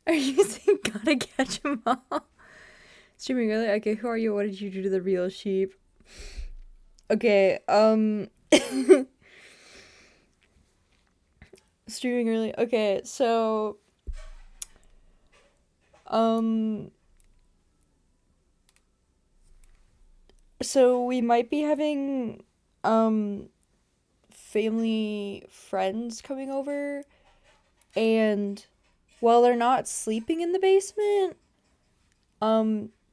Are you saying gotta catch 'em all? Streaming early? Okay, who are you? What did you do to the real sheep? Okay, streaming early. Okay, um, so we might be having, um, family friends coming over, and while they're not sleeping in the basement,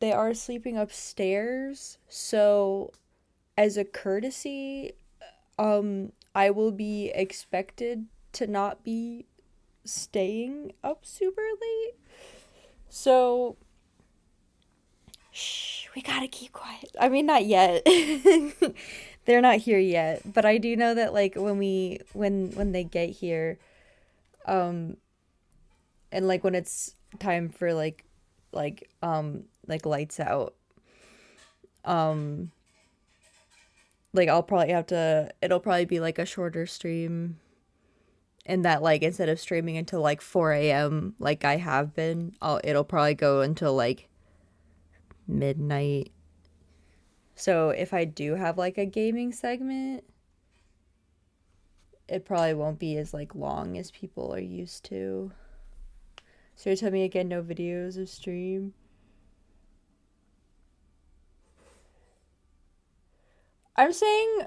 they are sleeping upstairs, so as a courtesy, I will be expected to not be staying up super late. So, shh, we gotta keep quiet. I mean, not yet. They're not here yet, but I do know that like when they get here, um, and like when it's time for like lights out, um, like I'll probably have to. It'll probably be like a shorter stream and that like instead of streaming until like 4 a.m. like I have been, it'll probably go until like midnight. So if I do have like a gaming segment, it probably won't be as like long as people are used to. So you're telling me again, no videos of stream? I'm saying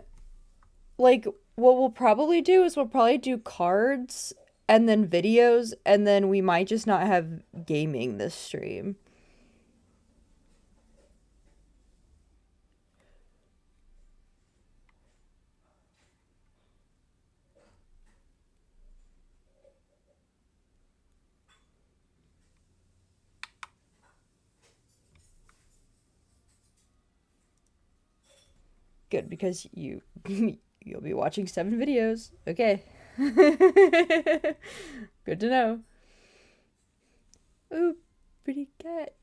like what we'll probably do is we'll probably do cards and then videos and then we might just not have gaming this stream. Good because you'll be watching 7 videos. Okay. Good to know. Ooh, pretty cat.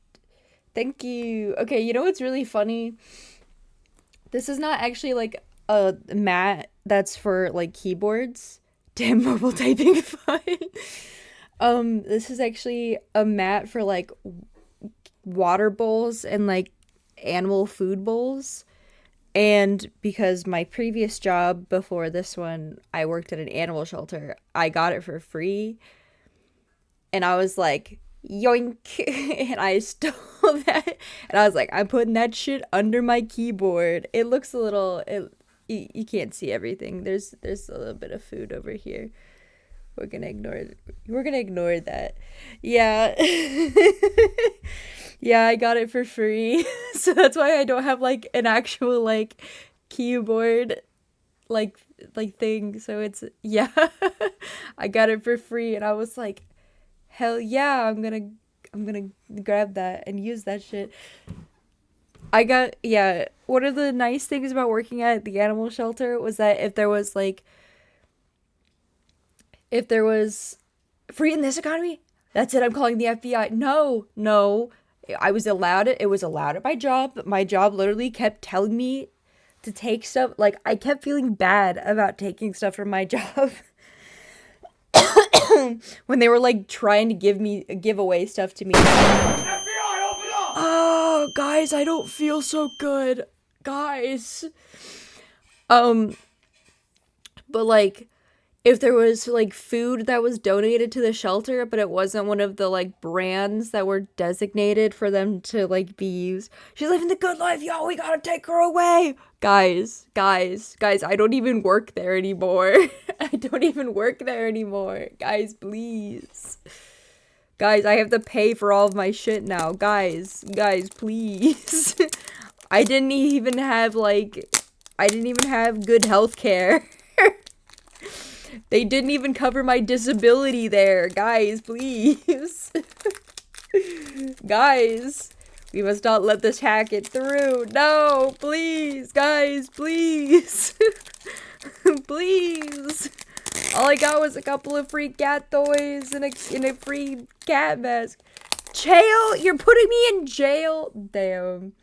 Thank you. Okay, you know what's really funny? This is not actually like a mat that's for like keyboards. Damn mobile typing fun. This is actually a mat for like water bowls and like animal food bowls. And because my previous job before this one, I worked at an animal shelter, I got it for free. And I was like, yoink. And I stole that. And I was like, I'm putting that shit under my keyboard. It looks a little, you can't see everything. There's a little bit of food over here. We're gonna ignore we're gonna ignore that. Yeah. Yeah, I got it for free. So that's why I don't have like an actual like keyboard like thing. So it's yeah. I got it for free and I was like, hell yeah, I'm gonna grab that and use that shit. I got yeah, one of the nice things about working at the animal shelter was that if there was free in this economy, that's it. I'm calling the FBI. No, no. I was allowed it. It was allowed at my job. My job literally kept telling me to take stuff. Like, I kept feeling bad about taking stuff from my job when they were like trying to give away stuff to me. FBI, open up! Oh, guys, I don't feel so good. Guys. Um, but like if there was like food that was donated to the shelter but it wasn't one of the like brands that were designated for them to like be used, she's living the good life, yo, we gotta take her away. Guys, I don't even work there anymore. I don't even work there anymore, guys, please. Guys, I have to pay for all of my shit now. Guys, please. I didn't even have like I didn't even have good health care. They didn't even cover my disability there. Guys, please. Guys, we must not let this hack it through. No, please, guys, please. Please. All I got was a couple of free cat toys and a free cat mask. Jail? You're putting me in jail? Damn.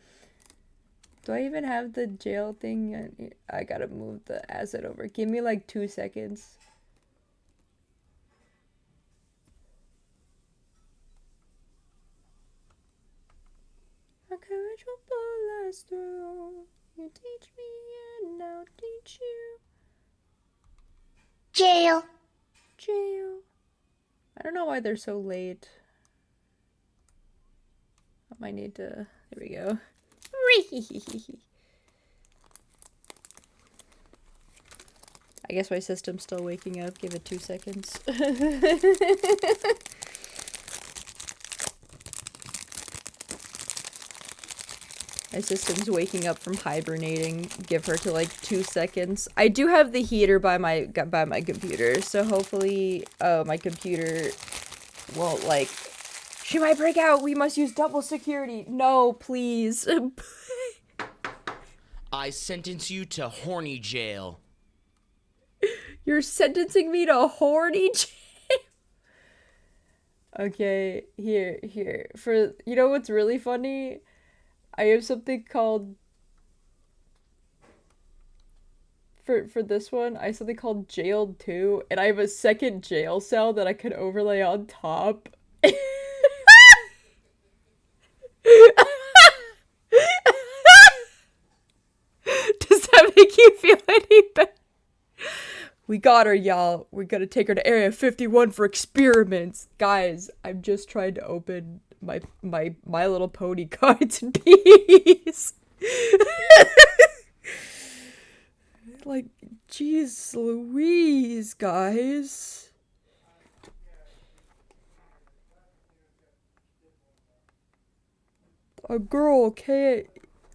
Do I even have the jail thing? I gotta move the asset over. Give me like 2 seconds. which will pull us through. You teach me and I'll teach you. Jail. Jail. I don't know why they're so late. I might need to. There we go. I guess my system's still waking up. Give it 2 seconds. My system's waking up from hibernating. Give her to like 2 seconds. I do have the heater by my computer, so hopefully my computer won't like. She might break out. We must use double security. No, please. I sentence you to horny jail. You're sentencing me to horny jail? Okay, here. For, you know what's really funny? I have something called, for this one, I have something called Jailed 2, and I have a second jail cell that I could overlay on top. Does that make you feel any better? We got her, y'all. We're gonna take her to Area 51 for experiments. Guys, I'm just trying to open my My Little Pony cards in peace. Like, jeez Louise, guys. A girl can't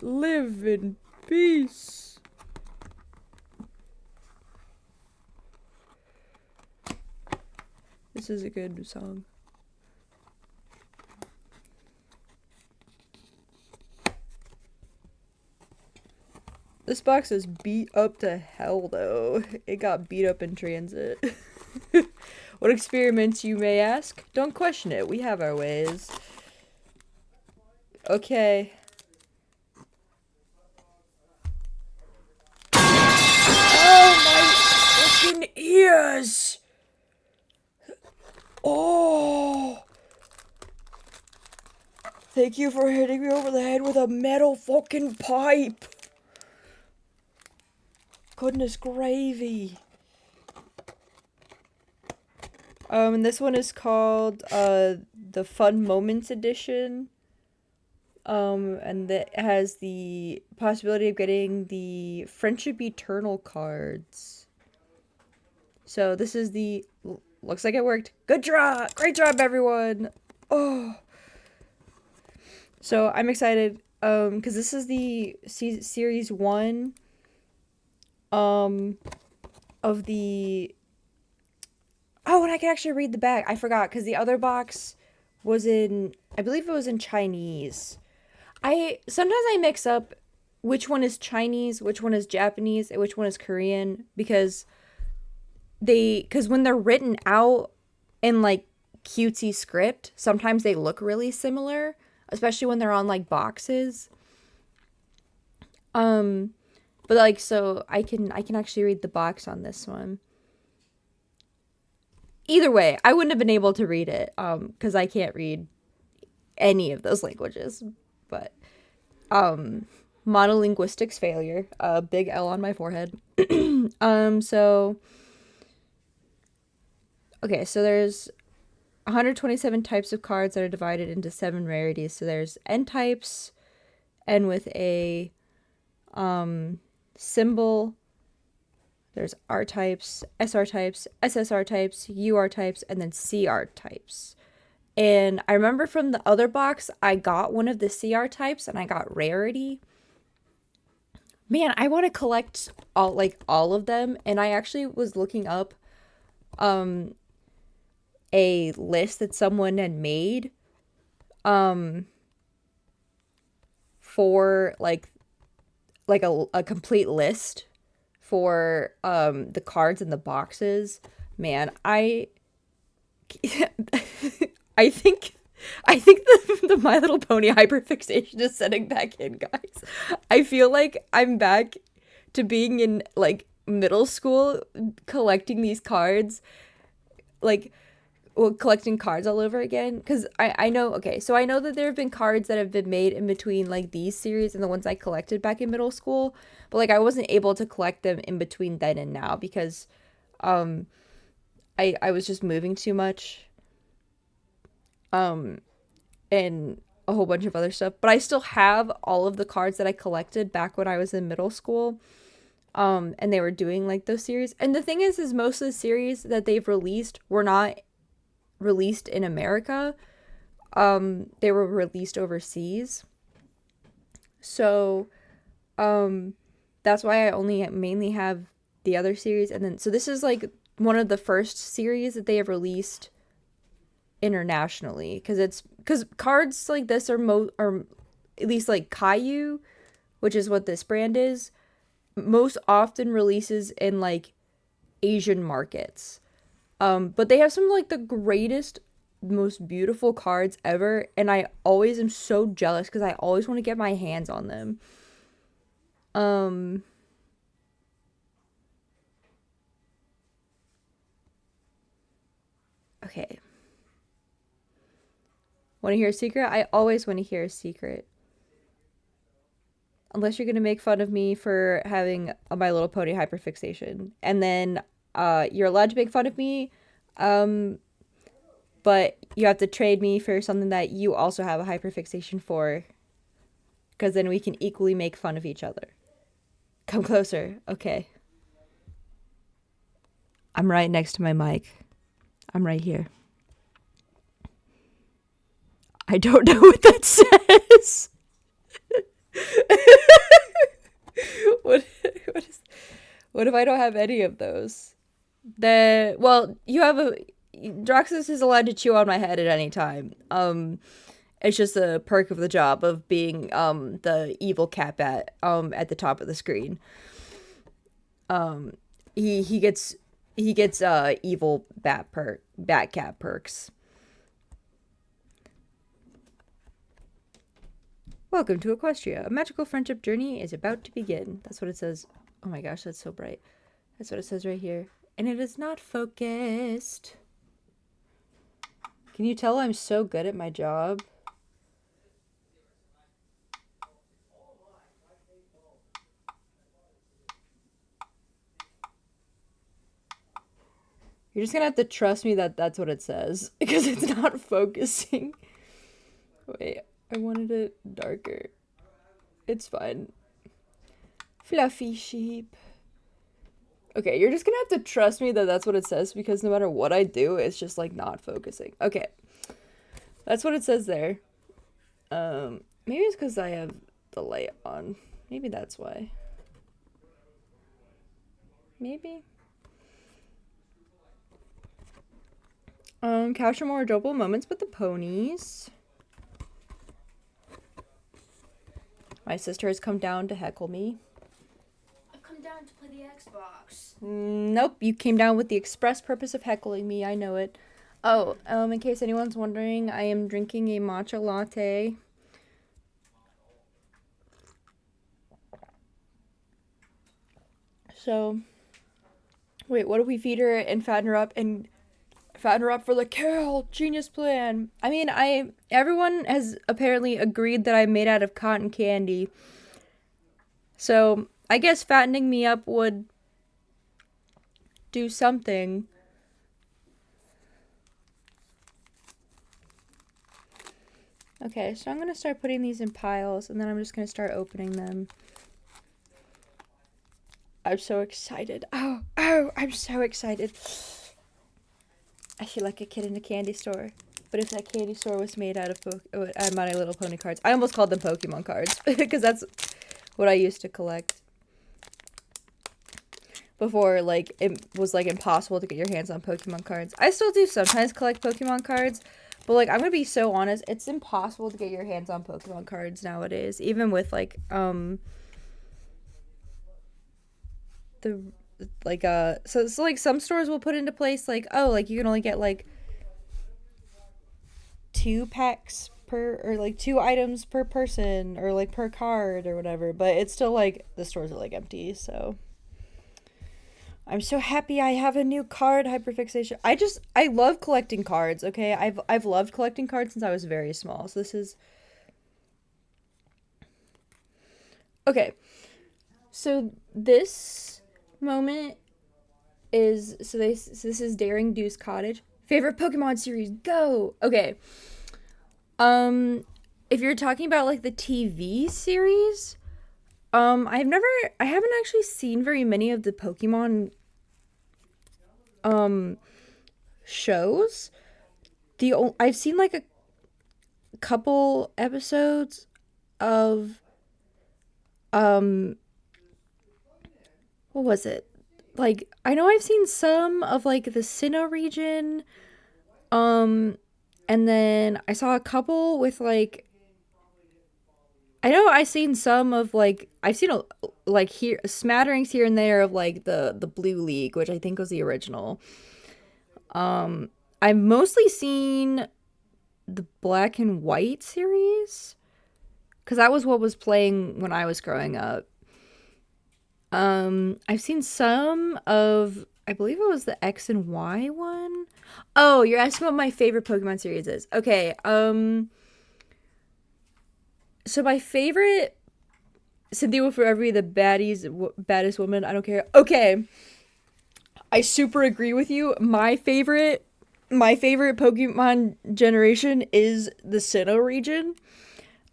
live in peace. This is a good song. This box is beat up to hell, though. It got beat up in transit. What experiments, you may ask? Don't question it. We have our ways. Okay. Oh, my fucking ears! Oh! Thank you for hitting me over the head with a metal fucking pipe! Goodness gravy. And this one is called, the Fun Moments Edition. And that has the possibility of getting the Friendship Eternal cards. So this is the, looks like it worked. Good job! Great job, everyone! Oh! So I'm excited, because this is the series 1, of the, oh, and I can actually read the back. I forgot, because the other box was in, I believe it was in Chinese. Sometimes I mix up which one is Chinese, which one is Japanese, and which one is Korean, because when they're written out in like cutesy script, sometimes they look really similar, especially when they're on like boxes. But like, so I can actually read the box on this one. Either way, I wouldn't have been able to read it, because I can't read any of those languages. But monolinguistics failure, a big L on my forehead. So okay, so there's 127 types of cards that are divided into 7 rarities. So there's N types, N with a symbol. There's R types, SR types, SSR types, UR types, and then CR types. And I remember from the other box, I got one of the CR types and I got rarity. Man, I want to collect all of them. And I actually was looking up a list that someone had made for like a complete list for the cards in the boxes. Man, I think the My Little Pony hyperfixation is setting back in, guys. I feel like I'm back to being in like middle school collecting these cards. Like, well, collecting cards all over again, because I know, okay, so I know that there have been cards that have been made in between like these series and the ones I collected back in middle school, but like I wasn't able to collect them in between then and now because um I was just moving too much, um and a whole bunch of other stuff, but I still have all of the cards that I collected back when I was in middle school. And they were doing like those series, and the thing is most of the series that they've released were not released in America. They were released overseas. So, that's why I only mainly have the other series. And then, so this is like one of the first series that they have released internationally. Because cards like this are at least like Caillou, which is what this brand is, most often releases in like Asian markets. But they have some of like the greatest, most beautiful cards ever, and I always am so jealous because I always want to get my hands on them. Um, okay. Want to hear a secret? I always want to hear a secret. Unless you're gonna make fun of me for having a My Little Pony hyperfixation, and then you're allowed to make fun of me. Um, but you have to trade me for something that you also have a hyperfixation for, because then we can equally make fun of each other. Come closer. Okay. I'm right next to my mic. I'm right here. I don't know what that says. what, what if I don't have any of those? Well, you have a Droxus is allowed to chew on my head at any time. It's just a perk of the job of being the evil cat bat at the top of the screen. He gets evil bat cat perks. Welcome to Equestria. A magical friendship journey is about to begin. That's what it says. Oh my gosh, that's so bright. That's what it says right here. And it is not focused. Can you tell I'm so good at my job? You're just gonna have to trust me that that's what it says, because it's not focusing. Wait, I wanted it darker. It's fine. Fluffy sheep. Okay, you're just gonna have to trust me that that's what it says, because no matter what I do, it's just like not focusing. Okay, that's what it says there. Maybe it's because I have the light on. Maybe that's why. Maybe. Capture more adorable moments with the ponies. My sister has come down to heckle me. I've come down to play the Xbox. Nope, you came down with the express purpose of heckling me. I know it. Oh, in case anyone's wondering, I am drinking a matcha latte. So, wait, what do we feed her and fatten her up and fatten her up for the Carol genius plan? I mean, everyone has apparently agreed that I'm made out of cotton candy. So, I guess fattening me up would do something. Okay, so I'm going to start putting these in piles, and then I'm just going to start opening them. I'm so excited. Oh, I'm so excited. I feel like a kid in a candy store. But if that candy store was made out of My Little Pony cards. I almost called them Pokemon cards, because that's what I used to collect. Before, like, it was, like, impossible to get your hands on Pokemon cards. I still do sometimes collect Pokemon cards, but, like, I'm gonna be so honest, it's impossible to get your hands on Pokemon cards nowadays. Even with, like, so like, some stores will put into place, like, oh, like, you can only get, like, 2 packs per, or, like, 2 items per person, or, like, per card, or whatever, but it's still, like, the stores are, like, empty, so... I'm so happy I have a new card, hyperfixation. I love collecting cards, okay? I've loved collecting cards since I was very small. So this is okay. So this moment is this is Daring Deuce Cottage. Favorite Pokemon series, go. Okay. If you're talking about like the TV series, I haven't actually seen very many of the Pokemon shows. I've seen like a couple episodes of what was it? Like I know I've seen some of like the Sinnoh region, and then I saw a couple with like I know I've seen some of like I've seen like here smatterings here and there of like the Blue League, which I think was the original. I've mostly seen the Black and White series because that was what was playing when I was growing up. I've seen some of I believe it was the X and Y one. Oh, you're asking what my favorite Pokemon series is. Okay. So my favorite Cynthia will forever be the baddest woman. I don't care. Okay. I super agree with you. My favorite Pokemon generation is the Sinnoh region.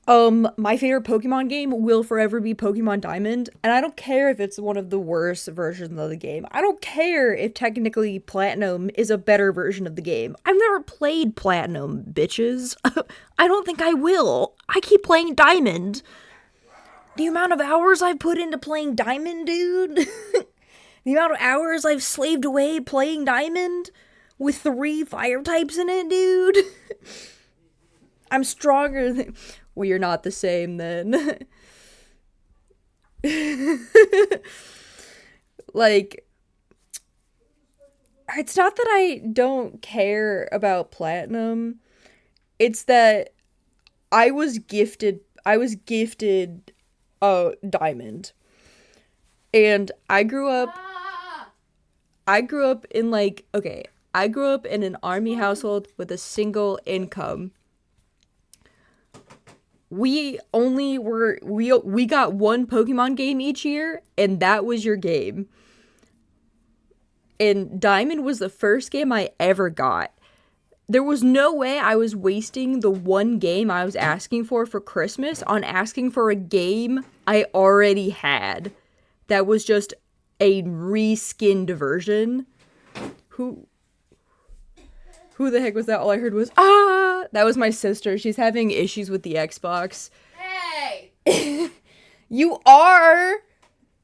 My favorite Pokemon game will forever be Pokemon Diamond, and I don't care if it's one of the worst versions of the game. I don't care if technically Platinum is a better version of the game. I've never played Platinum, bitches. I don't think I will. I keep playing Diamond. The amount of hours I've put into playing Diamond, dude. The amount of hours I've slaved away playing Diamond with 3 fire types in it, dude. I'm stronger than... Well, you're not the same then. Like, it's not that I don't care about Platinum. It's that I was gifted Diamond. And I grew up in like, okay, I grew up in an army household with a single income. We got one Pokemon game each year, and that was your game. And Diamond was the first game I ever got. There was no way I was wasting the one game I was asking for Christmas on asking for a game I already had. That was just a reskinned version. Who the heck was that? All I heard was, ah! That was my sister. She's having issues with the Xbox. Hey! You are!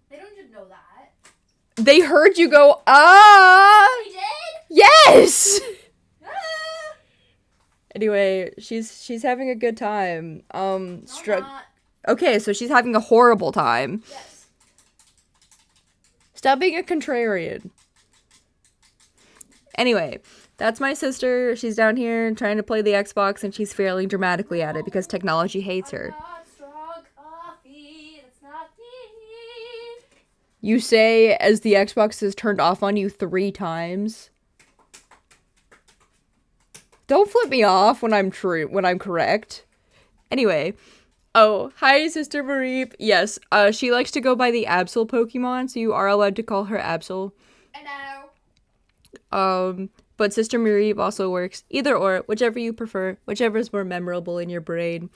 They don't just know that. They heard you go, ah! They did? Yes! Ah! Anyway, she's having a good time. Not. Okay, so she's having a horrible time. Yes. Stop being a contrarian. Anyway, that's my sister. She's down here trying to play the Xbox, and she's failing dramatically at it because technology hates her. Not strong coffee. That's not me. You say as the Xbox is turned off on you 3 times. Don't flip me off when I'm correct. Anyway, oh, hi, Sister Marie. Yes, she likes to go by the Absol Pokemon, so you are allowed to call her Absol. Hello. But Sister Marie also works. Either or, whichever you prefer, whichever is more memorable in your brain.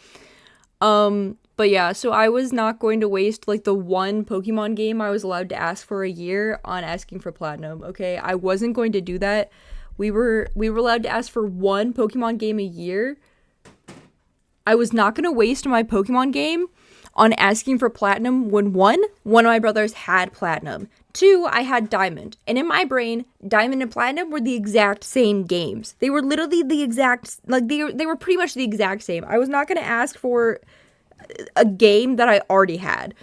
But yeah, so I was not going to waste like the one Pokemon game I was allowed to ask for a year on asking for Platinum, okay? I wasn't going to do that. We were allowed to ask for one Pokemon game a year. I was not going to waste my Pokemon game on asking for Platinum when one of my brothers had Platinum. 2, I had Diamond. And in my brain, Diamond and Platinum were the exact same games. They were literally the exact, like, they were pretty much the exact same. I was not going to ask for a game that I already had.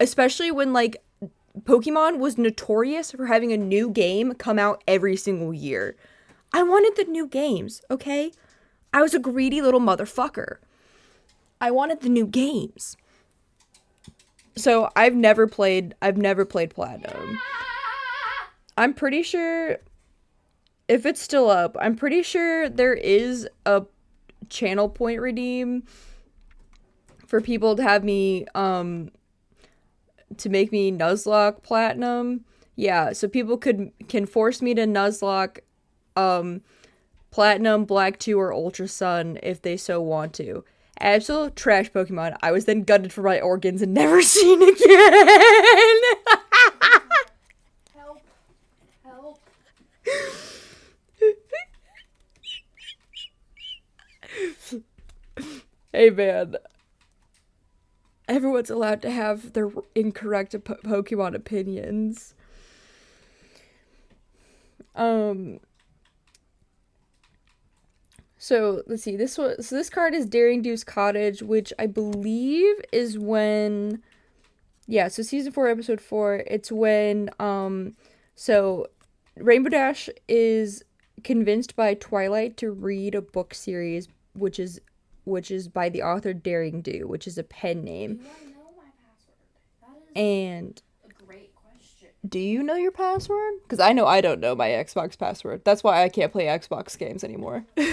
Especially when, like, Pokemon was notorious for having a new game come out every single year. I wanted the new games, okay? I was a greedy little motherfucker. I wanted the new games. So I've never played Platinum. I'm pretty sure if it's still up, I'm pretty sure there is a channel point redeem for people to have me to make me Nuzlocke Platinum. Yeah, so people can force me to Nuzlocke Platinum, Black 2, or Ultra Sun if they so want to. Absolute trash Pokemon. I was then gutted for my organs and never seen again. Help. Help. Hey man, everyone's allowed to have their incorrect Pokemon opinions. So let's see. This card is Daring Do's Cottage, which I believe is when, yeah. So season 4, episode 4. It's when so Rainbow Dash is convinced by Twilight to read a book series, which is by the author Daring Do, which is a pen name. Do I know my password? That is And a great question. do you know your password? Because I know I don't know my Xbox password. That's why I can't play Xbox games anymore. I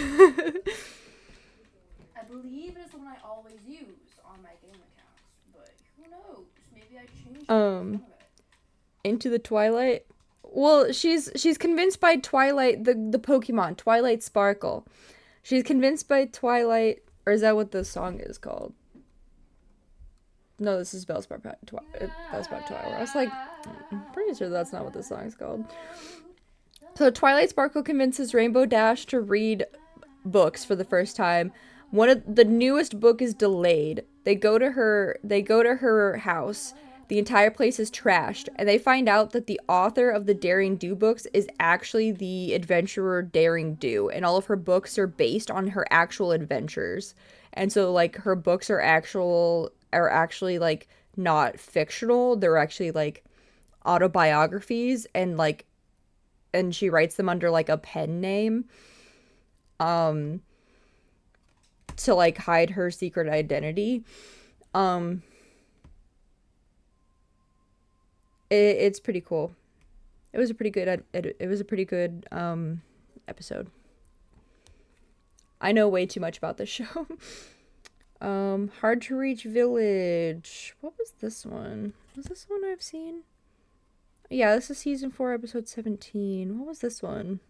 believe it is the one I always use on my game accounts, but who knows? Maybe I changed one of it. Into the Twilight. Well, she's convinced by Twilight, the Pokemon Twilight Sparkle. She's convinced by Twilight, or is that what the song is called? No, this is Bellsprout Twilight. I was like, I'm pretty sure that's not what the song's called. So Twilight Sparkle convinces Rainbow Dash to read books for the first time. One of the newest book is delayed. They go to her house. The entire place is trashed, and they find out that the author of the Daring Do books is actually the adventurer Daring Do, and all of her books are based on her actual adventures. And so like her books are actually like not fictional. They're actually like autobiographies, and she writes them under like a pen name to like hide her secret identity. It's pretty cool. It was a pretty good episode. I know way too much about this show. Hard to Reach Village. What was this one? Was this one I've seen? Yeah, this is season 4, episode 17. What was this one?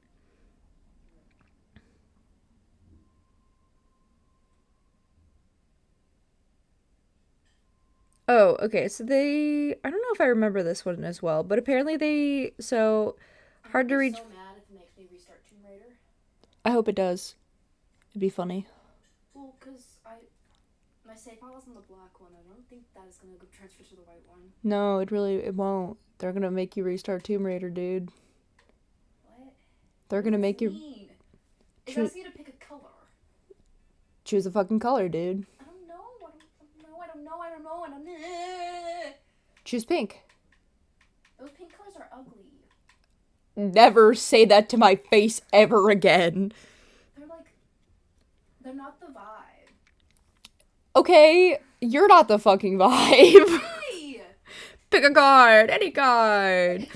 Oh, okay. So I don't know if I remember this one as well, but apparently Hard to I'm Reach. so mad if it makes me restart Tomb Raider. I hope it does. It'd be funny. Well, because my save file is on the black one. I don't think that is going to go transfer to the white one. No, it won't. They're gonna make you restart Tomb Raider, dude. What? They're gonna What make does you it mean? It Choo- asks you to pick a color. choose a fucking color, dude. I don't know. I don't know. Choose pink. Those pink colors are ugly. Never say that to my face ever again. They're not the vibe. Okay, you're not the fucking vibe. Hey! Pick a card, any card.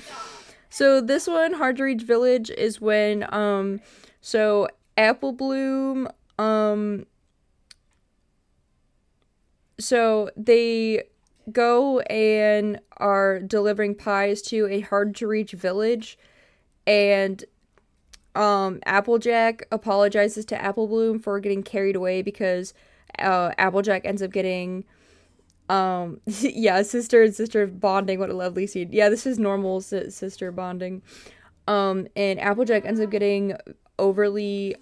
So this one, Hard to Reach Village, is when so Apple Bloom so they go and are delivering pies to a hard to reach village, and Applejack apologizes to Apple Bloom for getting carried away because Applejack ends up getting yeah, sister and sister bonding. What a lovely scene. Yeah, this is normal sister bonding. And Applejack ends up getting overly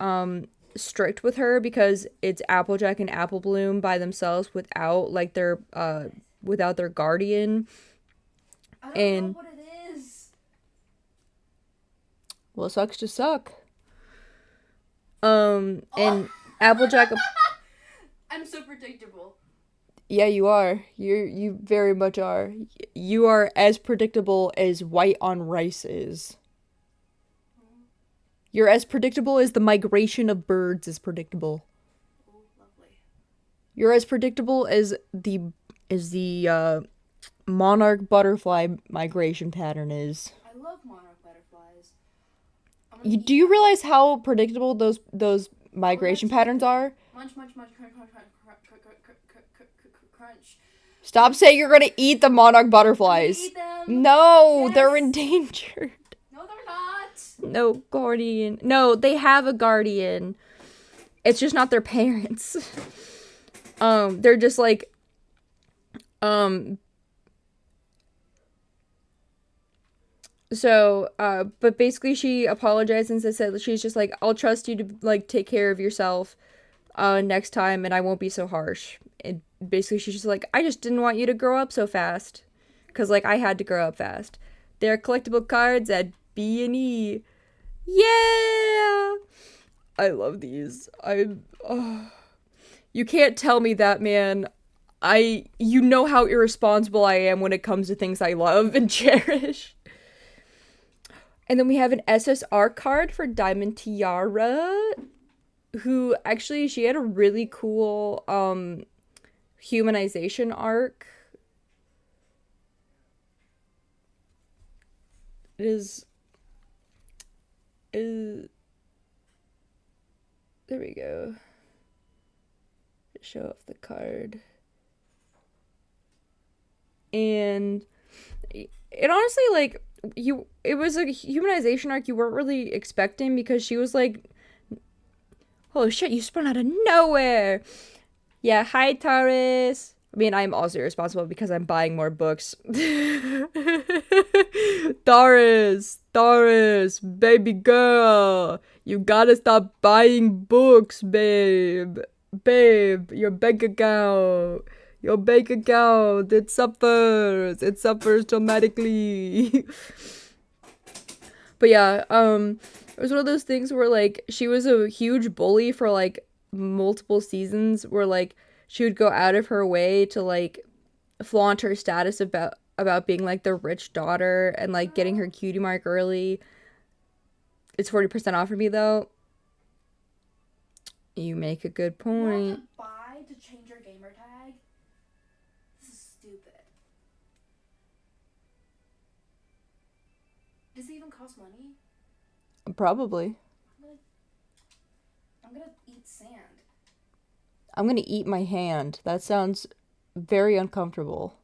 strict with her because it's Applejack and Apple Bloom by themselves without like without their guardian. I don't know what it is. Well, it sucks to suck. And Applejack. I'm so predictable. Yeah, you are. You very much are. You are as predictable as white on rice is. You're as predictable as the migration of birds is predictable. Oh, lovely. You're as predictable as the monarch butterfly migration pattern is. I love monarch butterflies. Do you realize how predictable those migration patterns are? Munch, munch, munch, crunch, crunch, crunch, crunch. Stop saying you're gonna eat the monarch butterflies. Eat them. No, Yes. they're endangered. No, they're not. No guardian. No, they have a guardian. It's just not their parents. They're just like, So, but basically she apologized and said that she's just like, I'll trust you to, like, take care of yourself, next time, and I won't be so harsh. And basically she's just like, I just didn't want you to grow up so fast. Because, like, I had to grow up fast. They're collectible cards at B&E. Yeah! I love these. You can't tell me that, man. You know how irresponsible I am when it comes to things I love and cherish. And then we have an SSR card for Diamond Tiara, who actually, she had a really cool humanization arc. There we go. Show off the card. And it honestly, like, it was a humanization arc you weren't really expecting, because she was like, holy shit, you spun out of nowhere. Yeah, hi Taurus. I mean, I'm also irresponsible because I'm buying more books. Taurus, baby girl, you gotta stop buying books, babe. Your bank account, it suffers dramatically. But yeah, it was one of those things where, like, she was a huge bully for, like, multiple seasons, where, like, she would go out of her way to, like, flaunt her status about being, like, the rich daughter and, like, getting her cutie mark early. It's 40% off for me, though. You make a good You have point. to buy to change your gamer tag? This is stupid. Does it even cost money? Probably. I'm gonna eat sand. I'm gonna eat my hand. That sounds very uncomfortable.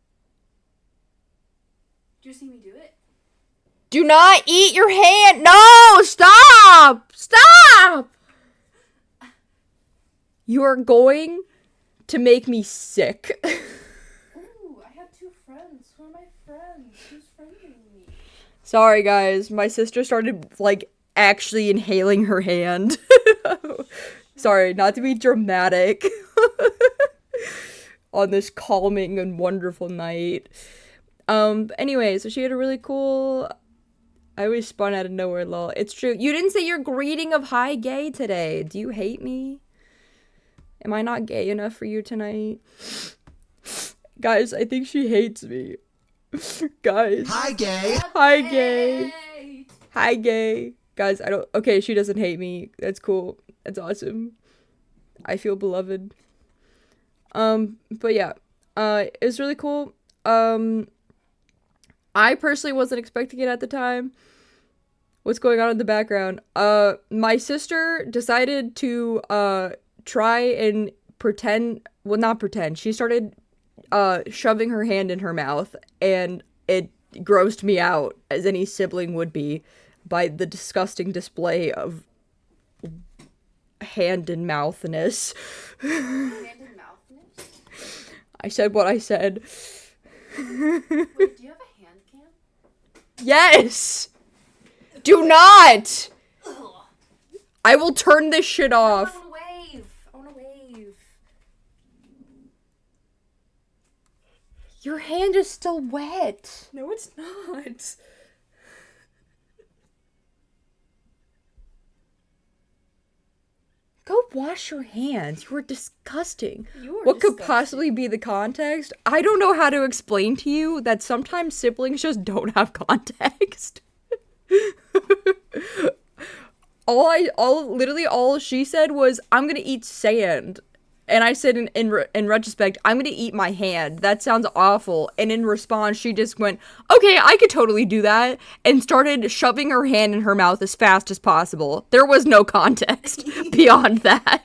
Do you see me do it? Do not eat your hand! No! Stop! Stop! You are going to make me sick. Ooh, I have two friends. Who are my friends? Who's friending me? Sorry, guys. My sister started, like, actually inhaling her hand. Sorry, not to be dramatic. On this calming and wonderful night. Anyway, so she had a really cool... I always spun out of nowhere, lol. It's true. You didn't say your greeting of hi gay today. Do you hate me? Am I not gay enough for you tonight? Guys, I think she hates me. Guys. Hi, gay. Hi, gay. Hey! Hi, gay. Guys, I don't... Okay, she doesn't hate me. That's cool. That's awesome. I feel beloved. But yeah. It was really cool. I personally wasn't expecting it at the time. What's going on in the background? My sister decided to, try and pretend... Well, not pretend. She started, shoving her hand in her mouth, and it grossed me out, as any sibling would be, by the disgusting display of hand and mouthness. Hand and mouthness? I said what I said. Wait, do you have a hand cam? Yes! Do not! Ugh. I will turn this shit off. I wanna wave. I wanna wave. Your hand is still wet. No, it's not. Go wash your hands. You are disgusting. You are What could disgusting. possibly be the context? I don't know how to explain to you that sometimes siblings just don't have context. Literally all she said was, I'm gonna eat sand. And I said in retrospect, I'm gonna eat my hand. That sounds awful. And in response, she just went, okay, I could totally do that. And started shoving her hand in her mouth as fast as possible. There was no context beyond that.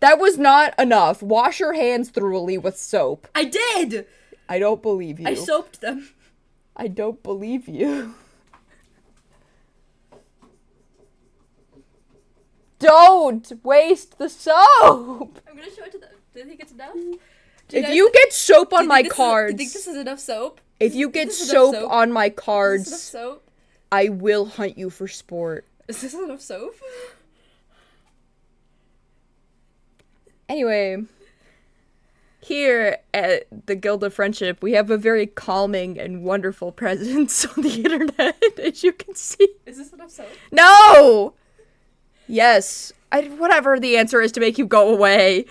That was not enough. Wash your hands thoroughly with soap. I did! I don't believe you. I soaped them. I don't believe you. Don't waste the soap! I'm gonna show it to them. Do you think it's enough? If you get soap on my Do cards, you think this is enough soap? if you get This is enough soap soap? on my Is this enough cards, soap? I will hunt you for sport. Is this enough soap? Anyway, here at the Guild of Friendship, we have a very calming and wonderful presence on the internet, as you can see. Is this enough soap? No! Yes. Whatever the answer is to make you go away.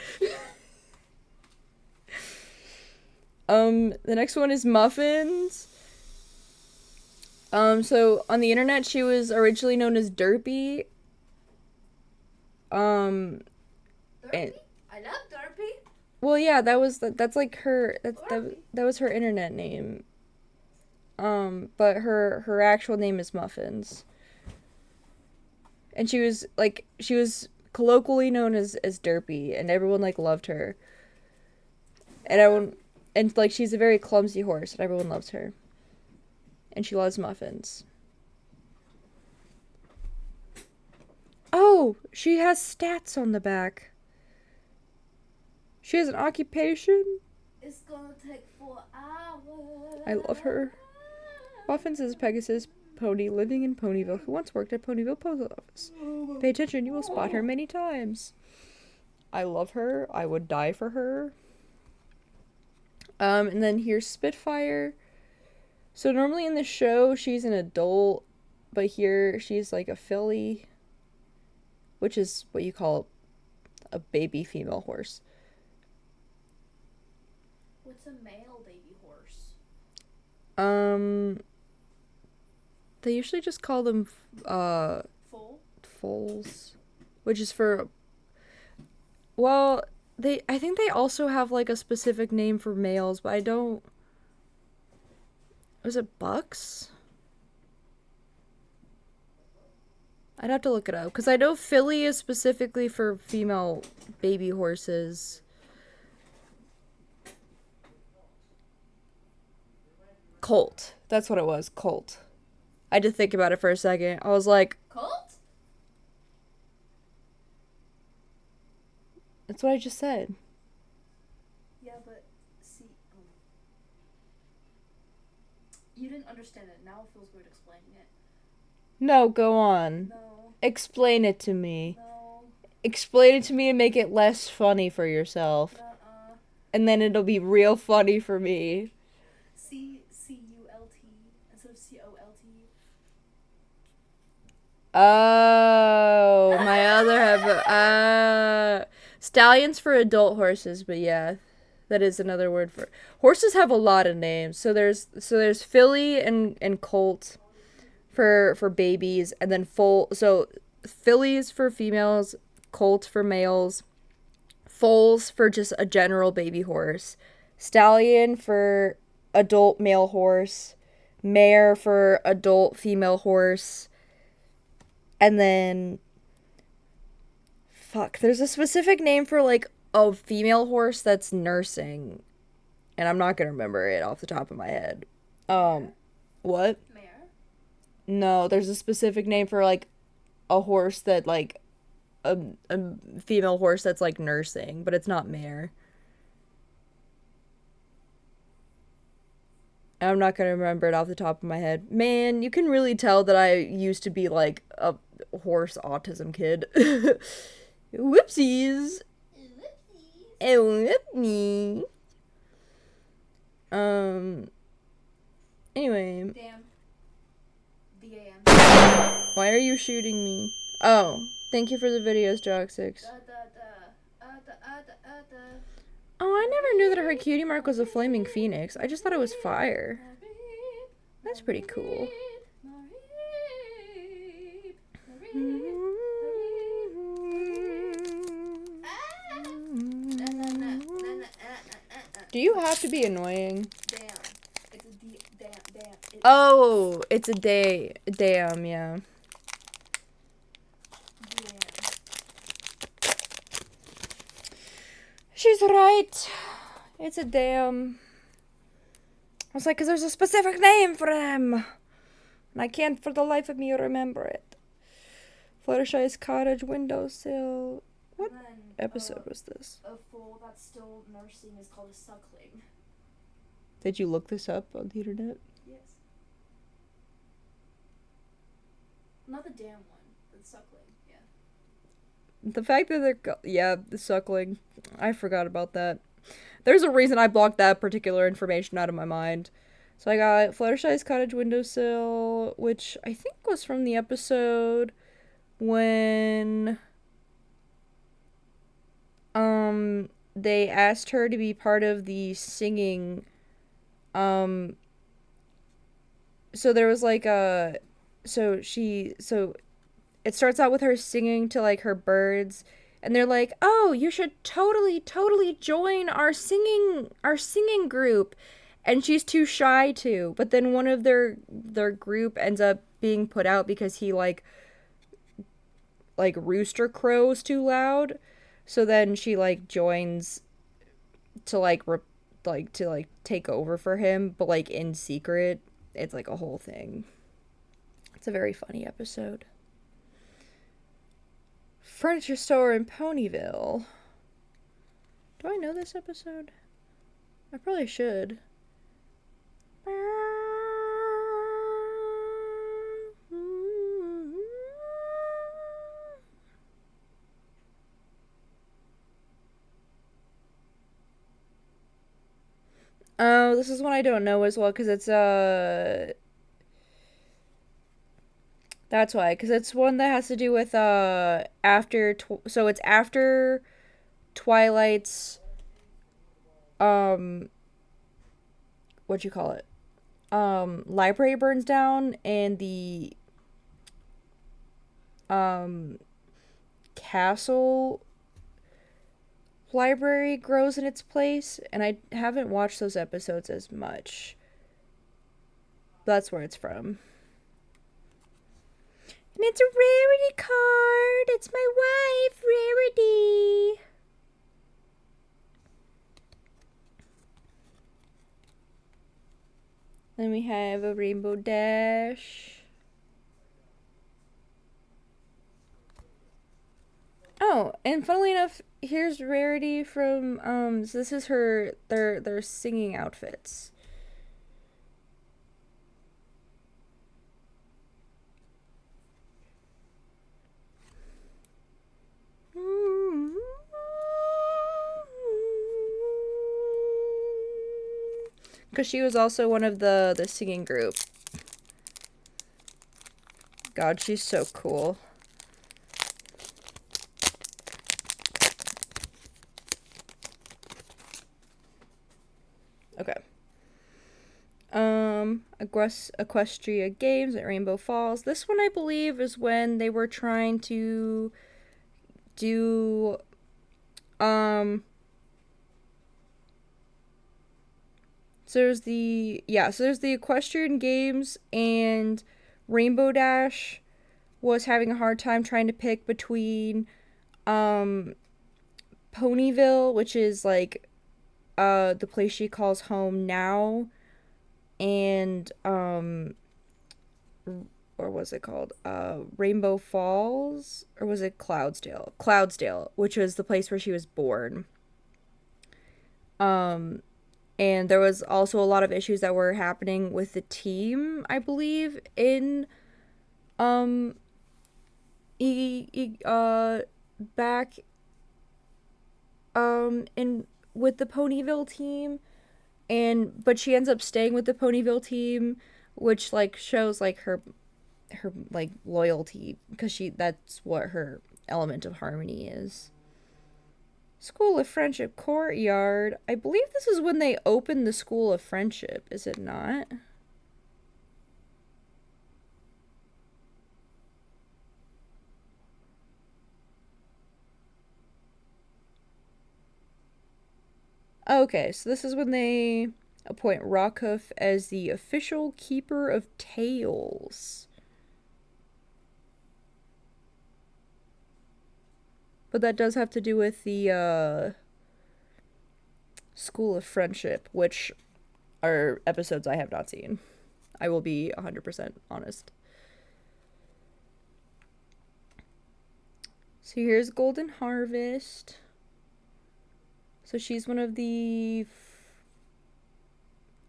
The next one is Muffins. So on the internet, she was originally known as Derpy. Derpy? And- I love Derpy. Well, yeah, that's like her, that was her internet name. But her actual name is Muffins. And she was colloquially known as Derpy, and everyone like loved her. And like she's a very clumsy horse, and everyone loves her. And she loves muffins. Oh, she has stats on the back. She has an occupation. It's gonna take 4 hours. I love her. Muffins is a Pegasus pony living in Ponyville who once worked at Ponyville Post Office. Pay attention, you will spot her many times. I love her. I would die for her. And then here's Spitfire. So normally in the show she's an adult, but here she's like a filly, which is what you call a baby female horse. What's a male baby horse? They usually just call them Full? foals, which is for, well, I think they also have like a specific name for males, but I don't. Was it bucks? I'd have to look it up because I know filly is specifically for female baby horses. Colt. That's what it was. Colt. I had to think about it for a second. I was like, Colt? that's what I just said. Yeah, but see, you didn't understand it. Now it feels weird explaining it. No, go on. No, Explain it to me. no, Explain it to me and make it less funny for yourself. And then it'll be real funny for me. C-C-U-L-T instead of C-O-L-T. Oh, my other have stallions for adult horses, but yeah, that is another word for horses. Have a lot of names. So there's filly and colt for babies, and then so fillies for females, colt for males, foals for just a general baby horse, stallion for adult male horse, mare for adult female horse, and then there's a specific name for like a female horse that's nursing, and I'm not gonna remember it off the top of my head. What? Mare? No, there's a specific name for like a horse that like a female horse that's like nursing, but it's not mare. I'm not gonna remember it off the top of my head. Man, you can really tell that I used to be like a horse autism kid. Whoopsies. Oh, whoopsie. Anyway. Damn. D-A-M. Why are you shooting me? Oh, thank you for the videos, Jock6. Oh, I never knew that her cutie mark was a flaming phoenix. I just thought it was fire. That's pretty cool. Do you have to be annoying? Damn. It's a damn. Oh, it's a day. Damn, yeah. Damn. She's right. It's a damn. I was like, because there's a specific name for them. And I can't for the life of me remember it. Fluttershy's cottage windowsill. What And then, episode was this? a foal that's still nursing is called a suckling. Did you look this up on the internet? Yes. Not the damn one, the suckling. Yeah. The fact that the suckling. I forgot about that. There's a reason I blocked that particular information out of my mind. So I got Fluttershy's cottage windowsill, which I think was from the episode when they asked her to be part of the singing. So there was like so it starts out with her singing to like her birds, and they're like, "Oh, you should totally join our singing group." And she's too shy to. But then one of their group ends up being put out because he like rooster crows too loud. So then she like joins to to take over for him, but like in secret. It's like a whole thing. It's a very funny episode. Furniture store in Ponyville. Do I know this episode? I probably should. Oh, this is one I don't know as well, because it's that's why, because it's one that has to do with so it's after Twilight's what'd you call it, library burns down, and the castle library grows in its place, and I haven't watched those episodes as much. That's where it's from. And it's a Rarity card. It's my wife, Rarity. Then we have a Rainbow Dash. Oh, and funnily enough, here's Rarity from so this is their singing outfits. Because she was also one of the singing group. God, she's so cool. Okay. Equestria Games at Rainbow Falls. This one, I believe, is when they were trying to do so there's the Equestrian Games, and Rainbow Dash was having a hard time trying to pick between Ponyville, which is like the place she calls home now, and or was it called Rainbow Falls, or was it Cloudsdale, which was the place where she was born. And there was also a lot of issues that were happening with the team, I believe, in back in with the Ponyville team, but she ends up staying with the Ponyville team, which like shows like her like loyalty, because that's what her element of harmony is. School of Friendship Courtyard. I believe this is when they opened the School of Friendship, is it not? Okay, so this is when they appoint Rockhoof as the official keeper of tails. But that does have to do with the School of Friendship, which are episodes I have not seen. I will be 100% honest. So here's Golden Harvest. So she's one of the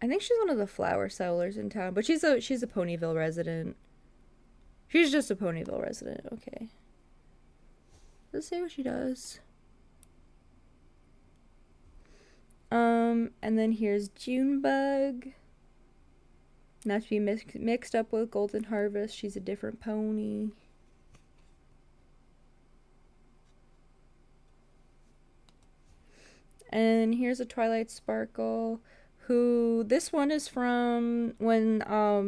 I think she's one of the flower sellers in town, but she's a Ponyville resident. She's just a Ponyville resident, okay. Let's see what she does. And then here's Junebug. Not to be mixed up with Golden Harvest. She's a different pony. And here's a Twilight Sparkle, who, this one is from when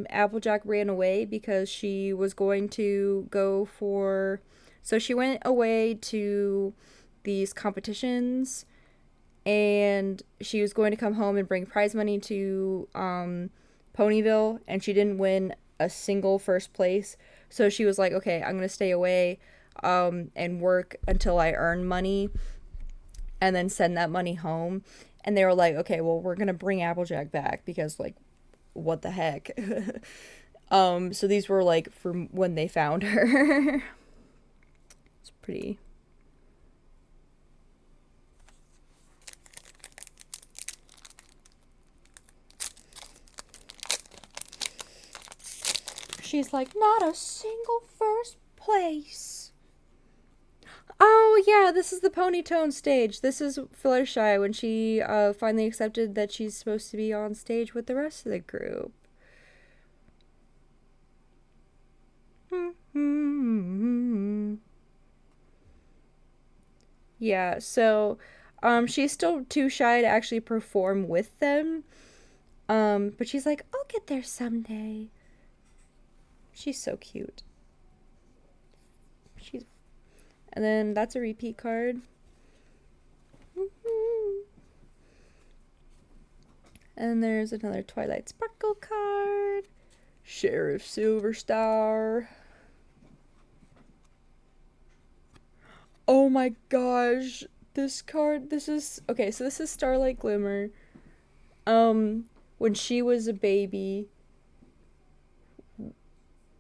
Applejack ran away because she was going to go for, so she went away to these competitions and she was going to come home and bring prize money to Ponyville, and she didn't win a single first place. So she was like, okay, I'm going to stay away and work until I earn money and then send that money home. And they were like, okay, well, we're going to bring Applejack back because, like, what the heck? So these were, like, from when they found her. It's pretty. She's like, not a single first place. Oh, yeah, this is the Ponytone stage. This is Fluttershy when she finally accepted that she's supposed to be on stage with the rest of the group. Yeah, so she's still too shy to actually perform with them. But she's like, I'll get there someday. She's so cute. And then that's a repeat card. And there's another Twilight Sparkle card. Sheriff Silverstar. Oh my gosh. This card, this is, okay, so this is Starlight Glimmer. When she was a baby.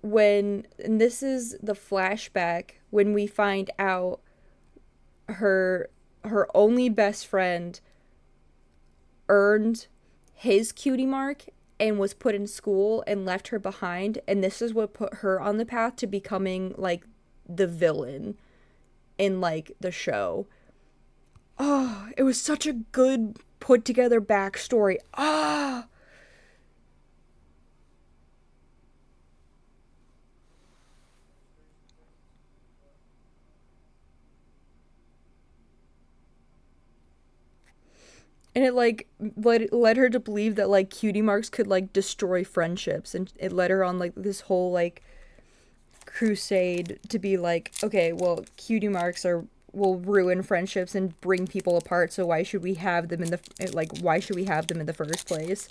And this is the flashback when we find out her only best friend earned his cutie mark and was put in school and left her behind, and this is what put her on the path to becoming like the villain in like the show. Oh, it was such a good put together backstory. Ah. And it, like, led her to believe that, like, cutie marks could, like, destroy friendships. And it led her on, like, this whole, like, crusade to be like, okay, well, cutie marks will ruin friendships and bring people apart. So why should we have them in the first place?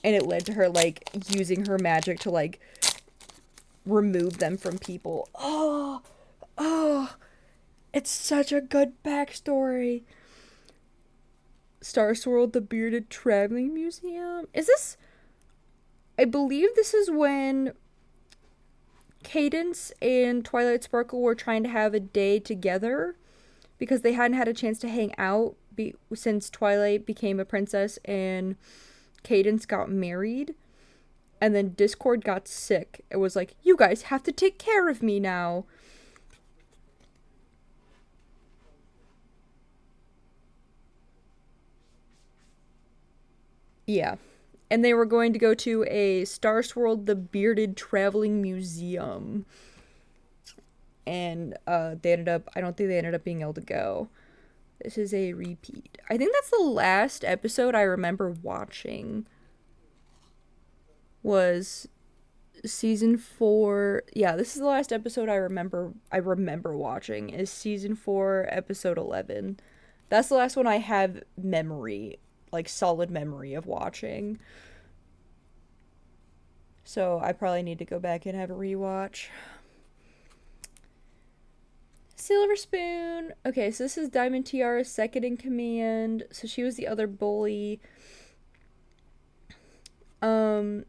And it led to her, like, using her magic to, like, remove them from people. Oh, it's such a good backstory. Star Swirl, the Bearded Traveling Museum. Is this... I believe this is when Cadance and Twilight Sparkle were trying to have a day together because they hadn't had a chance to hang out since Twilight became a princess and Cadance got married. And then Discord got sick. It was like, you guys have to take care of me now. Yeah. And they were going to go to a Star Swirl, the Bearded Traveling Museum. And I don't think they ended up being able to go. This is a repeat. I think that's the last episode I remember watching. Was season 4. Yeah, this is the last episode I remember watching is season 4, episode 11. That's the last one I have memory, like solid memory of watching. So I probably need to go back and have a rewatch. Silver Spoon. Okay, so this is Diamond Tiara's second in command. So she was the other bully. And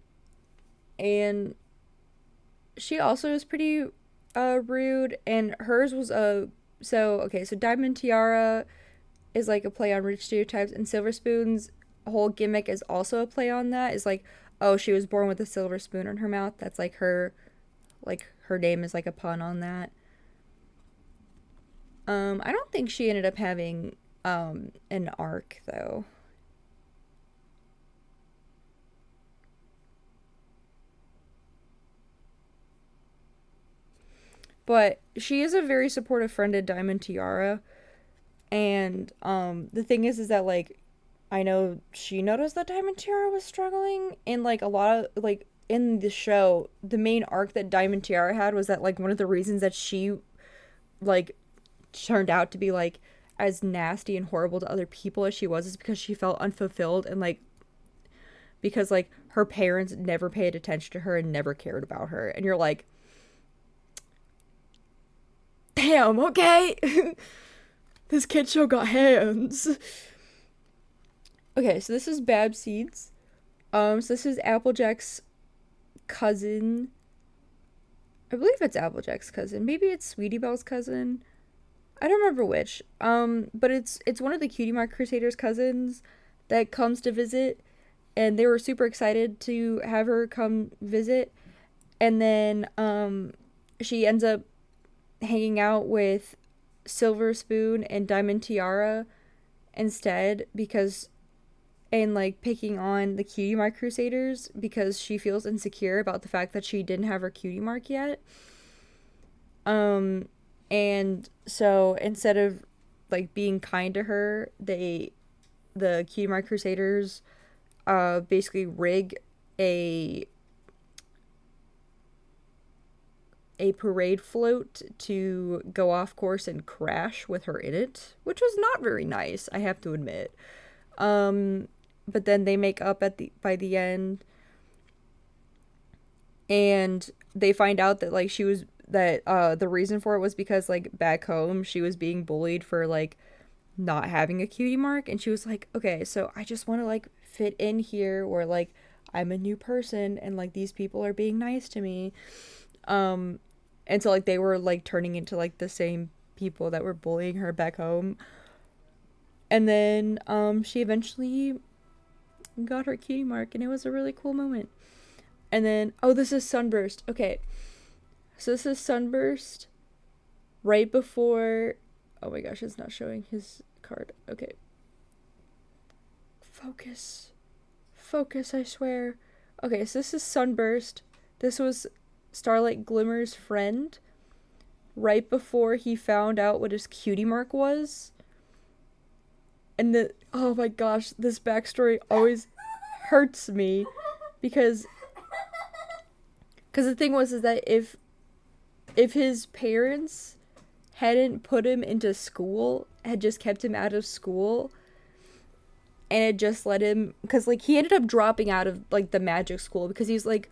she also was pretty rude, and hers was so Diamond Tiara is like a play on rich stereotypes, and Silver Spoon's whole gimmick is also a play on that. Is like, oh, she was born with a silver spoon in her mouth. That's like her name is like a pun on that. I don't think she ended up having an arc though. But she is a very supportive friend of Diamond Tiara. And the thing is that like I know she noticed that Diamond Tiara was struggling, and like a lot of like in the show, the main arc that Diamond Tiara had was that like one of the reasons that she like turned out to be like as nasty and horrible to other people as she was is because she felt unfulfilled, and like because like her parents never paid attention to her and never cared about her. And you're like, damn, okay. This kid show got hands. Okay, so this is Bad Seeds. So this is Applejack's cousin. I believe it's Applejack's cousin. Maybe it's Sweetie Belle's cousin. I don't remember which. But it's one of the Cutie Mark Crusaders' cousins that comes to visit, and they were super excited to have her come visit. And then she ends up hanging out with Silver Spoon and Diamond Tiara instead, because and like picking on the Cutie Mark Crusaders because she feels insecure about the fact that she didn't have her cutie mark yet. And so instead of like being kind to her, the Cutie Mark Crusaders basically rig a parade float to go off course and crash with her in it, which was not very nice, I have to admit. But then they make up by the end, and they find out that like the reason for it was because like back home she was being bullied for like not having a cutie mark, and she was like, okay, so I just want to like fit in here where like I'm a new person and like these people are being nice to me. And so like they were like turning into like the same people that were bullying her back home. And then she eventually got her cutie mark, and it was a really cool moment. And then this is Sunburst. Okay, so this is Sunburst right before, oh my gosh, it's not showing his card. Okay, focus, I swear. Okay, so this is Sunburst. This was Starlight Glimmer's friend right before he found out what his cutie mark was. And oh my gosh, this backstory always hurts me because the thing was is that if his parents hadn't put him into school, had just kept him out of school, and had just let him, because like he ended up dropping out of like the magic school because he's like,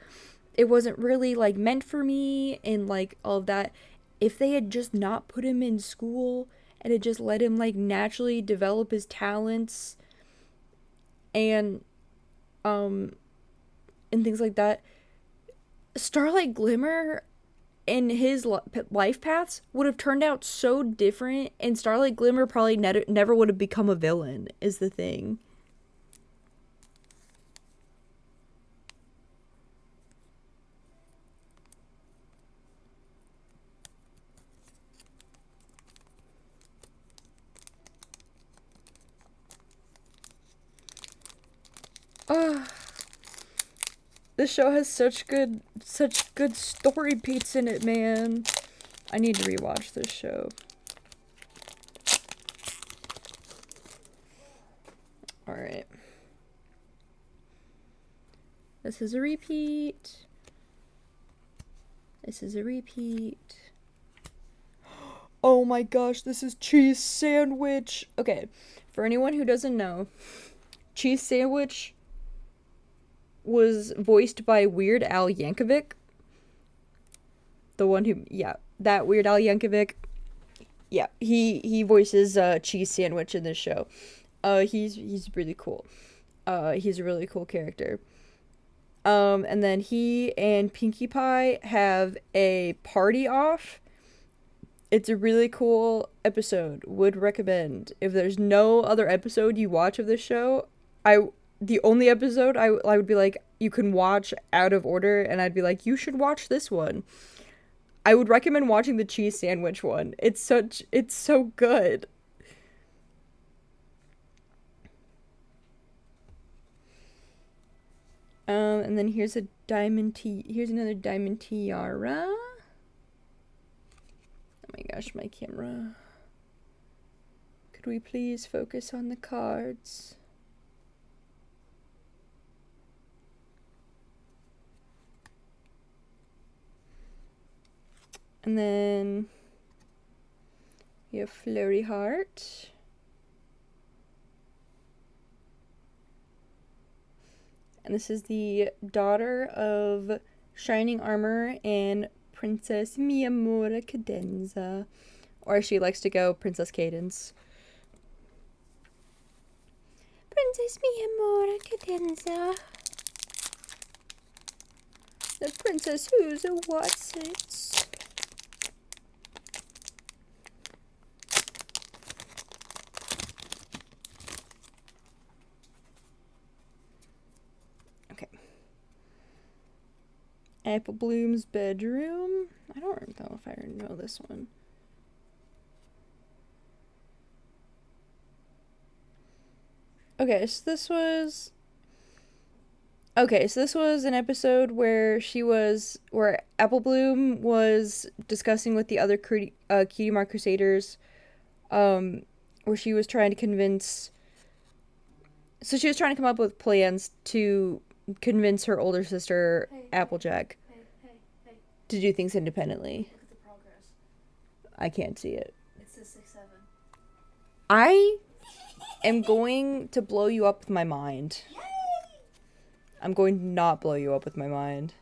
it wasn't really like meant for me and like all of that. If they had just not put him in school and had just let him like naturally develop his talents and things like that, Starlight Glimmer and his life paths would have turned out so different, and Starlight Glimmer probably never would have become a villain, is the thing. This show has such good story beats in it, man. I need to rewatch this show. Alright. This is a repeat. This is a repeat. Oh my gosh, this is Cheese Sandwich. Okay, for anyone who doesn't know, Cheese Sandwich was voiced by Weird Al Yankovic. The one who, yeah, that Weird Al Yankovic. Yeah, he voices Cheese Sandwich in this show. He's really cool. He's a really cool character. And then he and Pinkie Pie have a party off. It's a really cool episode. Would recommend. If there's no other episode you watch of this show, the only episode I would be like, you can watch out of order, and I'd be like, you should watch this one. I would recommend watching the Cheese Sandwich one. It's so good. And then here's another diamond tiara. Oh my gosh, my camera. Could we please focus on the cards? And then we have Flurry Heart. And this is the daughter of Shining Armor and Princess Miyamura Cadenza. Or as she likes to go, Princess Cadence. Princess Miyamura Cadenza. The princess who's a what's-its. Apple Bloom's bedroom. I don't know if I know this one. Okay, so this was an episode where Apple Bloom was discussing with the other Cutie Mark Crusaders, where she was trying to come up with plans to convince her older sister, Applejack, to do things independently. Look at the progress. I can't see it. It's a 6-7. I am going to blow you up with my mind. Yay! I'm going to not blow you up with my mind.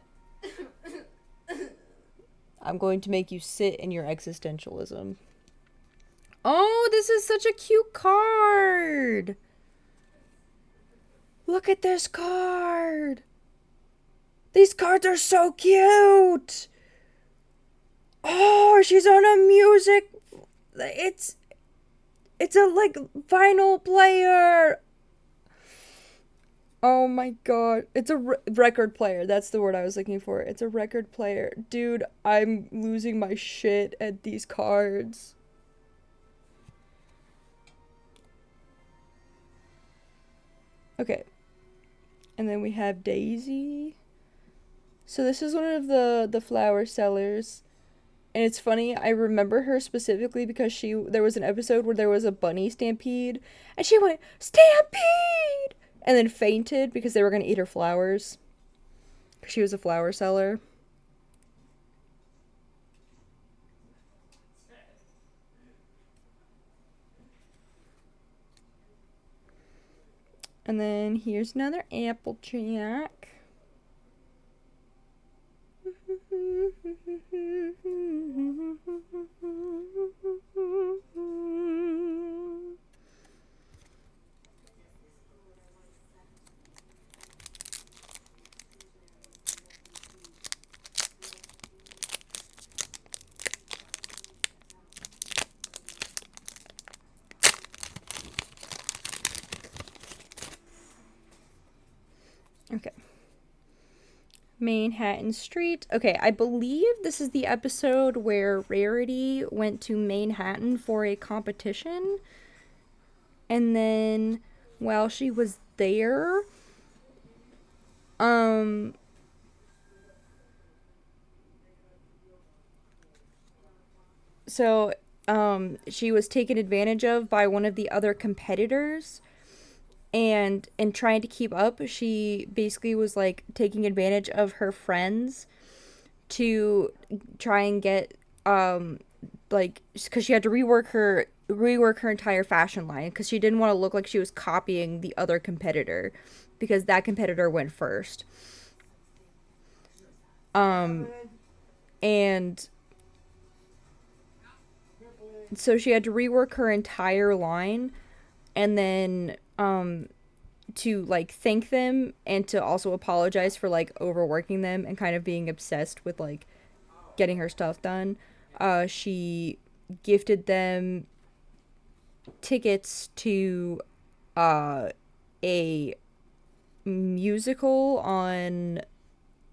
I'm going to make you sit in your existentialism. Oh, this is such a cute card! Look at this card! These cards are so cute! Oh, she's on a music... It's a, like, vinyl player! Oh my god. It's a record player. That's the word I was looking for. It's a record player. Dude, I'm losing my shit at these cards. Okay. And then we have Daisy. So this is one of the flower sellers. And it's funny, I remember her specifically because there was an episode where there was a bunny stampede. And she went, "Stampede!" And then fainted because they were going to eat her flowers. She was a flower seller. And then here's another Applejack. Okay. Manhattan Street. Okay, I believe this is the episode where Rarity went to Manhattan for a competition. And then while she was there, she was taken advantage of by one of the other competitors. And in trying to keep up, she basically was like taking advantage of her friends to try and get like because she had to rework her entire fashion line because she didn't want to look like she was copying the other competitor because that competitor went first. And so she had to rework her entire line and then to like thank them and to also apologize for like overworking them and kind of being obsessed with like getting her stuff done. She gifted them tickets to a musical on,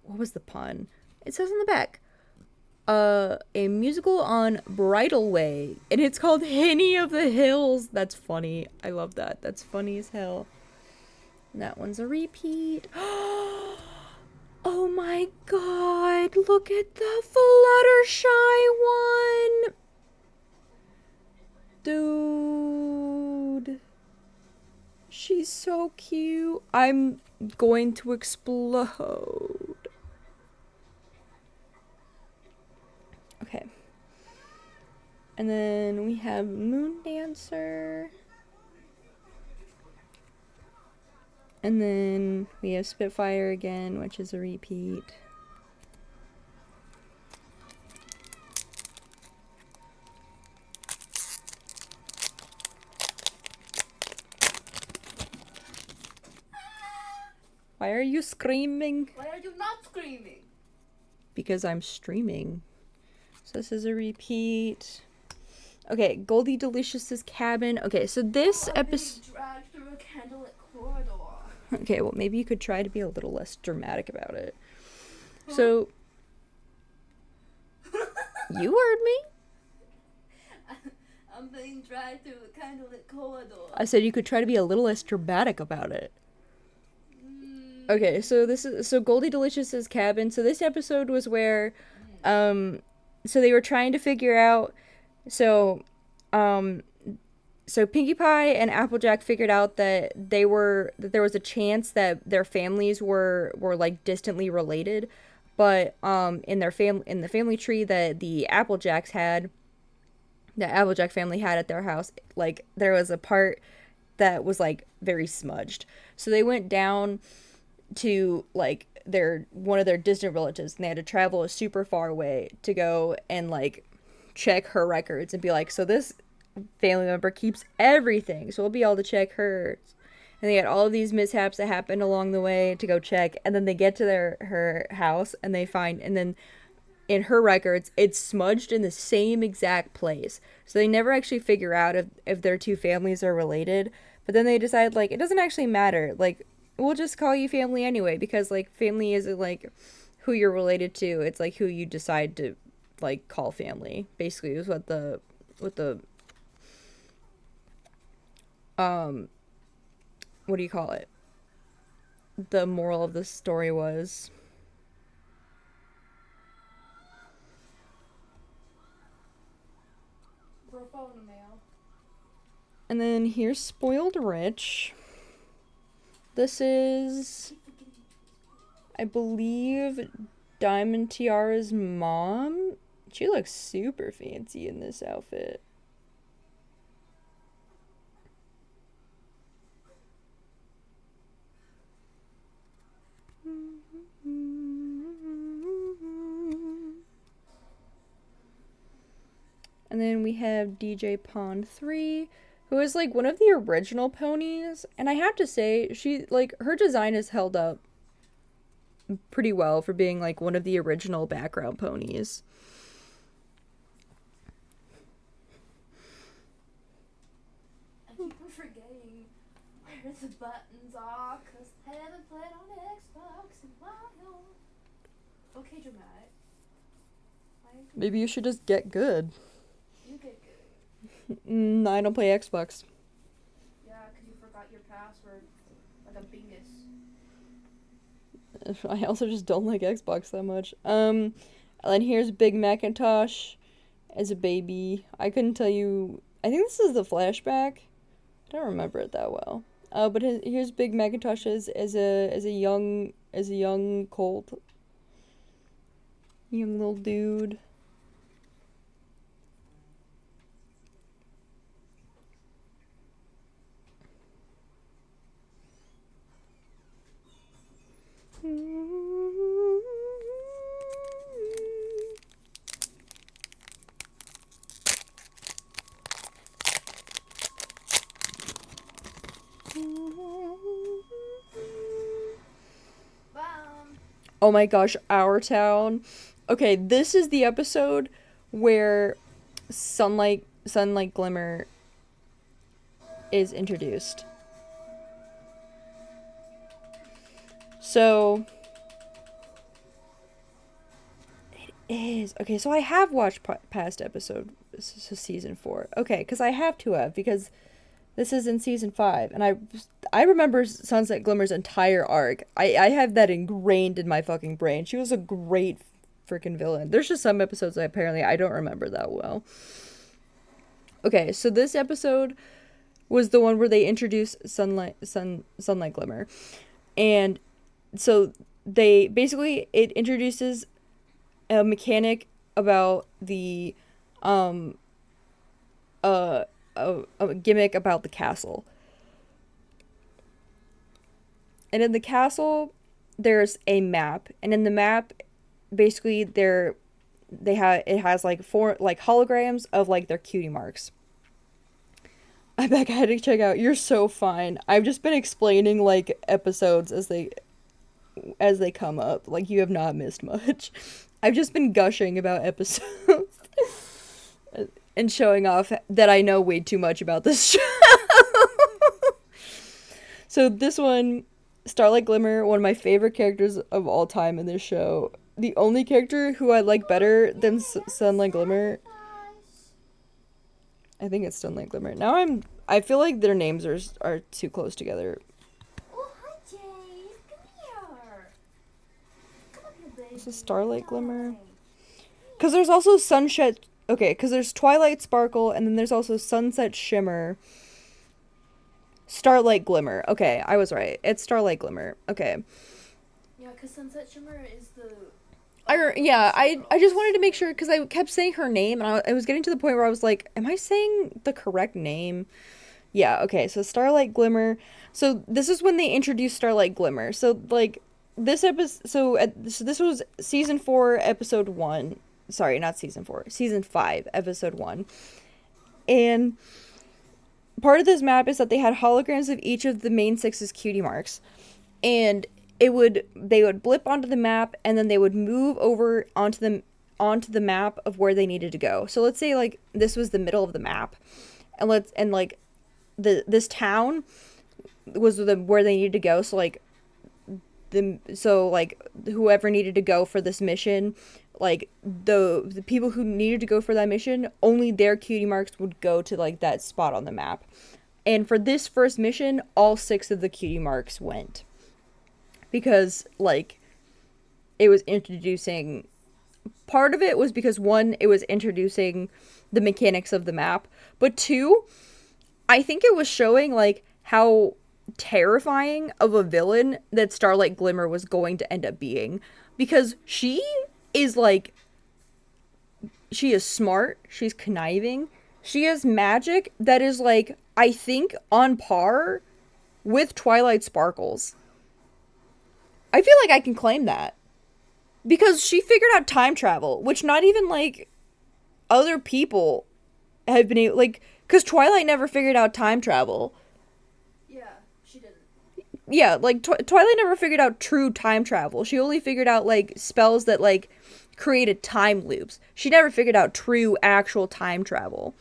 what was the pun? It says on the back. A musical on Bridal Way, and it's called Henny of the Hills. That's funny. I love that. That's funny as hell. And that one's a repeat. Oh my god, look at the Fluttershy one. Dude. She's so cute. I'm going to explode. Okay. And then we have Moon Dancer. And then we have Spitfire again, which is a repeat. Why are you screaming? Why are you not screaming? Because I'm streaming. So this is a repeat. Okay, Goldie Delicious's cabin. Okay, so this episode. Dragged through a candlelit corridor. Okay, well maybe you could try to be a little less dramatic about it. So you heard me. I'm being dragged through a candlelit corridor. I said you could try to be a little less dramatic about it. Okay, so Goldie Delicious's cabin. So this episode was where so they were trying to figure out so Pinkie Pie and Applejack figured out that there was a chance that their families were like distantly related, but in the family tree that the Applejack family had at their house, like there was a part that was like very smudged. So they went down to like one of their distant relatives, and they had to travel a super far way to go and like check her records and be like, so this family member keeps everything, so we'll be able to check hers. And they had all of these mishaps that happened along the way to go check, and then they get to her house and they find, and then in her records it's smudged in the same exact place. So they never actually figure out if their two families are related, but then they decide like it doesn't actually matter, like we'll just call you family anyway, because like family isn't like who you're related to, it's like who you decide to like call family, basically, is what the what do you call it, the moral of the story was. And then here's Spoiled Rich. This is, I believe, Diamond Tiara's mom. She looks super fancy in this outfit. And then we have DJ Pond 3, who is like one of the original ponies, and I have to say, she like her design is held up pretty well for being like one of the original background ponies. I keep forgetting where the buttons are, cause I haven't played on Xbox in a while. Okay, dramatic. Maybe you should just get good. You get good. I don't play Xbox. Yeah, cause you forgot your password like a bingus. I also just don't like Xbox that much. And here's Big Macintosh as a baby. I couldn't tell you. I think this is the flashback. I don't remember it that well. But here's Big Macintosh as a young Colt, young little dude. Oh my gosh, Our Town. Okay, this is the episode where Sunlight Glimmer is introduced. So it is. Okay, so I have watched past episode season 4. Okay, cuz I have to have because this is in season 5 and I remember Sunset Glimmer's entire arc. I have that ingrained in my fucking brain. She was a great freaking villain. There's just some episodes that apparently I don't remember that well. Okay, so this episode was the one where they introduced Sunlight Glimmer. And so they basically, it introduces a mechanic about the a gimmick about the castle. And in the castle there's a map, and in the map basically it has like 4 like holograms of like their cutie marks. I bet I had to check out. You're so fine. I've just been explaining like episodes as they come up. Like, you have not missed much. I've just been gushing about episodes and showing off that I know way too much about this show. So this one, Starlight Glimmer, one of my favorite characters of all time in this show. The only character who I like better than Sunlight Glimmer, I think it's Sunlight Glimmer. Now I feel like their names are too close together. Oh, hi, Jade. Come here. Come here, baby. This is Starlight Glimmer. Because there's also Sunset. Okay, because there's Twilight Sparkle, and then there's also Sunset Shimmer. Starlight Glimmer. Okay, I was right. It's Starlight Glimmer. Okay. Yeah, because Sunset Shimmer is the... I just wanted to make sure, because I kept saying her name, and I was getting to the point where I was like, am I saying the correct name? Yeah, okay, so Starlight Glimmer. So this is when they introduced Starlight Glimmer. So, like, this episode, so this was season 4, episode 1. Sorry, not season 4. Season 5, episode 1. And part of this map is that they had holograms of each of the main 6's cutie marks. And they would blip onto the map, and then they would move over onto the map of where they needed to go. So let's say like this was the middle of the map, and this town was where they needed to go. So like whoever needed to go for this mission, like the people who needed to go for that mission, only their cutie marks would go to like that spot on the map. And for this first mission, all 6 of the cutie marks went. Because, like, it was introducing... Part of it was because, 1, it was introducing the mechanics of the map. But 2, I think it was showing, like, how terrifying of a villain that Starlight Glimmer was going to end up being. Because she is, like... She is smart. She's conniving. She has magic that is, like, I think on par with Twilight Sparkle's. I feel like I can claim that. Because she figured out time travel, which not even, like, other people have been able... Like, because Twilight never figured out time travel. Yeah, she didn't. Yeah, like, Twilight never figured out true time travel. She only figured out, like, spells that, like, created time loops. She never figured out true, actual time travel.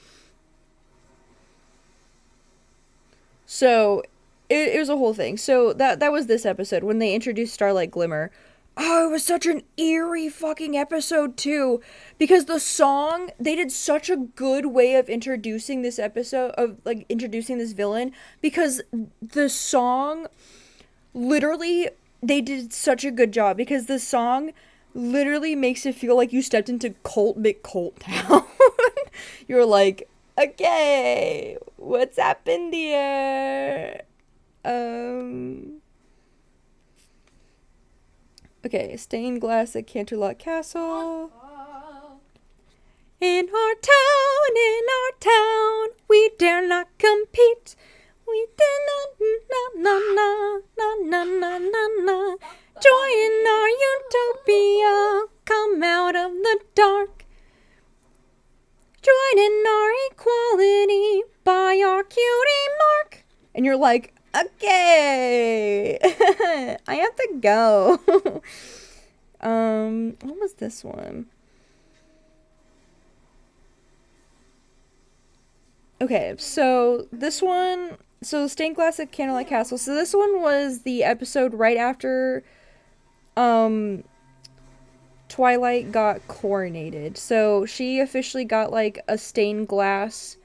So... It was a whole thing. So that was this episode when they introduced Starlight Glimmer. Oh, it was such an eerie fucking episode too, because the song, they did such a good way of introducing this episode, of like introducing this villain, because the song literally, they did such a good job, because the song literally makes it feel like you stepped into Colt McColt Town. You're like, okay, what's happened here? Okay, stained glass at Canterlot Castle. In our town, we dare not compete. We dare not, joy in our utopia, come out of the dark. Join in our equality, by our cutie mark. And you're like, okay, I have to go. What was this one? Okay, so this one, so Stained Glass at Candlelight Castle. So this one was the episode right after um Twilight got coronated. So she officially got like a stained glass.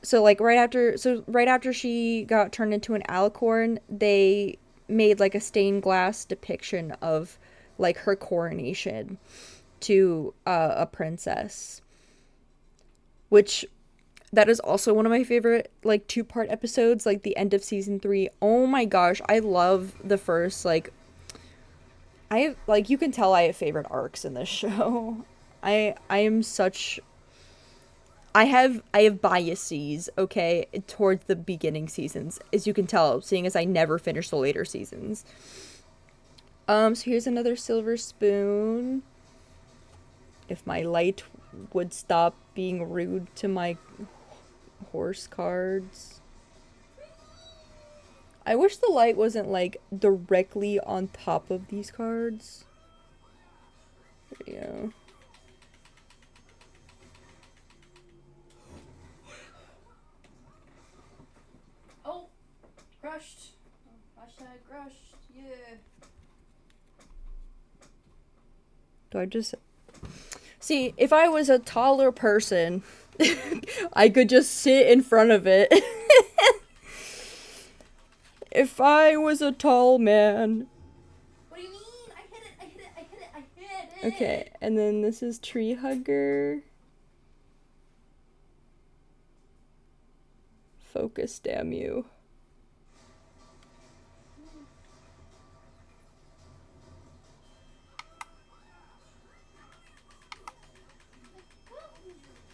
So like right after she got turned into an alicorn, they made like a stained glass depiction of like her coronation to a princess, which that is also one of my favorite like two-part episodes, like the end of season 3. Oh my gosh, I love the first like I have, like, you can tell I have favorite arcs in this show. I am such I have biases, okay, towards the beginning seasons, as you can tell, seeing as I never finished the later seasons. So here's another silver spoon. If my light would stop being rude to my horse cards. I wish the light wasn't like directly on top of these cards. There you go. Oh, crushed. Hashtag crushed. Yeah. Do I just see if I was a taller person, I could just sit in front of it. If I was a tall man. What do you mean? I hit it. I hit it. I hit it. I hit it. Okay, and then this is Tree Hugger. Focus, damn you.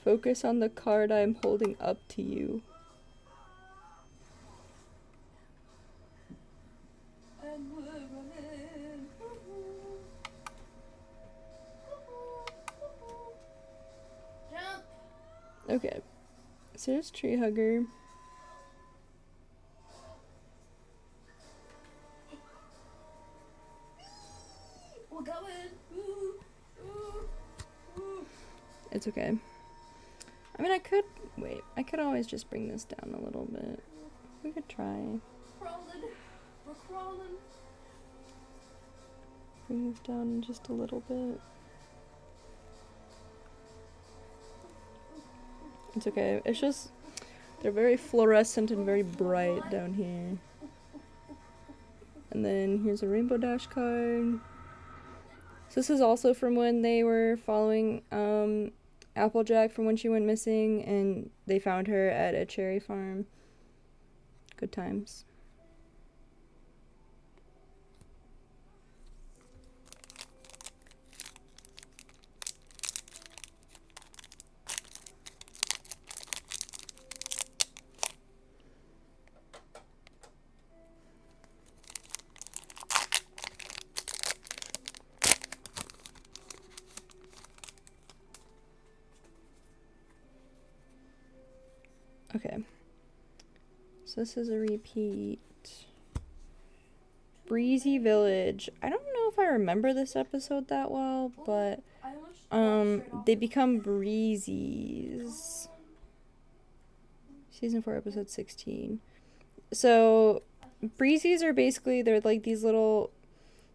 Focus on the card I'm holding up to you. And we're running. Jump. Okay, so there's Tree Hugger. We're going. Ooh. Ooh. Ooh. It's okay. I mean, I could always just bring this down a little bit. We could try. Crawling. We're crawling. Bring this down just a little bit. It's okay. It's just, they're very fluorescent and very bright down here. And then here's a Rainbow Dash card. So this is also from when they were following Applejack from when she went missing, and they found her at a cherry farm. Good times. Okay. So this is a repeat. Breezy Village. I don't know if I remember this episode that well, but I almost they become breezies. Season 4, episode 16. So breezies are basically, they're like these little,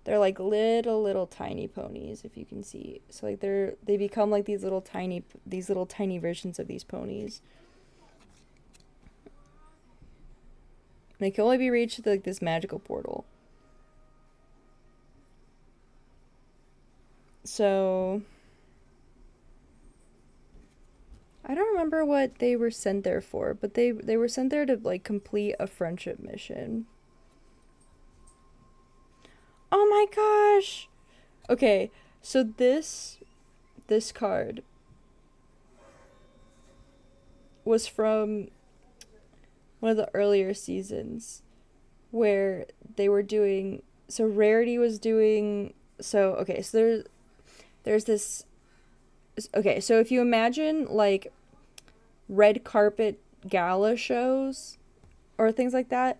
they're like little tiny ponies, if you can see. So like they become like these little tiny versions of these ponies. They can only be reached with like this magical portal. So I don't remember what they were sent there for, but they were sent there to like complete a friendship mission. Oh my gosh. Okay, so this card was from one of the earlier seasons where they were doing, so Rarity was doing, so okay, so there's this, okay, so if you imagine like red carpet gala shows or things like that,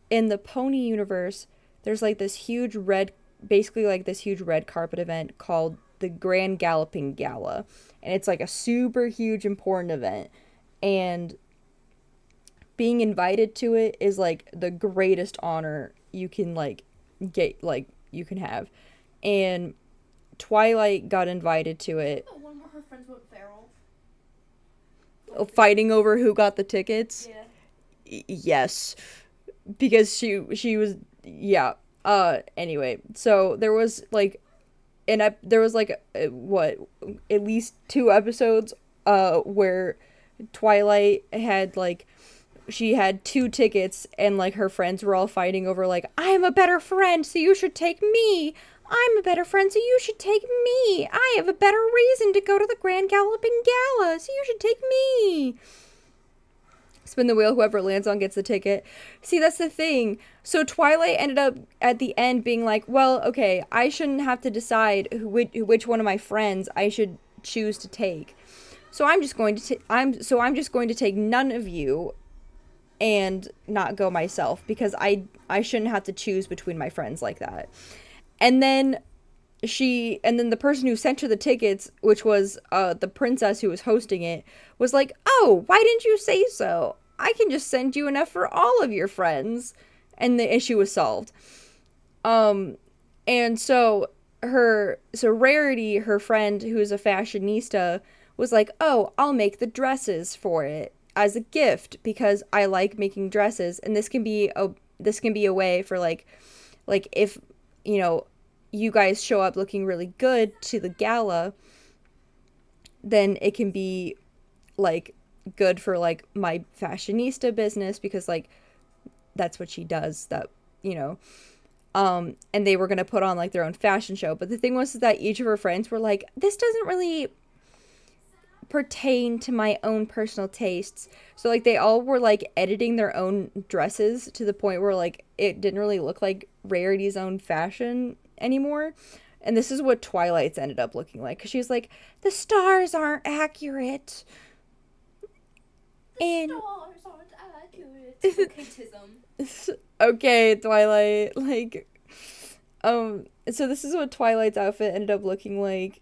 in the pony universe there's like this huge red basically like this huge red carpet event called the Grand Galloping Gala, and it's like a super huge important event, and being invited to it is like the greatest honor you can like get, like you can have. And Twilight got invited to it, The one where her friends went feral. fighting over who got the tickets. Yeah. Yes, because she was, yeah. Anyway, so there was like there was like what, at least 2 episodes where Twilight had like, she had 2 tickets, and like her friends were all fighting over like, I'm a better friend, so you should take me. I'm a better friend, so you should take me. I have a better reason to go to the Grand Galloping Gala, so you should take me. Spin the wheel, whoever it lands on gets the ticket. See, that's the thing. So Twilight ended up at the end being like, well, okay, I shouldn't have to decide which one of my friends I should choose to take. So I'm just going to take none of you and not go myself, because I shouldn't have to choose between my friends like that. And then the person who sent her the tickets, which was the princess who was hosting it, was like, oh, why didn't you say so? I can just send you enough for all of your friends. And the issue was solved. And so Rarity, her friend who is a fashionista, was like, oh, I'll make the dresses for it as a gift because I like making dresses, and this can be a way for like if, you know, you guys show up looking really good to the gala, then it can be like good for like my fashionista business, because like that's what she does, that, you know. And they were gonna put on like their own fashion show, but the thing was that each of her friends were like, this doesn't really pertain to my own personal tastes. So like they all were like editing their own dresses to the point where like it didn't really look like Rarity's own fashion anymore. And this is what Twilight's ended up looking like, because she was like, the stars aren't accurate. The stars aren't accurate. Okay, Tism. Okay, Twilight, like, so this is what Twilight's outfit ended up looking like.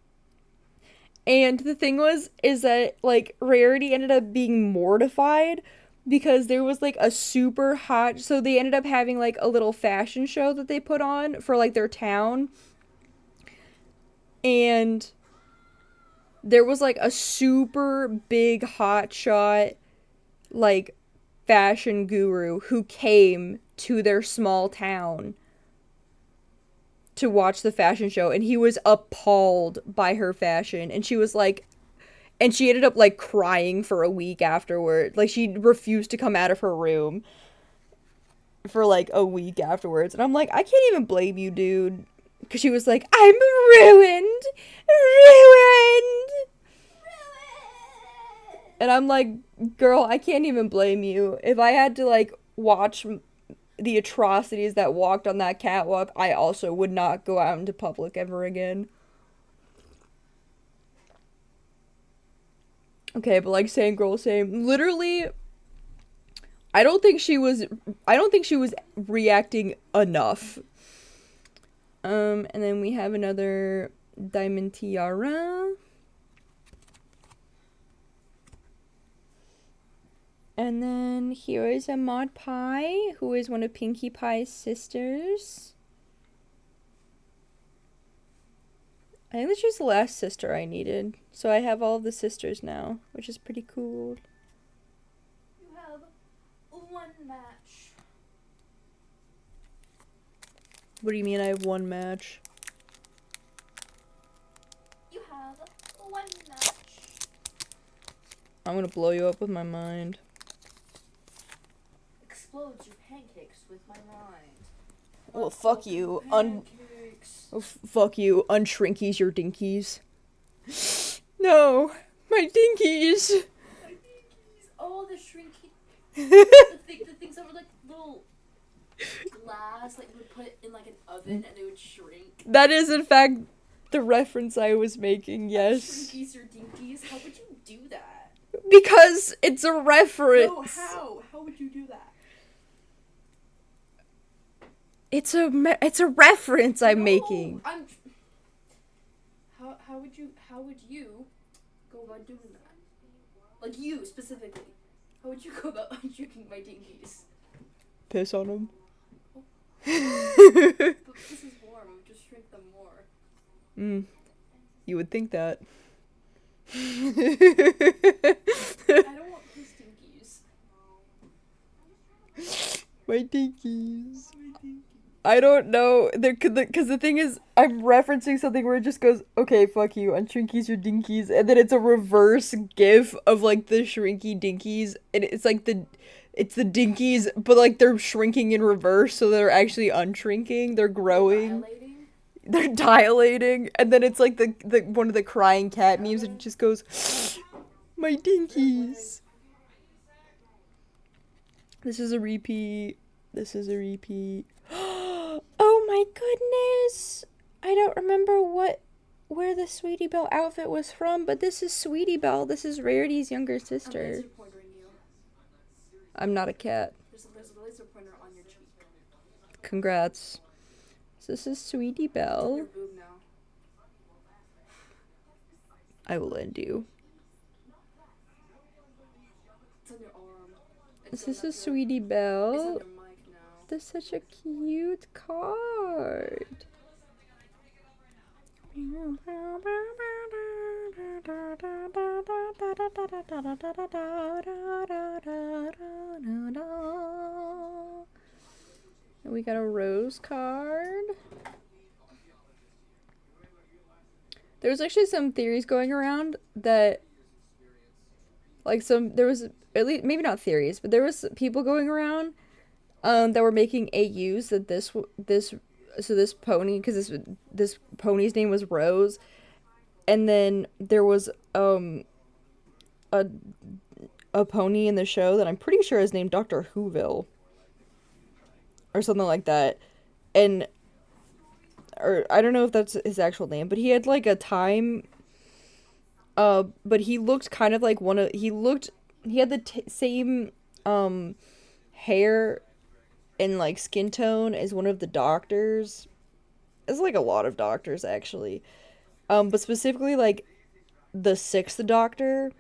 And the thing is that, like, Rarity ended up being mortified because there was, like, a super hot, so they ended up having, like, a little fashion show that they put on for, like, their town. And there was, like, a super big hotshot, like, fashion guru who came to their small town to watch the fashion show, and he was appalled by her fashion, and she was like, and she ended up like crying for a week afterward. Like, she refused to come out of her room for like a week afterwards, and I'm like, I can't even blame you, dude, because she was like, I'm ruined. And I'm like, girl, I can't even blame you. If I had to like watch the atrocities that walked on that catwalk, I also would not go out into public ever again. Okay, but like, same girl, same. Literally, I don't think she was reacting enough. And then we have another Diamond Tiara. And then here is a Maud Pie, who is one of Pinkie Pie's sisters. I think that's just the last sister I needed. So I have all of the sisters now, which is pretty cool. You have one match. What do you mean I have one match? You have one match. I'm gonna blow you up with my mind. Explodes your pancakes with my mind. Well, fuck you. Pancakes. Fuck you. Unshrinkies your dinkies. No, my dinkies. My dinkies. Oh, the shrinky. the things that were like little glass, like you would put in like an oven and they would shrink. That is, in fact, the reference I was making, yes. Shrinkies or dinkies. How would you do that? Because it's a reference. No, how? How would you do that? It's a reference I'm No, making. How would you go about doing that? Like you specifically. How would you go about drinking my dinkies? Piss on him. But this is warm. I would just shrink them more. You would think that. I don't want piss dinkies. My dinkies. I don't know. Because the thing is, I'm referencing something where it just goes, okay, fuck you, unshrinkies your dinkies, and then it's a reverse gif of, like, the shrinky dinkies, and it's like it's the dinkies, but, like, they're shrinking in reverse, so they're actually unshrinking, they're growing. Dilating? They're dilating, and then it's like the one of the crying cat memes, and it just goes, my dinkies. This is a repeat. Oh my goodness! I don't remember where the Sweetie Belle outfit was from, but this is Sweetie Belle. This is Rarity's younger A sister. laser pointer in you. I'm not a cat. There's a laser pointer on your cheek. Congrats. So this is Sweetie Your Belle. boob now. I will end you. It's on your arm. This is a It's Sweetie on Belle. your mic now. That's such a cute card. And we got a rose card. There's actually some theories going around that, like, there was, at least, maybe not theories, but there was people going around that were making AUs that this pony, because this pony's name was Rose, and then there was a pony in the show that I'm pretty sure is named Dr. Whoville or something like that, or I don't know if that's his actual name, but he had like a time, but he looked kind of like he had the same hair and like skin tone as one of the doctors. It's like a lot of doctors actually, but specifically like the sixth doctor,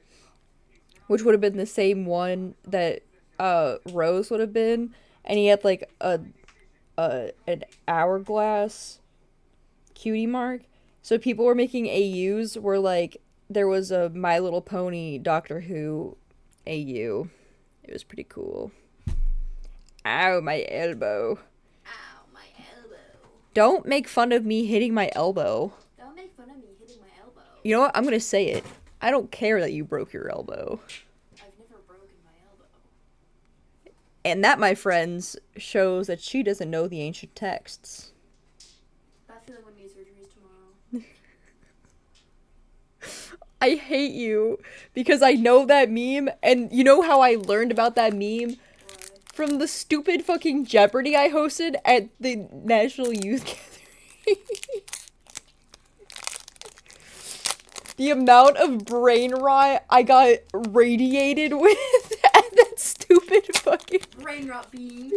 which would have been the same one that Rose would have been, and he had like an hourglass cutie mark. So people were making AUs where like there was a My Little Pony Doctor Who AU. It was pretty cool. Ow, my elbow. Ow, my elbow. Don't make fun of me hitting my elbow. Don't make fun of me hitting my elbow. You know what? I'm gonna say it. I don't care that you broke your elbow. I've never broken my elbow. And that, my friends, shows that she doesn't know the ancient texts. That feeling when knee surgeries tomorrow. I hate you because I know that meme, and you know how I learned about that meme? From the stupid fucking Jeopardy I hosted at the National Youth Gathering. The amount of brain rot I got radiated with at that stupid fucking... Brain rot bean.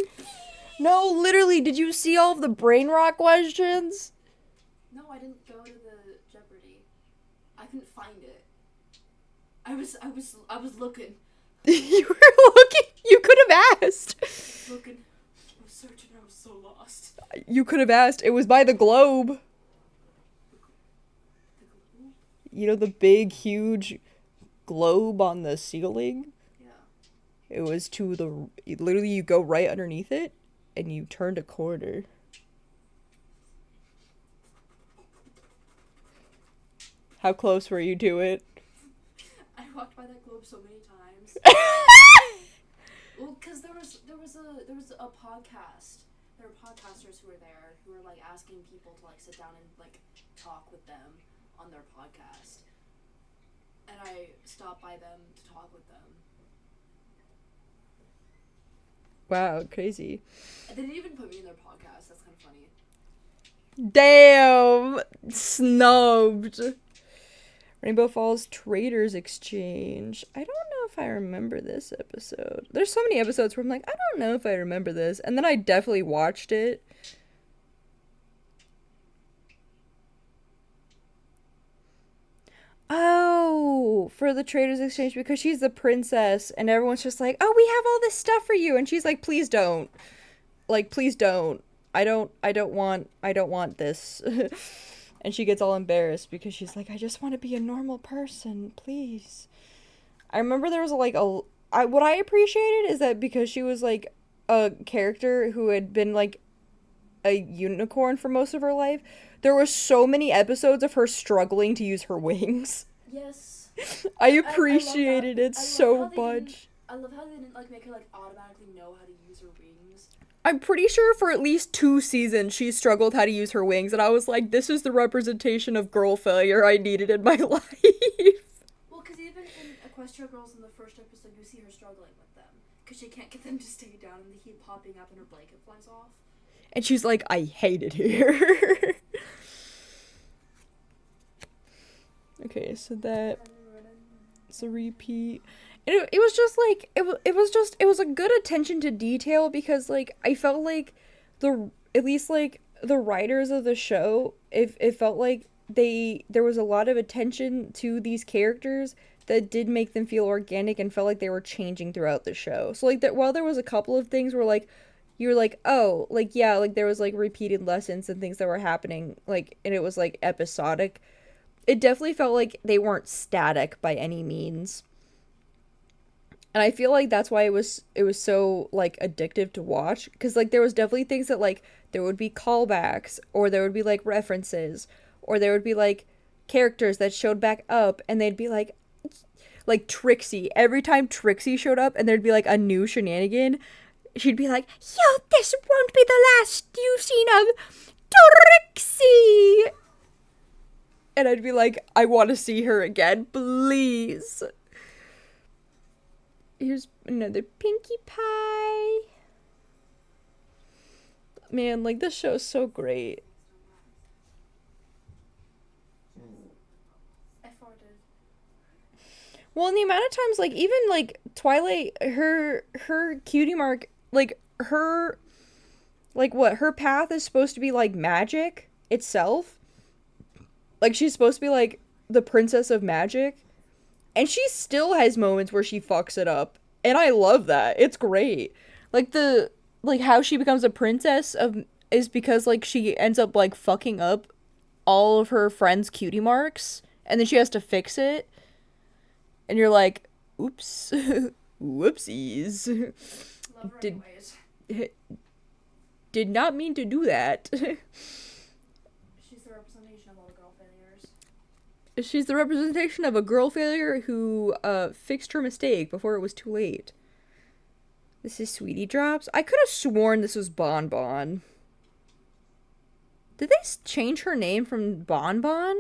No, literally, did you see all of the brain rot questions? No, I didn't go to the Jeopardy. I couldn't find it. I was looking. You were looking. You could have asked. Looking. I was searching. I was so lost. You could have asked. It was by the Globe. You know the big, huge globe on the ceiling? Yeah. It was to the... Literally, you go right underneath it, and you turned a corner. How close were you to it? I walked by that globe so many times. Well, because there was a podcast. There were podcasters who were there who were like asking people to like sit down and like talk with them on their podcast, and I stopped by them to talk with them. Wow, crazy. And they didn't even put me in their podcast. That's kind of funny. Damn! Snubbed. Rainbow Falls Traders Exchange. I don't know if I remember this episode. There's so many episodes where I'm like, I don't know if I remember this. And then I definitely watched it. for the Traders Exchange because she's the princess, and everyone's just like, oh, we have all this stuff for you, and she's like, please don't. Like, please don't. I don't want this. And she gets all embarrassed because she's like, I just want to be a normal person, please. I remember there was like what I appreciated is that because she was like a character who had been like a unicorn for most of her life, there were so many episodes of her struggling to use her wings. Yes. I appreciated it so much. I love how they didn't like make her like automatically know how to use her wings. I'm pretty sure for at least 2 seasons she struggled how to use her wings, and I was like, this is the representation of girl failure I needed in my life. Well, because even in Equestria Girls in the first episode, you see her struggling with them because she can't get them to stay down, and they keep popping up, and her blanket flies off. And she's like, I hate it here. Okay, so it's a repeat. It was just like it was a good attention to detail because like I felt like at least the writers of the show, it felt like there was a lot of attention to these characters that did make them feel organic and felt like they were changing throughout the show. So like that, while there was a couple of things where like you were like, oh, like yeah, like there was like repeated lessons and things that were happening, like, and it was like episodic, it definitely felt like they weren't static by any means. And I feel like that's why it was so like addictive to watch, because like there was definitely things that like there would be callbacks, or there would be like references, or there would be like characters that showed back up, and they'd be like Trixie. Every time Trixie showed up and there'd be like a new shenanigan, she'd be like, yo, this won't be the last you've seen of Trixie. And I'd be like, I want to see her again, please. Here's another Pinkie Pie. Man, like, this show is so great. I farted. Well, and the amount of times, like, even, like, Twilight, her cutie mark, like, her path is supposed to be, like, magic itself. Like, she's supposed to be, like, the princess of magic. And she still has moments where she fucks it up. And I love that. It's great. Like, how she becomes a princess is because, like, she ends up, like, fucking up all of her friends' cutie marks. And then she has to fix it. And you're like, oops. Whoopsies. Love her anyways. Did not mean to do that. She's the representation of all the girl failures. She's the representation of a girl failure who fixed her mistake before it was too late. This is Sweetie Drops. I could have sworn this was Bon Bon. Did they change her name from Bon Bon?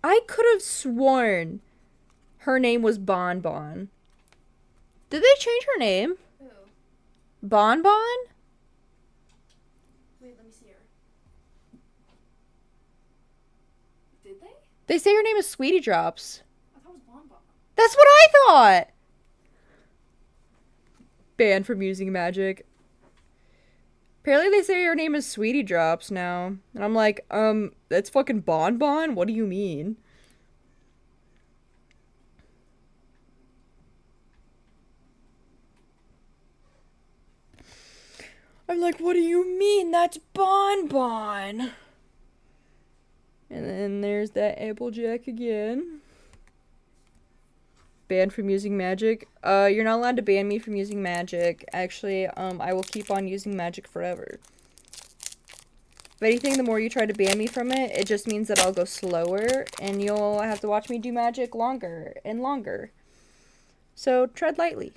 I could have sworn her name was Bon Bon. Did they change her name? Who? Bon Bon? Wait, let me see her. Did they? They say her name is Sweetie Drops. I thought it was Bon Bon. That's what I thought! Banned from using magic. Apparently they say her name is Sweetie Drops now. And I'm like, that's fucking Bon Bon? What do you mean? I'm like, what do you mean? That's Bon Bon. And then there's that Applejack again. Banned from using magic. You're not allowed to ban me from using magic. Actually, I will keep on using magic forever. If anything, the more you try to ban me from it, it just means that I'll go slower, and you'll have to watch me do magic longer and longer. So, tread lightly.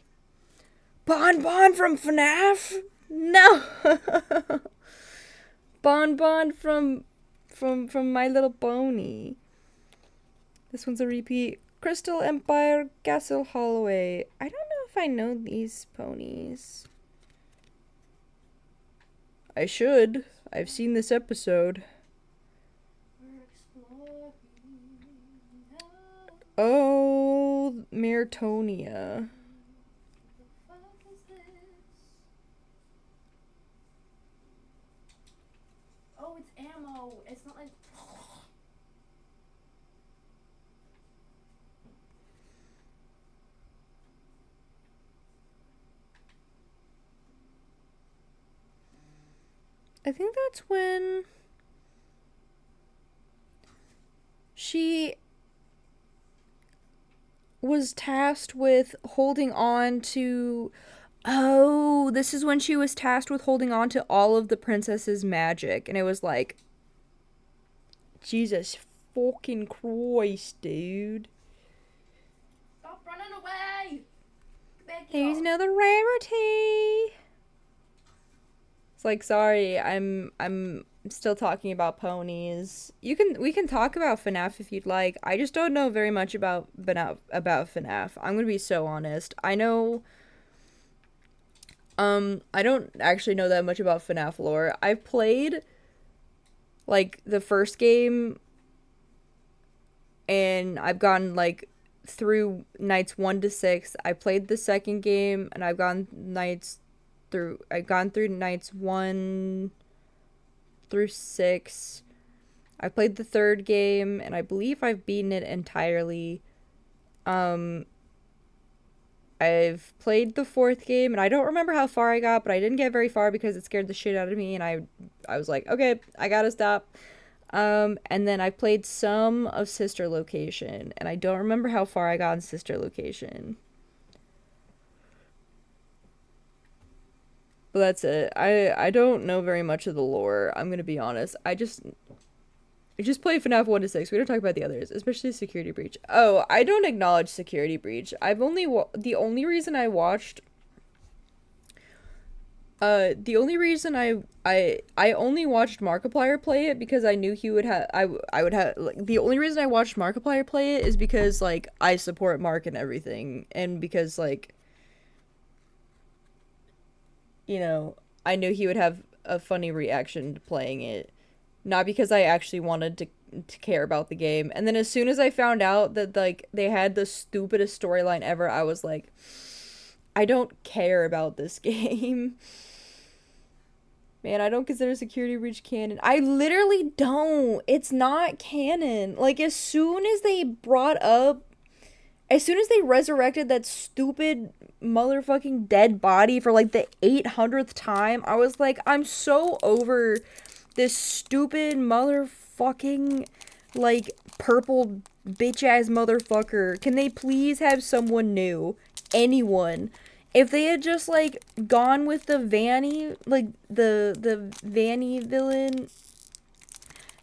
Bon Bon from FNAF? No! Bon Bon from My Little Pony. This one's a repeat. Crystal Empire, Castle Holloway. I don't know if I know these ponies. I should. I've seen this episode. We're exploring. Oh, Meritonia. The fuck is this? Oh, it's ammo. No, it's not like. I think that's when she was tasked with holding on to. Oh, this is when she was tasked with holding on to all of the princess's magic. And it was like, Jesus fucking Christ, dude. Stop running away! Beg Here's you. another rarity. It's like, sorry, I'm still talking about ponies. We can talk about FNAF if you'd like. I just don't know very much about FNAF. I'm gonna be so honest. I know. I don't actually know that much about FNAF lore. I've played, like, the first game, and I've gone, like, through nights 1 to 6. I played the second game, and I've gone through nights 1 through 6. I played the third game, and I believe I've beaten it entirely. I've played the fourth game, and I don't remember how far I got, but I didn't get very far because it scared the shit out of me, and I was like, okay, I gotta stop. And then I played some of Sister Location, and I don't remember how far I got in Sister Location. But that's it. I don't know very much of the lore, I'm gonna be honest. I just play FNAF 1 to 6. We don't talk about the others, especially Security Breach. Oh, I don't acknowledge Security Breach. The only reason I watched the only reason I only watched Markiplier play it because I knew he would have I would have like, the only reason I watched Markiplier play it is because like I support Mark and everything, and because like, you know, I knew he would have a funny reaction to playing it. Not because I actually wanted to care about the game. And then as soon as I found out that like they had the stupidest storyline ever, I was like, I don't care about this game. Man, I don't consider Security Breach canon. I literally don't. It's not canon. Like as soon as they resurrected that stupid motherfucking dead body for like the 800th time, I was like, I'm so over this stupid motherfucking, like, purple bitch-ass motherfucker. Can they please have someone new? Anyone. If they had just, like, gone with the Vanny, like, the Vanny villain.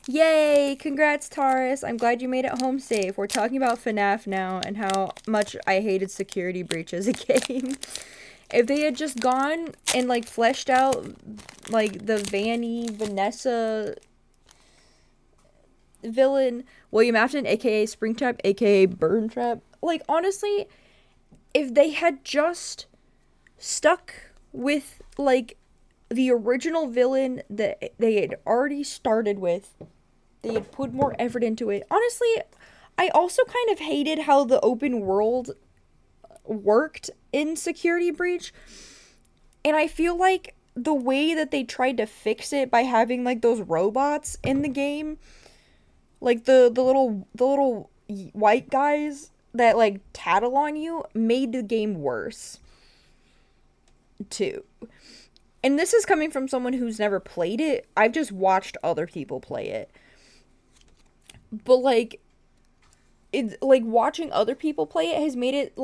Yay! Congrats, Taurus. I'm glad you made it home safe. We're talking about FNAF now and how much I hated Security Breach as a game. If they had just gone and, like, fleshed out, like, the Vanessa villain, William Afton, aka Springtrap, aka Burntrap, like, honestly, if they had just stuck with, like, the original villain that they had already started with, they had put more effort into it. Honestly, I also kind of hated how the open world worked in Security Breach, and I feel like the way that they tried to fix it by having like those robots in the game, like the little white guys that like tattle on you, made the game worse too. And this is coming from someone who's never played it. I've just watched other people play it, but like it, like watching other people play it has made it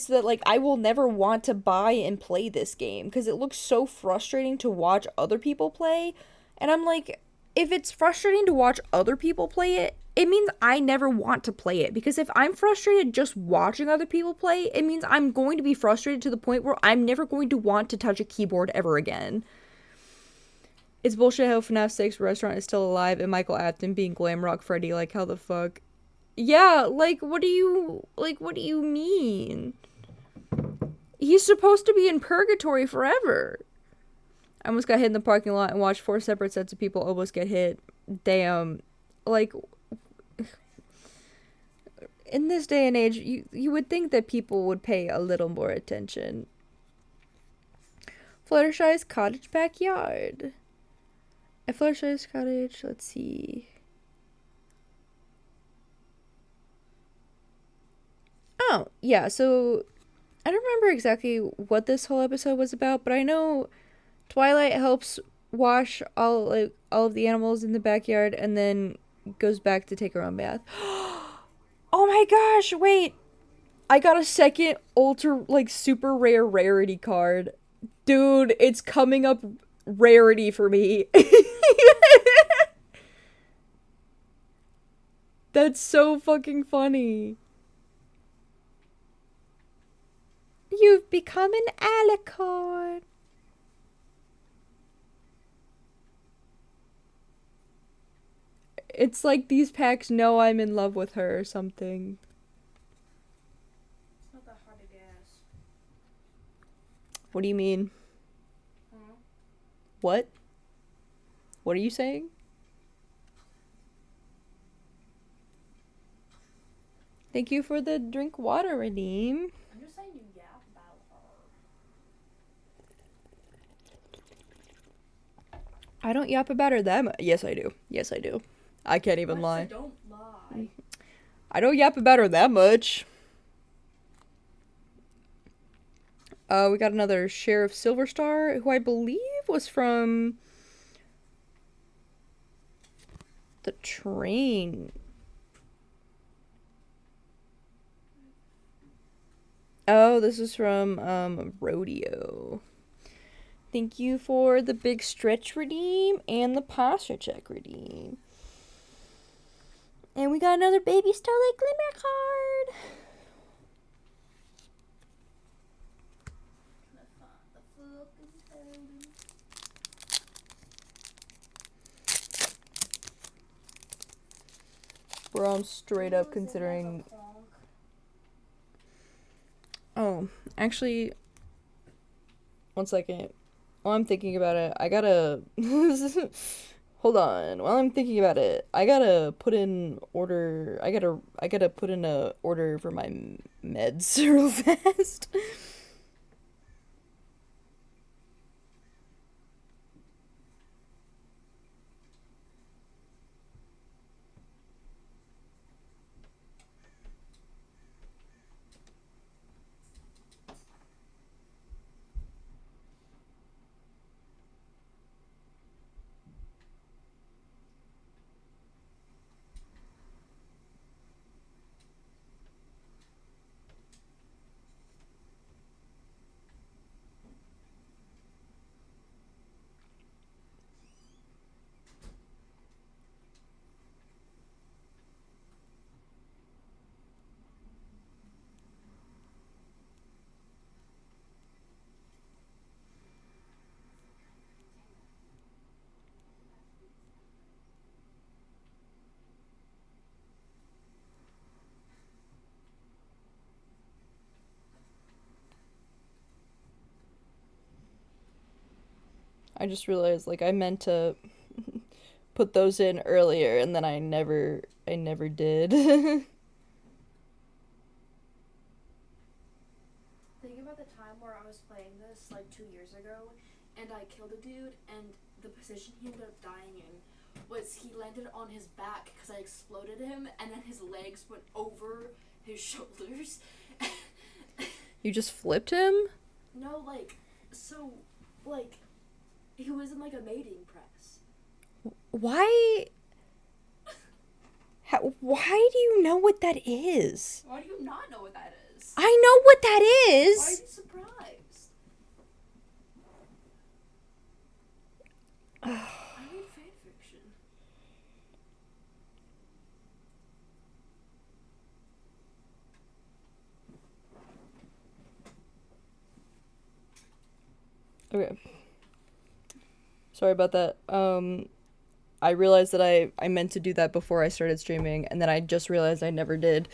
so that like I will never want to buy and play this game because it looks so frustrating to watch other people play. And I'm like, if it's frustrating to watch other people play it, it means I never want to play it, because if I'm frustrated just watching other people play, it means I'm going to be frustrated to the point where I'm never going to want to touch a keyboard ever again. It's bullshit how FNAF 6 restaurant is still alive and Michael Afton being Glamrock Freddy. Like, how the fuck? Yeah, like, what do you mean? He's supposed to be in purgatory forever. I almost got hit in the parking lot and watched 4 separate sets of people almost get hit. Damn. Like, in this day and age, you would think that people would pay a little more attention. Fluttershy's cottage backyard. At Fluttershy's cottage, let's see. Oh, yeah, so I don't remember exactly what this whole episode was about, but I know Twilight helps wash all of the animals in the backyard and then goes back to take her own bath. Oh my gosh, wait. I got a second super rare rarity card. Dude, it's coming up rarity for me. That's so fucking funny. You've become an alicorn. It's like these packs know I'm in love with her or something. It's not that hard to guess. What do you mean? Huh? What? What are you saying? Thank you for the drink water redeem. I'm just saying you yap about her. I don't yap about her that much. Yes, I do. Yes, I do. I can't even lie. Don't lie. I don't yap about her that much. We got another Sheriff Silverstar, who I believe was from the train. Oh, this is from Rodeo. Thank you for the big stretch redeem and the posture check redeem. And we got another Baby Starlight Glimmer card. Bro, I'm straight up considering... Oh, actually... One second. While I'm thinking about it, I gotta... Hold on. While I'm thinking about it, I gotta put in order... I gotta put in a order for my meds real fast. I just realized, like, I meant to put those in earlier, and then I never did. Think about the time where I was playing this like 2 years ago, and I killed a dude, and the position he ended up dying in was he landed on his back because I exploded him, and then his legs went over his shoulders. You just flipped him? No, he was in like a mating press. Why? Why do you know what that is? Why do you not know what that is? I know what that Why are is. you surprised? I read fanfiction. Okay. Sorry about that. I realized that I meant to do that before I started streaming, and then I just realized I never did.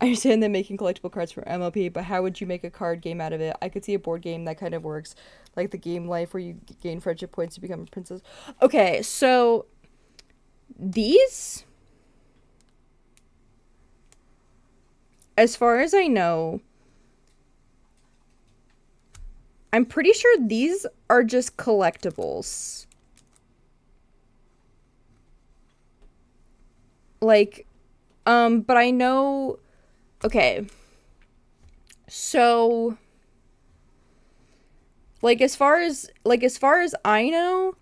I understand that making collectible cards for MLP, but how would you make a card game out of it? I could see a board game that kind of works, like the game Life, where you gain friendship points to become a princess. Okay, so these, as far as I know, I'm pretty sure these are just collectibles. like, but I know, okay, so, as far as I know,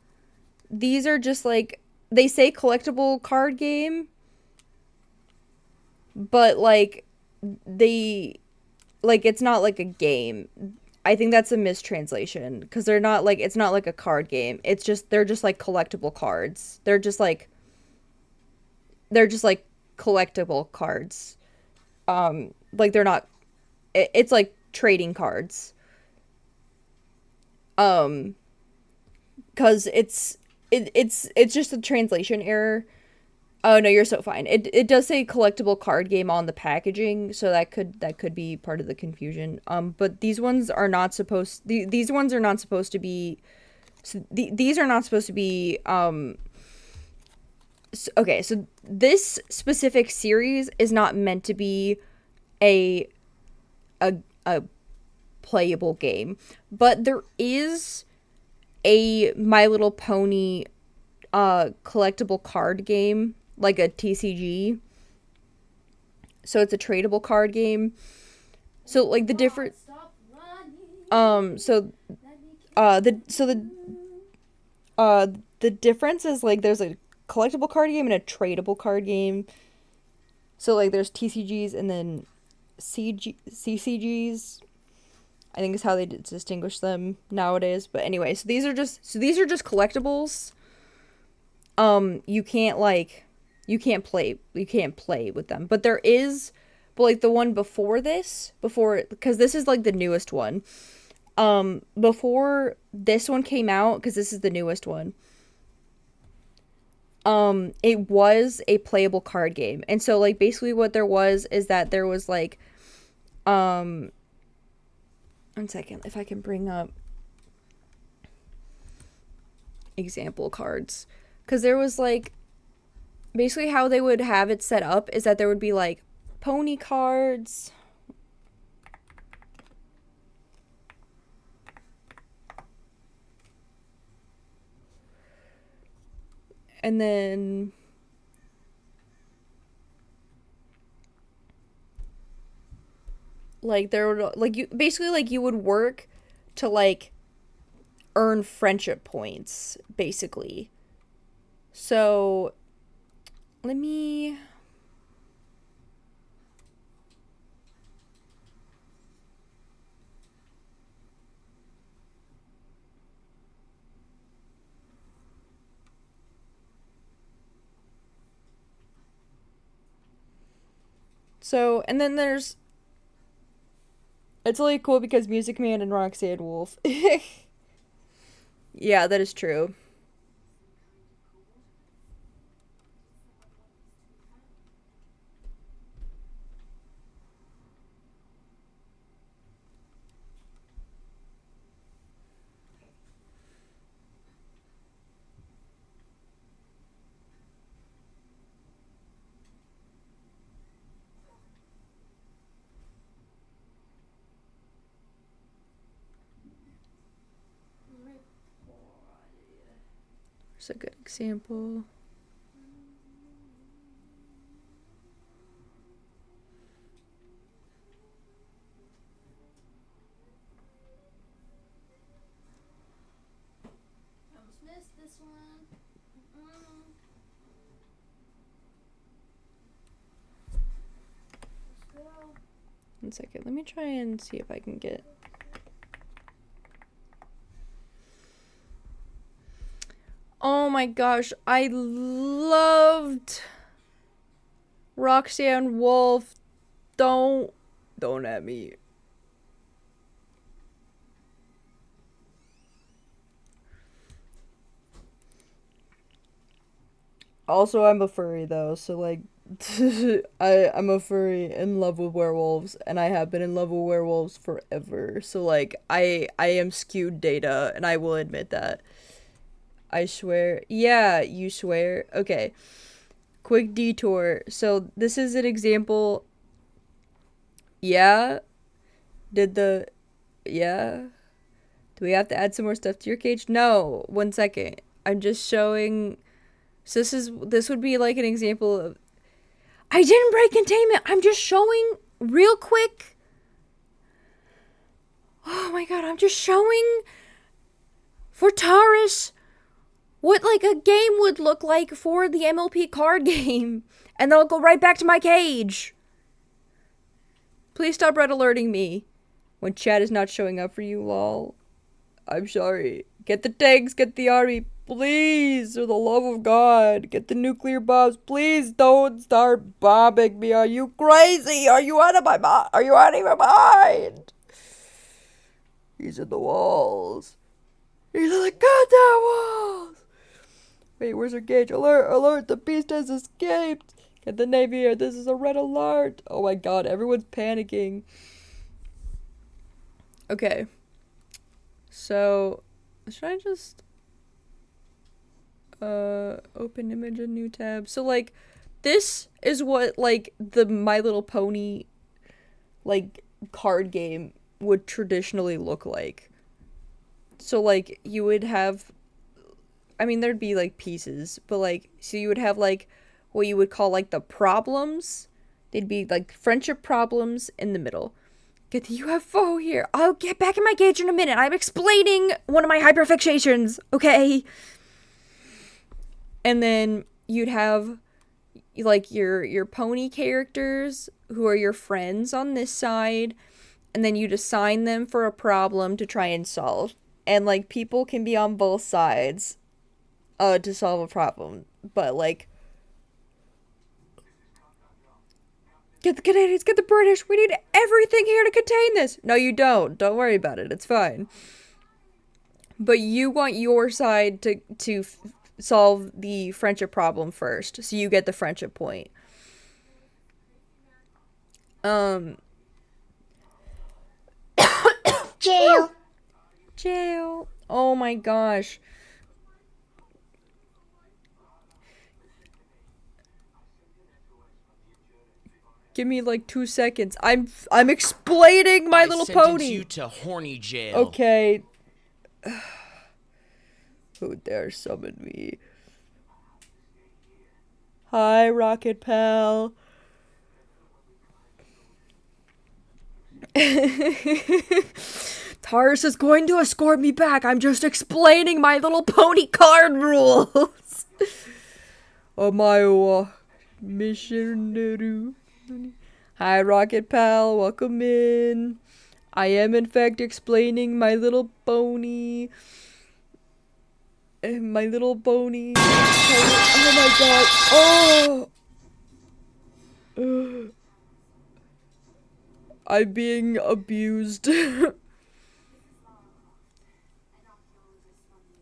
these are just, like, they say collectible card game, but, like, they, like, it's not, like, a game. I think that's a mistranslation, because they're not, like, it's not, like, a card game. It's just, they're just, like, collectible cards. They're just, like, collectible cards. Like, they're not, it's, like, trading cards. Because it's just a translation error. Oh no, you're so fine. It does say collectible card game on the packaging, so that could be part of the confusion. But these ones are not supposed these ones are not supposed to be these are not supposed to be okay, so this specific series is not meant to be a a playable game, but there is a My Little Pony collectible card game, like a TCG. So it's a tradable card game. So like the different Stop running. so the difference is like there's a collectible card game and a tradable card game. So like there's TCGs and then CCGs. I think is how they distinguish them nowadays. But anyway, so these are just collectibles. You can't play with them. But there is, but like the one before this, because this is like the newest one. Before this one came out, because this is the newest one. It was a playable card game. And so like basically what there was is that there was like, one second, if I can bring up example cards. Because there was like, basically how they would have it set up is that there would be like pony cards. And then like there would like you basically like you would work to like earn friendship points basically. So let me so and then there's it's really cool because Music Man and Roxanne Wolf. Yeah, that is true. It's a good example. I almost missed this one. Let's go. 1 second. Let me try and see if I can get. Oh my gosh, I loved Roxanne Wolf. Don't at me. Also, I'm a furry though, so like I'm a furry in love with werewolves, and I have been in love with werewolves forever. So like I am skewed data, and I will admit that. I swear. Yeah, you swear. Okay. Quick detour. So this is an example. Yeah. Yeah. Do we have to add some more stuff to your cage? No. 1 second. I'm just showing. So this would be like an example of I didn't break containment. I'm just showing real quick. Oh my god, I'm just showing for Taurus what like a game would look like for the MLP card game. And then I'll go right back to my cage. Please stop red alerting me when chat is not showing up for you, lol. I'm sorry. Get the tanks, get the army, please, for the love of God. Get the nuclear bombs, please don't start bombing me. Are you crazy? Are you out of my mind? Are you out of your mind? He's in the walls. He's in the goddamn walls. Wait, where's our gauge? Alert, alert, the beast has escaped. Get the Navy here, this is a red alert. Oh my god, everyone's panicking. Okay. So, should I just open image, a new tab? So like, this is what like the My Little Pony like card game would traditionally look like. So like you would have, I mean there'd be like pieces, but like, so you would have like what you would call like the problems. They'd be like friendship problems in the middle. Get the UFO here. I'll get back in my cage in a minute. I'm explaining one of my hyperfixations, okay? And then you'd have like your pony characters who are your friends on this side, and then you'd assign them for a problem to try and solve. And like people can be on both sides to solve a problem. But like, get the Canadians, get the British. We need everything here to contain this. No, you don't. Don't worry about it. It's fine. But you want your side to solve the friendship problem first, so you get the friendship point. Jail. Jail. Oh my gosh. Give me like 2 seconds. I'm explaining My Little sentence Pony. you to horny jail. Okay. Who dare summon me? Hi, Rocket Pal. Taurus is going to escort me back. I'm just explaining My Little Pony card rules. My mission. Hi, Rocket Pal. Welcome in. I am, in fact, explaining My Little Pony. My Little Pony. Oh my god. Oh! I'm being abused.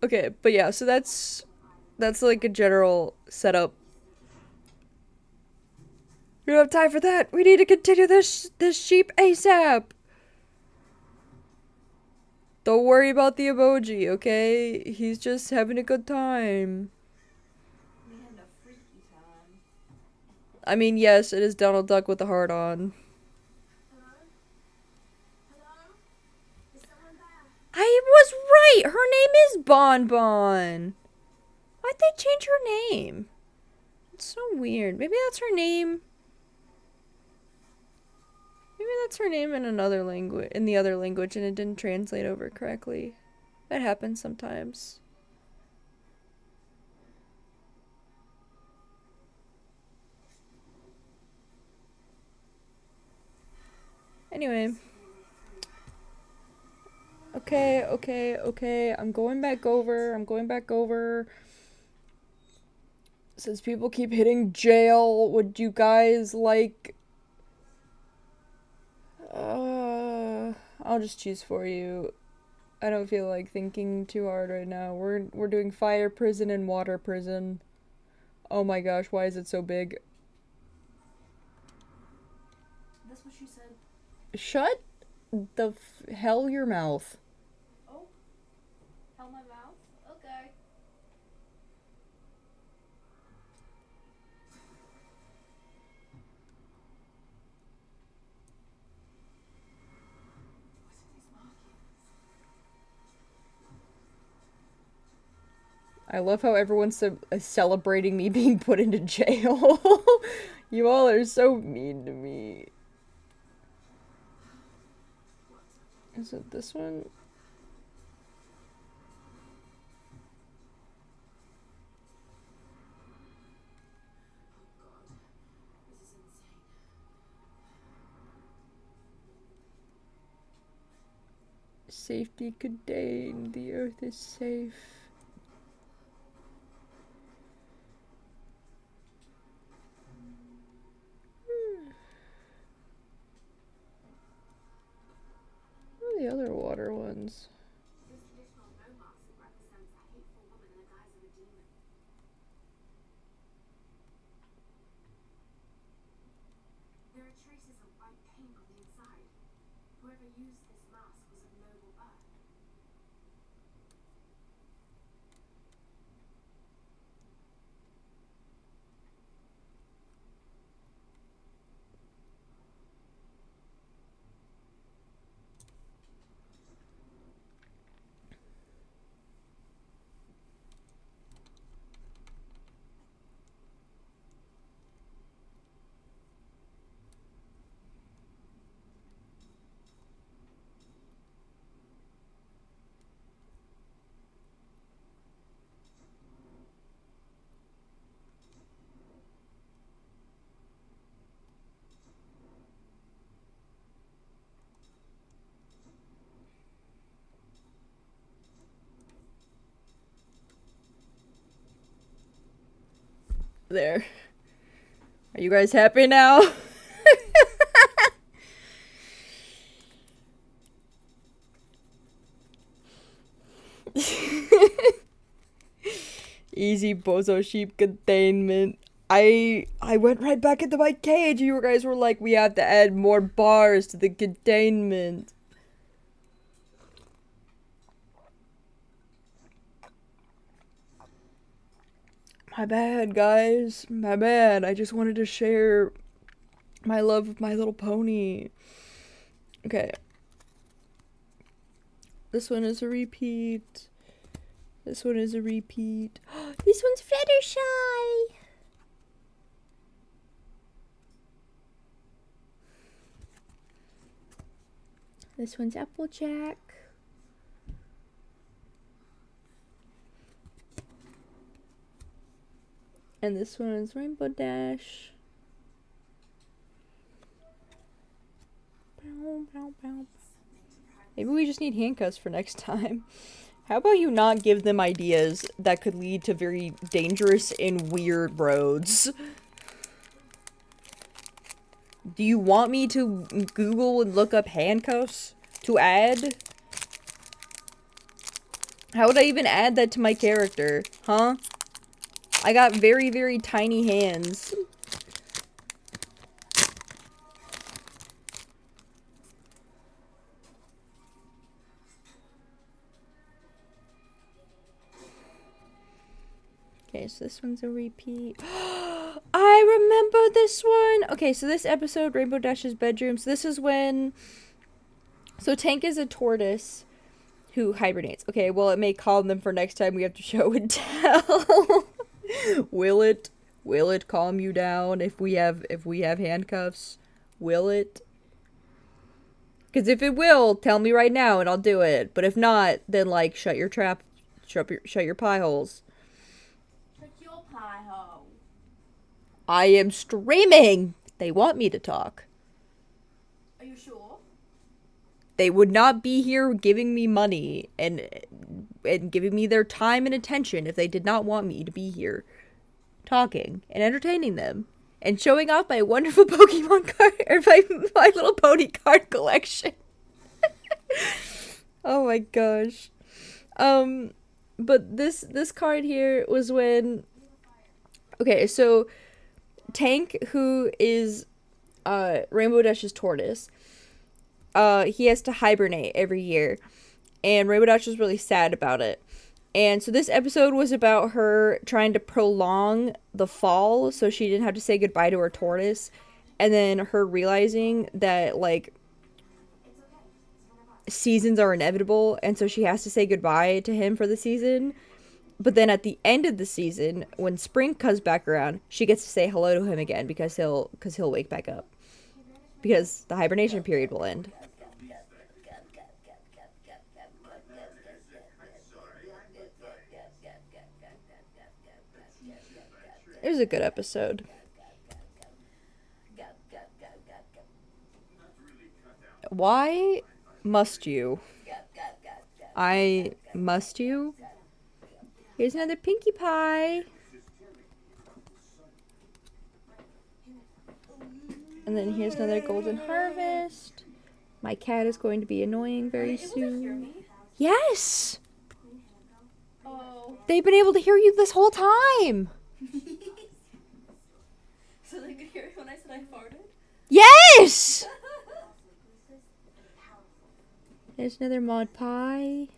Okay, but yeah, so that's like a general setup. We don't have time for that. We need to continue this sheep ASAP. Don't worry about the emoji, okay? He's just having a good time. We had a freaky time. I mean, yes, it is Donald Duck with the heart on. Hello? Hello? Is someone there? I was right! Her name is Bon Bon. Why'd they change her name? It's so weird. Maybe that's her name. Maybe that's her name in another language, in the other language, and it didn't translate over correctly. That happens sometimes. Anyway. Okay. I'm going back over. Since people keep hitting jail, would you guys like... I'll just choose for you. I don't feel like thinking too hard right now. We're doing fire prison and water prison. Oh my gosh, why is it so big? That's what she said. Shut the hell your mouth. Oh. Held my mouth? Okay. I love how everyone's celebrating me being put into jail. You all are so mean to me. Is it this one? This is insane. Safety contained. The earth is safe. What are the other water ones? This traditional bow mask represents a hateful woman in the guise of a demon. There are traces of white paint on the inside. Whoever used this mask was of noble birth. There. Are you guys happy now? Easy bozo sheep containment. I went right back into my cage. You guys were like, we have to add more bars to the containment. My bad, guys. My bad. I just wanted to share my love of My Little Pony. Okay. This one is a repeat. This one is a repeat. This one's Fluttershy. This one's Applejack. And this one is Rainbow Dash. Bow, bow, bow. Maybe we just need handcuffs for next time. How about you not give them ideas that could lead to very dangerous and weird roads? Do you want me to Google and look up handcuffs to add? How would I even add that to my character? Huh? I got very, very tiny hands. Okay, so this one's a repeat. I remember this one! Okay, so this episode, Rainbow Dash's bedroom. So this is when... So Tank is a tortoise who hibernates. Okay, well, it may calm them for next time we have to show and tell. Will it calm you down if we have handcuffs? Will it? Because if it will, tell me right now and I'll do it. But if not, then like shut your pie holes. Shut your pie hole. I am streaming. They want me to talk. Are you sure? They would not be here giving me money and giving me their time and attention if they did not want me to be here talking and entertaining them and showing off my wonderful Pokemon card or my Little Pony card collection. Oh my gosh. But this card here was when... Okay, so Tank, who is Rainbow Dash's tortoise, he has to hibernate every year, and Rainbow Dash was really sad about it. And so this episode was about her trying to prolong the fall so she didn't have to say goodbye to her tortoise, and then her realizing that like seasons are inevitable, and so she has to say goodbye to him for the season. But then at the end of the season, when spring comes back around, she gets to say hello to him again because he'll wake back up. Because the hibernation period will end. It was a good episode. Why must you? I must you? Here's another Pinkie Pie. And then here's another Golden Harvest. My cat is going to be annoying very soon. Yes! Oh. They've been able to hear you this whole time. So they could hear it when I said I farted? Yes! There's another Mod Pie.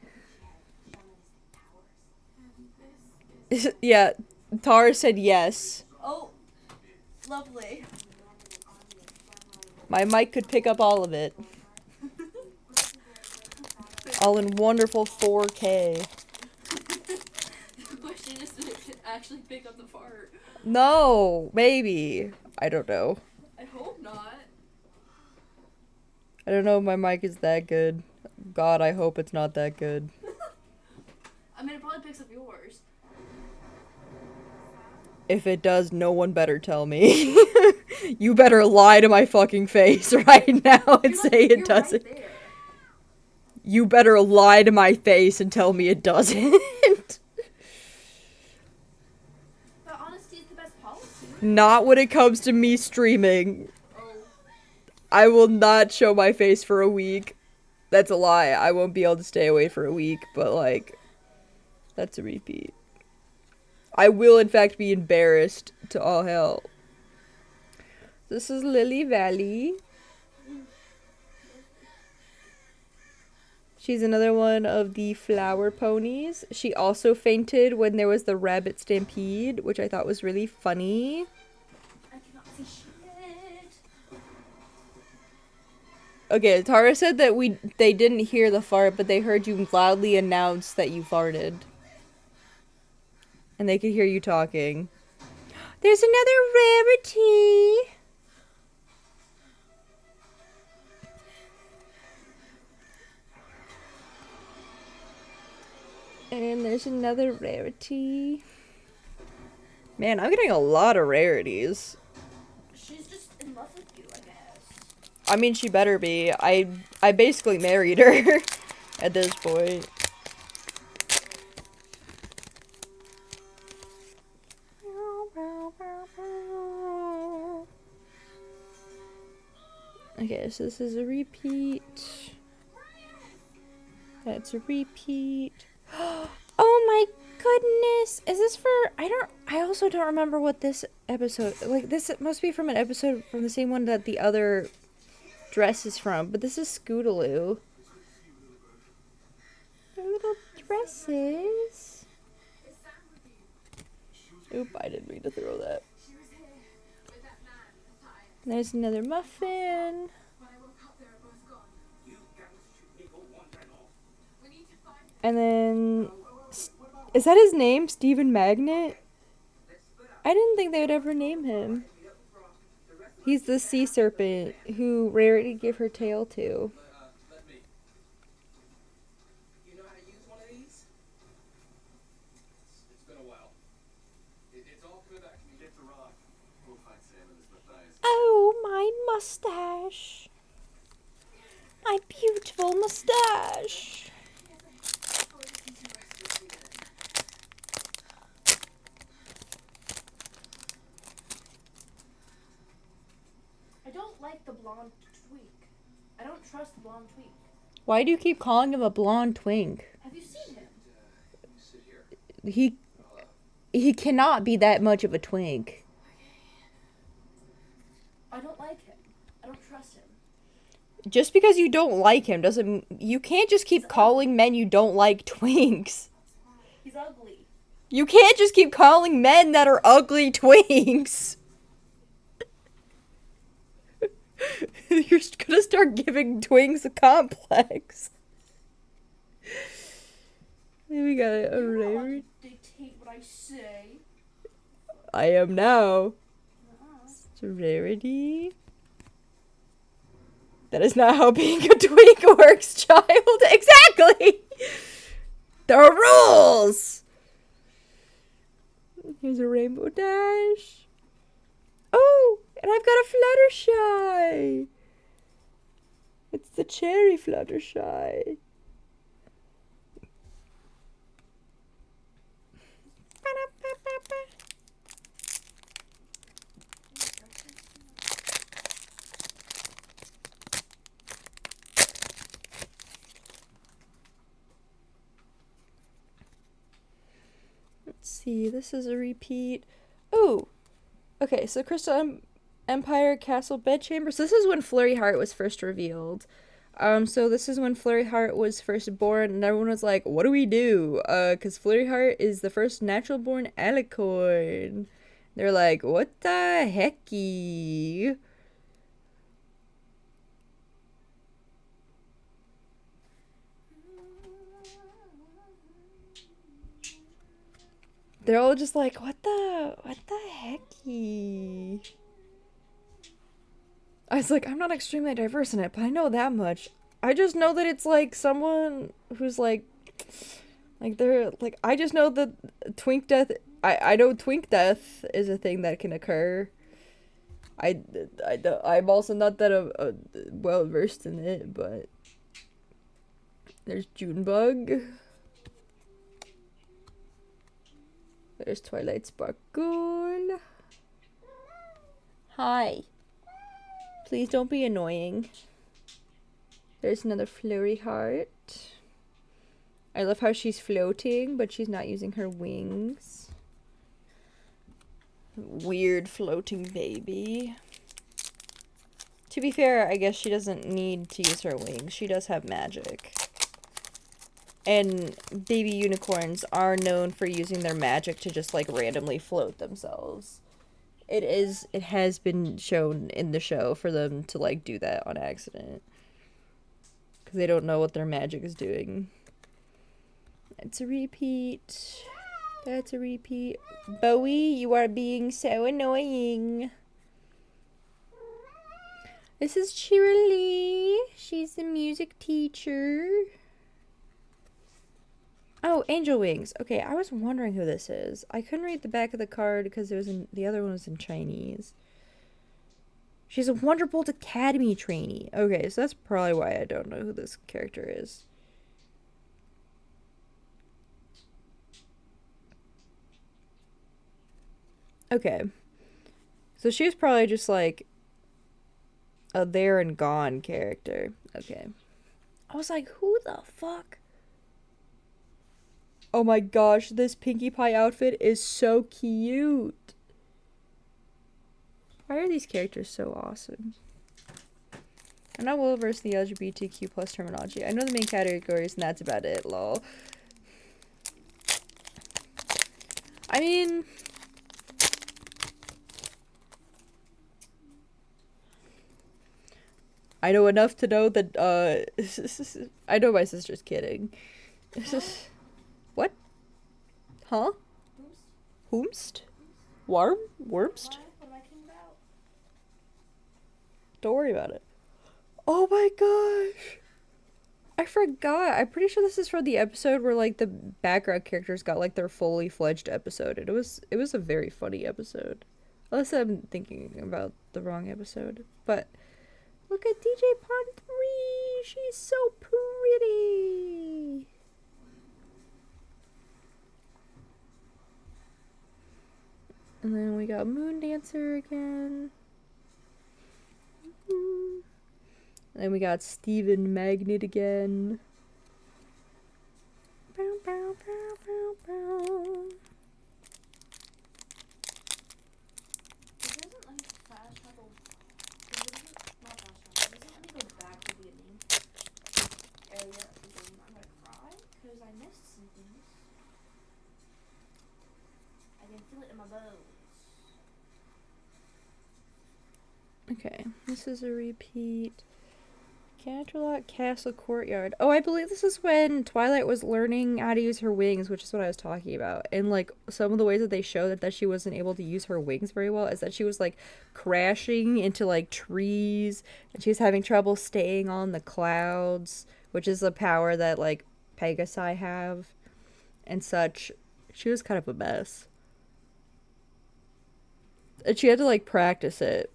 Yeah, Tara said yes. Oh, lovely. My mic could pick up all of it. All in wonderful 4K. The question is, did it actually pick up the fart? No, maybe. I don't know. I hope not. I don't know if my mic is that good. God, I hope it's not that good. I mean, it probably picks up yours. If it does, no one better tell me. You better lie to my fucking face right now and say it doesn't. Right there. You better lie to my face and tell me it doesn't. But honesty is the best policy. Not when it comes to me streaming. Oh. I will not show my face for a week. That's a lie. I won't be able to stay away for a week, but like, that's a repeat. I will in fact be embarrassed to all hell. This is Lily Valley. She's another one of the flower ponies. She also fainted when there was the rabbit stampede, which I thought was really funny. I cannot see shit. Okay, Tara said that they didn't hear the fart, but they heard you loudly announce that you farted. And they could hear you talking. There's another rarity. And there's another rarity. Man, I'm getting a lot of rarities. She's just in love with you, I guess. I mean, she better be. I basically married her at this point. Okay, so this is a repeat. That's a repeat. Oh my goodness! Is this for... I also don't remember what this episode... Like, this must be from an episode from the same one that the other dress is from. But this is Scootaloo. Their little dresses. Oop, I didn't mean to throw that. There's another muffin. And then... Is that his name? Stephen Magnet? I didn't think they would ever name him. He's the sea serpent who Rarity gave her tail to. Oh, my mustache. My beautiful mustache. I don't like the blonde tweak. I don't trust the blonde tweak. Why do you keep calling him a blonde twink? Have you seen him? He cannot be that much of a twink. I don't like him. I don't trust him. Just because you don't like him doesn't... You can't just keep calling men you don't like twinks. He's ugly. You can't just keep calling men that are ugly twinks. You're gonna start giving twinks a complex. Then we got a You're not allowed Rarity. to dictate I say. I am now. Uh-uh. Rarity. That is not how being a twink works, child. Exactly. There are rules. Here's a Rainbow Dash. Oh, and I've got a Fluttershy. It's the cherry Fluttershy. Let's see, this is a repeat. Oh, okay, so Crystal Empire Castle Bedchamber. So this is when Flurry Heart was first revealed. So this is when Flurry Heart was first born, and everyone was like, what do we do? Because Flurry Heart is the first natural-born alicorn. They're like, what the hecky? They're all just like, what the hecky? I was like, I'm not extremely diverse in it, but I know that much. I just know that it's like someone who's like they're like, I just know that twink death. I know twink death is a thing that can occur. I'm also not that well versed in it, but there's Junebug. There's Twilight Sparkle. Hi. Please don't be annoying. There's another Flurry Heart. I love how she's floating, but she's not using her wings. Weird floating baby. To be fair, I guess she doesn't need to use her wings. She does have magic. And baby unicorns are known for using their magic to just like randomly float themselves. It has been shown in the show for them to like do that on accident. Because they don't know what their magic is doing. It's a repeat. That's a repeat. Bowie, you are being so annoying. This is Cheerilee. She's the music teacher. Oh, Angel Wings. Okay, I was wondering who this is. I couldn't read the back of the card because the other one was in Chinese. She's a Wonderbolt Academy trainee. Okay, so that's probably why I don't know who this character is. Okay. So she was probably just like a there and gone character. Okay. I was like, who the fuck? Oh my gosh, this Pinkie Pie outfit is so cute. Why are these characters so awesome? I'm not well versed in the LGBTQ plus terminology. I know the main categories and that's about it, lol. I mean, I know enough to know that, I know my sister's kidding. What? Huh? Whomst? Wormst? What am I talking about? Don't worry about it. Oh my gosh! I forgot. I'm pretty sure this is from the episode where like the background characters got like their fully fledged episode. And it was a very funny episode. Unless I'm thinking about the wrong episode. But look at DJ Pond 3! She's so pretty! And then we got Moon Dancer again. And then we got Steven Magnet again. Bow, bow, bow, bow, bow. It doesn't like fast travel. Not fast travel. Doesn't let me go back to the beginning area of the game. I'm gonna cry because I missed some things. I can feel it in my bones. Okay, this is a repeat. Canterlot Castle Courtyard. Oh, I believe this is when Twilight was learning how to use her wings, which is what I was talking about. And like some of the ways that they show that she wasn't able to use her wings very well is that she was like crashing into like trees and she was having trouble staying on the clouds, which is a power that like Pegasi have and such. She was kind of a mess. And she had to like practice it.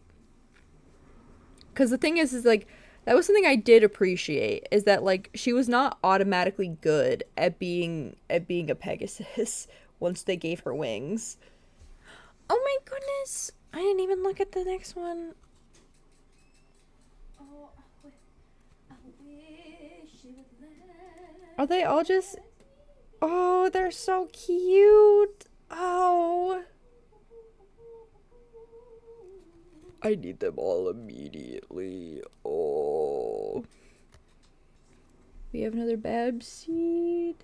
Because the thing is like that was something I did appreciate, is that like she was not automatically good at being a Pegasus once they gave her wings. Oh my goodness. I didn't even look at the next one. Oh, I wish you would let Are they all just... Oh, they're so cute. Oh. I need them all immediately. Oh. We have another Bab Seed.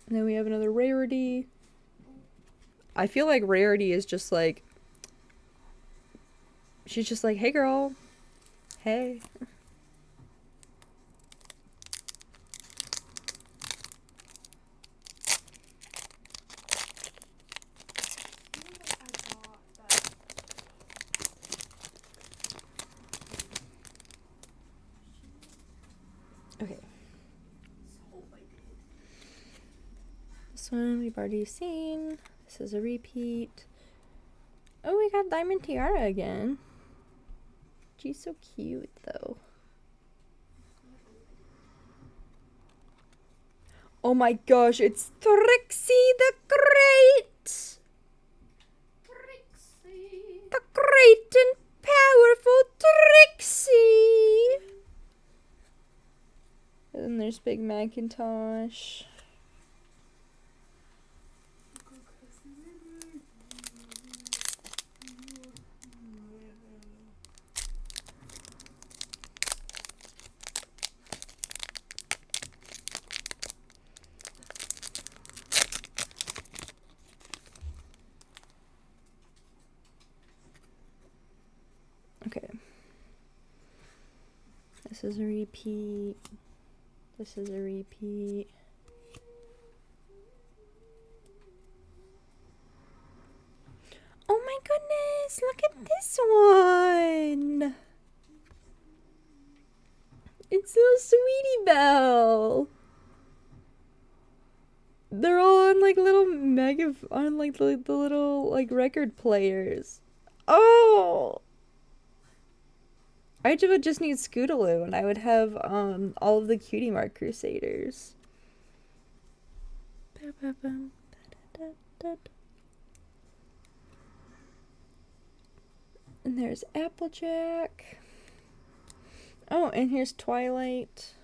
And then we have another Rarity. I feel like Rarity is just like... She's just like, hey girl. Hey. Okay. This one we've already seen. This is a repeat. Oh, we got Diamond Tiara again. She's so cute, though. Oh my gosh, it's Trixie the Great! Trixie. The great and powerful Trixie! And then there's Big Macintosh. Okay. This is a repeat. This is a repeat. Oh my goodness, look at this one. It's little Sweetie Belle. They're all on like little on like the little like record players. Oh. I would just need Scootaloo and I would have all of the Cutie Mark Crusaders. And there's Applejack. Oh, and here's Twilight.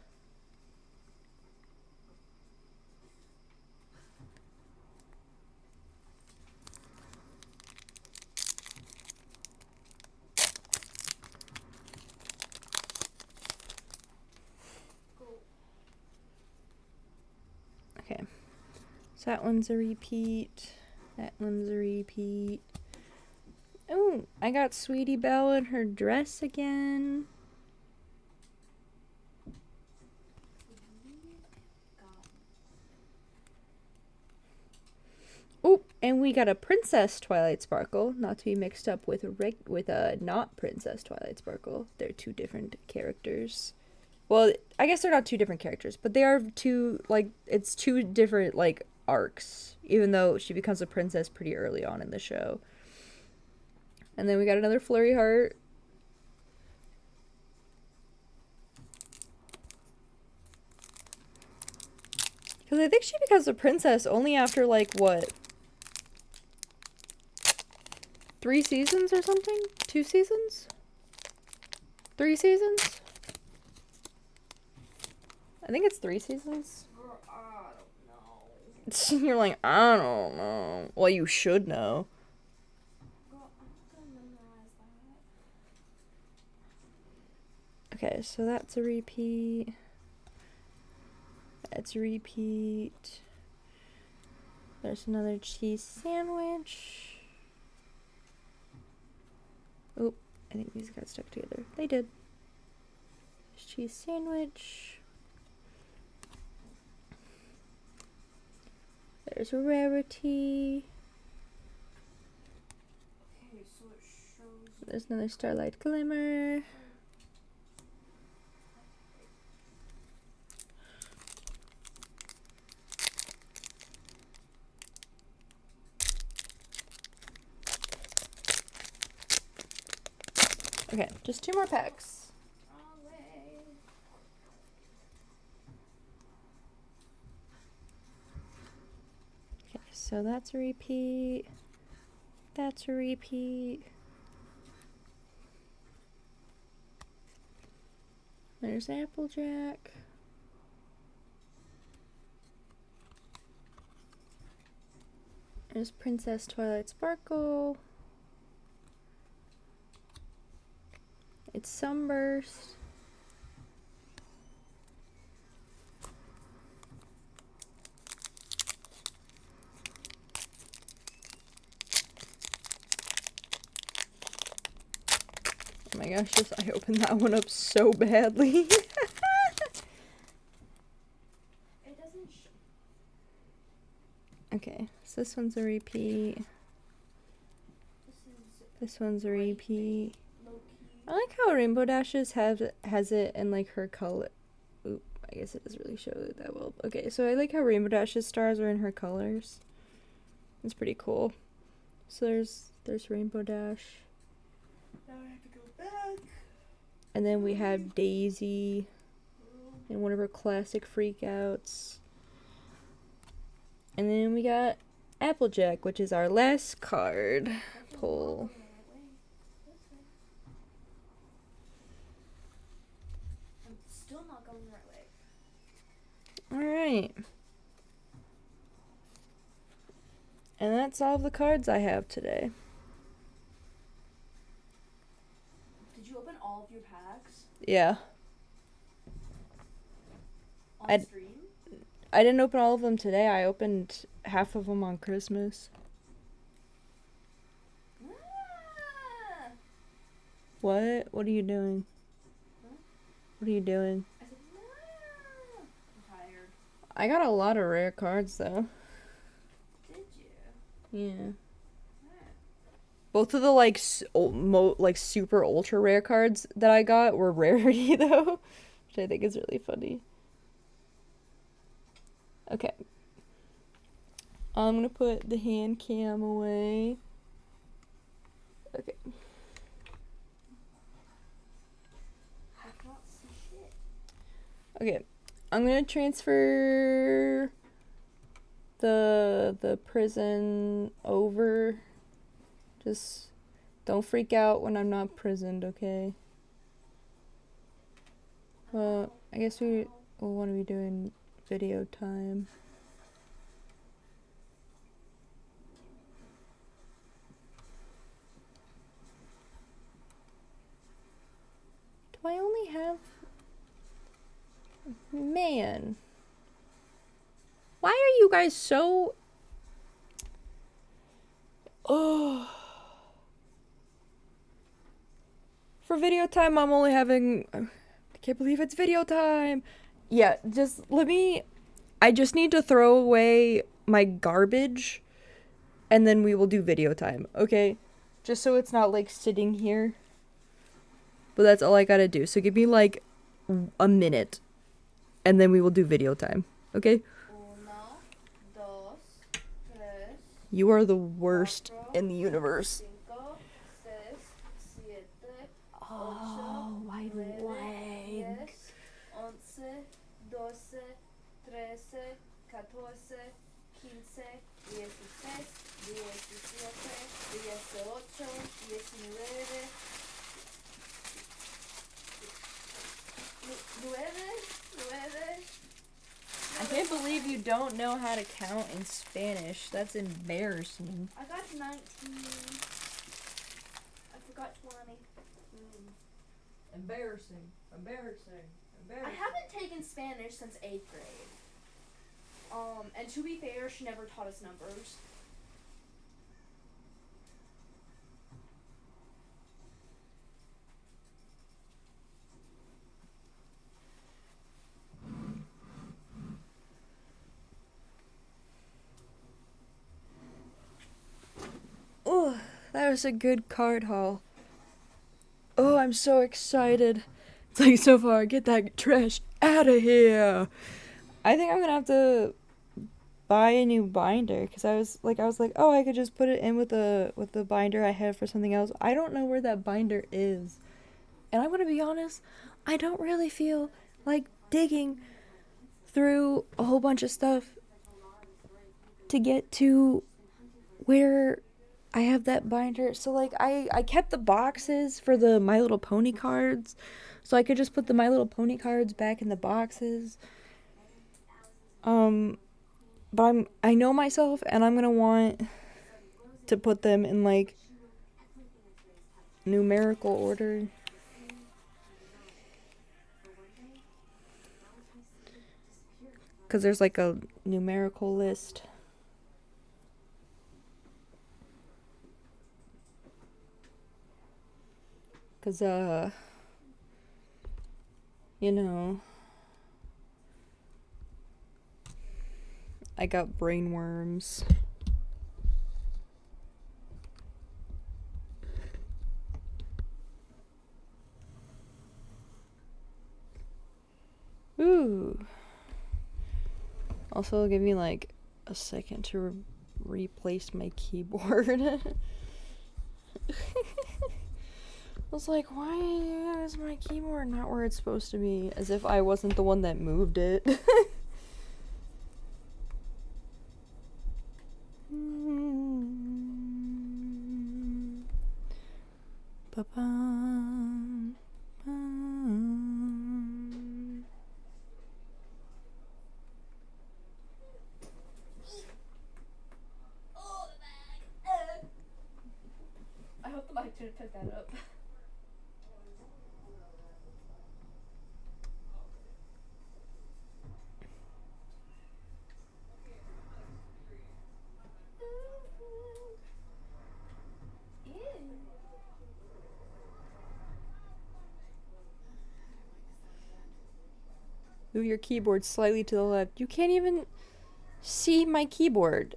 Okay, so that one's a repeat. That one's a repeat. Oh, I got Sweetie Belle in her dress again. Oh, and we got a Princess Twilight Sparkle, not to be mixed up with a not Princess Twilight Sparkle. They're two different characters. Well, I guess they're not two different characters, but they are two, like, it's two different, like, arcs, even though she becomes a princess pretty early on in the show. And then we got another Flurry Heart. Because I think she becomes a princess only after, like, what? 3 seasons or something? 2 seasons? 3 seasons? I think it's 3 seasons. Girl, I don't know. You're like, I don't know. Well, you should know. Girl, I'm gonna memorize that. Okay, so that's a repeat. That's a repeat. There's another cheese sandwich. I think these got stuck together. They did. Cheese sandwich. There's a Rarity. Okay, so it shows. There's another Starlight Glimmer. Okay, just 2 more packs. Wrong way. Okay, so that's a repeat. That's a repeat. There's Applejack. There's Princess Twilight Sparkle. It's Sunburst. Oh my gosh, I opened that one up so badly. It doesn't show. Okay, so this one's a repeat. This is This one's a repeat. low key. I like how Rainbow Dashes has it in like her color. Oop, I guess it doesn't really show it that well. Okay, so I like how Rainbow Dashes stars are in her colors. It's pretty cool. So there's Rainbow Dash. Now I have to go back. And then we have Daisy in one of her classic freakouts. And then we got Applejack, which is our last card pull. I'm still not going the right way. Alright. And that's all the cards I have today. Did you open all of your packs Yeah. on I'd- stream? I didn't open all of them today. I opened half of them on Christmas. Ah! What? What are you doing? Huh? What are you doing? I said, no. I'm tired. I got a lot of rare cards though. Did you? Yeah. Ah. Both of the like super ultra rare cards that I got were rarity though, which I think is really funny. Okay. I'm gonna put the hand cam away. Okay. I can't see shit. Okay. I'm gonna transfer the prison over. Just don't freak out when I'm not prisoned, okay? Well, I guess we will want to be doing video time. Do I only have... Man. Why are you guys so... Oh. For video time, I'm only having... I can't believe it's video time. Yeah, just let me... I just need to throw away my garbage, and then we will do video time, okay? Just so it's not, like, sitting here. But that's all I gotta do. So give me, like, a minute, and then we will do video time, okay? Uno, dos, tres, You are the worst in the universe. cinco, seis, siete, Oh, my nueve, leg. 10, 11, 12, 13, 14, 15, 16, 17, 18, 19, 9. I can't believe you don't know how to count in Spanish. That's embarrassing. I got 19. I forgot 20. Embarrassing. I haven't taken Spanish since 8th grade. And to be fair, she never taught us numbers. that was a good card haul. Oh, I'm so excited. It's like, so far, get that trash out of here. I think I'm gonna have to buy a new binder because I was like, oh, I could just put it in with the binder I have for something else. I don't know where that binder is, and I'm gonna be honest, I don't really feel like digging through a whole bunch of stuff to get to where I have that binder. So like I kept the boxes for the My Little Pony cards, so I could just put the My Little Pony cards back in the boxes. But I know myself, and I'm gonna want to put them in like numerical order. Cause there's like a numerical list. Cause you know, I got brain worms. Ooh. Also, give me like a second to replace my keyboard. I was like, why is my keyboard not where it's supposed to be? As if I wasn't the one that moved it. Ba-bum, bum. I hope the mic didn't pick that up. Move your keyboard slightly to the left. You can't even see my keyboard.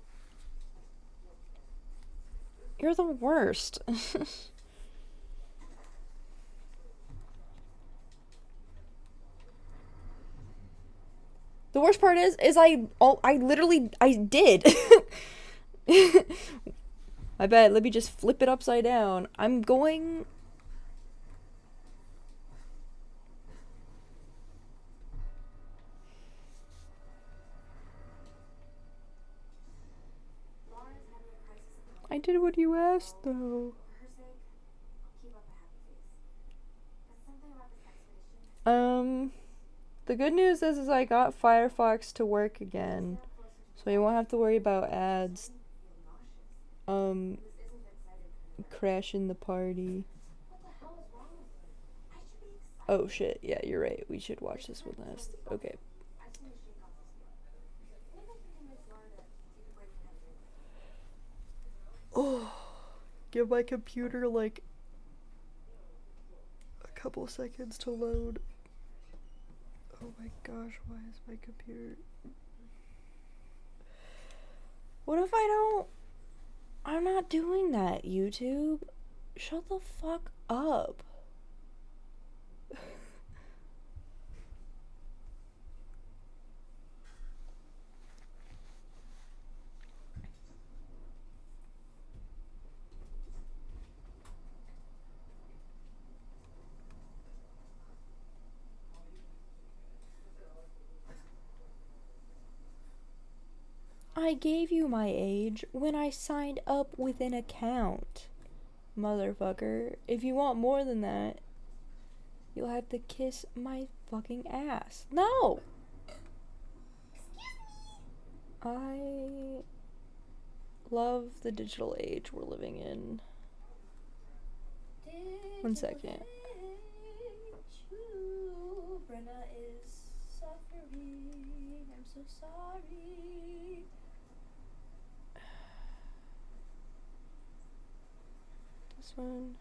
You're the worst. The worst part is I did. I bet. Let me just flip it upside down. I'm going. I did what you asked, though. The good news is I got Firefox to work again, so you won't have to worry about ads. Crashing the party. Oh shit, yeah, you're right. We should watch this one last. Okay. Oh, give my computer like a couple seconds to load. Oh my gosh, why is my computer... What if I don't... I'm not doing that, YouTube. Shut the fuck up. I gave you my age when I signed up with an account, motherfucker. If you want more than that, you'll have to kiss my fucking ass. No! I love the digital age we're living in. One second. Brenna is suffering. I'm so sorry. This one.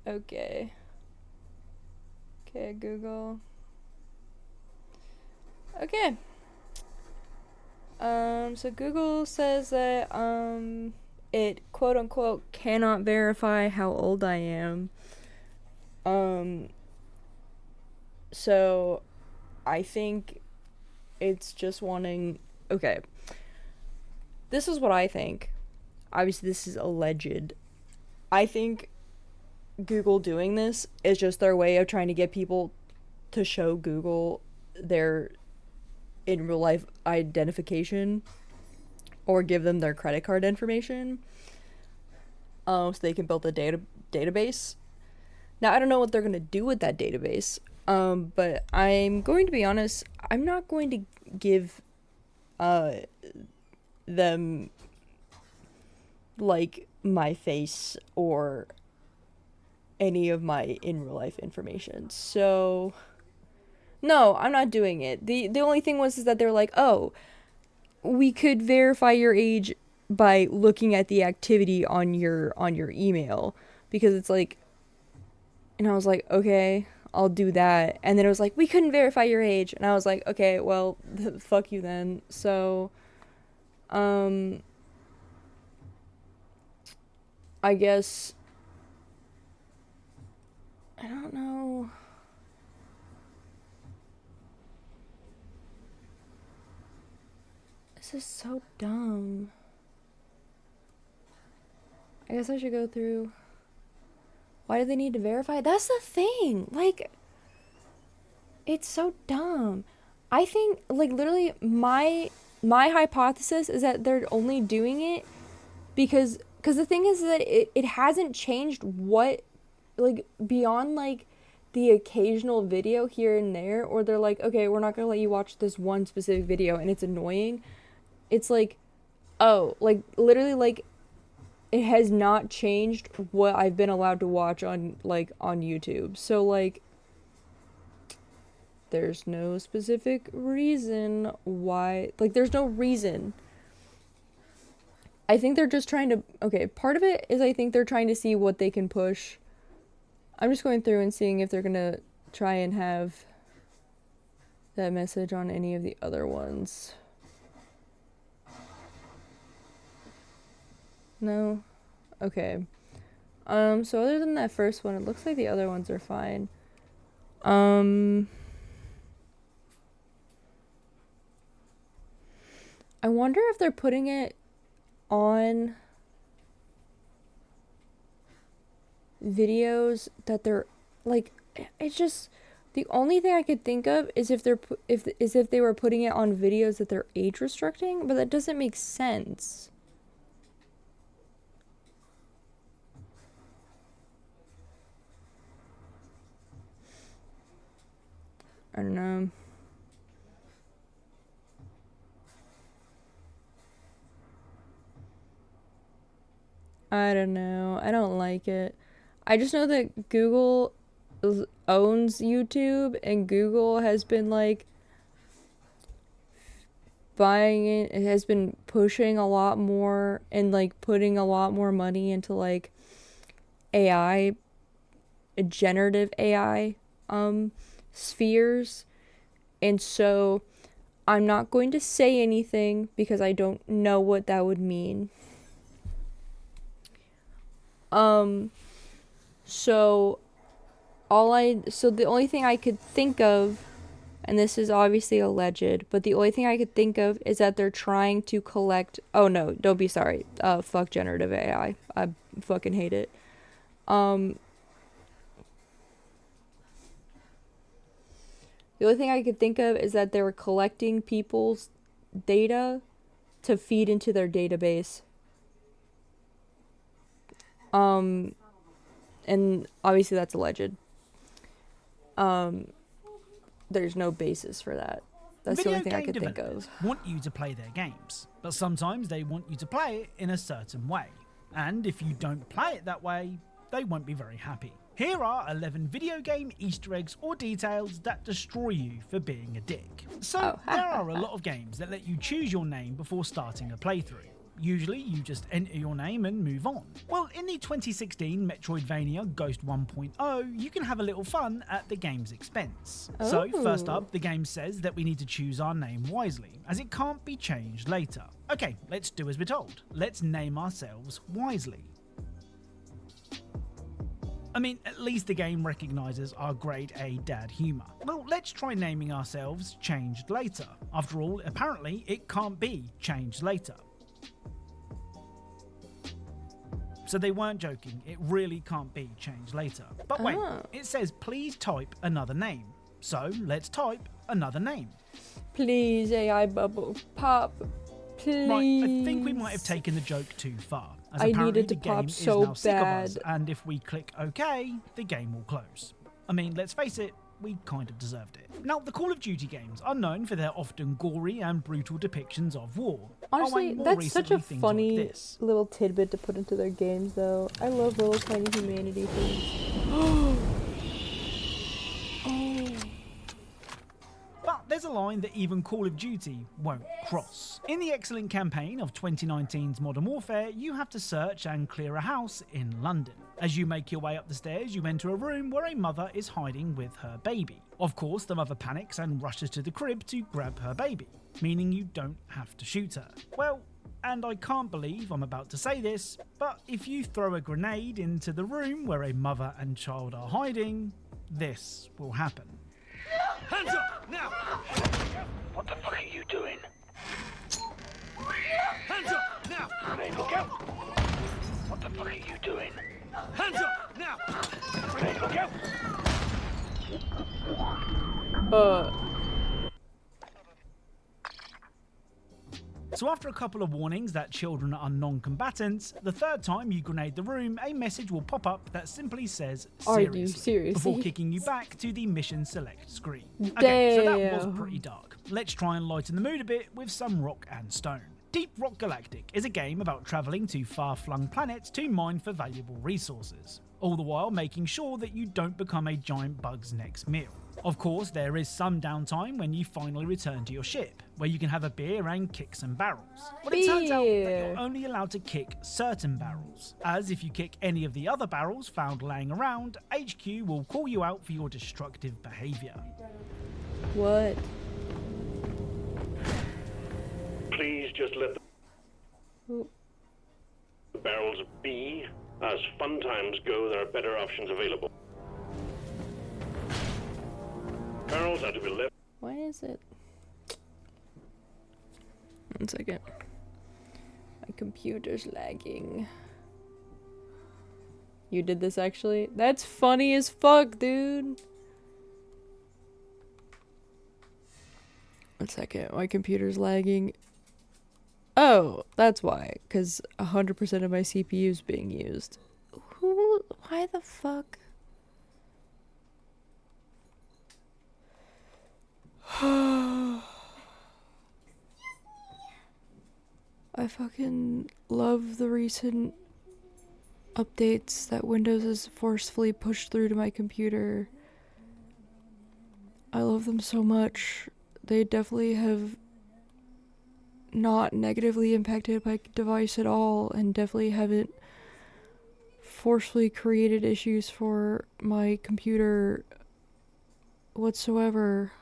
Okay. Okay, Google. Okay. So Google says that, it quote unquote cannot verify how old I am. So I think it's just wanting, okay. This is what I think. Obviously, this is alleged. I think Google doing this is just their way of trying to get people to show Google their in real life identification or give them their credit card information, so they can build a database. Now, I don't know what they're going to do with that database, but I'm going to be honest, I'm not going to give them like my face or any of my in real life information. So no, I'm not doing it. The only thing was is that they're like, "Oh, we could verify your age by looking at the activity on your email," because it's like, and I was like, "Okay, I'll do that." And then it was like, "We couldn't verify your age." And I was like, "Okay, well, fuck you then." So I guess I don't know. This is so dumb. I guess I should go through. Why do they need to verify? That's the thing. Like, it's so dumb. I think, like, literally, my hypothesis is that they're only doing it because the thing is that it hasn't changed what, like, beyond, like, the occasional video here and there, or they're like, okay, we're not gonna let you watch this one specific video and it's annoying. It's like, oh, like, literally, like, it has not changed what I've been allowed to watch on, like, on YouTube. So, like, there's no specific reason why, like, there's no reason. I think they're just trying to, okay, part of it is I think they're trying to see what they can push. I'm just going through and seeing if they're gonna try and have that message on any of the other ones. No? Okay. So other than that first one, it looks like the other ones are fine. I wonder if they're putting it on videos that they're, like, it's just, the only thing I could think of is if they're if they were putting it on videos that they're age restricting, but that doesn't make sense. I don't know. I don't know. I don't like it. I just know that Google owns YouTube, and Google has been, like, buying it. It has been pushing a lot more and, like, putting a lot more money into, like, AI, generative AI spheres. And so I'm not going to say anything because I don't know what that would mean. So the only thing I could think of, and this is obviously alleged, but the only thing I could think of is that they're trying to collect, oh no, don't be sorry. Fuck generative AI. I fucking hate it. The only thing I could think of is that they were collecting people's data to feed into their database. And obviously that's alleged. There's no basis for that. That's the only thing I could think of. Want you to play their games, but sometimes they want you to play it in a certain way. And if you don't play it that way, they won't be very happy. Here are 11 video game Easter eggs or details that destroy you for being a dick. So there are a lot of games that let you choose your name before starting a playthrough. Usually you just enter your name and move on. Well, in the 2016 Metroidvania Ghost 1.0, you can have a little fun at the game's expense. So first up, the game says that we need to choose our name wisely, as it can't be changed later. Okay, let's do as we're told. Let's name ourselves wisely. I mean, at least the game recognises our grade A dad humour. Well, let's try naming ourselves Changed Later. After all, apparently it can't be changed later. So they weren't joking, it really can't be changed later. But wait, it says please type another name. So let's type another name. Please, AI bubble pop. Please. Right, I think we might have taken the joke too far, as I apparently needed to the game pop is so now sick of us, bad. and if we click OK, the game will close. I mean, let's face it, we kind of deserved it. Now, the Call of Duty games are known for their often gory and brutal depictions of war. Honestly, more that's such a recently, things like funny this. little tidbit to put into their games, though. I love little tiny humanity things. But there's a line that even Call of Duty won't cross. In the excellent campaign of 2019's Modern Warfare, you have to search and clear a house in London. As you make your way up the stairs, you enter a room where a mother is hiding with her baby. Of course, the mother panics and rushes to the crib to grab her baby, meaning you don't have to shoot her. Well, and I can't believe I'm about to say this, but if you throw a grenade into the room where a mother and child are hiding, this will happen. Hands up, now! What the fuck are you doing? Hands up, now! Grenade, look out! What the fuck are you doing? Hands up, now! Grenade, look out! So after a couple of warnings that children are non-combatants, the third time you grenade the room, a message will pop up that simply says Are seriously, you seriously? before kicking you back to the mission select screen. Okay, so that was Damn. pretty dark. Let's try and lighten the mood a bit with some rock and stone. Deep Rock Galactic is a game about travelling to far-flung planets to mine for valuable resources, all the while making sure that you don't become a giant bug's next meal. Of course, there is some downtime when you finally return to your ship, where you can have a beer and kick some barrels. But it turns out that Beer. you're only allowed to kick certain barrels, as if you kick any of the other barrels found laying around, HQ will call you out for your destructive behaviour. What? Please just let Ooh. the barrels be. As fun times go, there are better options available. Barrels are to be left. Why is it? 1 second. My computer's lagging. You did this actually? That's funny as fuck, dude. 1 second. My computer's lagging. Oh, that's why. Because 100% of my CPU is being used. Who? Why the fuck? I fucking love the recent updates that Windows has forcefully pushed through to my computer. I love them so much. They definitely have not negatively impacted my device at all, and definitely haven't forcefully created issues for my computer whatsoever.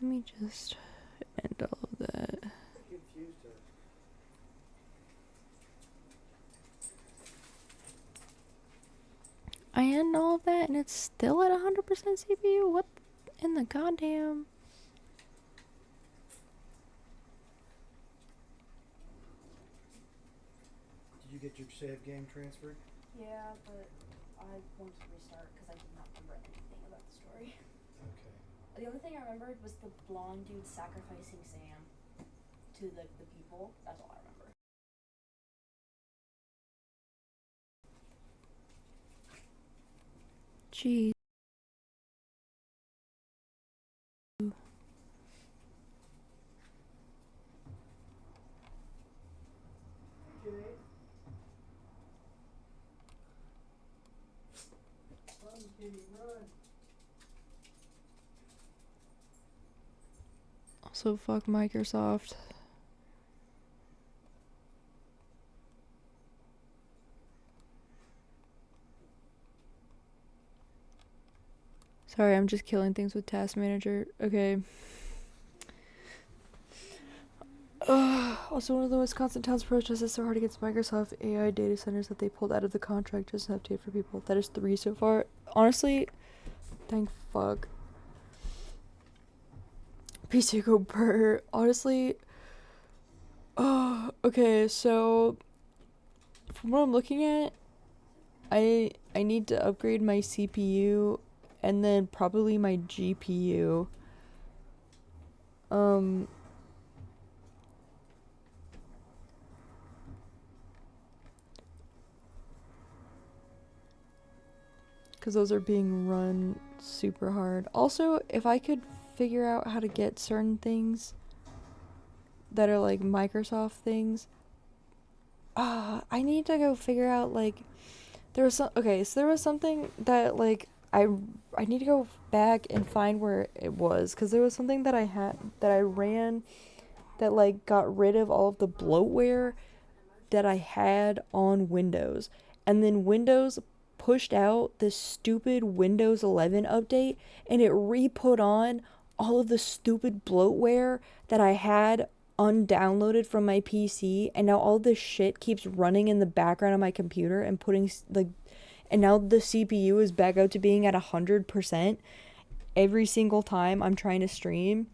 Let me just end all of that. I end all of that and it's still at 100% CPU? What in the goddamn... Did you get your save game transferred? Yeah, but I wanted to restart because I did not remember anything about the story. Okay. The only thing I remembered was the blonde dude sacrificing Sam to the people. That's all I remember. Jeez. Also, fuck Microsoft. Sorry, I'm just killing things with Task Manager. Okay. Also, one of the Wisconsin towns protests so hard against Microsoft AI data centers that they pulled out of the contract just an update for people. That is 3 so far. Honestly, thank fuck. PC go burr. Honestly, okay, so from what I'm looking at, I need to upgrade my CPU and then probably my GPU. Because those are being run super hard. Also, if I could figure out how to get certain things that are like Microsoft things, I need to go figure out like there was something that like I need to go back and find where it was, because there was something that I ran that like got rid of all of the bloatware that I had on Windows, and then Windows pushed out this stupid Windows 11 update and it re-put on all of the stupid bloatware that I had undownloaded from my PC, and now all this shit keeps running in the background of my computer and and now the CPU is back out to being at 100% every single time I'm trying to stream.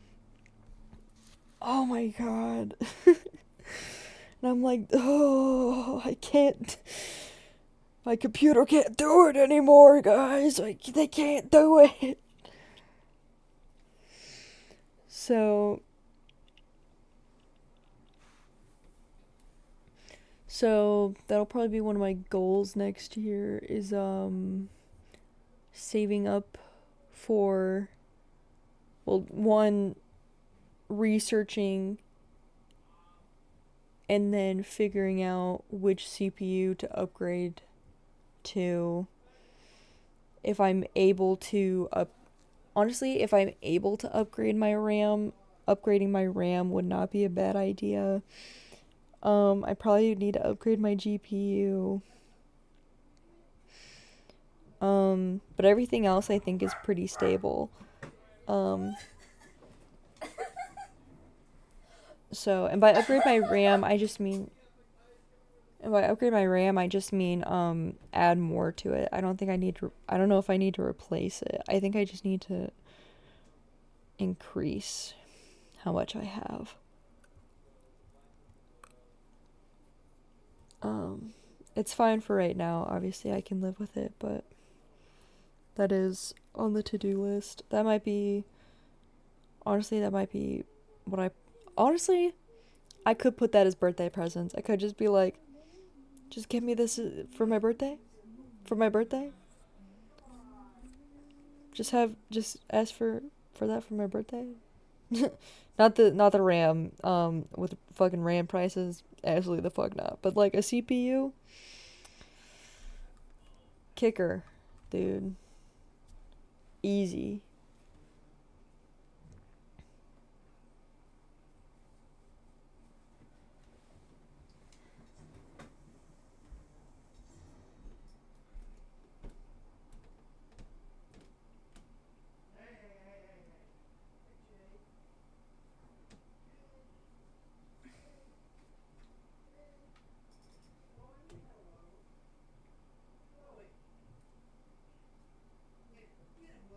Oh my god. And I'm like, oh, I can't. My computer can't do it anymore, guys. They can't do it. So that'll probably be one of my goals next year is saving up for, well, one, researching and then figuring out which CPU to upgrade to. If I'm able to honestly, if I'm able to upgrade my RAM, upgrading my RAM would not be a bad idea. I probably need to upgrade my GPU. But everything else I think is pretty stable. So, and by upgrade my RAM, I just mean add more to it. I don't know if I need to replace it. I think I just need to increase how much I have. It's fine for right now. Obviously, I can live with it, but that is on the to-do list. Honestly, I could put that as birthday presents. I could just be like, just give me this for my birthday. For my birthday. Just ask for that for my birthday. not the RAM. With fucking RAM prices, absolutely the fuck not. But like a CPU, kicker, dude. Easy.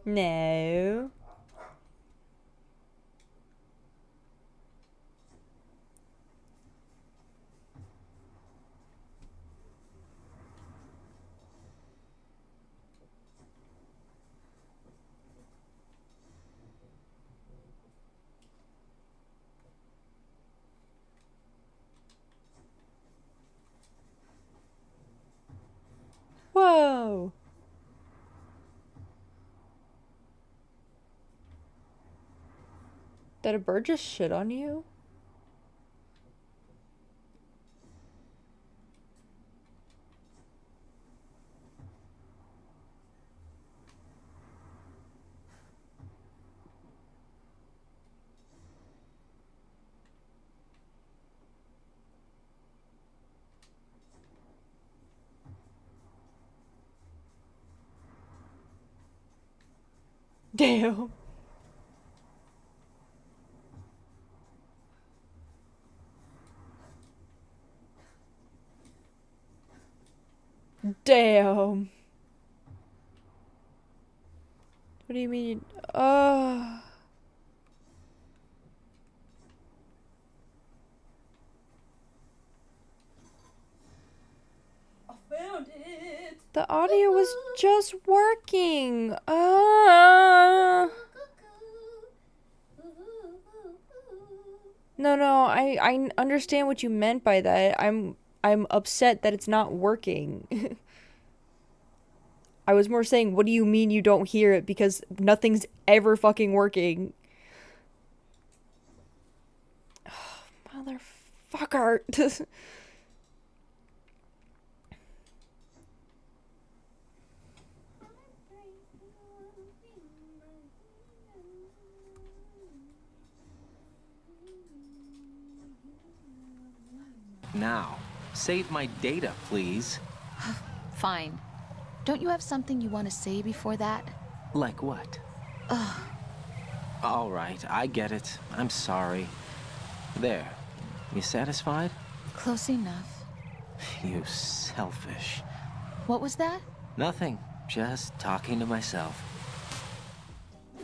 No. Whoa. Did a bird just shit on you? Damn. Damn. What do you mean? I found it. The audio was just working. No, I understand what you meant by that. I'm upset that it's not working. I was more saying, what do you mean you don't hear it? Because nothing's ever fucking working. Motherfucker. Now, save my data, please. Fine. Don't you have something you want to say before that? Like what? All right, I get it. I'm sorry. There. You satisfied? Close enough. You selfish. What was that? Nothing. Just talking to myself.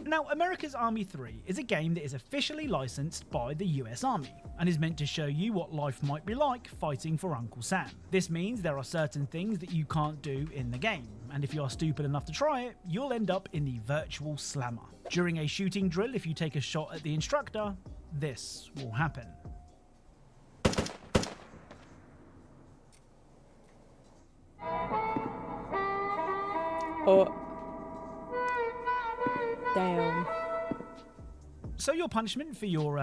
Now, America's Army 3 is a game that is officially licensed by the US Army and is meant to show you what life might be like fighting for Uncle Sam. This means there are certain things that you can't do in the game, and if you are stupid enough to try it, you'll end up in the virtual slammer. During a shooting drill, if you take a shot at the instructor, this will happen. Oh. Damn. So your punishment for your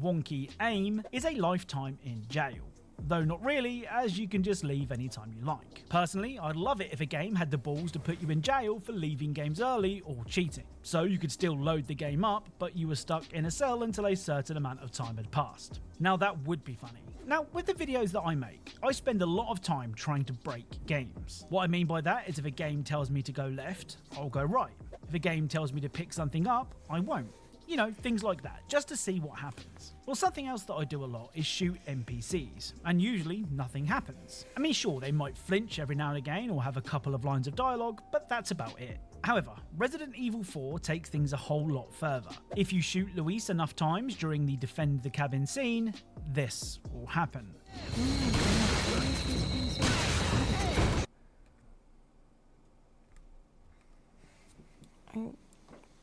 wonky aim is a lifetime in jail. Though not really, as you can just leave anytime you like. Personally, I'd love it if a game had the balls to put you in jail for leaving games early or cheating. So you could still load the game up, but you were stuck in a cell until a certain amount of time had passed. Now that would be funny. Now, with the videos that I make, I spend a lot of time trying to break games. What I mean by that is if a game tells me to go left, I'll go right. If a game tells me to pick something up, I won't. You know, things like that, just to see what happens. Well, something else that I do a lot is shoot NPCs, and usually nothing happens. I mean, sure, they might flinch every now and again or have a couple of lines of dialogue, but that's about it. However, Resident Evil 4 takes things a whole lot further. If you shoot Luis enough times during the defend the cabin scene, this will happen.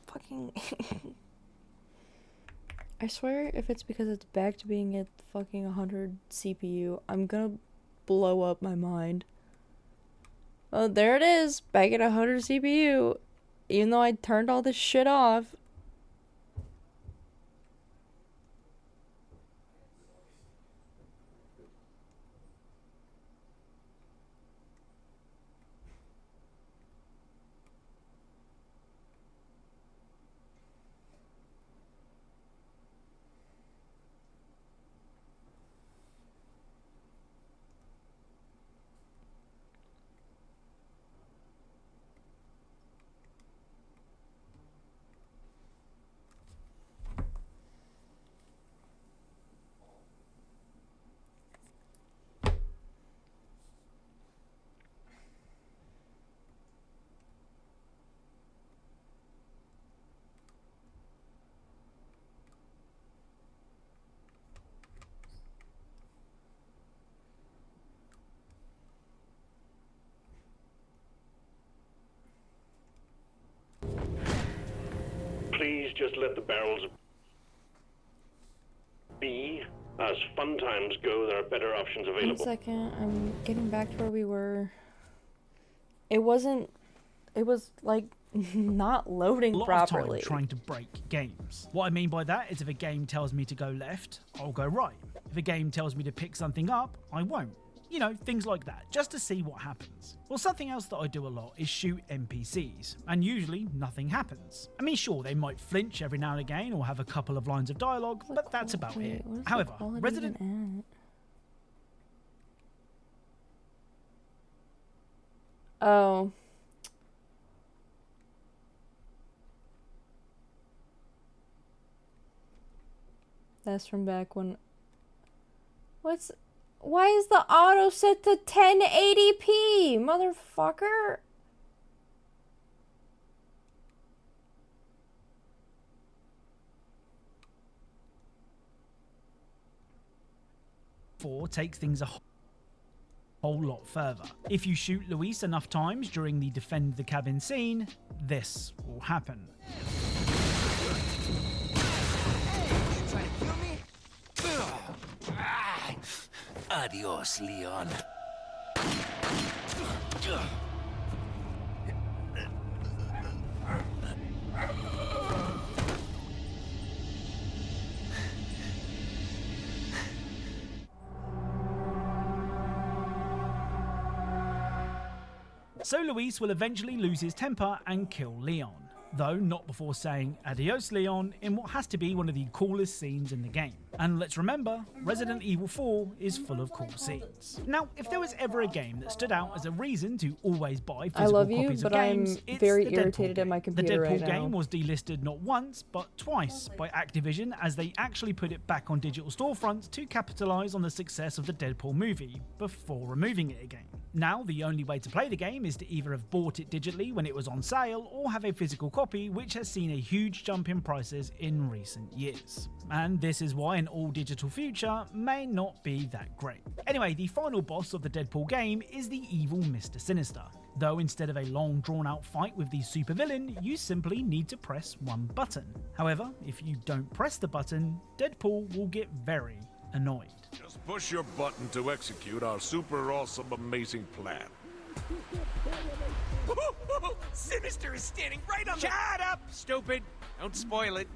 Fucking... I swear if it's because it's back to being at fucking 100 CPU, I'm gonna blow up my mind. Oh, there it is, back at 100 CPU, even though I turned all this shit off. Please just let the barrels be. As fun times go, there are better options One available. second, I'm getting back to where we were. It was like not loading a lot properly. of time trying to break games. What I mean by that is if a game tells me to go left, I'll go right. If a game tells me to pick something up, I won't. You know, things like that, just to see what happens. Well, something else that I do a lot is shoot NPCs, and usually nothing happens. I mean, sure, they might flinch every now and again or have a couple of lines of dialogue, but that's about it. However, Resident... Oh. That's from back when... Why is the auto set to 1080p, motherfucker? Takes things a whole lot further. If you shoot Luis enough times during the defend the cabin scene, this will happen. Adios, Leon. So Luis will eventually lose his temper and kill Leon, though not before saying adios Leon in what has to be one of the coolest scenes in the game. And let's remember, Resident Evil 4 is full of cool scenes. Now, if there was ever a game that stood out as a reason to always buy physical copies of games, it's very the Deadpool irritated at my game. The computer Deadpool right now. game was delisted not once, but twice by Activision as they actually put it back on digital storefronts to capitalize on the success of the Deadpool movie before removing it again. Now, the only way to play the game is to either have bought it digitally when it was on sale or have a physical copy, which has seen a huge jump in prices in recent years. And this is why an all-digital future may not be that great. Anyway, the final boss of the Deadpool game is the evil Mr. Sinister. Though instead of a long drawn-out fight with the supervillain, you simply need to press one button. However, if you don't press the button, Deadpool will get very annoyed. Just push your button to execute our super awesome amazing plan. Sinister is standing right on the... Shut up, stupid! Don't spoil it.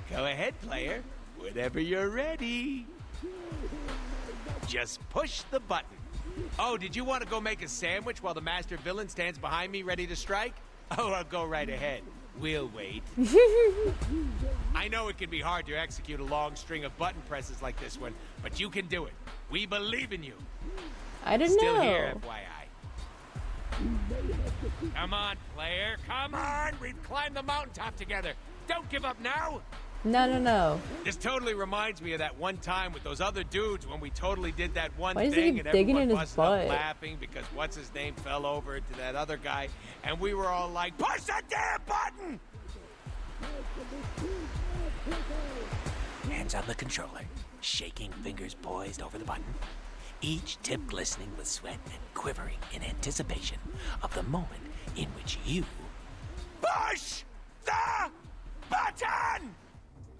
Go ahead, player. Whenever you're ready. Just push the button. Oh, did you want to go make a sandwich while the master villain stands behind me ready to strike? Oh, I'll go right ahead. We'll wait. I know it can be hard to execute a long string of button presses like this one, but you can do it. We believe in you. I didn't know. Still here, FYI. Come on, player. Come on. We've climbed the mountaintop together. Don't give up now. No. This totally reminds me of that one time with those other dudes when we totally did that one Why is he thing and digging everyone in his busted up butt? laughing because what's his name fell over to that other guy and we were all like, push the damn button! Hands on the controller, shaking fingers poised over the button, each tip glistening with sweat and quivering in anticipation of the moment in which you push the button!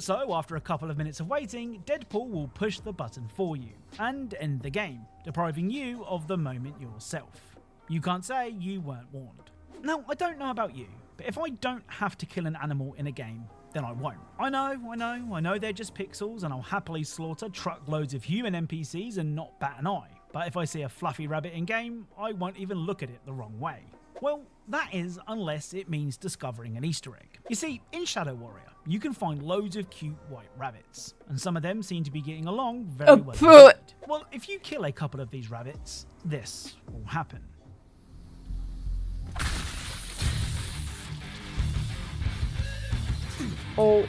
So, after a couple of minutes of waiting, Deadpool will push the button for you and end the game, depriving you of the moment yourself. You can't say you weren't warned. Now, I don't know about you, but if I don't have to kill an animal in a game, then I won't. I know they're just pixels and I'll happily slaughter truckloads of human NPCs and not bat an eye. But if I see a fluffy rabbit in game, I won't even look at it the wrong way. Well, that is unless it means discovering an Easter egg. You see, in Shadow Warrior, you can find loads of cute white rabbits, and some of them seem to be getting along very well indeed. Well, if you kill a couple of these rabbits, this will happen. Oh.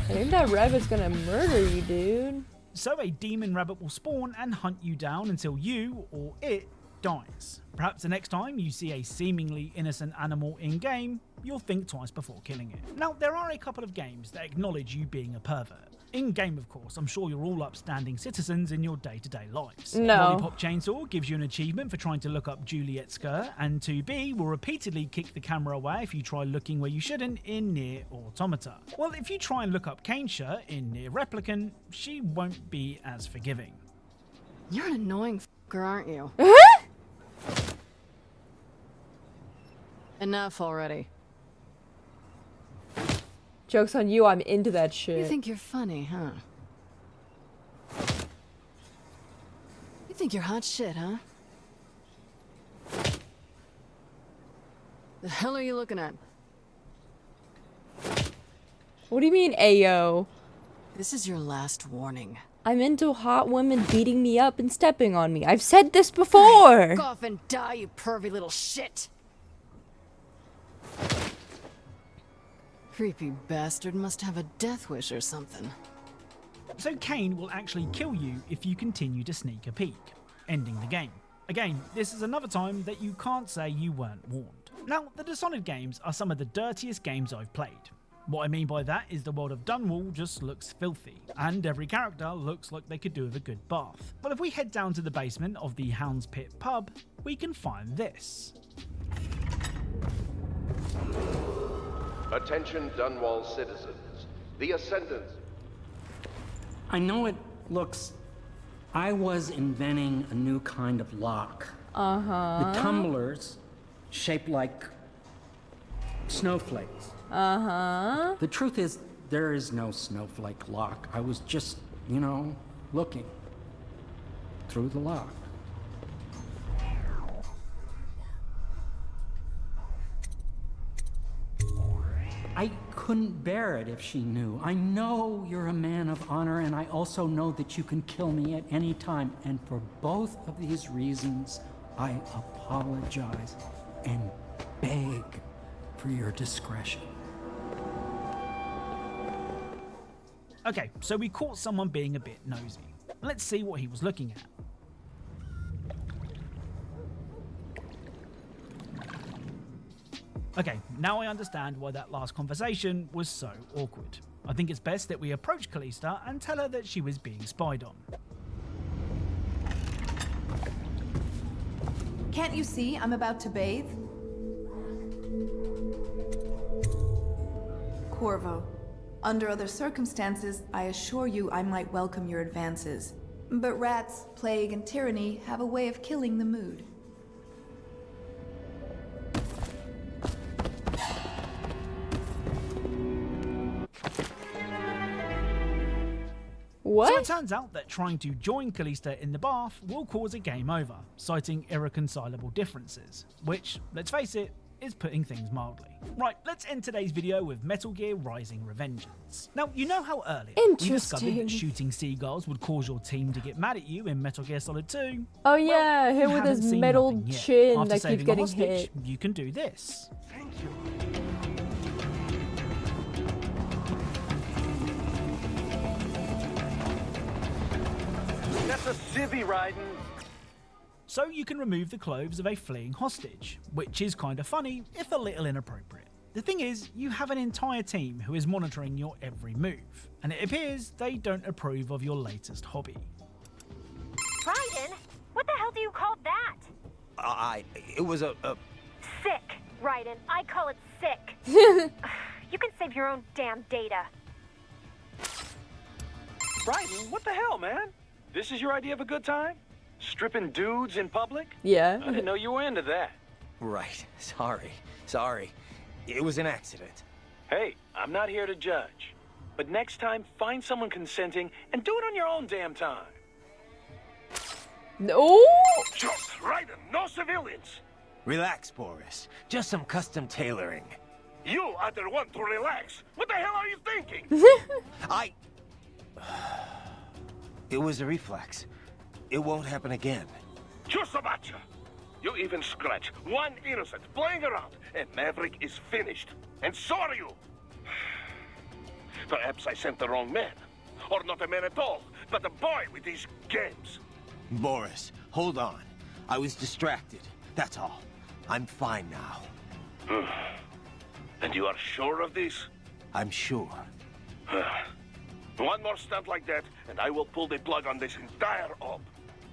I think that rabbit's gonna murder you, dude. So a demon rabbit will spawn and hunt you down until you, or it, dies. Perhaps the next time you see a seemingly innocent animal in-game, you'll think twice before killing it. Now, there are a couple of games that acknowledge you being a pervert. In-game, of course, I'm sure you're all upstanding citizens in your day-to-day lives. No. Lollipop Chainsaw gives you an achievement for trying to look up Juliet's skirt, and 2B will repeatedly kick the camera away if you try looking where you shouldn't in Nier Automata. Well, if you try and look up Kane's shirt in Nier Replicant, she won't be as forgiving. You're an annoying f***er. stalker, aren't you? Enough already. Joke's on you, I'm into that shit. You think you're funny, huh? You think you're hot shit, huh? The hell are you looking at? What do you mean, Ayo? This is your last warning. I'm into hot women beating me up and stepping on me. I've said this before. Go off and die, you pervy little shit. Creepy bastard must have a death wish or something. So Kane will actually kill you if you continue to sneak a peek, ending the game. Again, this is another time that you can't say you weren't warned. Now, the Dishonored games are some of the dirtiest games I've played. What I mean by that is the world of Dunwall just looks filthy, and every character looks like they could do with a good bath. But if we head down to the basement of the Hound's Pit pub, we can find this. Attention Dunwall citizens. The Ascendant. I know it looks... I was inventing a new kind of lock. Uh-huh. The tumblers shaped like snowflakes. Uh-huh. The truth is, there is no snowflake lock. I was just, you know, looking through the lock. I couldn't bear it if she knew. I know you're a man of honor, and I also know that you can kill me at any time. And for both of these reasons, I apologize and beg for your discretion. Okay, so we caught someone being a bit nosy. Let's see what he was looking at. Okay, now I understand why that last conversation was so awkward. I think it's best that we approach Callista and tell her that she was being spied on. Can't you see I'm about to bathe? Corvo, under other circumstances, I assure you I might welcome your advances. But rats, plague, and tyranny have a way of killing the mood. What? So it turns out that trying to join Callista in the bath will cause a game over, citing irreconcilable differences, which, let's face it, is putting things mildly. Right, let's end today's video with Metal Gear Rising: Revengeance. Now, you know how earlier we discovered that shooting seagulls would cause your team to get mad at you in Metal Gear Solid 2? Oh yeah, well, him with his metal chin After that keeps saving a getting hostage, hit. you can do this. Thank you. That's a civvy riding. So you can remove the clothes of a fleeing hostage, which is kind of funny, if a little inappropriate. The thing is, you have an entire team who is monitoring your every move, and it appears they don't approve of your latest hobby. Raiden, what the hell do you call that? It was a... Sick, Raiden. I call it sick. You can save your own damn data. Raiden, what the hell, man? This is your idea of a good time? Stripping dudes in public? Yeah. I didn't know you were into that. Right. Sorry. It was an accident. Hey, I'm not here to judge. But next time, find someone consenting and do it on your own damn time. No. Just Raiden, no civilians. Relax, Boris. Just some custom tailoring. You either want to relax. What the hell are you thinking? It was a reflex. It won't happen again. Chusabacha! You even scratch one innocent playing around, and Maverick is finished. And so are you. Perhaps I sent the wrong man. Or not a man at all, but a boy with these games. Boris, hold on. I was distracted. That's all. I'm fine now. And you are sure of this? I'm sure. One more stunt like that, and I will pull the plug on this entire op.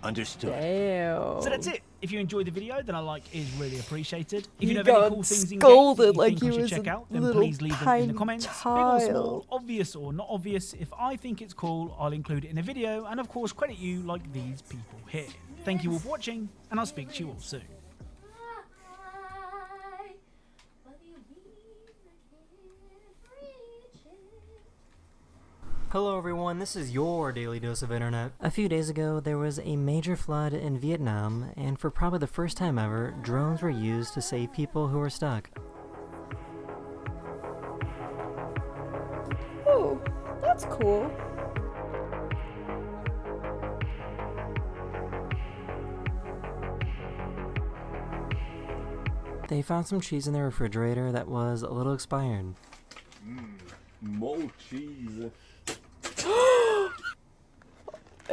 Understood. Damn. So that's it. If you enjoyed the video, then a like is really appreciated. If He you know of any got cool things in games scolded that you like think I he should was check a out, then little please leave them in the tiny comments. Big or child. small, obvious or not obvious. If I think it's cool, I'll include it in a video and of course credit you like these people here. Thank you all for watching, and I'll speak to you all soon. Hello everyone, this is your Daily Dose of Internet. A few days ago, there was a major flood in Vietnam, and for probably the first time ever, drones were used to save people who were stuck. Oh, that's cool. They found some cheese in their refrigerator that was a little expired. More cheese. Ooh,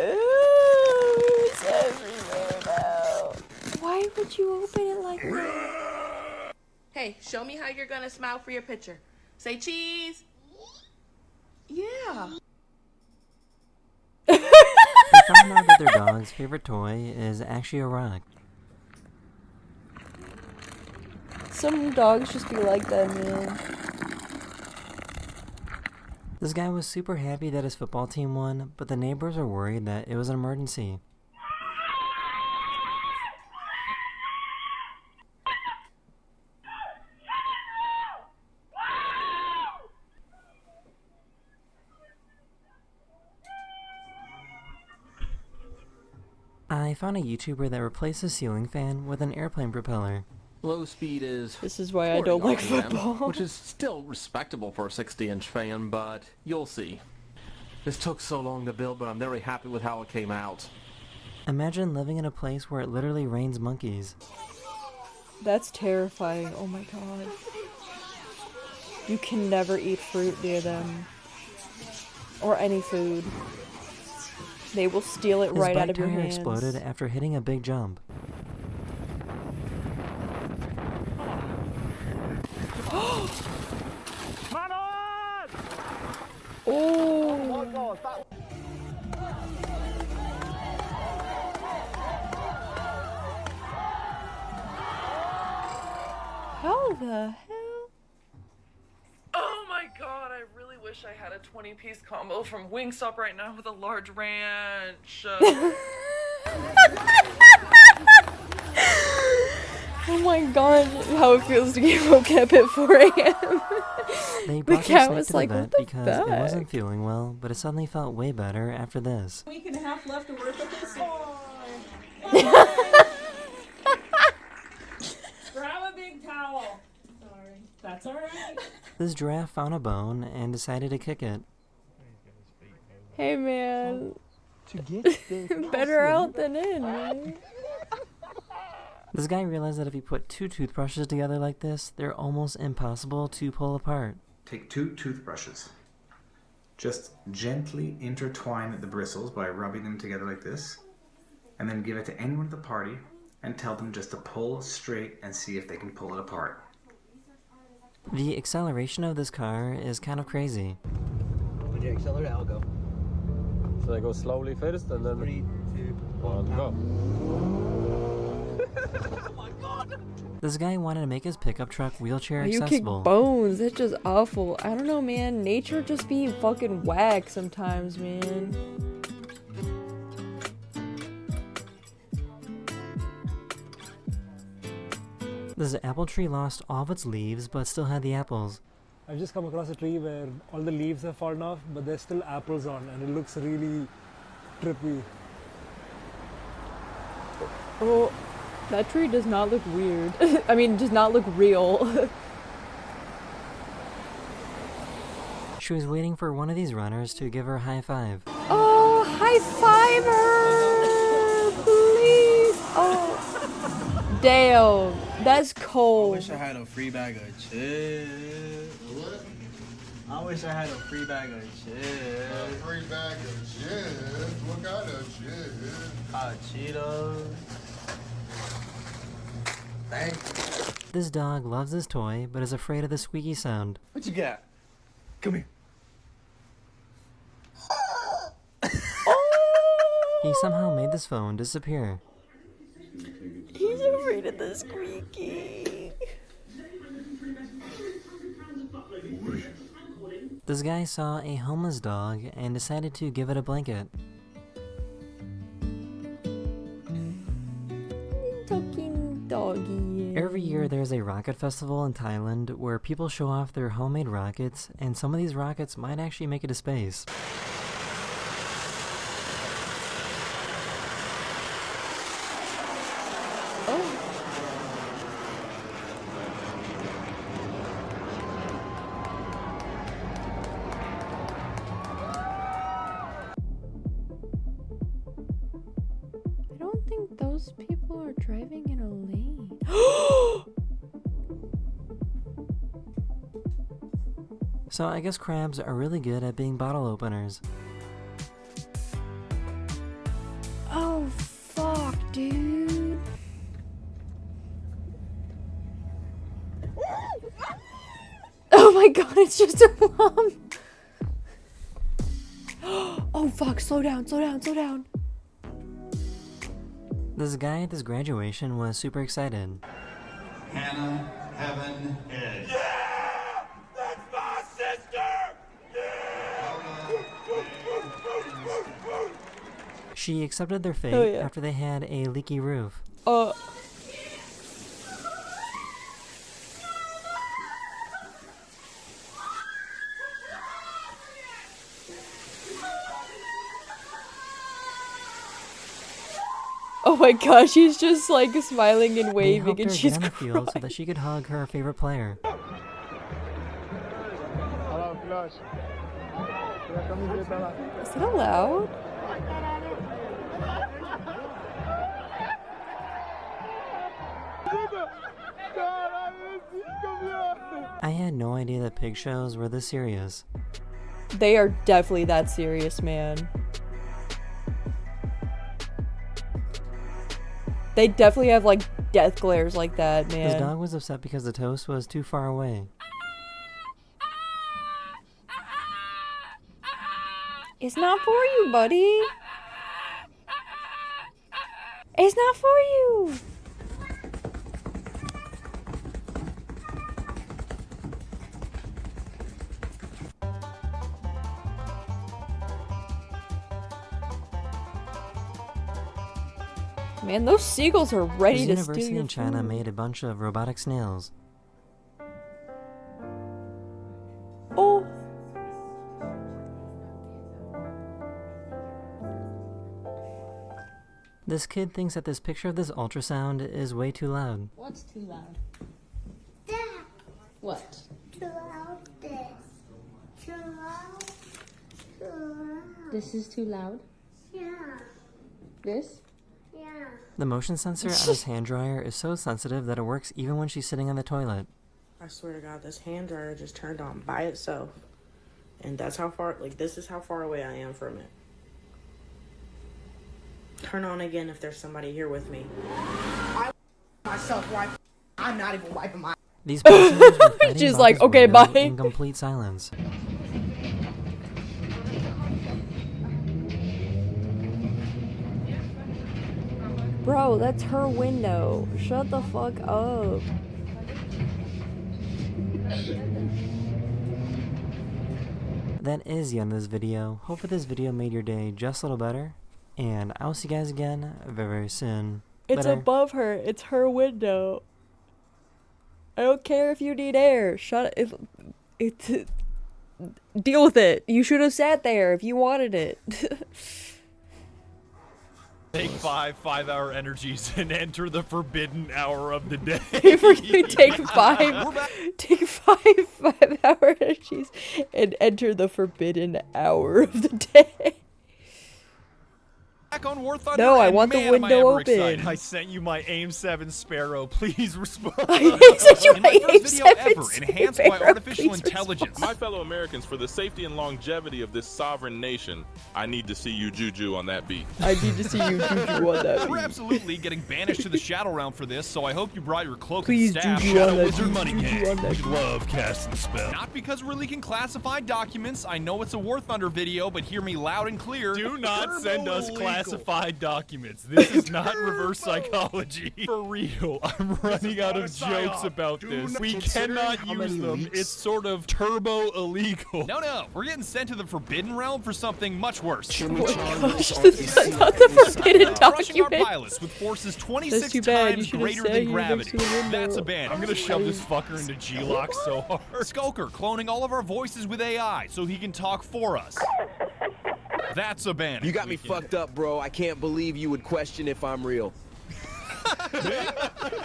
it's everywhere now. Why would you open it like that? Hey, show me how you're gonna smile for your picture. Say cheese. Yeah. They found out that their dog's favorite toy is actually a rock. Some dogs just be like that, man. This guy was super happy that his football team won, but the neighbors were worried that it was an emergency. I found a YouTuber that replaced a ceiling fan with an airplane propeller. Low speed is... This is why I don't like 40 RPM, football. which is still respectable for a 60-inch fan, but you'll see. This took so long to build, but I'm very happy with how it came out. Imagine living in a place where it literally rains monkeys. That's terrifying. Oh my god. You can never eat fruit near them. Or any food. They will steal it His right bike out of your tire hands. exploded after hitting a big jump. Oh! How the hell? Oh my god, I really wish I had a 20-piece combo from Wingstop right now with a large ranch. Oh my god, how it feels to get woken up at 4 a.m. They The brought cat their snake was to the like, vet what the because it wasn't fuck? feeling well, but it suddenly felt way better after this. Week and a half left to work with this. Grab a big towel. Sorry. That's alright. This giraffe found a bone and decided to kick it. Hey man. To get Better out than in, man. This guy realized that if you put two toothbrushes together like this, they're almost impossible to pull apart. Take 2 toothbrushes. Just gently intertwine the bristles by rubbing them together like this, and then give it to anyone at the party and tell them just to pull straight and see if they can pull it apart. The acceleration of this car is kind of crazy. When you accelerate, I'll go. So I go slowly first and then 3, 2, 1, go. This guy wanted to make his pickup truck wheelchair You kick accessible. bones. That's just awful. I don't know, man. Nature just be fucking whack sometimes, man. This apple tree lost all of its leaves, but still had the apples. I've just come across a tree where all the leaves have fallen off, but there's still apples on, and it looks really trippy. Oh, that tree does not look weird. I mean, does not look real. She was waiting for one of these runners to give her a high five. Oh, high five her, please. Oh, damn, that's cold. I wish I had a free bag of chips. What? I wish I had a free bag of chips. A free bag of chips? What kind of chips? Cheetos. Thank you. This dog loves his toy, but is afraid of the squeaky sound. What you got? Come here. He somehow made this phone disappear. He's afraid of the squeaky. This guy saw a homeless dog and decided to give it a blanket. talking doggy. Every year there's a rocket festival in Thailand where people show off their homemade rockets, and some of these rockets might actually make it to space. I don't think those people are driving in a lane. So I guess crabs are really good at being bottle openers. Oh, fuck, dude. Oh my god, it's just a mom. Oh fuck, slow down, slow down, slow down. This guy at this graduation was super excited. Hannah, Heaven, Edge. She accepted their fate Oh, yeah. after they had a leaky roof. Oh my gosh, she's just like smiling and They waving helped and her she's get on the crying. field so that she could hug her favorite player. Is it allowed? I had no idea that pig shows were this serious. They are definitely that serious, man. They definitely have like death glares like that, man. His dog was upset because the toast was too far away. It's not for you, buddy. It's not for you. Man, those seagulls are ready His to steal university your in China food. made a bunch of robotic snails. Oh. This kid thinks that this picture of this ultrasound is way too loud. What's too loud? What? Too loud this. Too loud. Too loud. This is too loud? Yeah. This? Yeah. The motion sensor on his hand dryer is so sensitive that it works even when she's sitting on the toilet. I swear to God, this hand dryer just turned on by itself. And that's how far, like, this is how far away I am from it. Turn on again if there's somebody here with me. I myself wipe. I'm not even wiping my. These passengers were fighting She's about like, this "Okay, window bye." in complete silence. Bro, that's her window. Shut the fuck up. That is the end of this video. Hopefully this video made your day just a little better. And I'll see you guys again very, very soon. It's Later. above her. It's her window. I don't care if you need air. Shut it. Deal with it. You should have sat there if you wanted it. Take 5-5-hour energies and enter the forbidden hour of the day. If we're gonna take five 5-hour energies and enter the forbidden hour of the day. Back on War Thunder, No, I and want the man, am I window ever excited. open. I sent you my AIM-7 Sparrow. Please respond. I sent you In my my first video AIM-7 ever, enhanced by Sparrow. artificial Please intelligence. My fellow Americans, for the safety and longevity of this sovereign nation, I need to see you Juju on that beat. I need to see you Juju on that We're beat. absolutely getting banished to the Shadow Realm for this, so I hope you brought your cloak Please, and staff. Juju Shadow on that Wizard beat, Money Juju Gang. on that We beat. love casting spells. Not because we're leaking classified documents. I know it's a War Thunder video, but hear me loud and clear. Do not send us classified classified documents. This is not reverse psychology. For real, I'm running out of jokes about this. We cannot use them. It's sort of turbo illegal. No, we're getting sent to the Forbidden Realm for something much worse. Oh my gosh, this is not the forbidden Crushing our document. pilots with forces That's 26 too bad. You times should've greater said than you next gravity. to the window. That's a ban. I'm gonna shove this fucker into G-Lock so hard. Skulker cloning all of our voices with AI so he can talk for us. That's a ban. You got me fucked up, bro. I can't believe you would question if I'm real.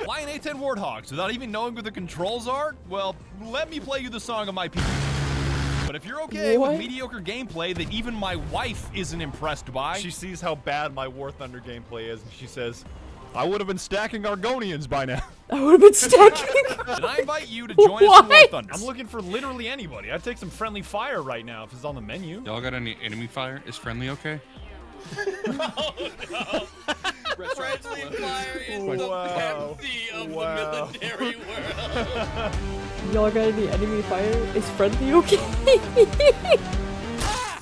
Flying A-10 Warthogs without even knowing what the controls are? Well, let me play you the song of my people. But if you're okay with mediocre gameplay that even my wife isn't impressed by... She sees how bad my War Thunder gameplay is, and she says, I would have been stacking Argonians by now. I would have been stacking. Then I invite you to join us in War Thunder. I'm looking for literally anybody. I'd take some friendly fire right now if it's on the menu. Y'all got any enemy fire? Is friendly okay? Friendly fire is the empty of the military world. Y'all got any enemy fire? Is friendly okay?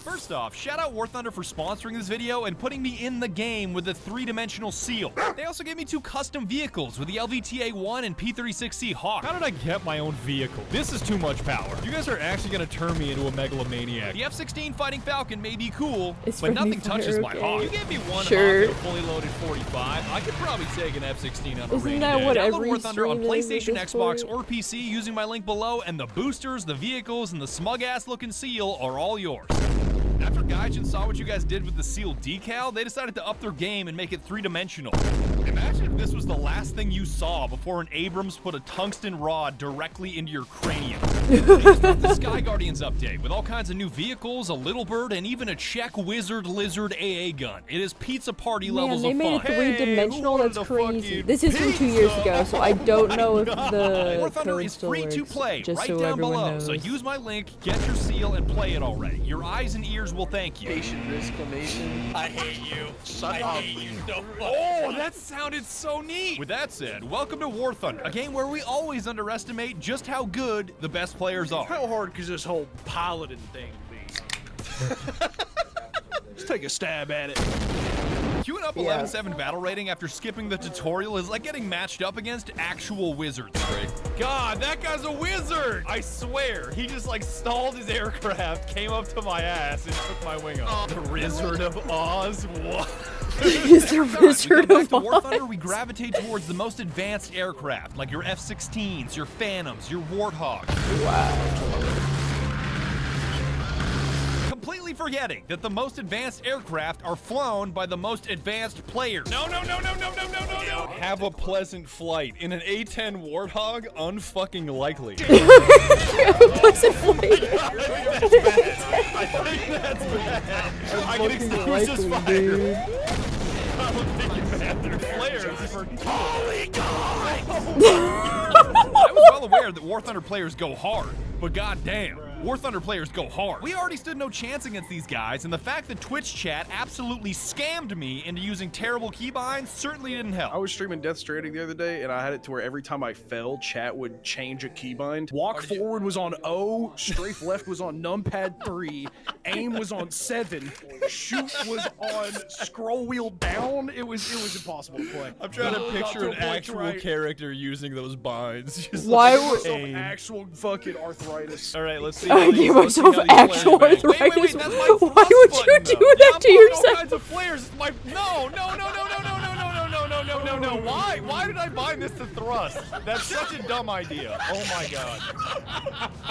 First off, shout out War Thunder for sponsoring this video and putting me in the game with a 3-dimensional seal. They also gave me 2 custom vehicles with the LVTA-1 and P-36C Hawk. How did I get my own vehicle? This is too much power. You guys are actually gonna turn me into a megalomaniac. The F-16 Fighting Falcon may be cool, Is but friendly nothing touches fire my okay? Hawk. You give me one Sure. Hawk and a fully loaded 45, I could probably take an F-16 on a Isn't rainy that day. what Download every War Thunder on stream is at PlayStation, this Xbox, point? or PC using my link below, and the boosters, the vehicles, and the smug-ass looking seal are all yours. After Gaijin saw what you guys did with the seal decal, they decided to up their game and make it 3-dimensional. Imagine if this was the last thing you saw before an Abrams put a tungsten rod directly into your cranium. They just got the Sky Guardians update with all kinds of new vehicles, a Little Bird, and even a Czech Wizard Lizard AA gun. It is pizza party levels Man, they of made fun. it 3-dimensional. That's crazy. This is from 2 years ago, so I don't know if the War Thunder code is still free to works, play just right so down everyone below. knows. So use my link, get your seal, and play it already. Your eyes and ears will thank you. Patient exclamation. I hate you. I hate you so much. Oh, that sounded so neat! With that said, welcome to War Thunder, a game where we always underestimate just how good the best players are. How hard could this whole piloting thing be? Let's take a stab at it. Queuing up 11-7 battle rating after skipping the tutorial is like getting matched up against actual wizards. God, that guy's a wizard! I swear, he just like stalled his aircraft, came up to my ass, and took my wing off. The Wizard of Oz? What? Is the Wizard Back of to War Thunder, Oz? we gravitate towards the most advanced aircraft, like your F-16s, your Phantoms, your Warthogs. Wow. Completely forgetting that the most advanced aircraft are flown by the most advanced players. No. Have a pleasant flight. In an A-10 Warthog, unfucking likely. Have a pleasant flight. I think that's bad. I can Fucking extinguish this likely, fire. dude. I don't think it matters. Flares for I was well aware that War Thunder players go hard, but goddamn, War Thunder players go hard. We already stood no chance against these guys, and the fact that Twitch chat absolutely scammed me into using terrible keybinds certainly didn't help. I was streaming Death Stranding the other day, and I had it to where every time I fell, chat would change a keybind. Walk forward was on O, strafe left was on numpad 3, aim was on 7, shoot was on scroll wheel down. It was impossible to play. I'm trying to picture an actual right. character using those binds. Just Why like, would- Some aim. actual fucking arthritis. All right, let's see. I gave myself actual arthritis. Why would you do that to All yourself? kinds of flares. My no. Why did I bind this to thrust? That's such a dumb idea. Oh my god.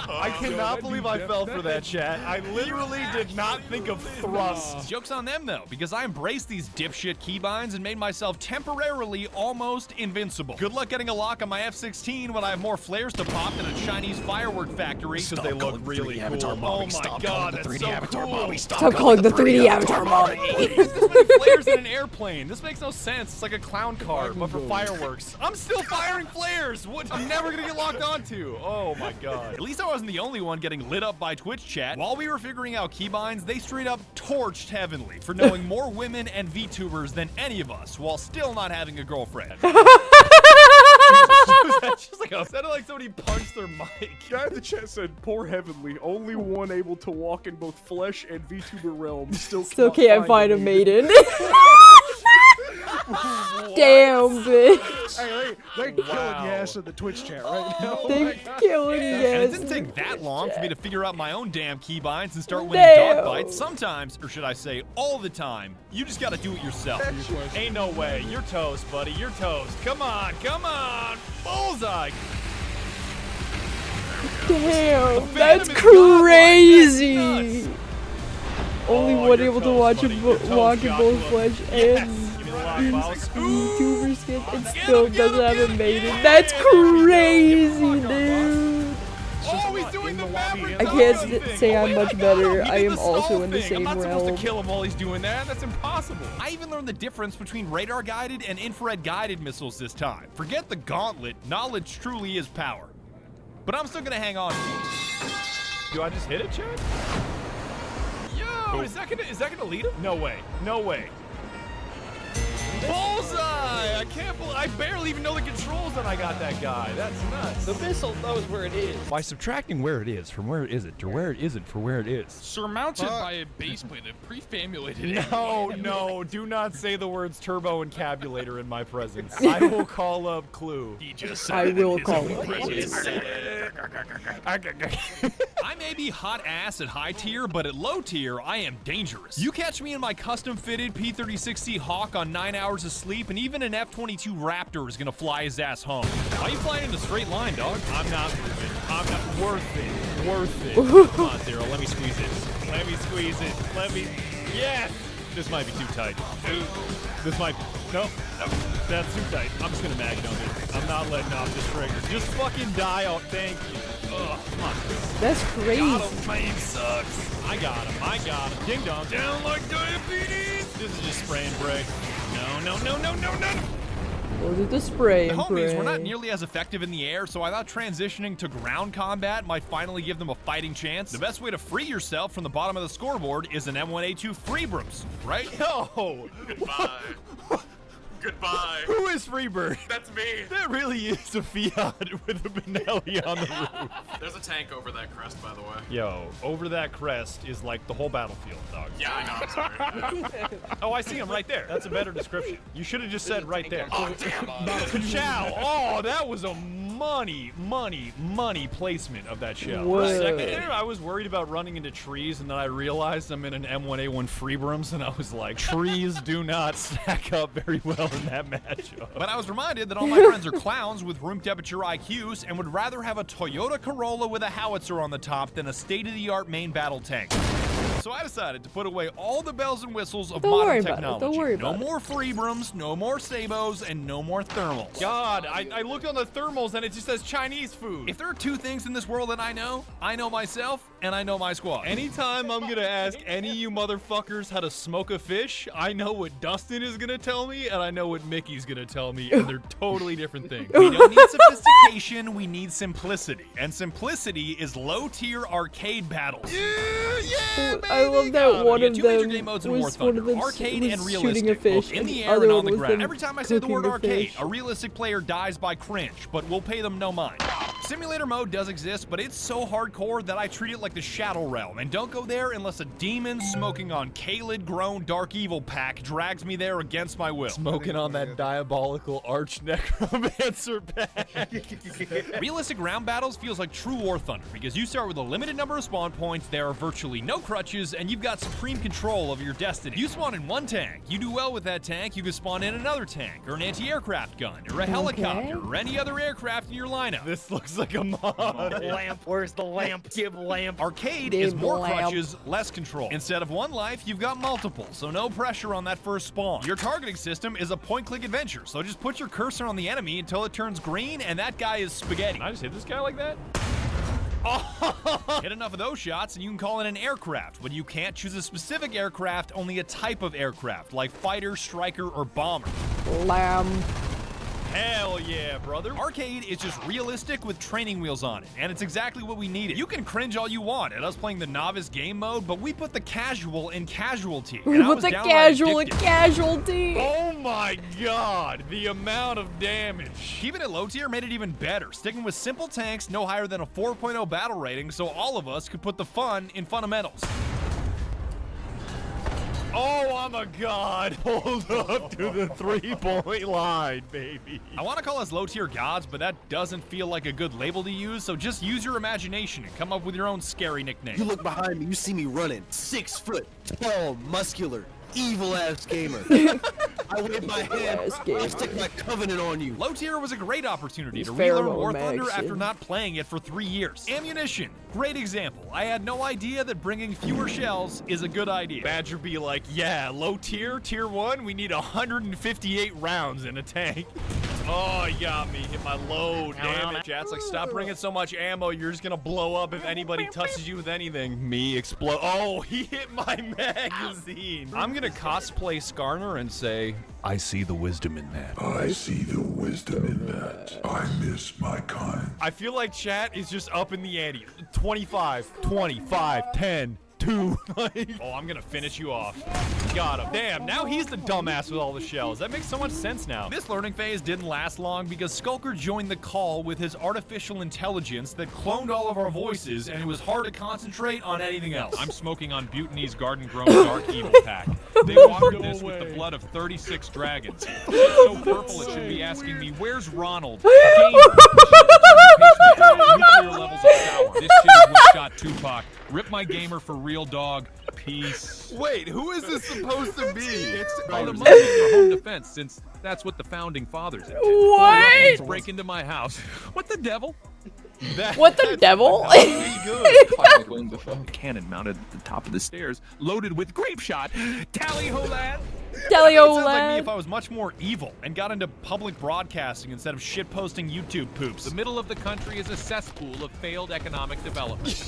I cannot believe I fell for that, chat. I literally did not think of thrust. Joke's on them though, because I embraced these dipshit keybinds and made myself temporarily almost invincible. Good luck getting a lock on my F-16 when I have more flares to pop than a Chinese firework factory. Because they look really cool. Oh my god, that's so cool. Stop calling the 3D avatar mommy. There's this many flares in an airplane. This makes no sense. It's like a clown car, but for fireworks. I'm still firing flares. What? I'm never gonna get locked onto. Oh my god. At least I wasn't the only one getting lit up by Twitch chat. While we were figuring out keybinds, they straight up torched Heavenly for knowing more women and VTubers than any of us, while still not having a girlfriend. Who's that Just like sounded like somebody punched their mic. Guy in the chat said, "Poor Heavenly, only one able to walk in both flesh and VTuber realms. Still can't find a maiden." Damn, bitch. Hey, they're killing your ass in the Twitch chat right now. They're killing And your it ass. didn't take that long for me to figure out my own damn keybinds and start winning Damn. dog fights. Sometimes, or should I say all the time, you just gotta do it yourself. Ain't no way. You're toast, buddy. You're toast. Come on. Bullseye. Damn, that's crazy. Only one able to walk in both flesh and VTuber skins and still doesn't have a maiden. That's crazy, dude. Oh, he's doing the Maverick. I can't say I'm much better. I am the also stall in the thing. same I'm not supposed realm. to kill him while he's doing that. That's impossible. I even learned the difference between radar-guided and infrared-guided missiles this time. Forget the gauntlet. Knowledge truly is power. But I'm still gonna hang on. Do I just hit it, Chad? Yo, is that gonna lead him? No way. Bullseye! I can't believe I barely even know the controls and I got that guy. That's nuts. The missile knows where it is. By subtracting where it is from where it isn't to where it isn't for where it is. Surmounted by a base plate that prefamulated. No, do not say the words turbo encabulator in my presence. I will call up Clue. He just said I it will in his call own it. presence. I may be hot ass at high tier, but at low tier, I am dangerous. You catch me in my custom-fitted P-36C Hawk on 9 hours of sleep, and even an F-22 Raptor is gonna fly his ass home. Why are you flying in a straight line, dog? I'm not worth it. Come on, Zero, let me squeeze it. Yes! This might be too tight. This might be, no, that's too tight. I'm just gonna mag dump it. I'm not letting off this trigger. Just fucking die out, thank you. Ugh, come on. That's crazy. Got him, man, sucks. I got him. Ding dong. Down like diabetes. This is just spray and pray. No. Or did the spray The and homies were not pray. nearly as effective in the air, so I thought transitioning to ground combat might finally give them a fighting chance. The best way to free yourself from the bottom of the scoreboard is an M1A2 Freebrooms, right? Yo! Goodbye. Who is Freebird? That's me. That really is a Fiat with a Benelli on the roof. There's a tank over that crest, by the way. Yo, over that crest is like the whole battlefield, dog. Yeah, I know. I'm sorry. Oh, I see him right there. That's a better description. You should have just said right there. Oh, damn. Chow. Oh, that was a money placement of that shell. Whoa. For a second there, I was worried about running into trees, and then I realized I'm in an M1A1 Freebrooms, and I was like, trees do not stack up very well in that matchup. But I was reminded that all my friends are clowns with room temperature IQs and would rather have a Toyota Corolla with a howitzer on the top than a state-of-the-art main battle tank. So I decided to put away all the bells and whistles of Don't worry modern about it. technology. Don't worry no about it. more Freebrooms, no more Sabos, and no more thermals. God, I looked on the thermals and it just says Chinese food. If there are two things in this world that I know myself and I know my squad. Anytime I'm gonna ask any of you motherfuckers how to smoke a fish, I know what Dustin is gonna tell me and I know what Mickey's gonna tell me, and they're totally different things. We don't need sophistication, we need simplicity. And simplicity is low-tier arcade battles. I love that one We had of two major them game modes in War was one Thunder, of them arcade was and shooting realistic, a fish, both in and the the air other and on one the was ground. them Every time I say the cooking word the arcade, fish. a realistic player dies by cringe, but we'll pay them no mind. Simulator mode does exist, but it's so hardcore that I treat it like the Shadow Realm, and don't go there unless a demon smoking on Kaled-grown Dark Evil pack drags me there against my will. Smoking on that diabolical arch necromancer pack. Realistic round battles feels like true War Thunder because you start with a limited number of spawn points, there are virtually no crutches, and you've got supreme control of your destiny. You spawn in one tank, you do well with that tank, you can spawn in another tank, or an anti-aircraft gun, or a helicopter, or any other aircraft in your lineup. This looks like a mod. Lamp, where's the lamp? Give lamp. Arcade Big is more lamp. crutches, less control. Instead of one life, you've got multiple, so no pressure on that first spawn. Your targeting system is a point-click adventure, so just put your cursor on the enemy until it turns green, and that guy is spaghetti. Can I just hit this guy like that? Hit enough of those shots and you can call it an aircraft, but you can't choose a specific aircraft, only a type of aircraft, like fighter, striker, or bomber. Lamb. Hell yeah, brother. Arcade is just realistic with training wheels on it, and it's exactly what we needed. You can cringe all you want at us playing the novice game mode, but we put the casual in casualty. We put the casual in casualty. Oh my god, the amount of damage. Keeping it low tier made it even better, sticking with simple tanks no higher than a 4.0 battle rating so all of us could put the fun in fundamentals. Oh, I'm a god. Hold up to the 3-point line, baby. I want to call us low-tier gods, but that doesn't feel like a good label to use, so just use your imagination and come up with your own scary nickname. You look behind me, you see me running. 6 foot, tall, muscular, evil-ass gamer. I wave my hand, I stick my covenant on you. Low tier was a great opportunity to Pheromone relearn War Thunder action. after not playing it for 3 years. Ammunition, great example. I had no idea that bringing fewer shells is a good idea. Badger be like, yeah, low tier, tier 1, we need 158 rounds in a tank. Oh, you got me. Hit my load. Damn it. Chat's like, stop bringing so much ammo. You're just gonna blow up if anybody touches you with anything. Me explode. Oh, he hit my magazine. I'm gonna cosplay Skarner and say, I see the wisdom in that. I see the wisdom in that. I miss my kind. I feel like chat is just up in the ante. 25, 25, 10, 2. Oh, I'm gonna finish you off. Got him. Damn, now he's the dumbass with all the shells. That makes so much sense now. This learning phase didn't last long because Skulker joined the call with his artificial intelligence that cloned all of our voices, and it was hard to concentrate on anything else. I'm smoking on Butany's Garden Grown Dark Evil Pack. They watered this with the blood of 36 dragons. It's so purple it should be asking me, where's Ronald? Nuclear levels of sour. This shit is what shot Tupac. Rip my gamer for real, dog. Peace. Wait, who is this supposed to be? It's the money for home defense, since that's what the founding fathers intended. What? Break into my house. What the devil? What the devil? Going with a cannon mounted at the top of the stairs, loaded with grape shot. Tally ho, lad! Tally ho, It sounds like me lad! if I was much more evil and got into public broadcasting instead of shitposting YouTube poops. The middle of the country is a cesspool of failed economic development.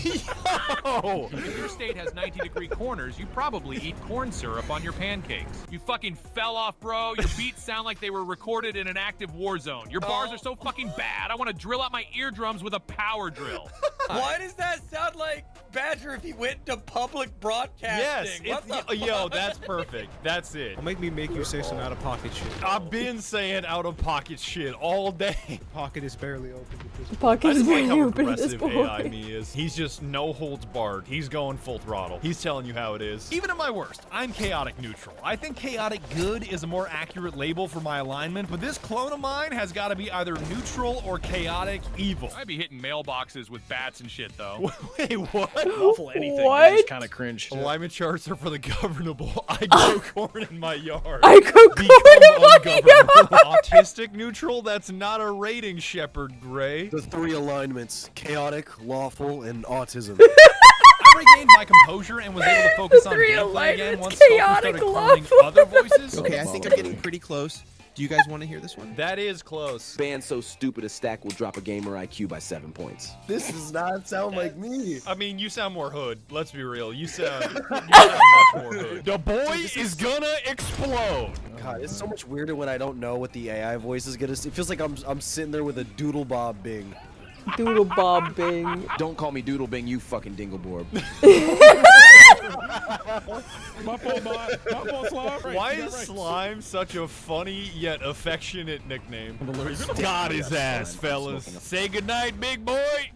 Oh! If your state has 90-degree corners, you probably eat corn syrup on your pancakes. You fucking fell off, bro. Your beats sound like they were recorded in an active war zone. Your bars are so fucking bad, I want to drill out my eardrums with a power drill. Why does that sound like Badger if he went to public broadcasting? Yes, yo, that's perfect. That's it. Don't make me make you say some out-of-pocket shit. I've been saying out-of-pocket shit all day. Pocket is barely open. Pocket I is just like barely how open at this aggressive AI point. me is. He's just no holds barred. He's going full throttle. He's telling you how it is. Even at my worst, I'm chaotic neutral. I think chaotic good is a more accurate label for my alignment, but this clone of mine has got to be either neutral or chaotic evil. I'd be hitting mailboxes with bats and shit, though. Wait, what? Awful anything. What? Just kind of cringe. Alignment charts are for the governable. I grow corn in my yard. I grow corn in my ungovernable. Autistic neutral? That's not a rating, Shepherd Gray. The 3 alignments: chaotic, lawful, and autism. I regained my composure and was able to focus on Three gameplay again alignments, once Skulker chaotic, started cloning lawful. other voices. Okay, I think I'm getting pretty close. Do you guys want to hear this one? That is close. Band so stupid a stack will drop a gamer IQ by 7 points. This does not sound like me. I mean, you sound more hood. Let's be real. You sound much more hood. The boy is gonna explode. God, it's so much weirder when I don't know what the AI voice is gonna. It feels like I'm sitting there with a Doodle Bob Bing. Doodle Bob Bing. Don't call me Doodle Bing, you fucking Dingleborb. My fault, Slime. Why is Slime such a funny yet affectionate nickname? Got his ass, fellas. Say goodnight, big boy.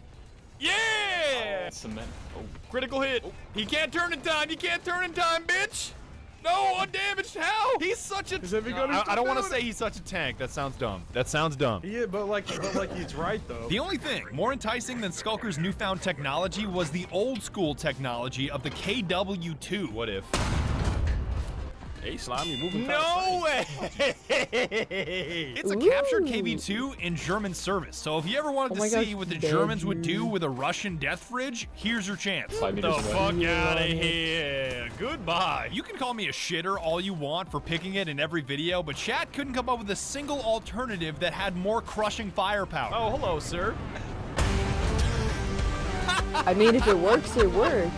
Yeah! Cement. Oh. Critical hit. He can't turn in time. You can't turn in time, bitch. No, undamaged. How? He's such a. I don't want to say he's such a tank. That sounds dumb. That sounds dumb. Yeah, but like he's right though. The only thing more enticing than Skulker's newfound technology was the old school technology of the KW2. What if? Hey, Slime, you moving No way! It's a captured KV2 in German service. So if you ever wanted to see what the Germans would do with a Russian death fridge, here's your chance. Get the fuck out of here. Goodbye. You can call me a shitter all you want for picking it in every video, but chat couldn't come up with a single alternative that had more crushing firepower. Oh, hello, sir. I mean, if it works, it works.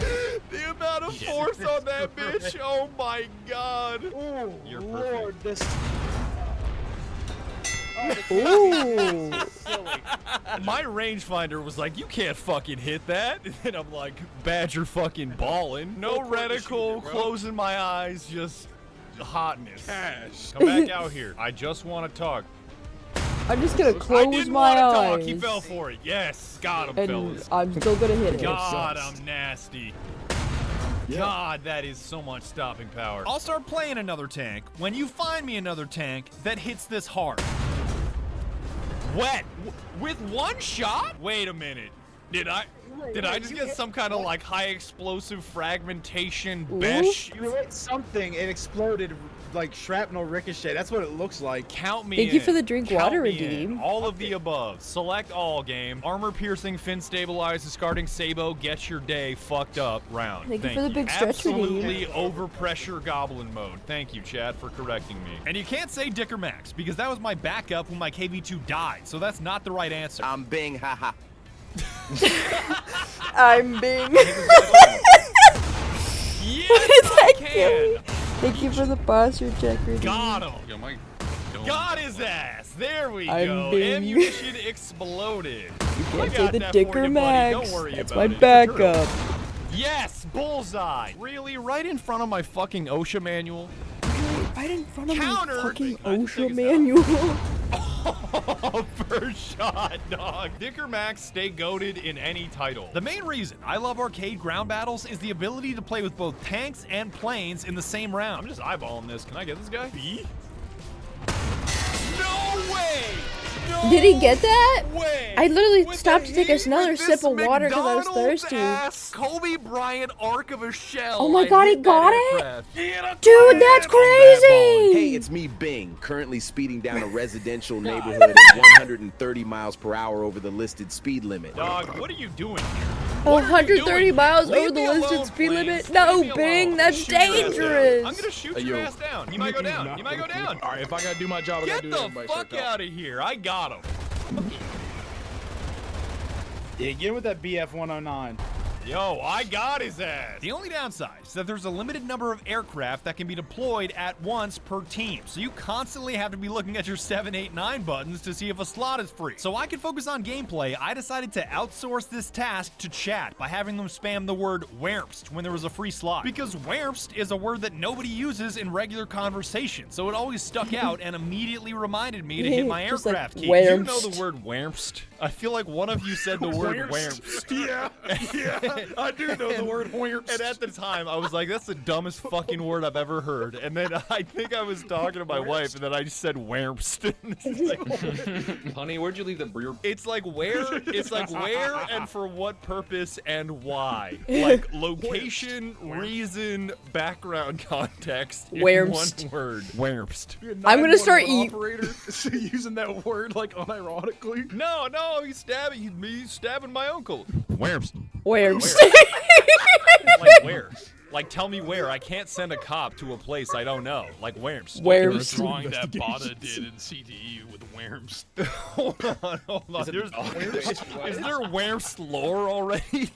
The amount of force on that bitch. Oh my god. Oh, You're Lord, perfect. this. Ooh. My rangefinder was like, you can't fucking hit that. And I'm like, Badger fucking balling. No reticle, closing my eyes, just hotness. Cash. Come back out here. I just want to talk. I'm just gonna I close didn't my want to eyes. talk. He fell for it. Yes, got him, And fellas. I'm still gonna hit it. God, I'm nasty. God, that is so much stopping power. I'll start playing another tank when you find me another tank that hits this hard. Wet. With one shot? Wait a minute. Did I just get some kind of like high explosive fragmentation besh? You hit something, it exploded like shrapnel ricochet. That's what it looks like. Count me Thank in. you for the drink Count water me redeem. in. All of the above. Select all game. Armor piercing, fin stabilized, discarding Sabo, get your day fucked up round. Thank you for the big stretch Absolutely overpressure goblin mode. Thank you, Chad, for correcting me. And you can't say Dicker Max because that was my backup when my KV2 died, so that's not the right answer. I'm Bing, haha. I'm Bing. Yes, What is I that, can. Gilly? Thank you for the posture check redeem. Got him. Got his ass. There we I'm go. Bing. Ammunition exploded. You I can't got say the that for Dicker you, buddy. Max. Don't worry That's about my it. backup. Yes, bullseye. Really? Right in front of my fucking OSHA manual? Right in front of Counter. my fucking OSHA manual. Oh, first shot, dog. Dicker Max stay goated in any title. The main reason I love arcade ground battles is the ability to play with both tanks and planes in the same round. I'm just eyeballing this. Can I get this guy? B? No way! No Did he get that? way! I literally With stopped the to take heat another with sip this of water because I was McDonald's thirsty. ass Kobe Bryant arc of a shell. Oh my I God, he hit that got it? aircraft. Dude, that's crazy! Hey, it's me, Bing, currently speeding down a residential neighborhood at 130 miles per hour over the listed speed limit. Dog, what are you doing here? 130 miles Leave over the me listed alone, speed please. limit? No, Leave me Bing, alone. that's Shoot your ass down. dangerous. I'm gonna shoot Hey, your yo. ass down. You might go down. You might go down. All right, if I gotta do my job, I Get gotta do the everybody fuck start out of here. I got him. Yeah, get in with that BF 109. Yo, I got his ass. The only downside is that there's a limited number of aircraft that can be deployed at once per team. So you constantly have to be looking at your 7, 8, 9 buttons to see if a slot is free. So I can focus on gameplay. I decided to outsource this task to chat by having them spam the word "wermst" when there was a free slot. Because wermst is a word that nobody uses in regular conversation. So it always stuck out and immediately reminded me to hit my Just like aircraft key. Do you know wermst. the word wermst? I feel like one of you said the word wermst. Yeah, I do know the word Hoyers. And at the time, I was like, that's the dumbest fucking word I've ever heard. And then I think I was talking to my wife, and then I just said wermst. Honey, where'd you leave the beer? It's like where and for what purpose and why. Like location, reason, background context in Wermst. one word. Wermst. I'm gonna start operator using that word like unironically. No, he's stabbing my uncle. Wermst. Wermst. Like where? Like tell me where. I can't send a cop to a place I don't know. Like Wermst. Wermst. The drawing that Bada did in CTE with Wermst. Hold on. Is there Wermst lore already?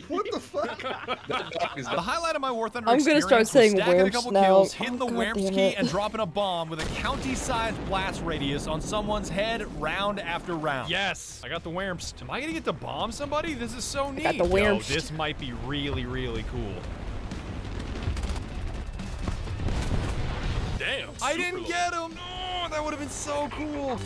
What the fuck? The highlight of my War Thunder I'm gonna start experience was saying stacking a Wermst couple now. kills, hitting the Oh, God Wermst damn key, it. and dropping a bomb with a county-sized blast radius on someone's head round after round. Yes, I got the Wermst. Am I gonna get to bomb somebody? This is so neat. got the Yo, Wermst. this might be really, really cool. Damn. I didn't get him. No, that would have been so cool.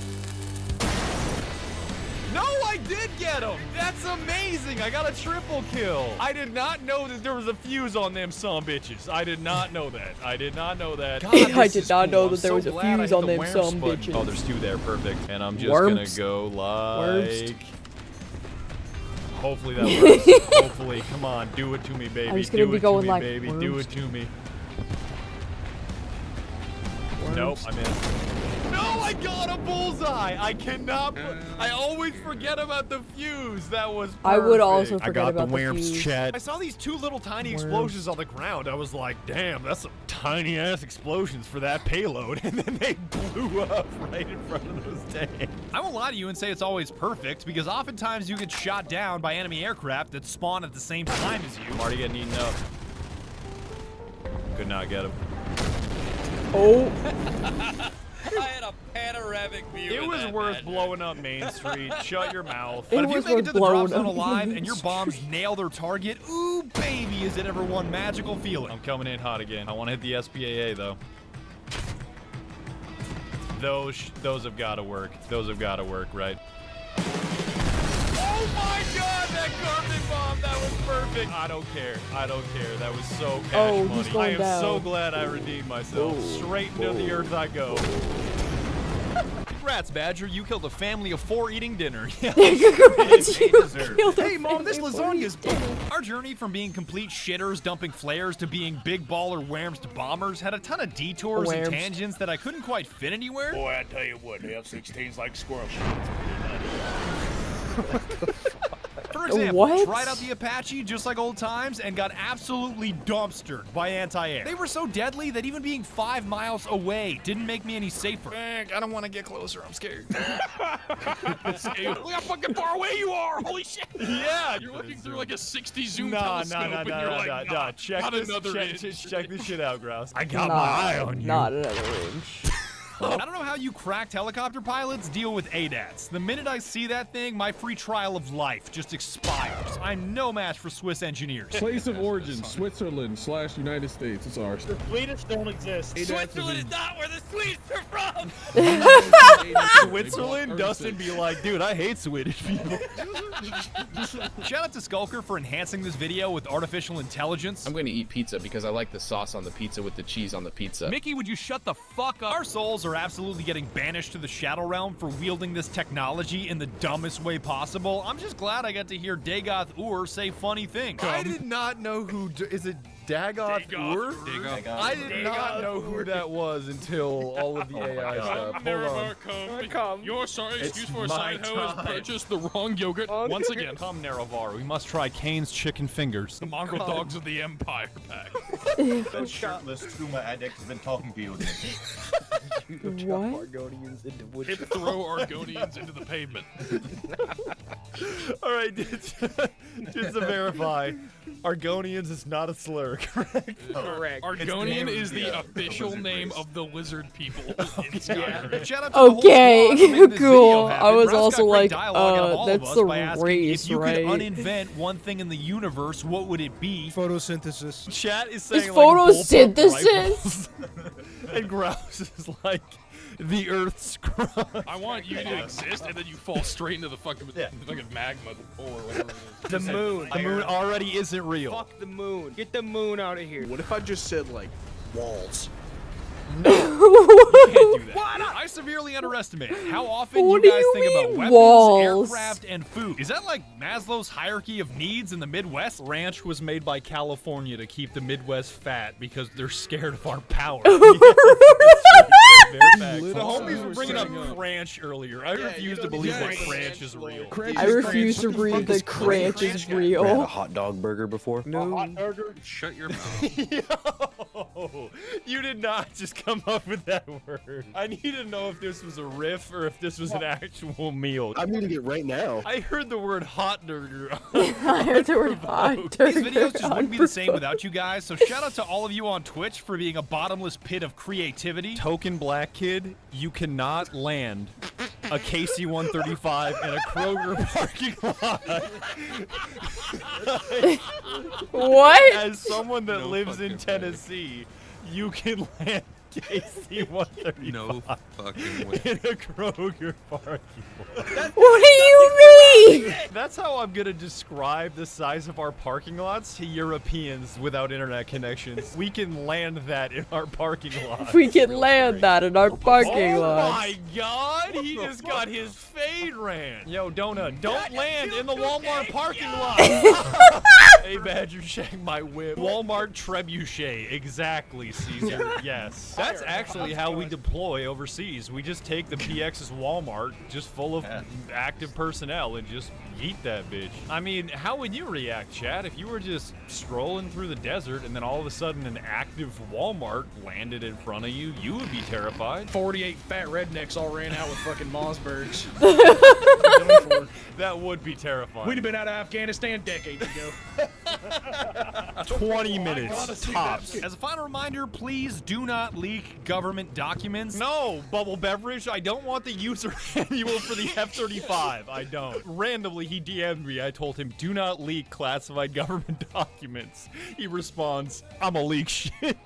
No, I did get him. That's amazing. I got a triple kill. I did not know that there was a fuse on them sumbitches. I did not know that. I did not know that. God, I this did is not cool. know I'm that there so was a glad I fuse hit on the them Wermst button. sumbitches. Oh, there's two there. Perfect. And I'm just Wermst. gonna go like... Wermst. Hopefully that works. Hopefully. Come on. Do it to me, baby. I'm just gonna do be it going to me, like, baby. Do it Wermst. to me. Wermst. Nope, I missed. No, I got a bullseye. I cannot. I always forget about the fuse. That was perfect. I would also I forget got about the the Wermst, fuse. Chad. I saw these two little tiny explosions on the ground. I was like, damn, that's some tiny ass explosions for that payload. And then they blew up right in front of those tanks. I won't lie to you and say it's always perfect because oftentimes you get shot down by enemy aircraft that spawn at the same time as you. I'm already getting eaten up. Could not get him. Oh. I had a panoramic view. It of was that worth Badger. blowing up Main Street. Shut your mouth. It But if you was make it worth to the drop blowing zone up alive Main and your Street. bombs nail their target, ooh, baby, is it ever one magical feeling. I'm coming in hot again. I want to hit the SPAA, though. Those have got to work. Those have got to work, right? Oh my god, that carpet bomb, that was perfect. I don't care. I don't care. That was so cash Oh, he's money. going I am so down. glad I redeemed myself. Straight into the earth I go. Congrats, Badger. You killed a family of 4 eating dinner. Yeah. Congrats, you killed a Hey, Mom, this family of 4 lasagna's Our journey from being complete shitters dumping flares to being big baller whamsed bombers had a ton of detours and Whamsed. tangents that I couldn't quite fit anywhere. Boy, I tell you what, the F-16's like squirrel shit. For example, What? tried out the Apache just like old times and got absolutely dumpstered by anti-air. They were so deadly that even being 5 miles away didn't make me any safer. I don't want to get closer. I'm scared. Look how fucking far away you are! Holy shit! Yeah, You're looking through like a 60 zoom Nah, telescope, and you're like, nah. Check not this, another check, inch. check this shit out, Grouse. I got Not, my eye on you. not another inch. I don't know how you cracked helicopter pilots deal with ADATs. The minute I see that thing, my free trial of life just expires. I'm no match for Swiss engineers. Place of origin, Switzerland/United States. It's ours. The Swedish don't exist. Switzerland is not where the Swedes are from. Switzerland? Dustin be like, dude, I hate Swedish people. Shout out to Skulker for enhancing this video with artificial intelligence. I'm going to eat pizza because I like the sauce on the pizza with the cheese on the pizza. Mickey, would you shut the fuck up? Our souls are absolutely getting banished to the Shadow Realm for wielding this technology in the dumbest way possible. I'm just glad I got to hear Dagoth Ur say funny things. I did not know who. Is it Dagoth Ur? I did not know who that was until all of the AI stuff. Hold on. Your sorry It's excuse for a my side hoe has time. purchased the wrong yogurt once again. Come, Nerovar, we must try Kane's chicken fingers. The mongrel dogs of the Empire pack. That shirtless Truma addict has been talking to you again. What? Argonians into wood. Hit throw Argonians into the pavement. All right, just to verify, Argonians is not a slur, correct? Correct. Argonian is the official name of the lizard people in Skyrim. Shout out to the whole Okay, squad for making this cool. video happen. I was Browse also got great like, dialogue out of all of that's us a by asking, race, if you right? could uninvent one thing in the universe, what would it be? Photosynthesis. Chat is saying Is like photosynthesis? bullpup rifles. And Grouse is like the Earth's crust. I want you to exist, and then you fall straight into the fucking magma or whatever it is. The moon. The moon already isn't real. Fuck the moon. Get the moon out of here. What if I just said, like, walls? You can't do that. I severely underestimate how often What you do guys you think about mean, weapons, walls? aircraft, and food. Is that like Maslow's hierarchy of needs in the Midwest? Ranch was made by California to keep the Midwest fat because they're scared of our power. The homies were bringing up Cranch earlier. I refuse to believe that Cranch is real. I refuse to believe that Cranch is Had a real. hot dog burger before. No. Hot burger. Shut your mouth. Yo, you did not just come up with that word. I need to know if this was a riff or if this was an actual meal. I'm eating it right now. I heard the word hot burger. I heard the word hot These videos just burger wouldn't be the same unprovoked. without you guys, so shout out to all of you on Twitch for being a bottomless pit of creativity. Token black kid, you cannot land a KC-135 in a Kroger parking lot. What? As someone that lives in Tennessee, you can land KC-135 No fucking way. in a Kroger parking lot. What do you mean? That's how I'm gonna describe the size of our parking lots to Europeans without internet connections. We can land that in our parking lot. We can land that in our parking Oh lot. my god, he just got his fade ran. Yo, Donut, don't land in the Walmart parking lot. Hey, Badger, check my whip. Walmart trebuchet, exactly, Caesar, yes. That's actually how we deploy overseas. We just take the PX's Walmart, just full of active personnel, and just yeet that bitch. I mean, how would you react, Chad, if you were just strolling through the desert and then all of a sudden an active Walmart landed in front of you? You would be terrified. 48 fat rednecks all ran out with fucking Mossbergs. That would be terrifying. We'd have been out of Afghanistan decades ago. 20 minutes tops. As a final reminder, please do not leak government documents. No, Bubble Beverage, I don't want the user manual for the F-35. I don't. Randomly, he DM'd me. I told him, do not leak classified government documents. He responds, I'm a leak shit.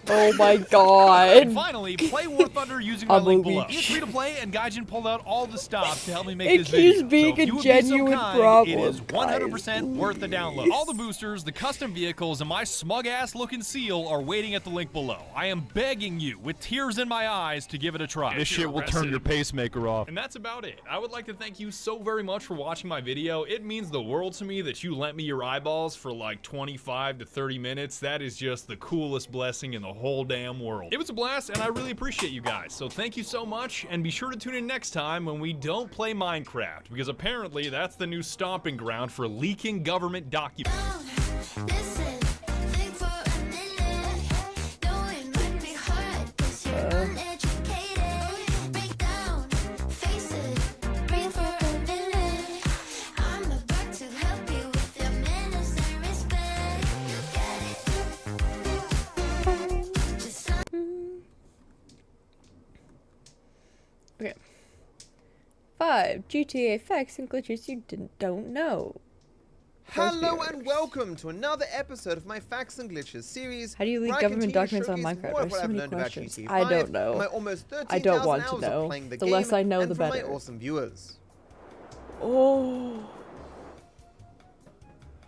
Oh my god. And finally, play War Thunder using my link below. It's free to play, and Gaijin pulled out all the stops to help me make this video. It keeps being a genuine problem. It is 100% worth the download. All the boosters, the custom vehicles, and my smug-ass looking seal are waiting at the link below. I am begging you, with tears in my eyes, to give it a try. This shit will turn your pacemaker off. And that's about it. I would like to thank you so very much for watching my video. It means the world to me that you lent me your eyeballs for like 25 to 30 minutes. That is just the coolest blessing in the whole damn world. It was a blast, and I really appreciate you guys. So thank you so much, and be sure to tune in next time when we don't play Minecraft, because apparently that's the new stomping ground for leaking government documents. Okay. 5 GTA facts and glitches you don't know. Hello and welcome to another episode of my Facts and Glitches series. How do you leak government documents on Minecraft? There's so many questions. I don't know. I don't want to know. The less I know, the better. My awesome viewers. Oh.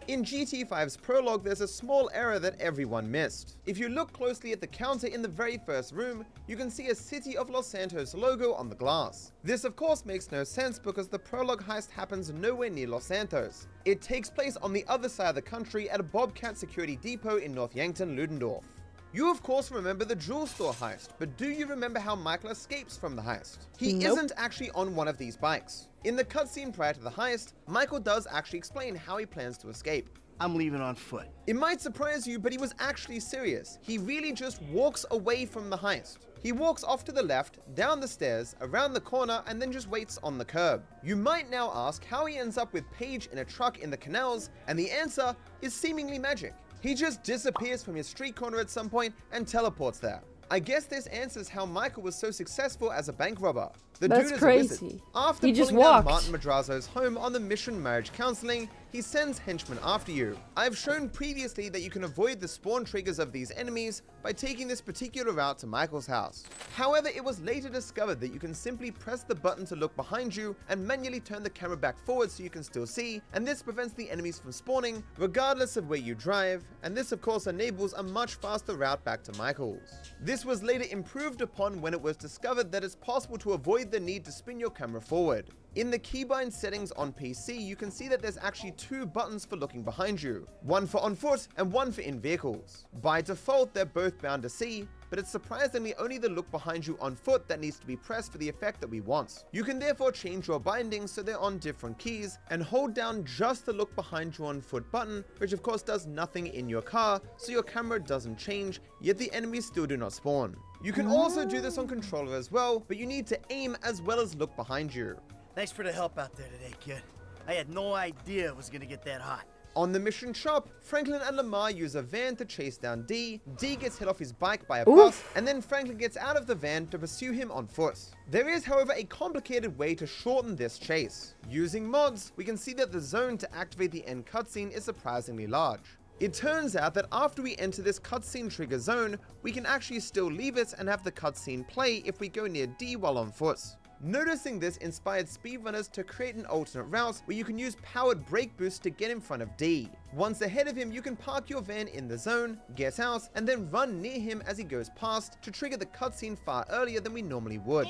In GTA 5's prologue, there's a small error that everyone missed. If you look closely at the counter in the very first room, you can see a City of Los Santos logo on the glass. This of course makes no sense because the prologue heist happens nowhere near Los Santos. It takes place on the other side of the country at a Bobcat security depot in North Yankton, Ludendorff. You of course remember the jewel store heist, but do you remember how Michael escapes from the heist? He isn't actually on one of these bikes. In the cutscene prior to the heist, Michael does actually explain how he plans to escape. I'm leaving on foot. It might surprise you, but he was actually serious. He really just walks away from the heist. He walks off to the left, down the stairs, around the corner, and then just waits on the curb. You might now ask how he ends up with Paige in a truck in the canals, and the answer is seemingly magic. He just disappears from his street corner at some point and teleports there. I guess this answers how Michael was so successful as a bank robber. The That's dude is crazy. a wizard. After He just pulling down walked. Martin Madrazo's home on the mission Marriage Counseling, he sends henchmen after you. I've shown previously that you can avoid the spawn triggers of these enemies by taking this particular route to Michael's house. However, it was later discovered that you can simply press the button to look behind you and manually turn the camera back forward so you can still see, and this prevents the enemies from spawning regardless of where you drive, and this of course enables a much faster route back to Michael's. This was later improved upon when it was discovered that it's possible to avoid the need to spin your camera forward. In the keybind settings on PC, you can see that there's actually 2 buttons for looking behind you, one for on foot and one for in vehicles. By default, they're both bound to C, but it's surprisingly only the look behind you on foot that needs to be pressed for the effect that we want. You can therefore change your bindings so they're on different keys, and hold down just the look behind you on foot button, which of course does nothing in your car, so your camera doesn't change, yet the enemies still do not spawn. You can also do this on controller as well, but you need to aim as well as look behind you. Thanks for the help out there today, kid. I had no idea it was gonna get that hot. On the mission shop, Franklin and Lamar use a van to chase down D. D gets hit off his bike by a bus, and then Franklin gets out of the van to pursue him on foot. There is, however, a complicated way to shorten this chase. Using mods, we can see that the zone to activate the end cutscene is surprisingly large. It turns out that after we enter this cutscene trigger zone, we can actually still leave it and have the cutscene play if we go near D while on foot. Noticing this inspired speedrunners to create an alternate route where you can use powered brake boost to get in front of D. Once ahead of him, you can park your van in the zone, get out, and then run near him as he goes past to trigger the cutscene far earlier than we normally would.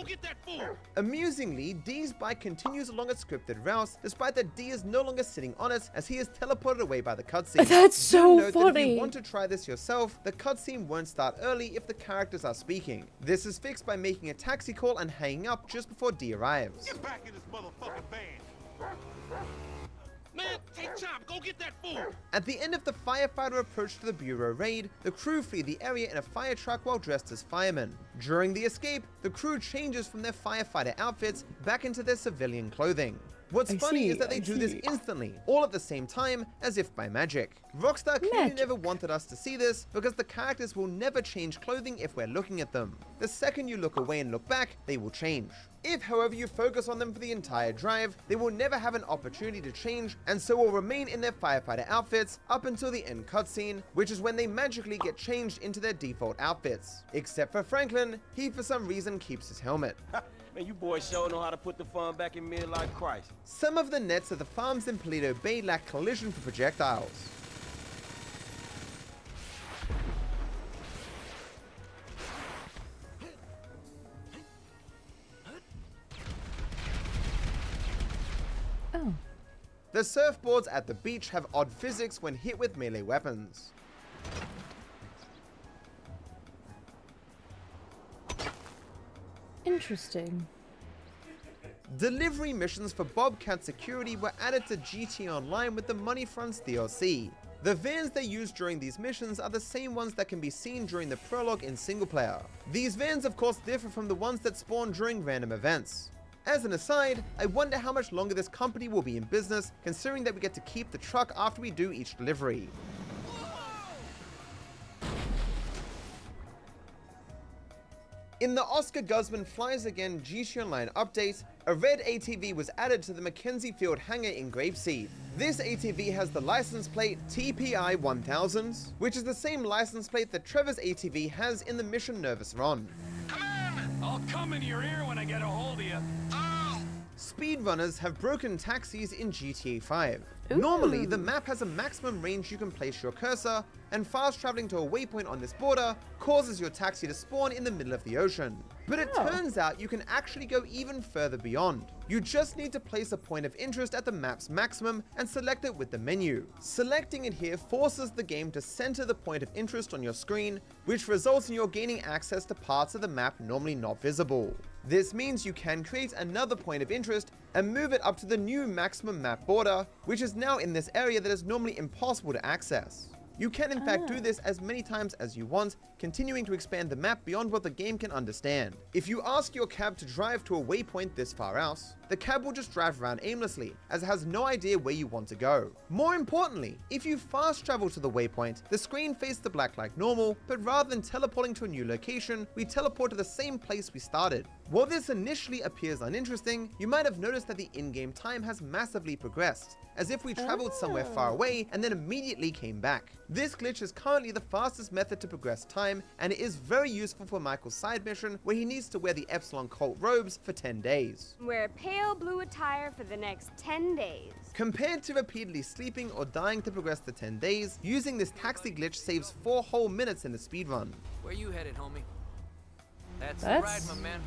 Amusingly, D's bike continues along its scripted route, despite that D is no longer sitting on it as he is teleported away by the cutscene. That's so note funny. That if you want to try this yourself, the cutscene won't start early if the characters are speaking. This is fixed by making a taxi call and hanging up just before D arrives. Get back in this motherfucking van. Man, take time. Go get that fool. At the end of the firefighter approach to the Bureau raid, the crew flee the area in a fire truck while dressed as firemen. During the escape, the crew changes from their firefighter outfits back into their civilian clothing. What's I funny see, is that they I do this see. instantly, all at the same time, as if by magic. Rockstar clearly never wanted us to see this, because the characters will never change clothing if we're looking at them. The second you look away and look back, they will change. If, however, you focus on them for the entire drive, they will never have an opportunity to change, and so will remain in their firefighter outfits up until the end cutscene, which is when they magically get changed into their default outfits. Except for Franklin, he for some reason keeps his helmet. Man, you boys sure know how to put the fun back in midlife crisis. Some of the nets at the farms in Paleto Bay lack collision for projectiles. Oh. The surfboards at the beach have odd physics when hit with melee weapons. Interesting. Delivery missions for Bobcat Security were added to GTA Online with the Money Fronts DLC. The vans they use during these missions are the same ones that can be seen during the prologue in single player. These vans of course differ from the ones that spawn during random events. As an aside, I wonder how much longer this company will be in business, considering that we get to keep the truck after we do each delivery. In the Oscar Guzman Flies Again GTA Online update, a red ATV was added to the Mackenzie Field hangar in Grapeseed. This ATV has the license plate TPI 1000, which is the same license plate that Trevor's ATV has in the Mission Nervous Ron. I'll come in your ear when I get a hold of you. Speedrunners have broken taxis in GTA 5. Normally, the map has a maximum range you can place your cursor, and fast traveling to a waypoint on this border causes your taxi to spawn in the middle of the ocean. But it turns out you can actually go even further beyond. You just need to place a point of interest at the map's maximum and select it with the menu. Selecting it here forces the game to center the point of interest on your screen, which results in your gaining access to parts of the map normally not visible. This means you can create another point of interest and move it up to the new maximum map border, which is now in this area that is normally impossible to access. You can in fact do this as many times as you want, continuing to expand the map beyond what the game can understand. If you ask your cab to drive to a waypoint this far out, the cab will just drive around aimlessly, as it has no idea where you want to go. More importantly, if you fast travel to the waypoint, the screen fades to black like normal, but rather than teleporting to a new location, we teleport to the same place we started. While this initially appears uninteresting, you might have noticed that the in-game time has massively progressed, as if we traveled somewhere far away and then immediately came back. This glitch is currently the fastest method to progress time, and it is very useful for Michael's side mission where he needs to wear the Epsilon Cult robes for 10 days. Wear pale blue attire for the next 10 days. Compared to repeatedly sleeping or dying to progress the 10 days, using this taxi glitch saves 4 whole minutes in the speedrun. Where you headed, homie? That's the That's- ride, my man.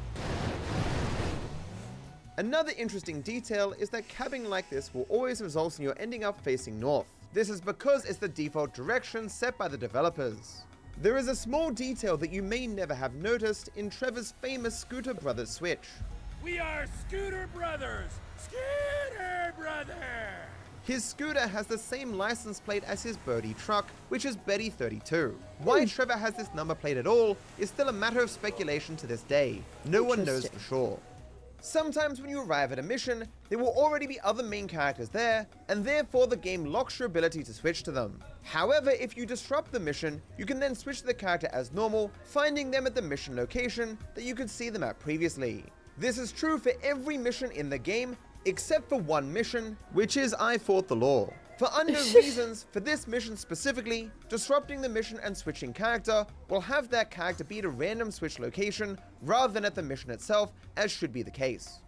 Another interesting detail is that cabbing like this will always result in you ending up facing north. This is because it's the default direction set by the developers. There is a small detail that you may never have noticed in Trevor's famous Scooter Brothers switch. We are Scooter Brothers! Scooter Brothers! His scooter has the same license plate as his Birdie truck, which is Betty 32. Why Trevor has this number plate at all is still a matter of speculation to this day. No one knows for sure. Sometimes when you arrive at a mission, there will already be other main characters there, and therefore the game locks your ability to switch to them. However, if you disrupt the mission, you can then switch to the character as normal, finding them at the mission location that you could see them at previously. This is true for every mission in the game, except for one mission, which is I Fought the Law. For unknown reasons, for this mission specifically, disrupting the mission and switching character will have that character be at a random switch location rather than at the mission itself, as should be the case.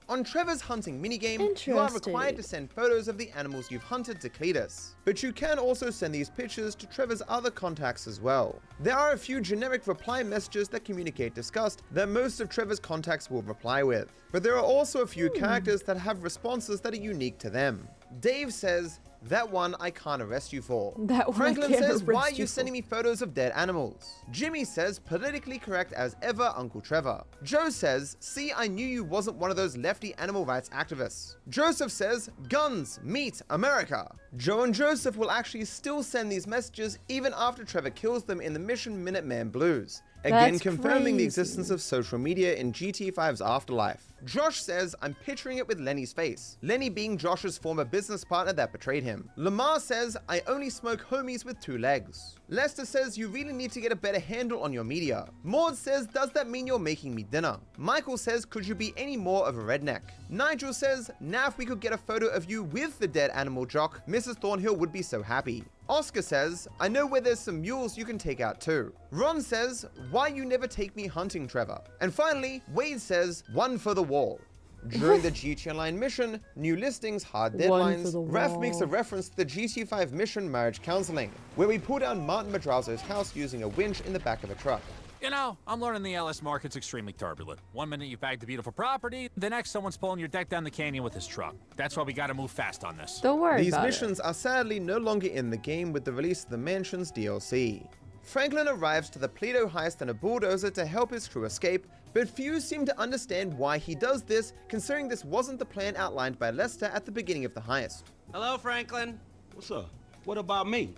On Trevor's hunting minigame, you are required to send photos of the animals you've hunted to Cletus, but you can also send these pictures to Trevor's other contacts as well. There are a few generic reply messages that communicate disgust that most of Trevor's contacts will reply with, but there are also a few characters that have responses that are unique to them. Dave says, "That one I can't arrest you for." That one I Franklin can't says, "Why are arrest you you sending me photos of dead animals?" Jimmy says, "Politically correct as ever, Uncle Trevor." Joe says, "See, I knew you wasn't one of those lefty animal rights activists." Joseph says, "Guns, meat, America." Joe and Joseph will actually still send these messages even after Trevor kills them in the mission Minuteman Blues. Again, That's confirming the crazy. existence of social media in GTA 5's afterlife. Josh says, I'm picturing it with Lenny's face. Lenny being Josh's former business partner that betrayed him. Lamar says, I only smoke homies with 2 legs. Lester says, you really need to get a better handle on your media. Maud says, does that mean you're making me dinner? Michael says, could you be any more of a redneck? Nigel says, now if we could get a photo of you with the dead animal jock, Mrs. Thornhill would be so happy. Oscar says, I know where there's some mules you can take out too. Ron says, why you never take me hunting, Trevor? And finally, Wade says, one for the wall. During the GTA Online mission, new listings, hard deadlines, Raph makes a reference to the GTA 5 mission Marriage Counseling, where we pull down Martin Madrazo's house using a winch in the back of a truck. You know, I'm learning the LS market's extremely turbulent. One minute you bagged a beautiful property, the next someone's pulling your deck down the canyon with his truck. That's why we gotta move fast on this. Don't worry These about missions are sadly no longer in the game with the release of the Mansion's DLC. Franklin arrives to the Pleato heist in a bulldozer to help his crew escape, but few seem to understand why he does this, considering this wasn't the plan outlined by Lester at the beginning of the heist. Hello, Franklin. What's up? What about me?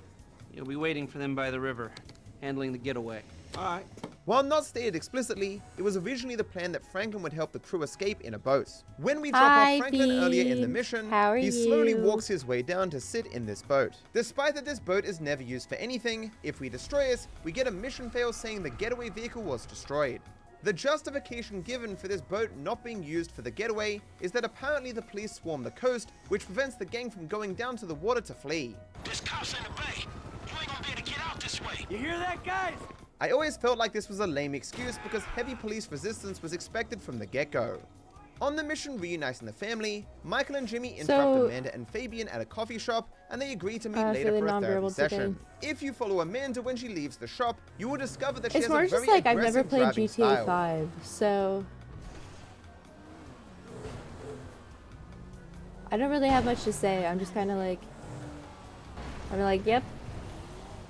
You'll be waiting for them by the river, handling the getaway. Alright. While not stated explicitly, it was originally the plan that Franklin would help the crew escape in a boat. When we drop off Franklin earlier in the mission, he slowly walks his way down to sit in this boat. Despite that this boat is never used for anything, if we destroy it, we get a mission fail saying the getaway vehicle was destroyed. The justification given for this boat not being used for the getaway is that apparently the police swarm the coast, which prevents the gang from going down to the water to flee. There's cops in the bay. You ain't gonna be able to get out this way. You hear that, guys? I always felt like this was a lame excuse because heavy police resistance was expected from the get-go. On the mission reuniting the family, Michael and Jimmy interrupt Amanda and Fabian at a coffee shop, and they agree to meet later for a therapy session. If you follow Amanda when she leaves the shop, you will discover that she has a very It's more just like I've never aggressive played driving GTA style. 5, so I don't really have much to say. I'm just kind of like, yep.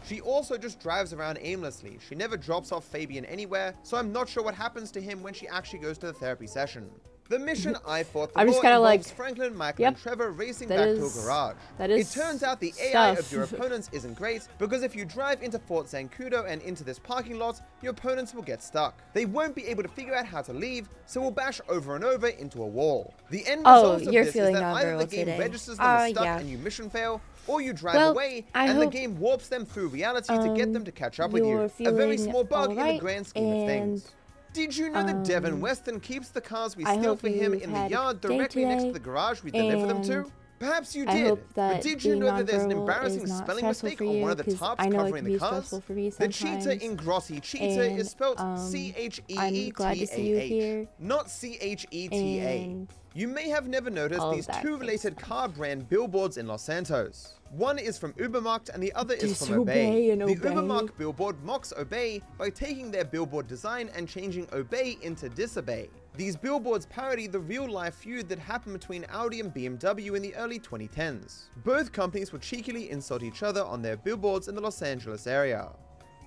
She also just drives around aimlessly. She never drops off Fabian anywhere, so I'm not sure what happens to him when she actually goes to the therapy session. The mission I fought the I'm just law kinda involves like, Franklin, Michael, yep, and Trevor racing that back to a is- garage. that is It turns out the AI of stuff. your opponents isn't great, because if you drive into Fort Zancudo and into this parking lot, your opponents will get stuck. They won't be able to figure out how to leave, so will bash over and over into a wall. The end result of you're this is feeling that either the nonverbal game today. registers them as stuck Yeah. and you mission fail, or you drive Well, away, I and the hope, game warps them through reality to get them to catch up with you. you're A very feeling small bug in the alright, grand scheme of things. and, Did you know that Devin Weston keeps the cars we I steal hope for him you've in the had yard a day directly next to today, the garage we deliver them to? and Perhaps you I did, hope but that did you being know that there's an nonverbal embarrassing is not spelling stressful mistake for on you, one of the 'cause tops I know it covering can the be cars? stressful for me The cheetah sometimes, in Grossi cheetah and, is spelled I'm glad to see you C-H-E-E-T-A-H, here, not C-H-E-T-A. and You may have never noticed all of these that two good related car brand billboards in Los Santos. One is from Ubermarkt and the other is from Disobey Obey. and The obey. Ubermarkt billboard mocks Obey by taking their billboard design and changing Obey into Disobey. These billboards parody the real-life feud that happened between Audi and BMW in the early 2010s. Both companies would cheekily insult each other on their billboards in the Los Angeles area.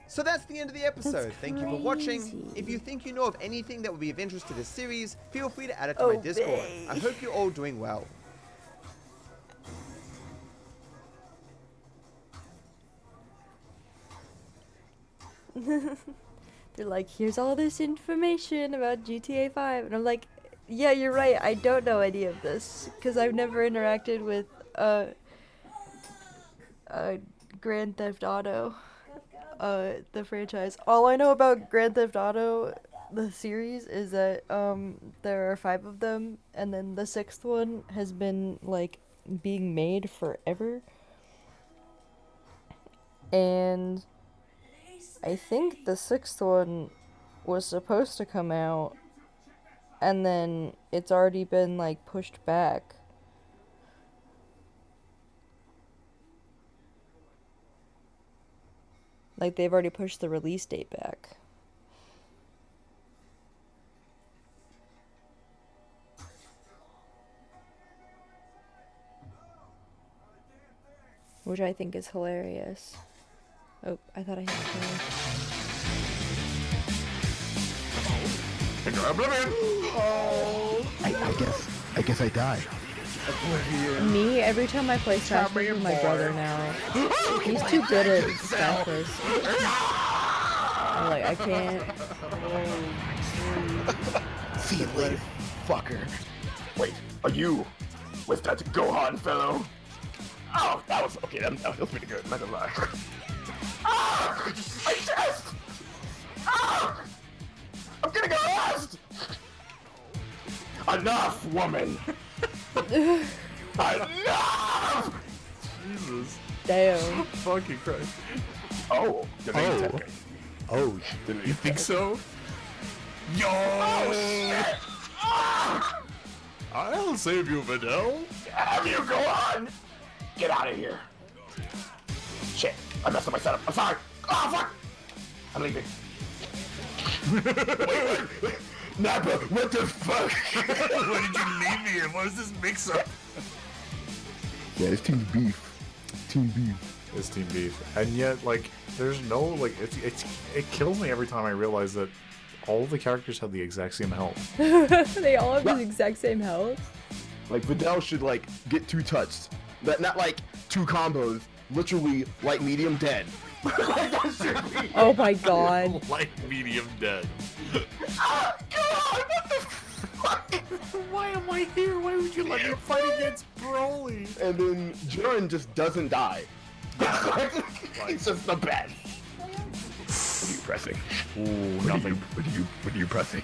So that's the end of the episode. Thank you for watching. If you think you know of anything that would be of interest to this series, feel free to add it to my Discord. I hope you're all doing well. They're like, here's all this information about GTA 5. And I'm like, yeah, you're right. I don't know any of this because I've never interacted with Grand Theft Auto, the franchise. All I know about Grand Theft Auto, the series, is that there are 5 of them, and then the 6th one has been like being made forever. And I think the 6th one was supposed to come out, and then it's already been like pushed back. Like they've already pushed the release date back. Which I think is hilarious. Oh, I thought I hit play. Oh. I guess I died. Me, every time I play Smash Bros. With my brother now, he's too good at Smash Bros. I'm like, I can't. See you later. motherfucker. Wait, are you with that Gohan fellow? Oh, that was okay. That was pretty good. Not gonna lie. Ah, my chest! Ah, I'm gonna go last. Enough, woman. Enough! Jesus. Damn. Fucking Christ. Oh. Oh, you think so? Yo! Oh, shit! Ah! I'll save you, Videl. Have you go on? Get out of here. Shit, I messed up my setup. I'm sorry. Oh, fuck! I'm leaving. wait. Nappa, what the fuck? Why did you leave me in? What is this mix-up? Yeah, it's team beef. Team beef. It's team beef. And yet, like, there's no, like, it kills me every time I realize that all of the characters have the exact same health. They all have the exact same health. Like, Videl should, like, get 2 touched. Not like 2 combos. Literally, light, medium, dead. Like, that should be... Oh my god. Light, medium, dead. Ah, God, what the fuck? Why am I here? Why would you let me fight against Broly? And then Jiren just doesn't die. He's just the best. What are you pressing? Ooh, nothing. What are you pressing?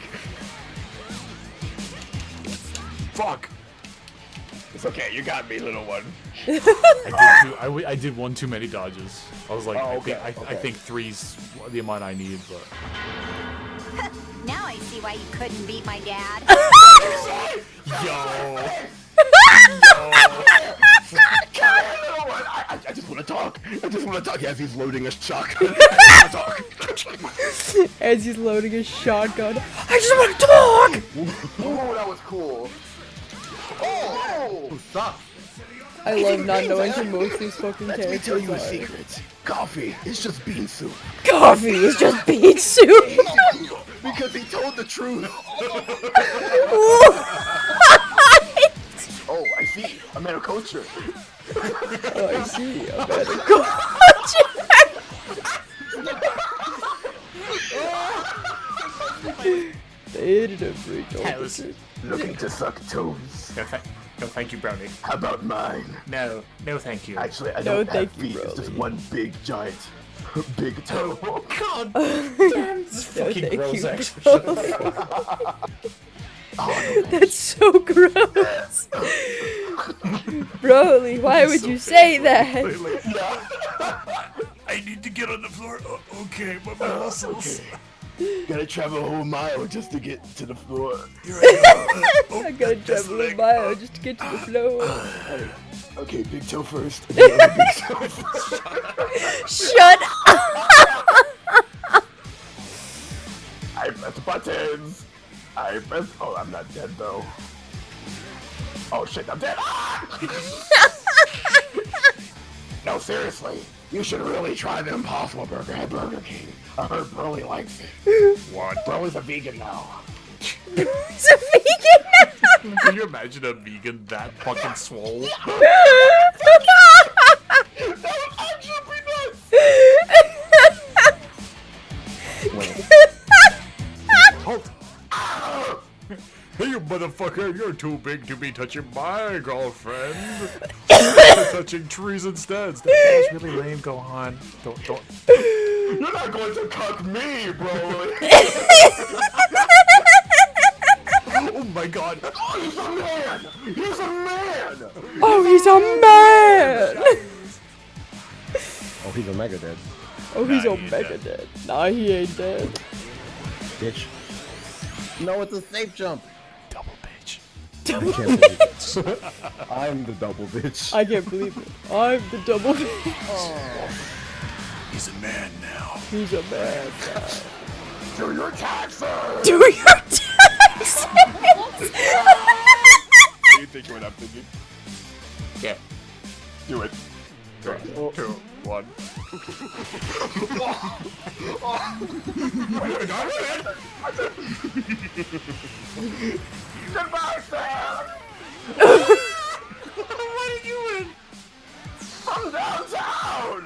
Fuck. It's okay, you got me, little one. I did one too many dodges. I was like, Oh, I think 3's the amount I need, but... Now I see why you couldn't beat my dad. Yo. I just want to talk. As he's loading a shotgun. As he's loading a shotgun. I just want to talk! Oh, that was cool. Oh, stop. I love not knowing who most of these fucking Let me tell characters you a are. secret. Coffee is just bean soup. Coffee is just bean soup! Because he told the truth. Oh, I see. A man of culture. Oh, I see. A man of culture! They ate it every culture. Looking to suck toes. No, thank you, Brownie. How about mine? No, thank you. Actually, I No, don't have thank you, feet. It's just Brody. one big, giant, big toe. Oh, God damn. This is fucking thank gross, you, actually. That's so gross. Broly, why would you say that? I need to get on the floor. Oh, okay, but my muscles. Gotta travel a whole mile just to get to the floor. I gotta travel a mile just to get to the floor. Okay, big toe first. And then big toe first. Shut up! I press buttons. Oh, I'm not dead though. Oh shit, I'm dead. Ah! No, seriously. You should really try the Impossible Burger at Burger King. I heard Broly likes it. What? Broly's a vegan now. He's a vegan now! Can you imagine a vegan that fucking swole? That would actually be nuts! Halt! Hey, you motherfucker, you're too big to be touching my girlfriend. Touching trees instead. That's really lame, Gohan. Don't. You're not going to cuck me, Broly! Oh my god. Oh, he's a man! He's a man! Oh, he's a man! Oh, he's Omega dead. Oh, he's Omega dead. Nah, he ain't dead. Bitch. No, it's a safe jump. Double bitch. You can't believe it. I'm the double bitch. I can't believe it. I'm the double bitch. Oh. He's a man now. He's a man now. Do your taxes! Do your taxes! You think what I'm thinking? Yeah. Do it. 3, 2, 1. Goodbye, Sam! What did you win? From downtown!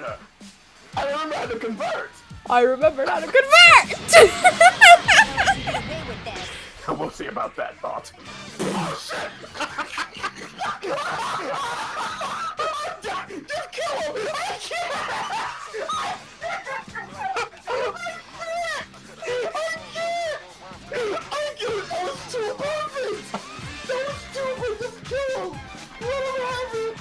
I remember how to convert! I remembered how to convert! We'll see about about that thought. Oh shit! Just kill him! I can't! That was too perfect! That was too perfect! Just kill him! Let him have it!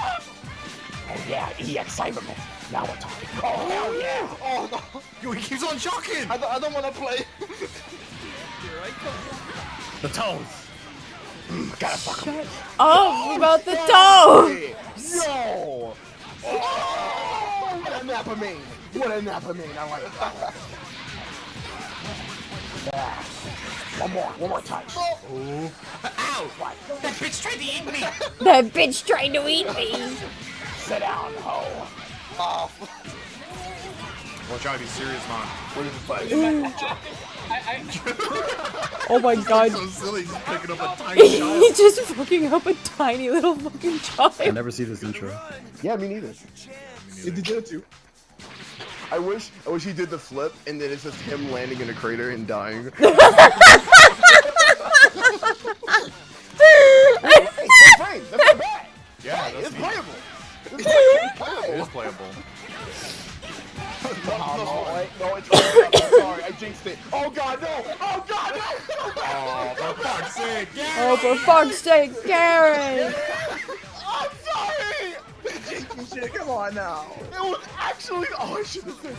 Oh yeah, EX Cyberman. Now we're talking. Oh hell yeah! Oh no! Yo, he keeps on shocking! I don't want to play. The toes. Gotta fuck him. Oh, about the toe! Yo! Oh, what a napamine! What a napamine! I like that. Yeah. One more touch. Ooh. Ow! What? That bitch tried to eat me! That bitch trying to eat me! Sit down, ho. Oh. Watch out, he's serious, man. What is the fight? Oh my god. So silly, he's picking up a tiny child. He's just fucking up a tiny little fucking child. I never see this intro. Yeah, me neither. It did that too. I wish he did the flip and then it's just him landing in a crater and dying. Hey, it's fine. That's not bad. Yeah, hey, it's playable. It is playable. No, it's sorry, I jinxed it. Oh god, no! Oh god, no! Oh, for fuck's sake, Gary! Oh, for fuck's sake, Gary! I'm sorry! Shit, come on now. It was actually. Oh, I should have said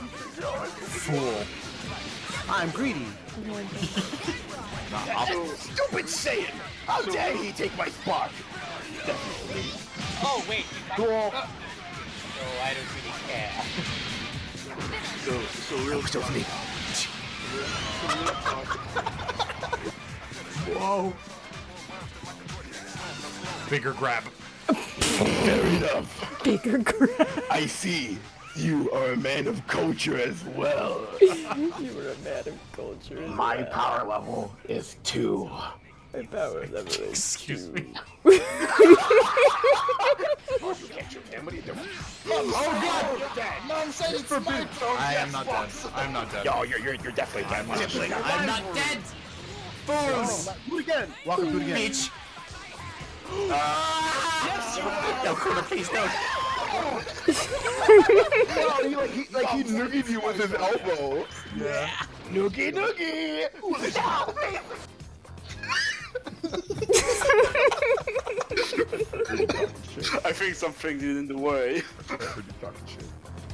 Fool. I'm greedy. Stupid Saiyan! How dare he take my spot? Definitely. Oh, wait. Cool. So I don't really care. So real stuff me. Whoa. Bigger grab. Fair enough. Bigger grab. I see. You are a man of culture as well. You were a man of culture. My power level is 2. My power level is Excuse me. Oh, you can't shoot him. What are you doing? Oh god! No, I'm saying it's my turn. I am not dead. I am not dead. Yo, you're definitely dead. I'm not dead. Fools! Do it again. Walker, do it again. Bitch. Yes! No, Corner, please don't. he noogied you with his elbow. Yeah. Noogie, noogie. I think something's in the way.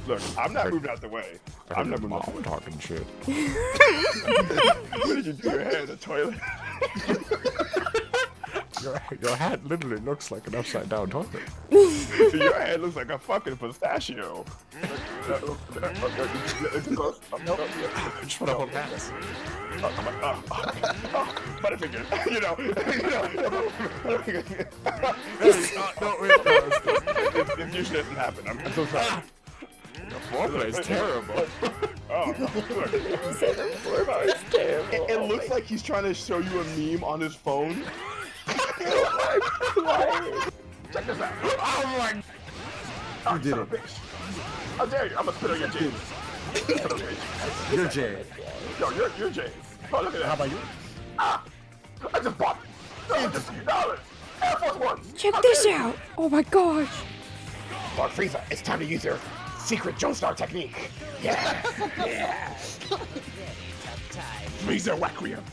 Look, I'm not moving out the way. I'm not moving out the way. Talking shit. What did you do your hair in the toilet? Your hat literally looks like an upside down toilet. Your head looks like a fucking pistachio. It's close. Just want to hold hands. Butterfinger. You know. It usually doesn't happen. I'm so sorry. Your foreplay is terrible. Oh, It's terrible. It looks like he's trying to show you a meme on his phone. Check this out. Oh my! You did it. How dare you? I'm gonna spit on your jeans. You're Jay. Yo, you're Jay. Oh, look at that. How about you? Ah! I just bought $50. Air Force Ones. Check this out. Oh my gosh. Lord Frieza, it's time to use your secret Joestar technique. Yeah. Yeah. Frieza Requiem.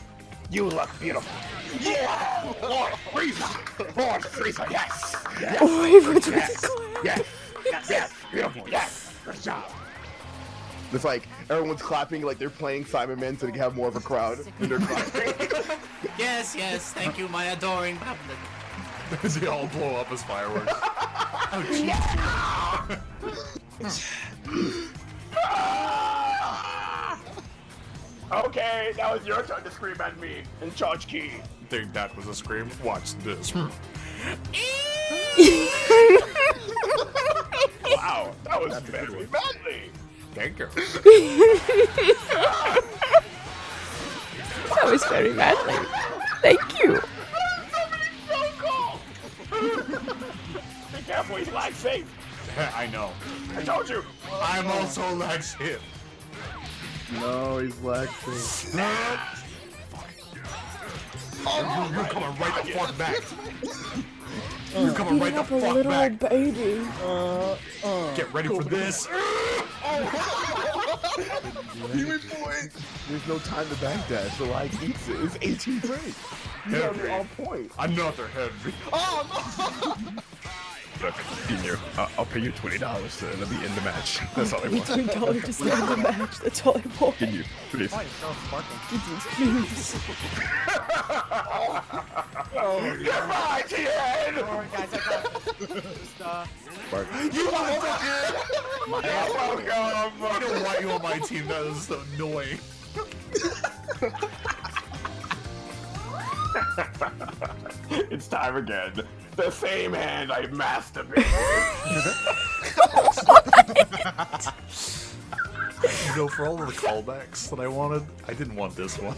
You look beautiful. Yeah! Lord Frieza! Lord Frieza, yes! Yes! Oh, everyone's Yes! Yes! Yes! Beautiful, yes! Good job! It's like everyone's clapping like they're playing Simon Man so they can have more of a crowd when they're clapping. Yes, yes, thank you, my adoring public. They all blow up as fireworks. Oh, jeez. Okay, now it's your turn to scream at me and charge key. Think that was a scream? Watch this. Wow, that was very manly. Thank you. That was very manly. Thank you. Somebody's so cool. Be careful, he's lag safe. I know. I told you. I'm also lag safe. No, he's lacking. You're coming right the fuck back. You're coming right the Beating up a fuck little back. baby. Get ready for this. There's no time to backdash. The line eats it. It's 18-3. You're Henry. on point. Another Henry. Oh, no! Look, I'll pay you $20 to let me end the match. That's all I want. $20 just to end the match. That's all I want. Can you, please? Please. Goodbye, Tien! Alright, guys, I got You welcome. I don't want you on my team. That is so annoying. It's time again. The same hand I masturbated. You know, for all of the callbacks that I wanted, I didn't want this one.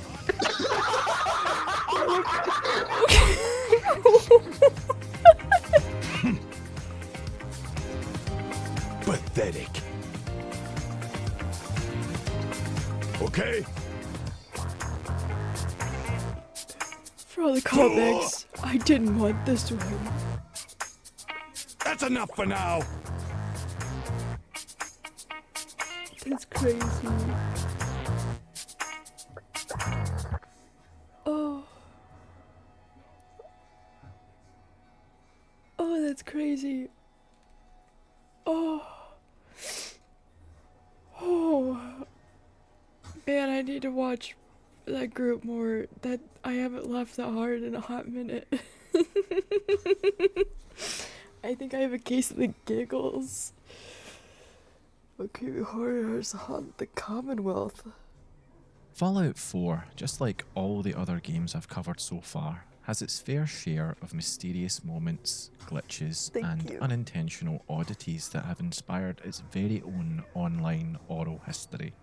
Pathetic. Okay. For all the callbacks, I didn't want this one. That's enough for now. That's crazy. Oh. Oh, that's crazy. Oh. Oh. Man, I need to watch that group more. That I haven't laughed that hard in a hot minute. I think I have a case of the giggles. Okay, horrors haunt the Commonwealth. Fallout 4, just like all the other games I've covered so far, has its fair share of mysterious moments, glitches, and unintentional oddities that have inspired its very own online oral history.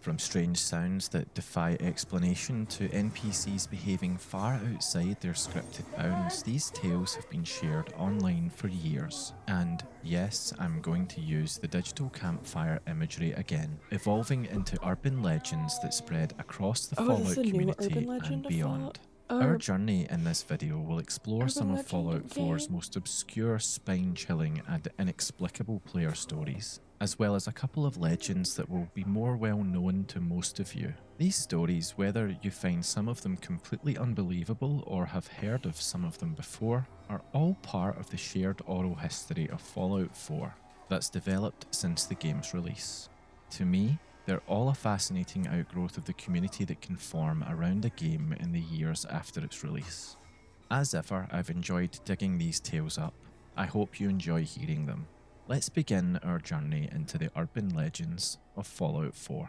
From strange sounds that defy explanation to NPCs behaving far outside their scripted bounds, these tales have been shared online for years. And yes, I'm going to use the digital campfire imagery again, evolving into urban legends that spread across the Fallout community and beyond. Our journey in this video will explore some of Fallout 4's most obscure, spine-chilling and inexplicable player stories, as well as a couple of legends that will be more well known to most of you. These stories, whether you find some of them completely unbelievable or have heard of some of them before, are all part of the shared oral history of Fallout 4 that's developed since the game's release. To me, they're all a fascinating outgrowth of the community that can form around a game in the years after its release. As ever, I've enjoyed digging these tales up. I hope you enjoy hearing them. Let's begin our journey into the urban legends of Fallout 4.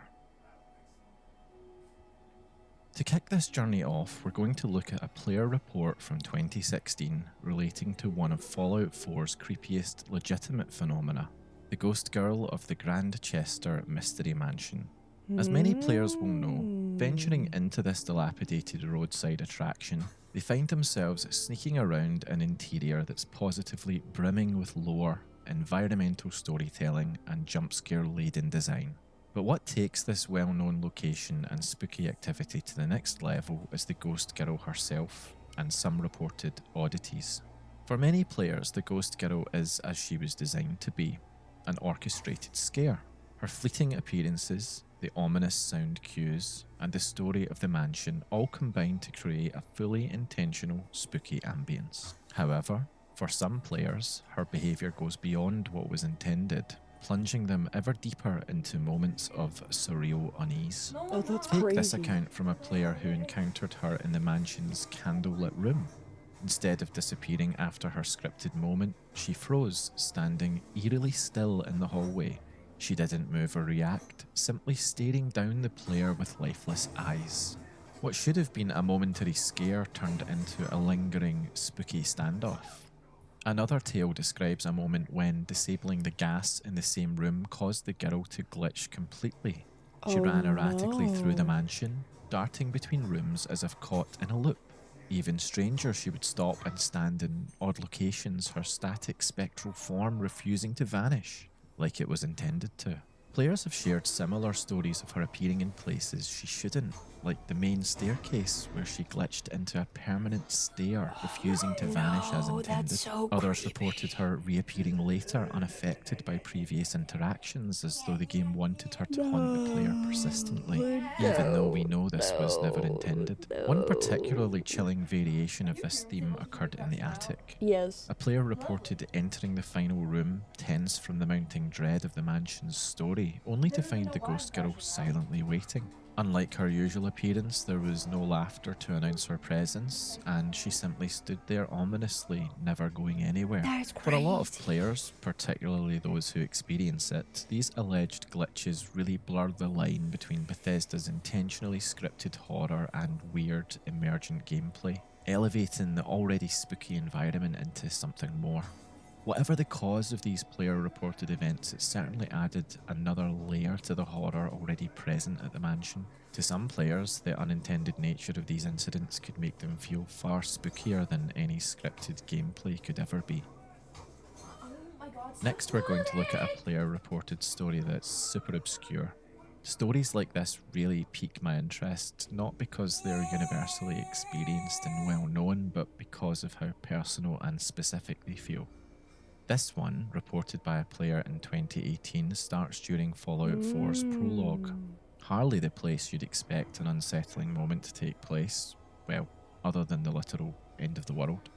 To kick this journey off, we're going to look at a player report from 2016 relating to one of Fallout 4's creepiest legitimate phenomena, the Ghost Girl of the Grand Chester Mystery Mansion. As many players will know, venturing into this dilapidated roadside attraction, they find themselves sneaking around an interior that's positively brimming with lore, environmental storytelling, and jump-scare-laden design. But what takes this well-known location and spooky activity to the next level is the Ghost Girl herself, and some reported oddities. For many players, the Ghost Girl is as she was designed to be, an orchestrated scare. Her fleeting appearances, the ominous sound cues, and the story of the mansion all combine to create a fully intentional, spooky ambience. However, for some players, her behaviour goes beyond what was intended, plunging them ever deeper into moments of surreal unease. Oh, that's Take crazy. this account from a player who encountered her in the mansion's candlelit room. Instead of disappearing after her scripted moment, she froze, standing eerily still in the hallway. She didn't move or react, simply staring down the player with lifeless eyes. What should have been a momentary scare turned into a lingering, spooky standoff. Another tale describes a moment when disabling the gas in the same room caused the girl to glitch completely. She ran erratically through the mansion, darting between rooms as if caught in a loop. Even stranger, she would stop and stand in odd locations, her static spectral form refusing to vanish, like it was intended to. Players have shared similar stories of her appearing in places she shouldn't, like the main staircase where she glitched into a permanent stair, refusing to vanish as intended. Others reported her reappearing later unaffected by previous interactions, as though the game wanted her to haunt the player persistently, even though we know this was never intended. One particularly chilling variation of this theme occurred in the attic. Yes. A player reported entering the final room, tense from the mounting dread of the mansion's story, only to find the ghost girl silently waiting. Unlike her usual appearance, there was no laughter to announce her presence, and she simply stood there ominously, never going anywhere. For a lot of players, particularly those who experience it, these alleged glitches really blur the line between Bethesda's intentionally scripted horror and weird, emergent gameplay, elevating the already spooky environment into something more. Whatever the cause of these player-reported events, it certainly added another layer to the horror already present at the mansion. To some players, the unintended nature of these incidents could make them feel far spookier than any scripted gameplay could ever be. Next, we're going to look at a player-reported story that's super obscure. Stories like this really pique my interest, not because they're universally experienced and well-known, but because of how personal and specific they feel. This one, reported by a player in 2018, starts during Fallout 4's prologue. Hardly the place you'd expect an unsettling moment to take place, well, other than the literal end of the world.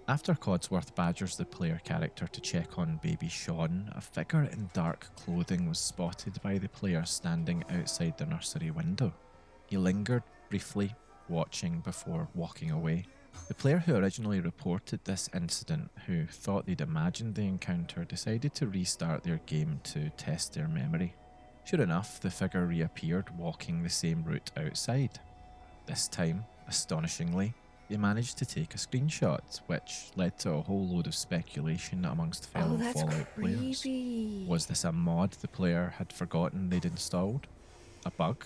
After Codsworth badgers the player character to check on baby Sean, a figure in dark clothing was spotted by the player standing outside the nursery window. He lingered briefly, watching before walking away. The player who originally reported this incident, who thought they'd imagined the encounter, decided to restart their game to test their memory. Sure enough, the figure reappeared walking the same route outside. This time, astonishingly, they managed to take a screenshot, which led to a whole load of speculation amongst fellow Fallout players. Was this a mod the player had forgotten they'd installed? A bug?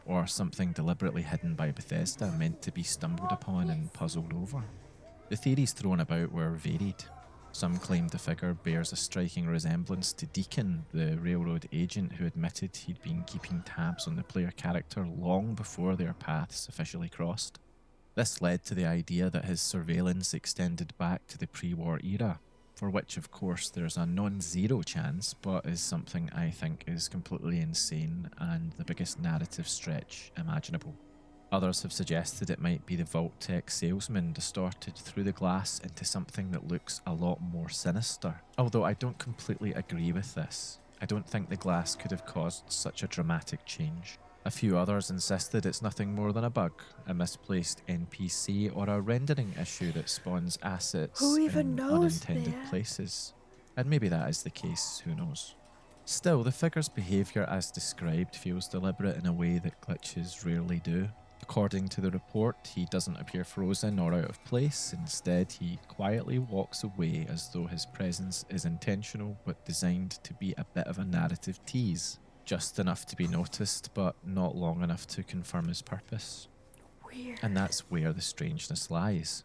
Or something deliberately hidden by Bethesda meant to be stumbled upon and puzzled over? The theories thrown about were varied. Some claimed the figure bears a striking resemblance to Deacon, the railroad agent who admitted he'd been keeping tabs on the player character long before their paths officially crossed. This led to the idea that his surveillance extended back to the pre-war era, for which of course there's a non-zero chance, but is something I think is completely insane and the biggest narrative stretch imaginable. Others have suggested it might be the Vault-Tec salesman distorted through the glass into something that looks a lot more sinister. Although I don't completely agree with this. I don't think the glass could have caused such a dramatic change. A few others insisted it's nothing more than a bug, a misplaced NPC, or a rendering issue that spawns assets in unintended places. And maybe that is the case, who knows. Still, the figure's behaviour as described feels deliberate in a way that glitches rarely do. According to the report, he doesn't appear frozen or out of place. Instead, he quietly walks away as though his presence is intentional but designed to be a bit of a narrative tease. Just enough to be noticed, but not long enough to confirm his purpose. Weird. And that's where the strangeness lies.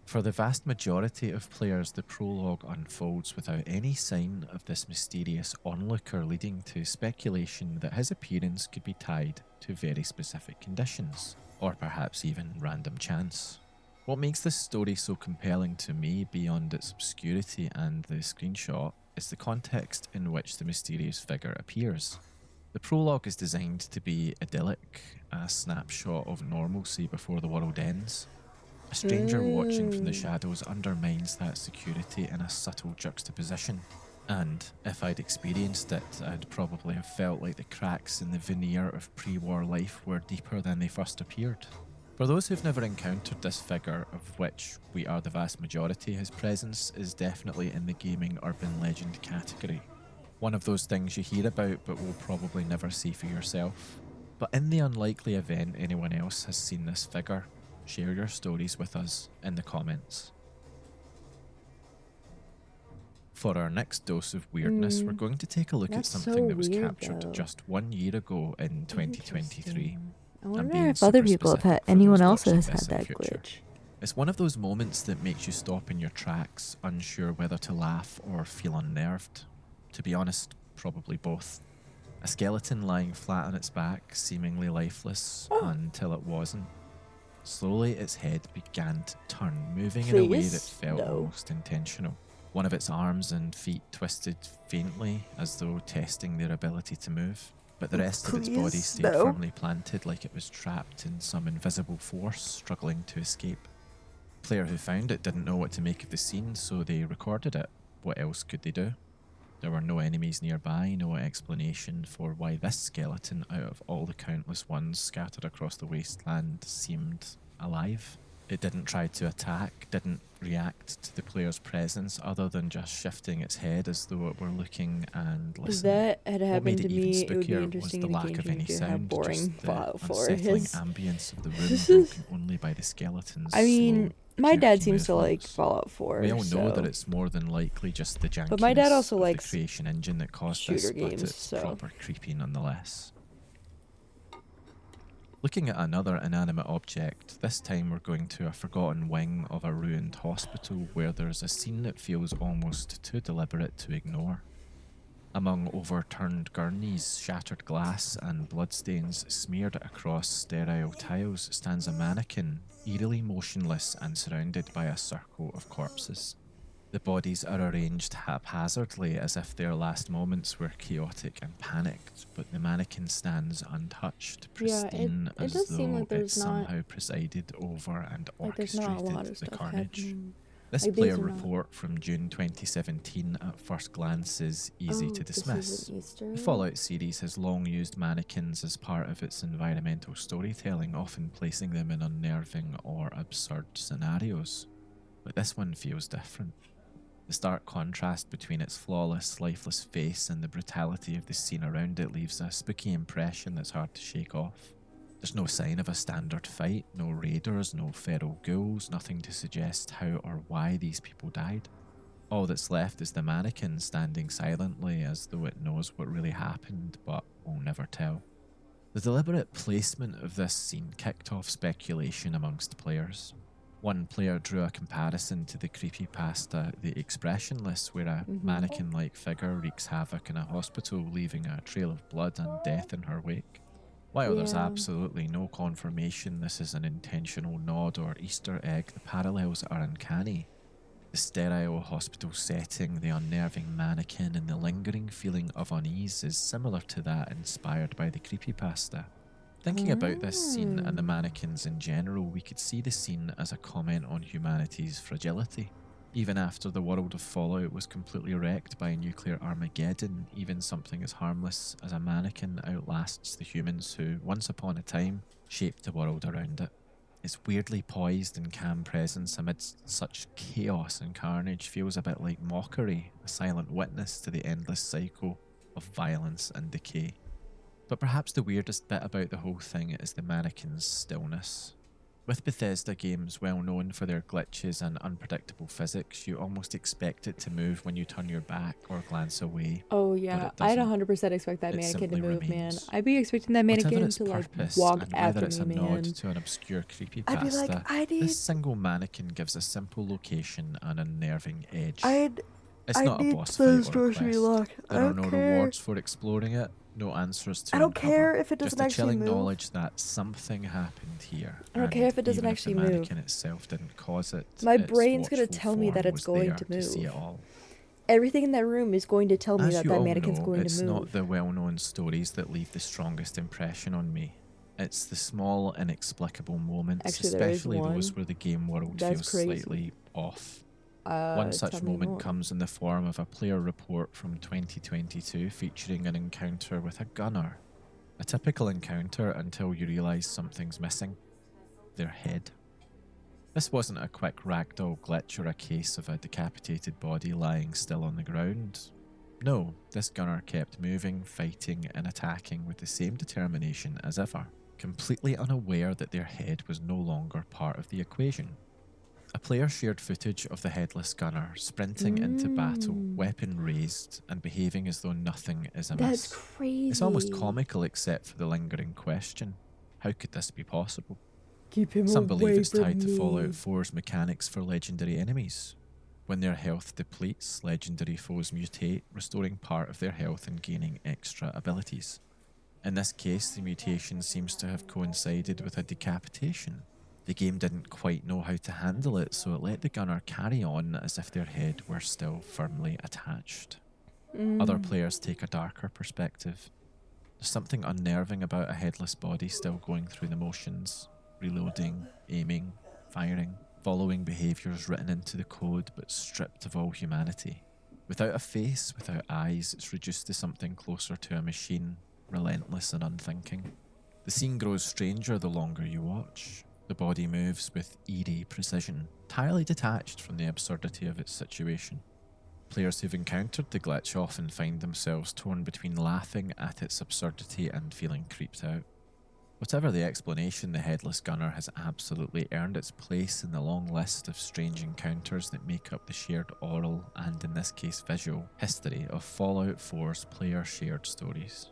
For the vast majority of players, the prologue unfolds without any sign of this mysterious onlooker, leading to speculation that his appearance could be tied to very specific conditions, or perhaps even random chance. What makes this story so compelling to me, beyond its obscurity and the screenshot, is the context in which the mysterious figure appears. The prologue is designed to be idyllic, a snapshot of normalcy before the world ends. A stranger watching from the shadows undermines that security in a subtle juxtaposition. And if I'd experienced it, I'd probably have felt like the cracks in the veneer of pre-war life were deeper than they first appeared. For those who've never encountered this figure, of which we are the vast majority, his presence is definitely in the gaming urban legend category. One of those things you hear about but will probably never see for yourself. But in the unlikely event anyone else has seen this figure, share your stories with us in the comments. For our next dose of weirdness, we're going to take a look at something that was captured just 1 year ago in 2023. I wonder if other people have had, anyone else has had that glitch. It's one of those moments that makes you stop in your tracks, unsure whether to laugh or feel unnerved. To be honest, probably both. A skeleton lying flat on its back, seemingly lifeless, until it wasn't. Slowly, its head began to turn, moving in a way that felt almost intentional. One of its arms and feet twisted faintly, as though testing their ability to move. But the rest of its body stayed firmly planted, like it was trapped in some invisible force, struggling to escape. The player who found it didn't know what to make of the scene, so they recorded it. What else could they do? There were no enemies nearby, no explanation for why this skeleton, out of all the countless ones scattered across the wasteland, seemed alive. It didn't try to attack, didn't react to the player's presence, other than just shifting its head as though it were looking and listening. If that had happened to me, it would be was interesting the in a lack game of any changer how sound, boring just the Fallout 4 unsettling is. ambience of the room, broken only by the skeleton's I mean, slow, my dad jerky seems to like movements. Fallout 4. We all know that so- it's more than likely just the jankiness But my dad also of likes the creation engine that caused shooter this, games, but it's so- proper creepy nonetheless. Looking at another inanimate object, this time we're going to a forgotten wing of a ruined hospital where there's a scene that feels almost too deliberate to ignore. Among overturned gurneys, shattered glass, and bloodstains smeared across sterile tiles stands a mannequin, eerily motionless and surrounded by a circle of corpses. The bodies are arranged haphazardly as if their last moments were chaotic and panicked, but the mannequin stands untouched, Yeah, pristine, it as does seem though like there's it not- somehow presided over and Like there's not a lot orchestrated of the stuff carnage. happening. This Like, these player are not- report from June 2017 at first glance is easy Oh, to this is dismiss. an Easter The egg? Fallout series has long used mannequins as part of its environmental storytelling, often placing them in unnerving or absurd scenarios. But this one feels different. The stark contrast between its flawless, lifeless face and the brutality of the scene around it leaves a spooky impression that's hard to shake off. There's no sign of a standard fight, no raiders, no feral ghouls, nothing to suggest how or why these people died. All that's left is the mannequin standing silently as though it knows what really happened but will never tell. The deliberate placement of this scene kicked off speculation amongst players. One player drew a comparison to the creepypasta The Expressionless, where a mannequin-like figure wreaks havoc in a hospital, leaving a trail of blood and death in her wake. While there's Yeah. absolutely no confirmation this is an intentional nod or Easter egg, the parallels are uncanny. The sterile hospital setting, the unnerving mannequin, and the lingering feeling of unease is similar to that inspired by the creepypasta. Thinking about this scene and the mannequins in general, we could see the scene as a comment on humanity's fragility. Even after the world of Fallout was completely wrecked by a nuclear Armageddon, even something as harmless as a mannequin outlasts the humans who, once upon a time, shaped the world around it. Its weirdly poised and calm presence amidst such chaos and carnage feels a bit like mockery, a silent witness to the endless cycle of violence and decay. But perhaps the weirdest bit about the whole thing is the mannequin's stillness. With Bethesda games well known for their glitches and unpredictable physics, you almost expect it to move when you turn your back or glance away. Oh but yeah, it I'd doesn't. 100% expect that It mannequin to simply move, man. remains. I'd be expecting that Whatever mannequin its to like purpose, walk and after whether it's a me, nod man. to an obscure creepypasta, I'd be like, I need- this single mannequin gives a simple location an unnerving edge. I'd- It's I not a need boss those fight or a doors to be quest. locked. I There are don't no care. rewards for exploring it, no answers to I don't uncover. care if it doesn't Just a actually chilling move. knowledge that something happened here. I don't care if it doesn't even actually if the move. mannequin itself didn't cause it. My its brain's gonna watchful tell me that form it's was going there to see move. it all. Everything in that room is going to tell me As that you that all mannequin's know, going it's to move. not the well-known stories that leave the strongest impression on me. It's the small, inexplicable moments, Actually, there is especially those one. where the game world That's feels crazy. slightly off. One One such tell me moment more. comes in the form of a player report from 2022 featuring an encounter with a gunner. A typical encounter until you realise something's missing. Their head. This wasn't a quick ragdoll glitch or a case of a decapitated body lying still on the ground. No, this gunner kept moving, fighting and attacking with the same determination as ever, completely unaware that their head was no longer part of the equation. A player shared footage of the headless gunner sprinting into battle, weapon raised, and behaving as though nothing is amiss. That's crazy. It's almost comical except for the lingering question. How could this be possible? Keep him Some believe away it's tied from to me. Fallout 4's mechanics for legendary enemies. When their health depletes, legendary foes mutate, restoring part of their health and gaining extra abilities. In this case, the mutation seems to have coincided with a decapitation. The game didn't quite know how to handle it, so it let the gunner carry on as if their head were still firmly attached. Other players take a darker perspective. There's something unnerving about a headless body still going through the motions, reloading, aiming, firing, following behaviours written into the code but stripped of all humanity. Without a face, without eyes, it's reduced to something closer to a machine, relentless and unthinking. The scene grows stranger the longer you watch. The body moves with eerie precision, entirely detached from the absurdity of its situation. Players who've encountered the glitch often find themselves torn between laughing at its absurdity and feeling creeped out. Whatever the explanation, the Headless Gunner has absolutely earned its place in the long list of strange encounters that make up the shared oral, and in this case visual, history of Fallout 4's player-shared stories.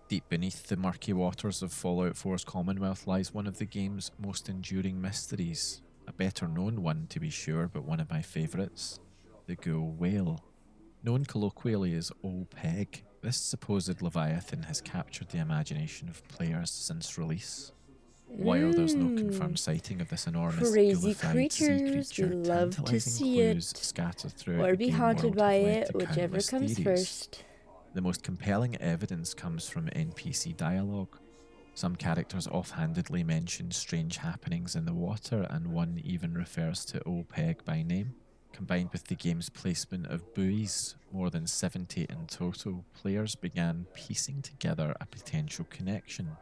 Deep beneath the murky waters of Fallout 4's Commonwealth lies one of the game's most enduring mysteries. A better known one to be sure, but one of my favourites. The Ghoul Whale. Known colloquially as Old Peg, this supposed Leviathan has captured the imagination of players since release. While there's no confirmed sighting of this enormous Crazy ghoulified sea creatures, we creature, love to tantalising see clues it. scattered throughout Or the be game haunted world by have led it, to whichever countless comes theories. first. The most compelling evidence comes from NPC dialogue. Some characters offhandedly mention strange happenings in the water, and one even refers to Old Peg by name. Combined with the game's placement of buoys, more than 70 in total, players began piecing together a potential connection.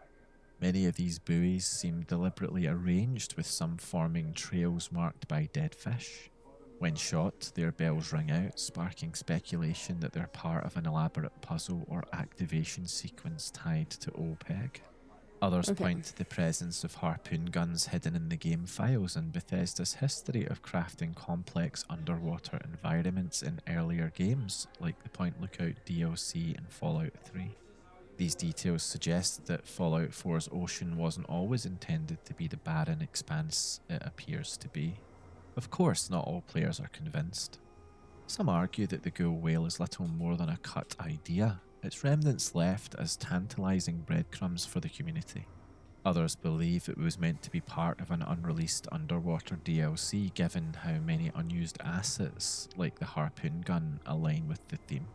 Many of these buoys seem deliberately arranged, with some forming trails marked by dead fish. When shot, their bells ring out, sparking speculation that they're part of an elaborate puzzle or activation sequence tied to Old Peg. Others point to the presence of harpoon guns hidden in the game files and Bethesda's history of crafting complex underwater environments in earlier games, like the Point Lookout DLC in Fallout 3. These details suggest that Fallout 4's ocean wasn't always intended to be the barren expanse it appears to be. Of course, not all players are convinced. Some argue that the Ghoul Whale is little more than a cut idea, its remnants left as tantalising breadcrumbs for the community. Others believe it was meant to be part of an unreleased underwater DLC, given how many unused assets, like the harpoon gun, align with the theme.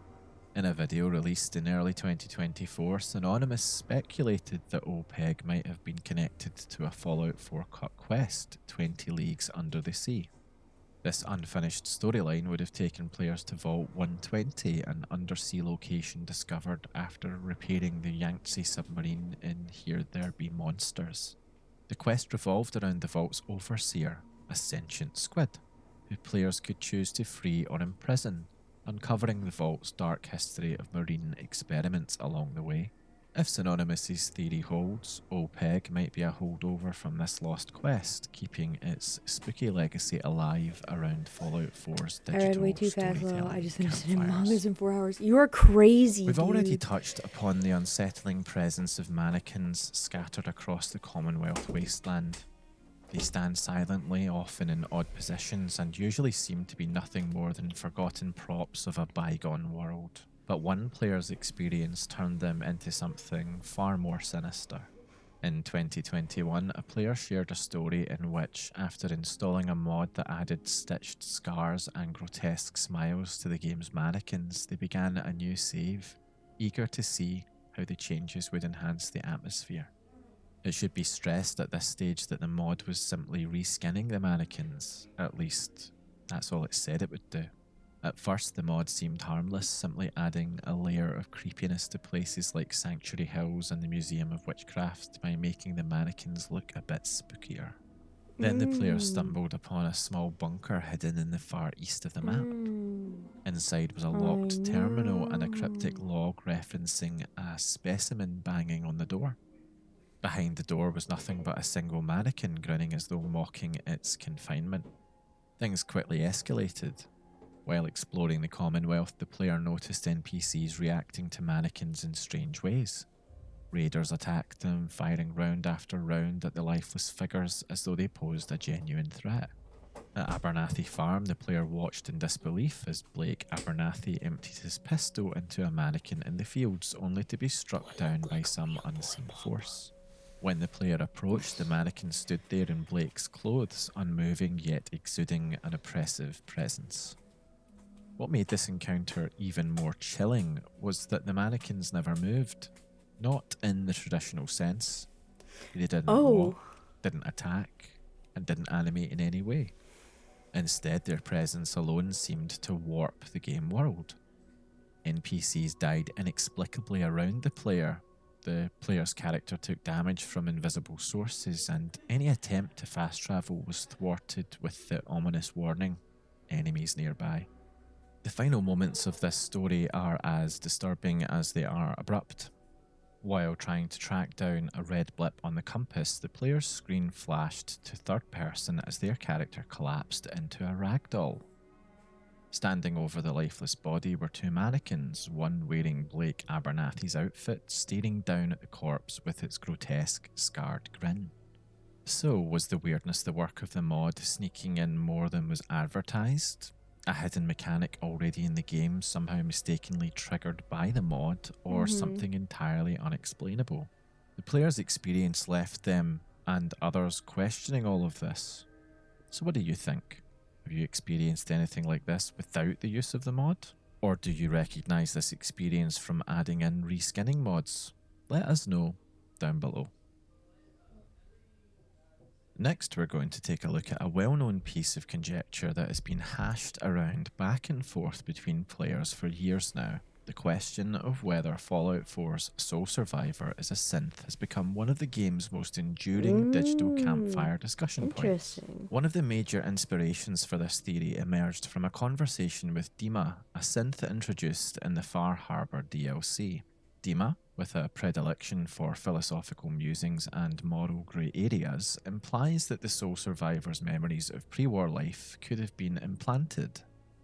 In a video released in early 2024, Synonymous speculated that Old Peg might have been connected to a Fallout 4 cut quest, 20 Leagues Under the Sea. This unfinished storyline would have taken players to Vault 120, an undersea location discovered after repairing the Yangtze submarine in Here There Be Monsters. The quest revolved around the Vault's overseer, a sentient squid, who players could choose to free or imprison, uncovering the Vault's dark history of marine experiments along the way. If Synonymous's theory holds, Old Peg might be a holdover from this lost quest, keeping its spooky legacy alive around Fallout 4's digital I read way too fast, though. storytelling I just finished it in campfires. mangas in 4 hours. You are crazy, We've already dude. touched upon the unsettling presence of mannequins scattered across the Commonwealth wasteland. They stand silently, often in odd positions, and usually seem to be nothing more than forgotten props of a bygone world. But one player's experience turned them into something far more sinister. In 2021, a player shared a story in which, after installing a mod that added stitched scars and grotesque smiles to the game's mannequins, they began a new save, eager to see how the changes would enhance the atmosphere. It should be stressed at this stage that the mod was simply reskinning the mannequins, at least that's all it said it would do. At first, the mod seemed harmless, simply adding a layer of creepiness to places like Sanctuary Hills and the Museum of Witchcraft by making the mannequins look a bit spookier. Then the player stumbled upon a small bunker hidden in the far east of the map. Inside was a locked terminal and a cryptic log referencing a specimen banging on the door. Behind the door was nothing but a single mannequin grinning as though mocking its confinement. Things quickly escalated. While exploring the Commonwealth, the player noticed NPCs reacting to mannequins in strange ways. Raiders attacked them, firing round after round at the lifeless figures as though they posed a genuine threat. At Abernathy Farm, the player watched in disbelief as Blake Abernathy emptied his pistol into a mannequin in the fields, only to be struck down by some unseen force. When the player approached, the mannequin stood there in Blake's clothes, unmoving yet exuding an oppressive presence. What made this encounter even more chilling was that the mannequins never moved. Not in the traditional sense. They didn't walk, didn't attack, and didn't animate in any way. Instead, their presence alone seemed to warp the game world. NPCs died inexplicably around the player's character took damage from invisible sources, and any attempt to fast travel was thwarted with the ominous warning, enemies nearby. The final moments of this story are as disturbing as they are abrupt. While trying to track down a red blip on the compass, the player's screen flashed to third person as their character collapsed into a ragdoll. Standing over the lifeless body were two mannequins, one wearing Blake Abernathy's outfit, staring down at the corpse with its grotesque, scarred grin. So, was the weirdness the work of the mod, sneaking in more than was advertised? A hidden mechanic already in the game, somehow mistakenly triggered by the mod, or something entirely unexplainable? The player's experience left them and others questioning all of this. So what do you think? Have you experienced anything like this without the use of the mod? Or do you recognise this experience from adding in reskinning mods? Let us know down below. Next, we're going to take a look at a well-known piece of conjecture that has been hashed around back and forth between players for years now. The question of whether Fallout 4's Soul Survivor is a synth has become one of the game's most enduring digital campfire discussion points. One of the major inspirations for this theory emerged from a conversation with Dima, a synth introduced in the Far Harbor DLC. Dima, with a predilection for philosophical musings and moral grey areas, implies that the Soul Survivor's memories of pre-war life could have been implanted,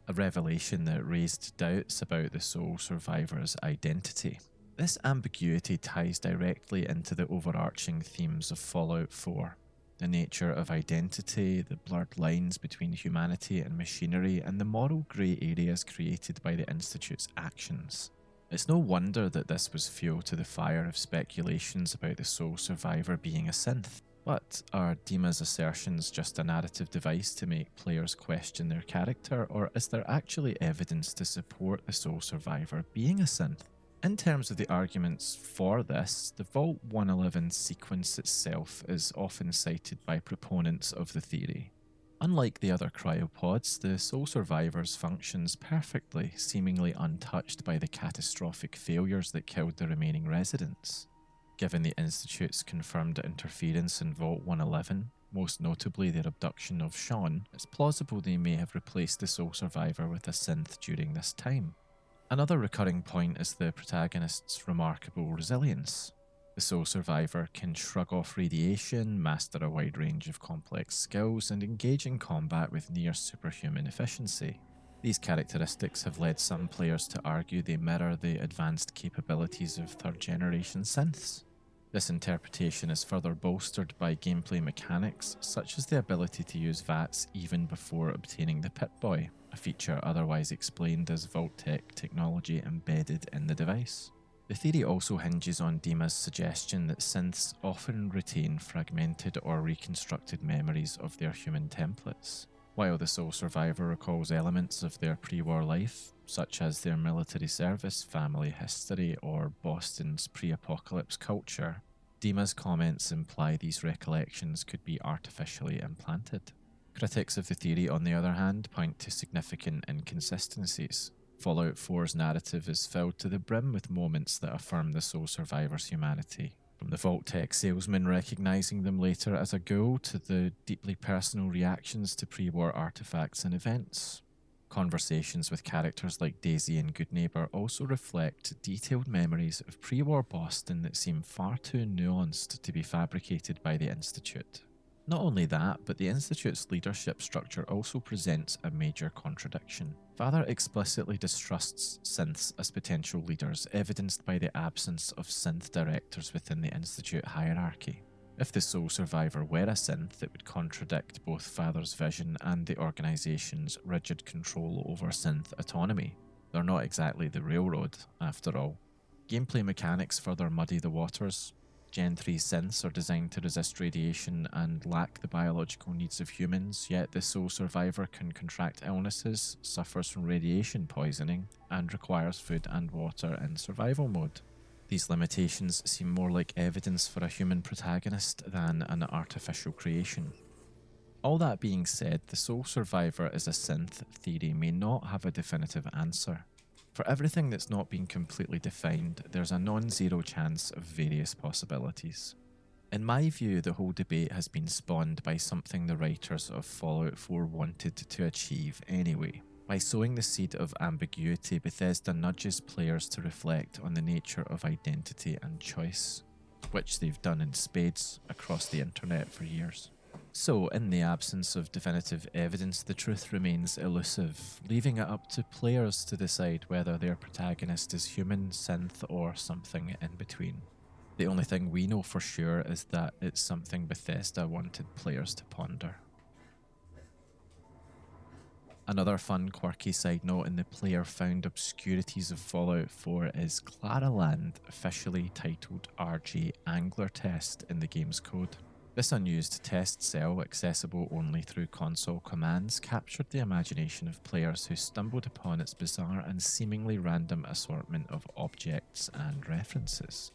a revelation that raised doubts about the Soul Survivor's identity. This ambiguity ties directly into the overarching themes of Fallout 4, the nature of identity, the blurred lines between humanity and machinery, and the moral grey areas created by the Institute's actions. It's no wonder that this was fuel to the fire of speculations about the Soul Survivor being a synth. But are Dima's assertions just a narrative device to make players question their character, or is there actually evidence to support the Soul Survivor being a synth? In terms of the arguments for this, the Vault 111 sequence itself is often cited by proponents of the theory. Unlike the other cryopods, the Soul Survivors functions perfectly, seemingly untouched by the catastrophic failures that killed the remaining residents. Given the Institute's confirmed interference in Vault 111, most notably their abduction of Sean, it's plausible they may have replaced the Soul Survivor with a synth during this time. Another recurring point is the protagonist's remarkable resilience. The Soul Survivor can shrug off radiation, master a wide range of complex skills, and engage in combat with near superhuman efficiency. These characteristics have led some players to argue they mirror the advanced capabilities of third-generation synths. This interpretation is further bolstered by gameplay mechanics, such as the ability to use VATS even before obtaining the Pip-Boy, a feature otherwise explained as Vault-Tec technology embedded in the device. The theory also hinges on Dima's suggestion that synths often retain fragmented or reconstructed memories of their human templates. While the Soul Survivor recalls elements of their pre-war life, such as their military service, family history, or Boston's pre-apocalypse culture, Dima's comments imply these recollections could be artificially implanted. Critics of the theory, on the other hand, point to significant inconsistencies. Fallout 4's narrative is filled to the brim with moments that affirm the Soul Survivor's humanity. From the Vault-Tec salesman recognizing them later as a ghoul to the deeply personal reactions to pre-war artifacts and events. Conversations with characters like Daisy and Goodneighbor also reflect detailed memories of pre-war Boston that seem far too nuanced to be fabricated by the Institute. Not only that, but the Institute's leadership structure also presents a major contradiction. Father explicitly distrusts synths as potential leaders, evidenced by the absence of synth directors within the Institute hierarchy. If the sole survivor were a synth, it would contradict both Father's vision and the organisation's rigid control over synth autonomy. They're not exactly the railroad, after all. Gameplay mechanics further muddy the waters. Gen 3 synths are designed to resist radiation and lack the biological needs of humans, yet the sole survivor can contract illnesses, suffers from radiation poisoning, and requires food and water in survival mode. These limitations seem more like evidence for a human protagonist than an artificial creation. All that being said, the sole survivor as a synth theory may not have a definitive answer. For everything that's not been completely defined, there's a non-zero chance of various possibilities. In my view, the whole debate has been spawned by something the writers of Fallout 4 wanted to achieve anyway. By sowing the seed of ambiguity, Bethesda nudges players to reflect on the nature of identity and choice, which they've done in spades across the internet for years. So, in the absence of definitive evidence, the truth remains elusive, leaving it up to players to decide whether their protagonist is human, synth, or something in between. The only thing we know for sure is that it's something Bethesda wanted players to ponder. Another fun, quirky side note in the player-found obscurities of Fallout 4 is Claraland, officially titled RJ Angler Test in the game's code. This unused test cell, accessible only through console commands, captured the imagination of players who stumbled upon its bizarre and seemingly random assortment of objects and references.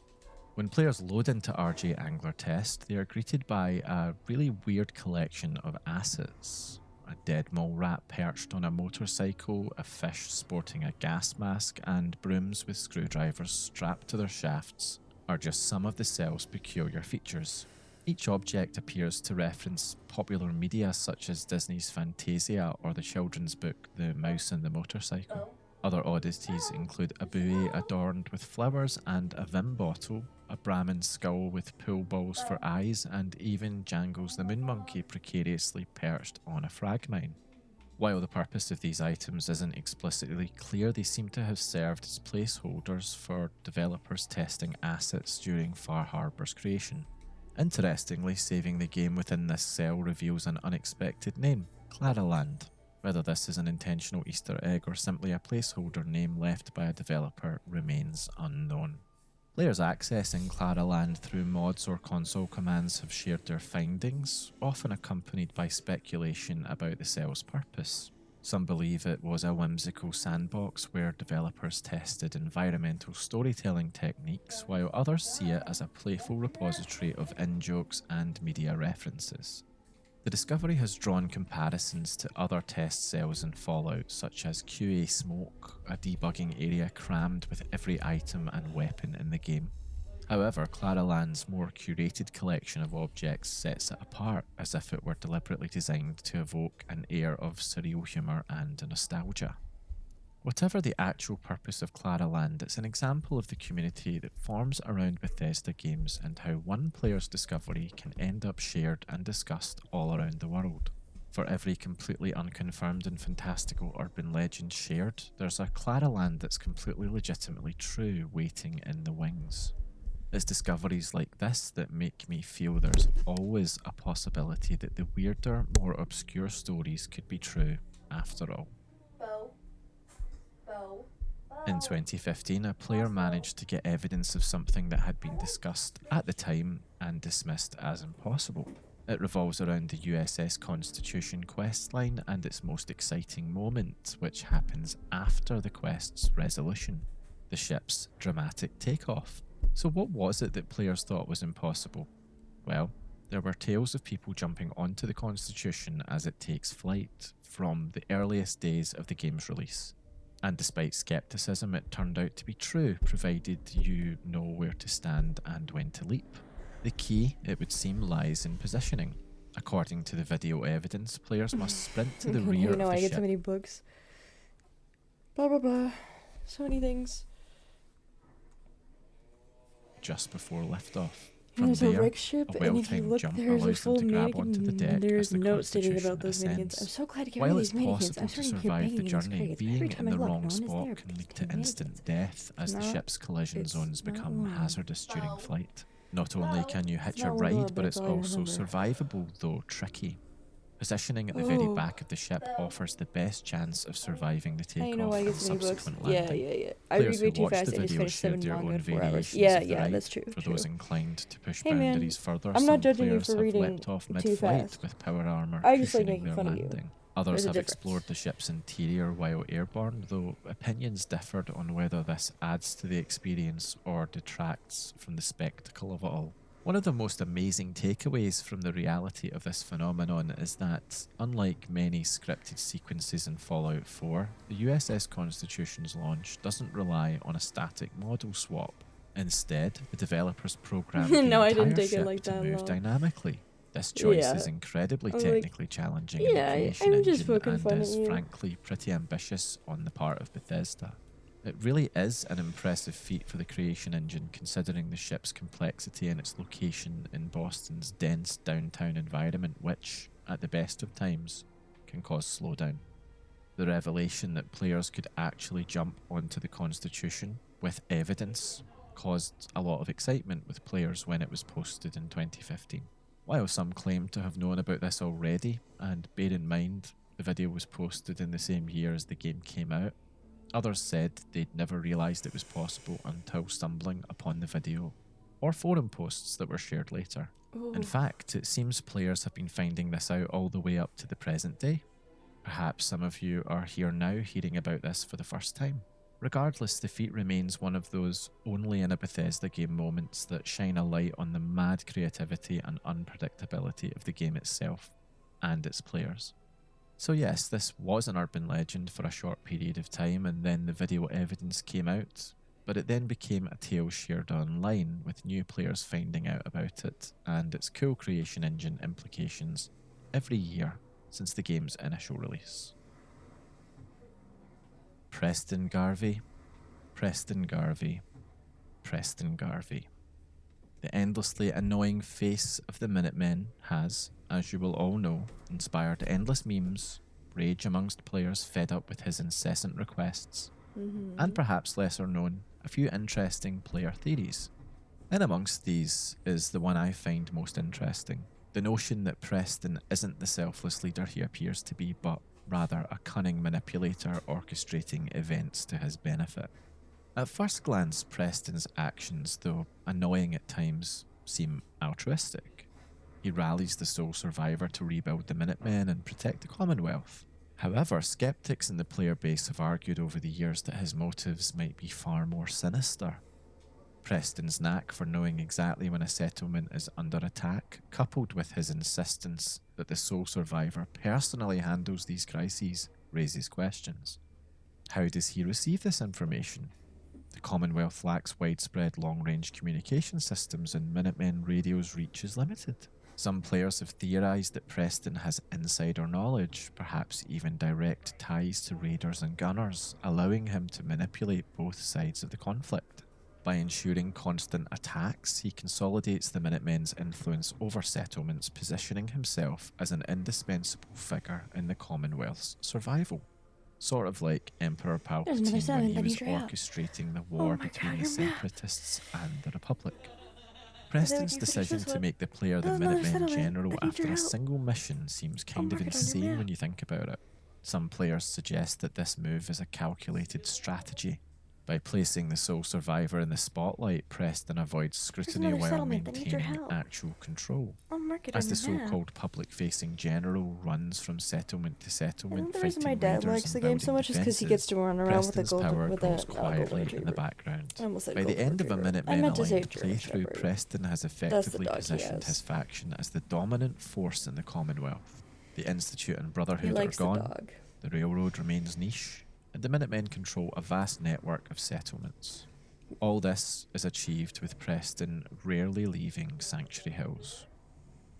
When players load into RJ Angler Test, they are greeted by a really weird collection of assets. A dead mole rat perched on a motorcycle, a fish sporting a gas mask, and brooms with screwdrivers strapped to their shafts are just some of the cell's peculiar features. Each object appears to reference popular media such as Disney's Fantasia or the children's book The Mouse and the Motorcycle. Other oddities include a buoy adorned with flowers and a Vim bottle, a Brahmin skull with pool balls for eyes, and even Jangles the Moon Monkey precariously perched on a frag mine. While the purpose of these items isn't explicitly clear, they seem to have served as placeholders for developers testing assets during Far Harbor's creation. Interestingly, saving the game within this cell reveals an unexpected name, Claraland. Whether this is an intentional Easter egg or simply a placeholder name left by a developer remains unknown. Players accessing Claraland through mods or console commands have shared their findings, often accompanied by speculation about the cell's purpose. Some believe it was a whimsical sandbox where developers tested environmental storytelling techniques, while others see it as a playful repository of in-jokes and media references. The discovery has drawn comparisons to other test cells in Fallout, such as QA Smoke, a debugging area crammed with every item and weapon in the game. However, Claraland's more curated collection of objects sets it apart, as if it were deliberately designed to evoke an air of surreal humour and nostalgia. Whatever the actual purpose of Claraland, it's an example of the community that forms around Bethesda games and how one player's discovery can end up shared and discussed all around the world. For every completely unconfirmed and fantastical urban legend shared, there's a Claraland that's completely legitimately true waiting in the wings. It's discoveries like this that make me feel there's always a possibility that the weirder, more obscure stories could be true after all. In 2015, a player managed to get evidence of something that had been discussed at the time and dismissed as impossible. It revolves around the USS Constitution questline and its most exciting moment, which happens after the quest's resolution, the ship's dramatic takeoff. So what was it that players thought was impossible? Well, there were tales of people jumping onto the Constitution as it takes flight from the earliest days of the game's release. And despite skepticism, it turned out to be true, provided you know where to stand and when to leap. The key, it would seem, lies in positioning. According to the video evidence, players must sprint to the rear of the I get ship. so many books. Blah blah blah. So many things. Just before liftoff. And From there's there, a Rick ship, a and if you well-timed look, jump there's a allows them full to grab onto the deck mannequin. as There's the notes stating Constitution about those mannequins. I'm ascends. so glad to get While rid of it's these mannequins. I'm possible to starting to survive banging the in this journey, crate. being Every time in I the look, wrong no one is spot there can because lead it's to mannequins. instant death as the Not- ship's collision it's zones not become one. hazardous during flight. Not only can you hitch a not one of ride, the but it's bits I also remember. survivable, though tricky. Positioning at the very Oh. back of the ship offers the best chance of surviving the I takeoff know I and get so many books. subsequent Yeah, landing. yeah, yeah. I Players read way who too watched fast. the I just video finished shared 7 their manga own in 4 hours. variations Yeah, of the yeah, ride. that's true. For true. those inclined to push Hey, man, boundaries further, I'm some not judging you players for have reading leapt off too mid-flight fast. with power armor I just like cushioning making their fun of you. landing. There's Others a have difference. explored the ship's interior while airborne, though opinions differed on whether this adds to the experience or detracts from the spectacle of it all. One of the most amazing takeaways from the reality of this phenomenon is that, unlike many scripted sequences in Fallout 4, the USS Constitution's launch doesn't rely on a static model swap. Instead, the developers programmed the No, I entire didn't take it ship like to that, move no. dynamically. This choice Yeah. is incredibly I was like, technically challenging in the yeah, creation I'm just engine poking and fun at is you. frankly pretty ambitious on the part of Bethesda. It really is an impressive feat for the creation engine, considering the ship's complexity and its location in Boston's dense downtown environment, which, at the best of times, can cause slowdown. The revelation that players could actually jump onto the Constitution with evidence caused a lot of excitement with players when it was posted in 2015. While some claim to have known about this already, and bear in mind the video was posted in the same year as the game came out, others said they'd never realised it was possible until stumbling upon the video or forum posts that were shared later. In fact, it seems players have been finding this out all the way up to the present day. Perhaps some of you are here now hearing about this for the first time. Regardless, the feat remains one of those only in a Bethesda game moments that shine a light on the mad creativity and unpredictability of the game itself and its players. So yes, this was an urban legend for a short period of time, and then the video evidence came out, but it then became a tale shared online with new players finding out about it and its cool creation engine implications every year since the game's initial release. Preston Garvey, Preston Garvey, Preston Garvey. The endlessly annoying face of the Minutemen has, as you will all know, inspired endless memes, rage amongst players fed up with his incessant requests, and perhaps lesser known, a few interesting player theories. In amongst these is the one I find most interesting, the notion that Preston isn't the selfless leader he appears to be, but rather a cunning manipulator orchestrating events to his benefit. At first glance, Preston's actions, though annoying at times, seem altruistic. He rallies the sole survivor to rebuild the Minutemen and protect the Commonwealth. However, skeptics in the player base have argued over the years that his motives might be far more sinister. Preston's knack for knowing exactly when a settlement is under attack, coupled with his insistence that the sole survivor personally handles these crises, raises questions. How does he receive this information? The Commonwealth lacks widespread long-range communication systems and Minutemen radio's reach is limited. Some players have theorised that Preston has insider knowledge, perhaps even direct ties to raiders and gunners, allowing him to manipulate both sides of the conflict. By ensuring constant attacks, he consolidates the Minutemen's influence over settlements, positioning himself as an indispensable figure in the Commonwealth's survival. Sort of like Emperor Palpatine when he was orchestrating the war between the Separatists and the Republic. Preston's decision to make the player the Minutemen General after a single mission seems kind of insane when you think about it. Some players suggest that this move is a calculated strategy. By placing the sole survivor in the spotlight, Preston avoids scrutiny while maintaining actual control. As the so-called public-facing general runs from settlement to settlement, The reason my fighting dad raiders likes the and game so building much is because he gets to run around with a Preston's golden power with grows a quietly in the retriever. background. I almost said By the golden end of a retriever. I Minutemen meant to say aligned German playthrough, Shepherd. Preston has That's the effectively dog he positioned has. his faction as the dominant force in the Commonwealth. The Institute and He Brotherhood are likes the gone, dog. the railroad remains niche, and the Minutemen control a vast network of settlements. All this is achieved with Preston rarely leaving Sanctuary Hills.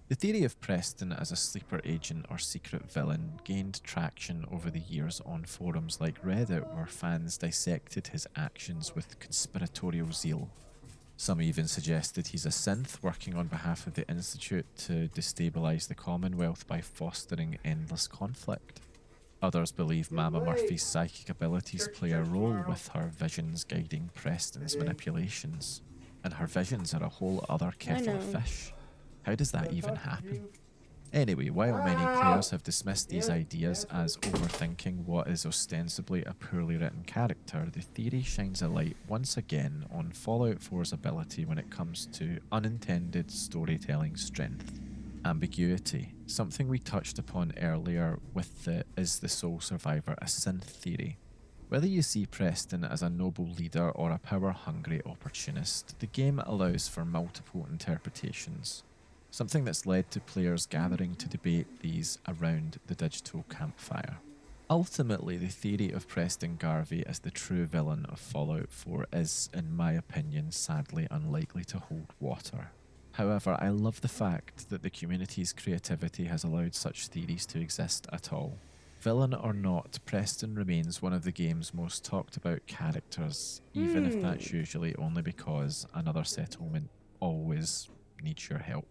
The theory of Preston as a sleeper agent or secret villain gained traction over the years on forums like Reddit, where fans dissected his actions with conspiratorial zeal. Some even suggested he's a synth working on behalf of the Institute to destabilise the Commonwealth by fostering endless conflict. Others believe Mama Murphy's psychic abilities play a role, with her visions guiding Preston's manipulations. and her visions are a whole other kettle of fish. How does that even happen? Anyway, while many players have dismissed these ideas as overthinking what is ostensibly a poorly written character, the theory shines a light once again on Fallout 4's ability when it comes to unintended storytelling strength. Ambiguity, something we touched upon earlier with the "is the sole survivor a synth" theory. Whether you see Preston as a noble leader or a power-hungry opportunist, the game allows for multiple interpretations, something that's led to players gathering to debate these around the digital campfire. Ultimately, the theory of Preston Garvey as the true villain of Fallout 4 is, in my opinion, sadly unlikely to hold water. However, I love the fact that the community's creativity has allowed such theories to exist at all. Villain or not, Preston remains one of the game's most talked about characters, even if that's usually only because another settlement always needs your help.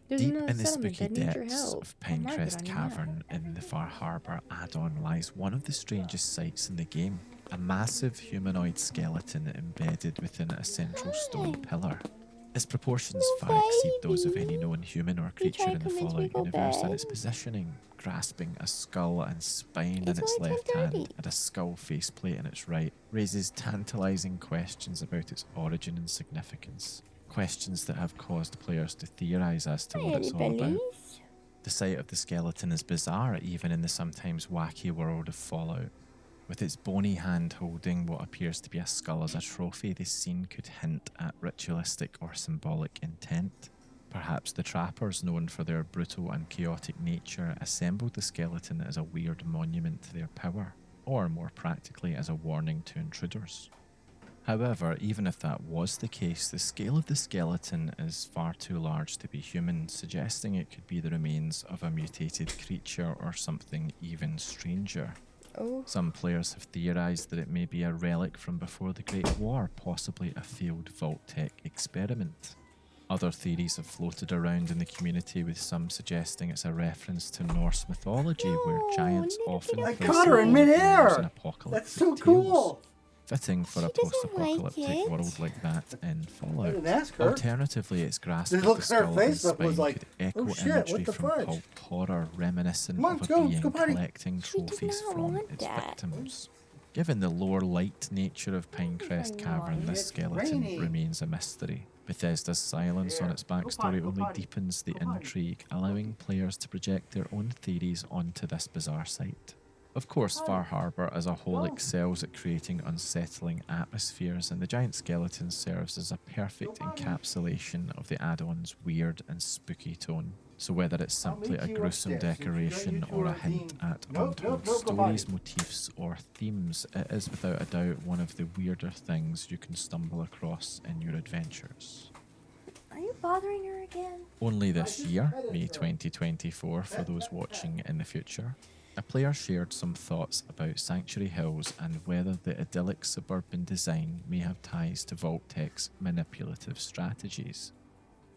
Deep in the spooky depths of Pinecrest Cavern in the Far Harbour add-on lies one of the strangest sights in the game, a massive humanoid skeleton embedded within a central stone pillar. Its proportions far exceed those of any known human or creature in the Fallout universe, and its positioning, grasping a skull and spine in its left hand and a skull faceplate in its right, raises tantalising questions about its origin and significance. Questions that have caused players to theorise as to what it's all about. The sight of the skeleton is bizarre even in the sometimes wacky world of Fallout. With its bony hand holding what appears to be a skull as a trophy, the scene could hint at ritualistic or symbolic intent. Perhaps the trappers, known for their brutal and chaotic nature, assembled the skeleton as a weird monument to their power, or more practically as a warning to intruders. However, even if that was the case, the scale of the skeleton is far too large to be human, suggesting it could be the remains of a mutated creature or something even stranger. Some players have theorised that it may be a relic from before the Great War, possibly a failed Vault-Tec experiment. Other theories have floated around in the community, with some suggesting it's a reference to Norse mythology, where giants often I place caught her in their midair! in apocalyptic That's so tales. cool! Fitting for a post-apocalyptic world like that in Fallout. I didn't ask her. Alternatively, its grasp Just of the look at her skull face and up, was spine like, could echo "Oh shit, imagery what the from fudge?" pulp horror reminiscent Come on, of let's a go being party. collecting trophies from want its that. victims. Given the lore-light nature of Pinecrest Cavern, this skeleton rainy. remains a mystery. Bethesda's silence on its backstory only deepens the intrigue, allowing players to project their own theories onto this bizarre site. Of course, Far Harbour as a whole excels at creating unsettling atmospheres, and the giant skeleton serves as a perfect encapsulation of the add-on's weird and spooky tone. So whether it's simply a gruesome decoration or a hint at untold stories, motifs, or themes, it is without a doubt one of the weirder things you can stumble across in your adventures. Are you bothering her again? Only this year, May 2024, for those watching in the future, a player shared some thoughts about Sanctuary Hills and whether the idyllic suburban design may have ties to Vault-Tec's manipulative strategies.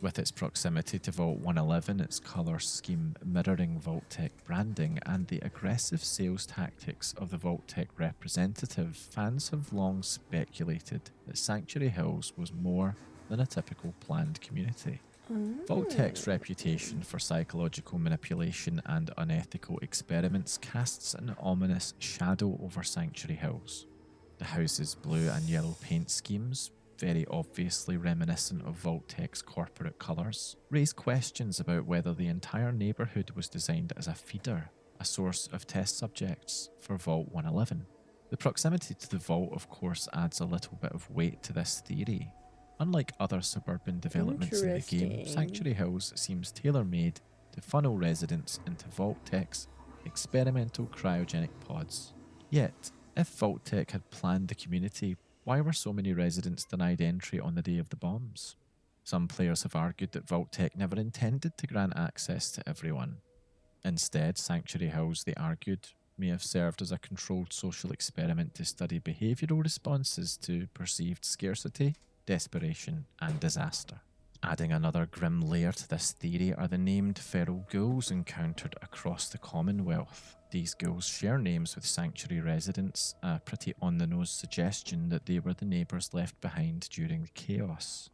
With its proximity to Vault 111, its colour scheme mirroring Vault-Tec branding, and the aggressive sales tactics of the Vault-Tec representative, fans have long speculated that Sanctuary Hills was more than a typical planned community. Vault-Tec's reputation for psychological manipulation and unethical experiments casts an ominous shadow over Sanctuary Hills. The house's blue and yellow paint schemes, very obviously reminiscent of Vault-Tec's corporate colours, raise questions about whether the entire neighbourhood was designed as a feeder, a source of test subjects for Vault 111. The proximity to the Vault, of course, adds a little bit of weight to this theory. Unlike other suburban developments in the game, Sanctuary Hills seems tailor-made to funnel residents into Vault-Tec's experimental cryogenic pods. Yet, if Vault-Tec had planned the community, why were so many residents denied entry on the day of the bombs? Some players have argued that Vault-Tec never intended to grant access to everyone. Instead, Sanctuary Hills, they argued, may have served as a controlled social experiment to study behavioural responses to perceived scarcity, desperation, and disaster. Adding another grim layer to this theory are the named feral ghouls encountered across the Commonwealth. These ghouls share names with Sanctuary residents, a pretty on-the-nose suggestion that they were the neighbours left behind during the chaos.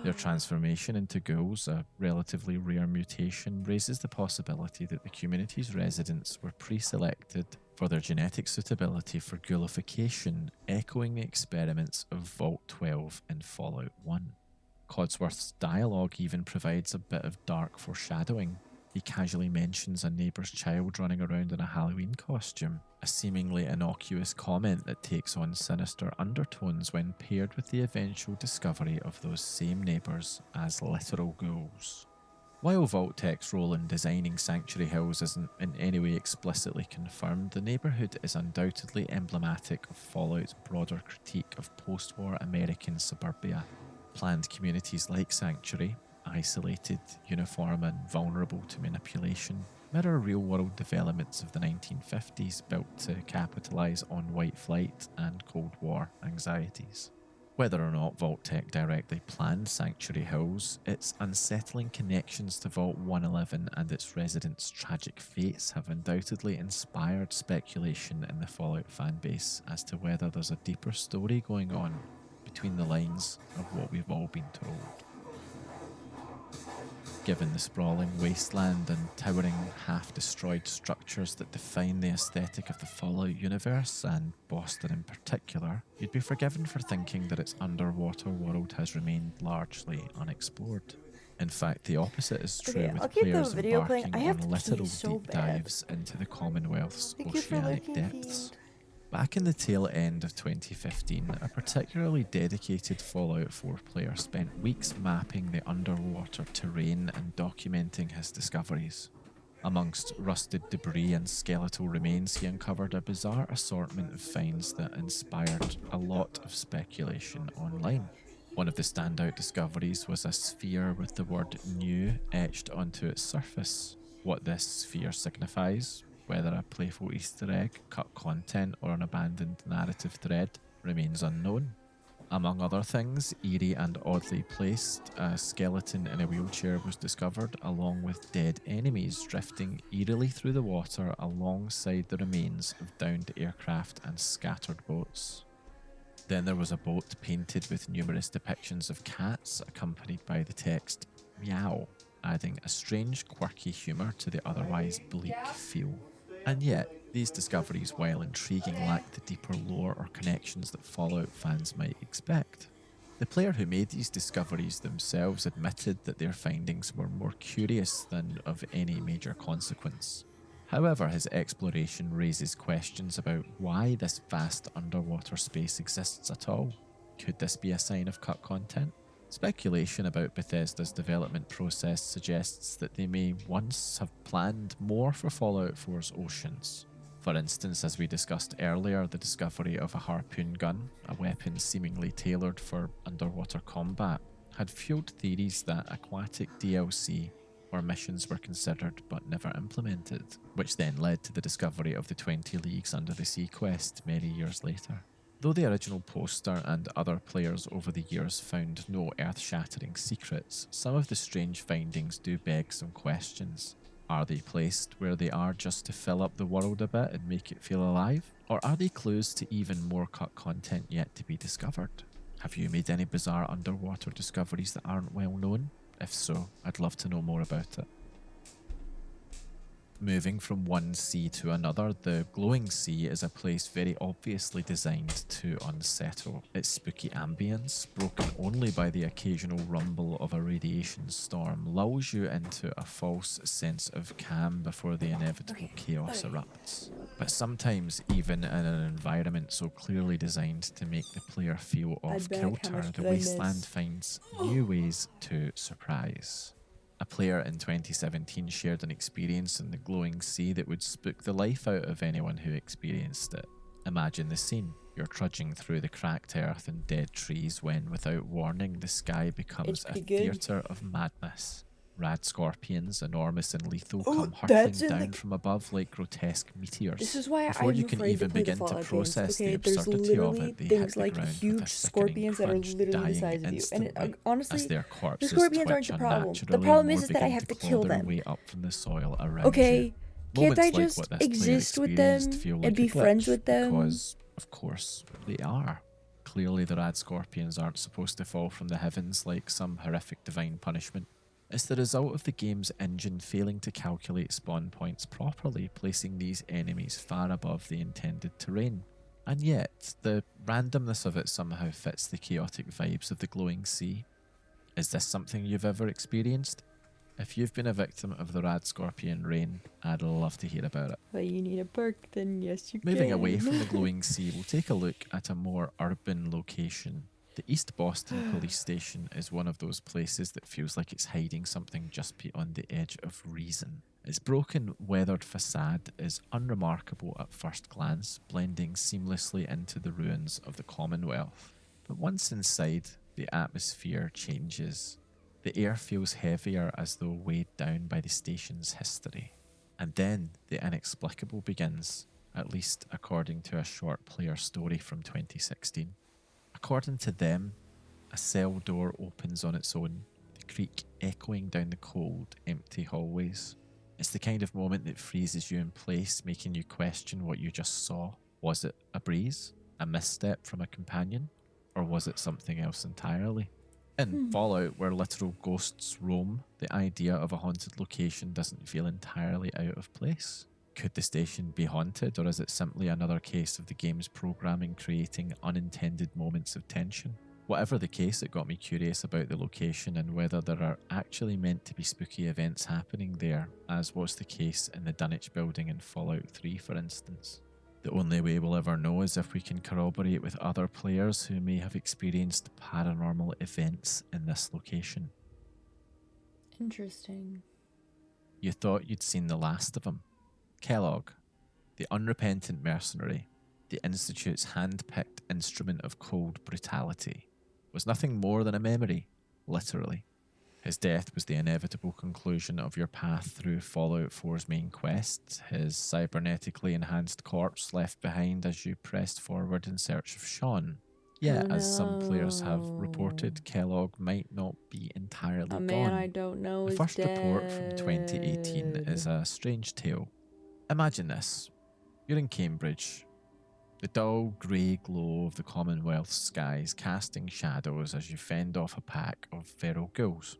Their transformation into ghouls, a relatively rare mutation, raises the possibility that the community's residents were pre-selected for their genetic suitability for ghoulification, echoing the experiments of Vault 12 in Fallout 1. Codsworth's dialogue even provides a bit of dark foreshadowing. He casually mentions a neighbour's child running around in a Halloween costume, a seemingly innocuous comment that takes on sinister undertones when paired with the eventual discovery of those same neighbours as literal ghouls. While Vault-Tech's role in designing Sanctuary Hills isn't in any way explicitly confirmed, the neighbourhood is undoubtedly emblematic of Fallout's broader critique of post-war American suburbia. Planned communities like Sanctuary, isolated, uniform and vulnerable to manipulation, mirror real-world developments of the 1950s built to capitalise on white flight and Cold War anxieties. Whether or not Vault-Tech directly planned Sanctuary Hills, its unsettling connections to Vault 111 and its residents' tragic fates have undoubtedly inspired speculation in the Fallout fanbase as to whether there's a deeper story going on between the lines of what we've all been told. Given the sprawling wasteland and towering, half-destroyed structures that define the aesthetic of the Fallout universe, and Boston in particular, you'd be forgiven for thinking that its underwater world has remained largely unexplored. In fact, the opposite is true, with players embarking on literal deep dives into the Commonwealth's oceanic depths. Back in the tail end of 2015, a particularly dedicated Fallout 4 player spent weeks mapping the underwater terrain and documenting his discoveries. Amongst rusted debris and skeletal remains, he uncovered a bizarre assortment of finds that inspired a lot of speculation online. One of the standout discoveries was a sphere with the word "new" etched onto its surface. What this sphere signifies, whether a playful Easter egg, cut content, or an abandoned narrative thread, remains unknown. Among other things, eerie and oddly placed, a skeleton in a wheelchair was discovered, along with dead enemies drifting eerily through the water alongside the remains of downed aircraft and scattered boats. Then there was a boat painted with numerous depictions of cats, accompanied by the text "meow," adding a strange, quirky humour to the otherwise bleak feel. And yet, these discoveries, while intriguing, lack the deeper lore or connections that Fallout fans might expect. The player who made these discoveries themselves admitted that their findings were more curious than of any major consequence. However, his exploration raises questions about why this vast underwater space exists at all. Could this be a sign of cut content? Speculation about Bethesda's development process suggests that they may once have planned more for Fallout 4's oceans. For instance, as we discussed earlier, the discovery of a harpoon gun, a weapon seemingly tailored for underwater combat, had fueled theories that aquatic DLC or missions were considered but never implemented, which then led to the discovery of the 20 Leagues Under the Sea quest many years later. Though the original poster and other players over the years found no earth-shattering secrets, some of the strange findings do beg some questions. Are they placed where they are just to fill up the world a bit and make it feel alive? Or are they clues to even more cut content yet to be discovered? Have you made any bizarre underwater discoveries that aren't well known? If so, I'd love to know more about it. Moving from one sea to another, the Glowing Sea is a place very obviously designed to unsettle. Its spooky ambience, broken only by the occasional rumble of a radiation storm, lulls you into a false sense of calm before the inevitable chaos erupts. But sometimes, even in an environment so clearly designed to make the player feel off kilter, the wasteland finds new ways to surprise. A player in 2017 shared an experience in the Glowing Sea that would spook the life out of anyone who experienced it. Imagine the scene. You're trudging through the cracked earth and dead trees when, without warning, the sky becomes a theatre of madness. Rad scorpions, enormous and lethal, Oh, come that's hurtling in down from above like grotesque meteors. This is why Before I'm you can afraid even to play the begin to Fallout process games. Okay, the there's absurdity of literally it, they hit things the like ground with a huge sickening scorpions that are crunch, literally the dying size of you. And instantly honestly, as their the corpses scorpions aren't twitch the problem. The unnaturally problem and is that I begin have to claw kill their them. way up from the soil around Okay, you. can't Moments I like just what this player exist with them experienced feel and like be a friends glitch with them? Because, of course, they are. Clearly, the Rad Scorpions aren't supposed to fall from the heavens like some horrific divine punishment. It's the result of the game's engine failing to calculate spawn points properly, placing these enemies far above the intended terrain. And yet, the randomness of it somehow fits the chaotic vibes of the glowing sea. Is this something you've ever experienced? If you've been a victim of the Rad Scorpion rain, I'd love to hear about it. But you need a perk, then yes you Moving can. away from the glowing sea, we'll take a look at a more urban location. The East Boston Police Station is one of those places that feels like it's hiding something just beyond the edge of reason. Its broken, weathered facade is unremarkable at first glance, blending seamlessly into the ruins of the Commonwealth. But once inside, the atmosphere changes. The air feels heavier as though weighed down by the station's history. And then the inexplicable begins, at least according to a short player story from 2016. According to them, a cell door opens on its own, the creak echoing down the cold, empty hallways. It's the kind of moment that freezes you in place, making you question what you just saw. Was it a breeze? A misstep from a companion? Or was it something else entirely? In Fallout, where literal ghosts roam, the idea of a haunted location doesn't feel entirely out of place. Could the station be haunted, or is it simply another case of the game's programming creating unintended moments of tension? Whatever the case, it got me curious about the location and whether there are actually meant to be spooky events happening there, as was the case in the Dunwich building in Fallout 3, for instance. The only way we'll ever know is if we can corroborate with other players who may have experienced paranormal events in this location. Interesting. You thought you'd seen the last of him. Kellogg, the unrepentant mercenary, the Institute's hand-picked instrument of cold brutality, was nothing more than a memory, literally. His death was the inevitable conclusion of your path through Fallout 4's main quest, his cybernetically enhanced corpse left behind as you pressed forward in search of Sean. Yet, as some players have reported, Kellogg might not be entirely gone. Man I don't know The is first report from 2018 dead. is a strange tale. Imagine this. You're in Cambridge. The dull grey glow of the Commonwealth skies casting shadows as you fend off a pack of feral ghouls.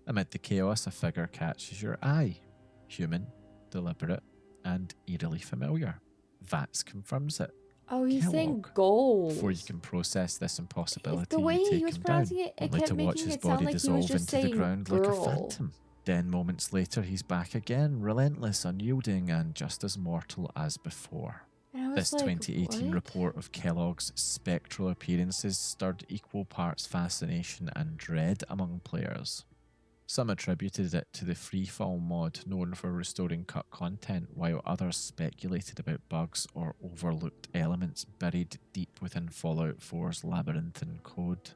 Amid the chaos, a figure catches your eye. Human, deliberate, and eerily familiar. VATS confirms it. Oh, he's saying Kellogg. gold. Before you can process this impossibility, The way you take he was him down, pronouncing it, it only kept to watch making his it sound body like he was dissolve just into the saying ground like a girl. phantom. Then moments later, he's back again, relentless, unyielding, and just as mortal as before. And I was This like, 2018 what? report of Kellogg's spectral appearances stirred equal parts fascination and dread among players. Some attributed it to the Freefall mod known for restoring cut content, while others speculated about bugs or overlooked elements buried deep within Fallout 4's labyrinthine code.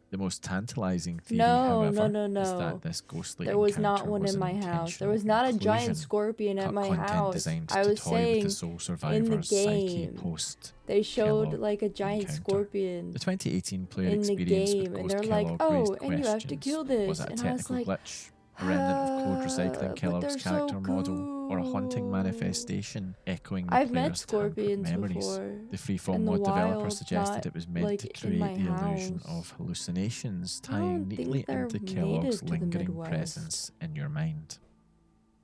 The most tantalizing theory, however, is that this ghostly There was encounter not one was in an my house. There intentional was not a inclusion. giant scorpion at Cut my content house. designed I to was toy with saying the soul in the survivor's psyche game, post they showed Kellogg like a giant encounter. scorpion The 2018 player in the experience game, with and Ghost they're like, Kellogg "Oh, raised and you have to questions. kill this," Was it a and I was technical like, glitch, a remnant of code recycling but Kellogg's they're so character model, or a haunting manifestation echoing the I've met player's tampered scorpions memories? before. The Freefall in the mod developer wild, suggested not, it was meant like, to in my create the illusion house. of hallucinations, I don't tying think neatly they're into native Kellogg's to the lingering Midwest. presence in your mind.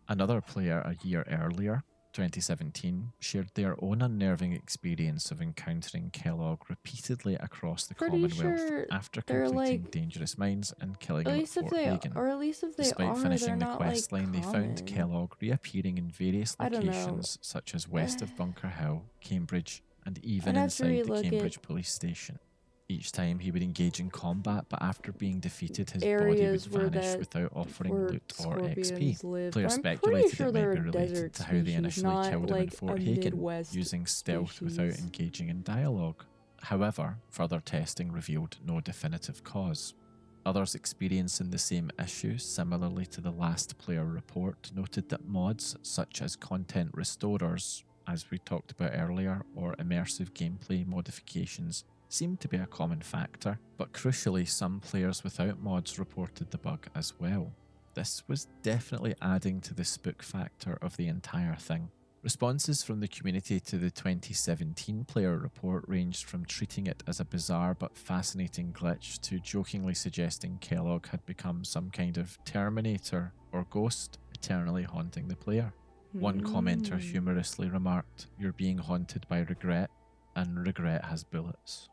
Another player a year earlier, 2017, shared their own unnerving experience of encountering Kellogg repeatedly across the Pretty Commonwealth sure after they're, completing like- Dangerous Minds and killing At him at least if Fort they, Hagen. or at least if they Despite are, finishing they're the not quest like line, they common. found Kellogg reappearing in various I don't know. locations such as west of Bunker Hill, Cambridge, and even I'd have to inside the relook Cambridge at police station. Each time he would engage in combat, but after being defeated, his body would areas where vanish that without offering where loot or XP. scorpions live. Players I'm pretty speculated sure it might they're be a related desert to how they species, initially not killed him in like Fort a Hagen, Midwest using stealth without species. engaging in dialogue. However, further testing revealed no definitive cause. Others experiencing the same issue, similarly to the last player report, noted that mods such as content restorers, as we talked about earlier, or immersive gameplay modifications seemed to be a common factor, but crucially some players without mods reported the bug as well. This was definitely adding to the spook factor of the entire thing. Responses from the community to the 2017 player report ranged from treating it as a bizarre but fascinating glitch to jokingly suggesting Kellogg had become some kind of Terminator or ghost eternally haunting the player. One commenter humorously remarked, "You're being haunted by regret, and regret has bullets."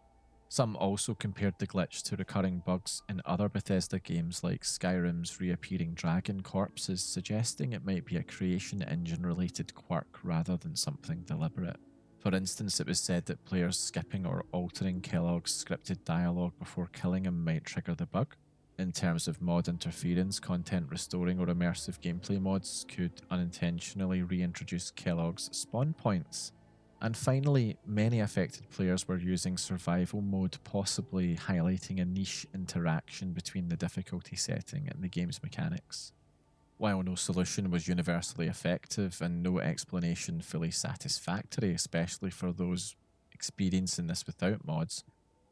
Some also compared the glitch to recurring bugs in other Bethesda games like Skyrim's reappearing dragon corpses, suggesting it might be a creation engine related quirk rather than something deliberate. For instance, it was said that players skipping or altering Kellogg's scripted dialogue before killing him might trigger the bug. In terms of mod interference, content restoring or immersive gameplay mods could unintentionally reintroduce Kellogg's spawn points. And finally, many affected players were using survival mode, possibly highlighting a niche interaction between the difficulty setting and the game's mechanics. While no solution was universally effective and no explanation fully satisfactory, especially for those experiencing this without mods,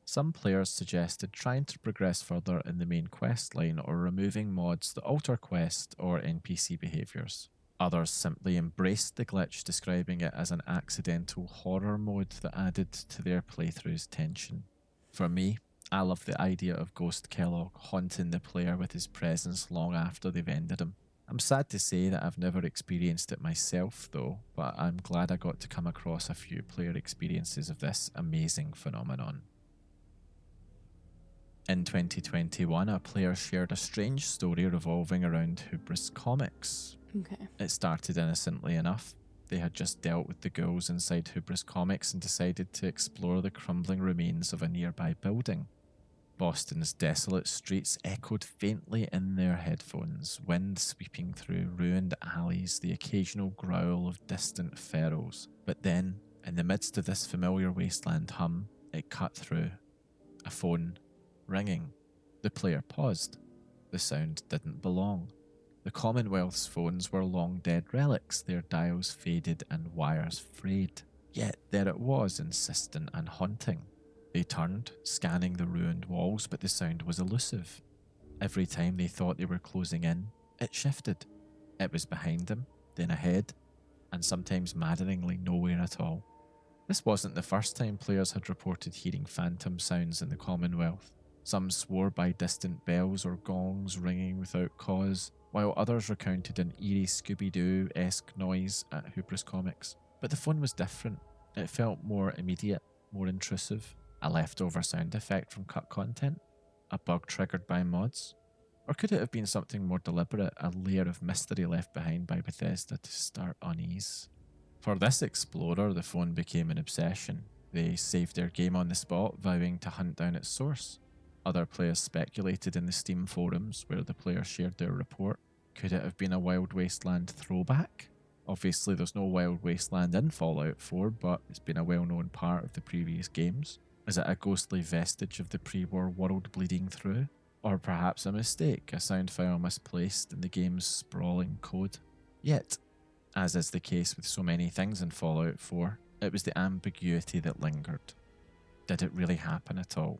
some players suggested trying to progress further in the main quest line or removing mods that alter quest or NPC behaviours. Others simply embraced the glitch, describing it as an accidental horror mode that added to their playthrough's tension. For me, I love the idea of Ghost Kellogg haunting the player with his presence long after they've ended him. I'm sad to say that I've never experienced it myself though, but I'm glad I got to come across a few player experiences of this amazing phenomenon. In 2021, a player shared a strange story revolving around Hubris Comics. Okay. It started innocently enough. They had just dealt with the ghouls inside Hubris Comics and decided to explore the crumbling remains of a nearby building. Boston's desolate streets echoed faintly in their headphones, wind sweeping through ruined alleys, the occasional growl of distant ferals. But then, in the midst of this familiar wasteland hum, it cut through. A phone ringing. The player paused. The sound didn't belong. The Commonwealth's phones were long dead relics, their dials faded and wires frayed. Yet there it was, insistent and haunting. They turned, scanning the ruined walls, but the sound was elusive. Every time they thought they were closing in, it shifted. It was behind them, then ahead, and sometimes maddeningly nowhere at all. This wasn't the first time players had reported hearing phantom sounds in the Commonwealth. Some swore by distant bells or gongs ringing without cause, while others recounted an eerie Scooby-Doo-esque noise at Hubris Comics. But the phone was different. It felt more immediate, more intrusive. A leftover sound effect from cut content? A bug triggered by mods? Or could it have been something more deliberate, a layer of mystery left behind by Bethesda to start unease? For this explorer, the phone became an obsession. They saved their game on the spot, vowing to hunt down its source. Other players speculated in the Steam forums, where the player shared their report. Could it have been a Wild Wasteland throwback? Obviously there's no Wild Wasteland in Fallout 4, but it's been a well-known part of the previous games. Is it a ghostly vestige of the pre-war world bleeding through? Or perhaps a mistake, a sound file misplaced in the game's sprawling code? Yet, as is the case with so many things in Fallout 4, it was the ambiguity that lingered. Did it really happen at all?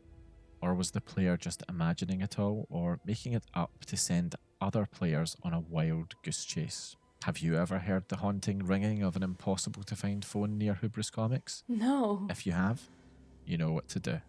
Or was the player just imagining it all, or making it up to send other players on a wild goose chase? Have you ever heard the haunting ringing of an impossible to find phone near Hubris Comics? No. If you have, you know what to do.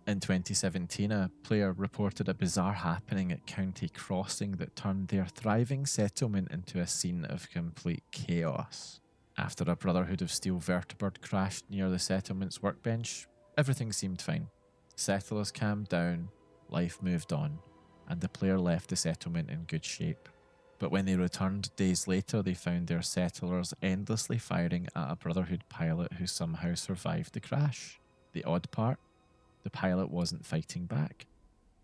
In 2017, a player reported a bizarre happening at County Crossing that turned their thriving settlement into a scene of complete chaos. After a Brotherhood of Steel vertibird crashed near the settlement's workbench, everything seemed fine. Settlers calmed down, life moved on, and the player left the settlement in good shape. But when they returned days later, they found their settlers endlessly firing at a Brotherhood pilot who somehow survived the crash. The odd part? The pilot wasn't fighting back.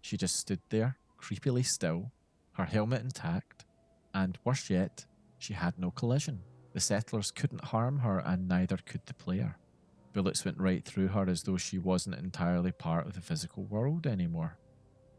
She just stood there, creepily still, her helmet intact, and worse yet, she had no collision. The settlers couldn't harm her, and neither could the player. Bullets went right through her as though she wasn't entirely part of the physical world anymore.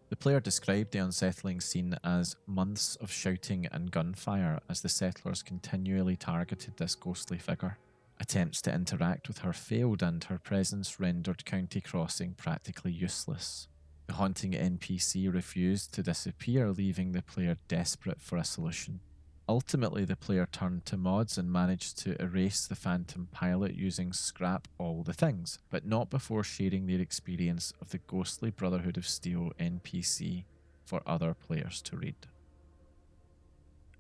The player described the unsettling scene as months of shouting and gunfire as the settlers continually targeted this ghostly figure. Attempts to interact with her failed and her presence rendered County Crossing practically useless. The haunting NPC refused to disappear, leaving the player desperate for a solution. Ultimately, the player turned to mods and managed to erase the Phantom Pilot using Scrap All the Things, but not before sharing their experience of the ghostly Brotherhood of Steel NPC for other players to read.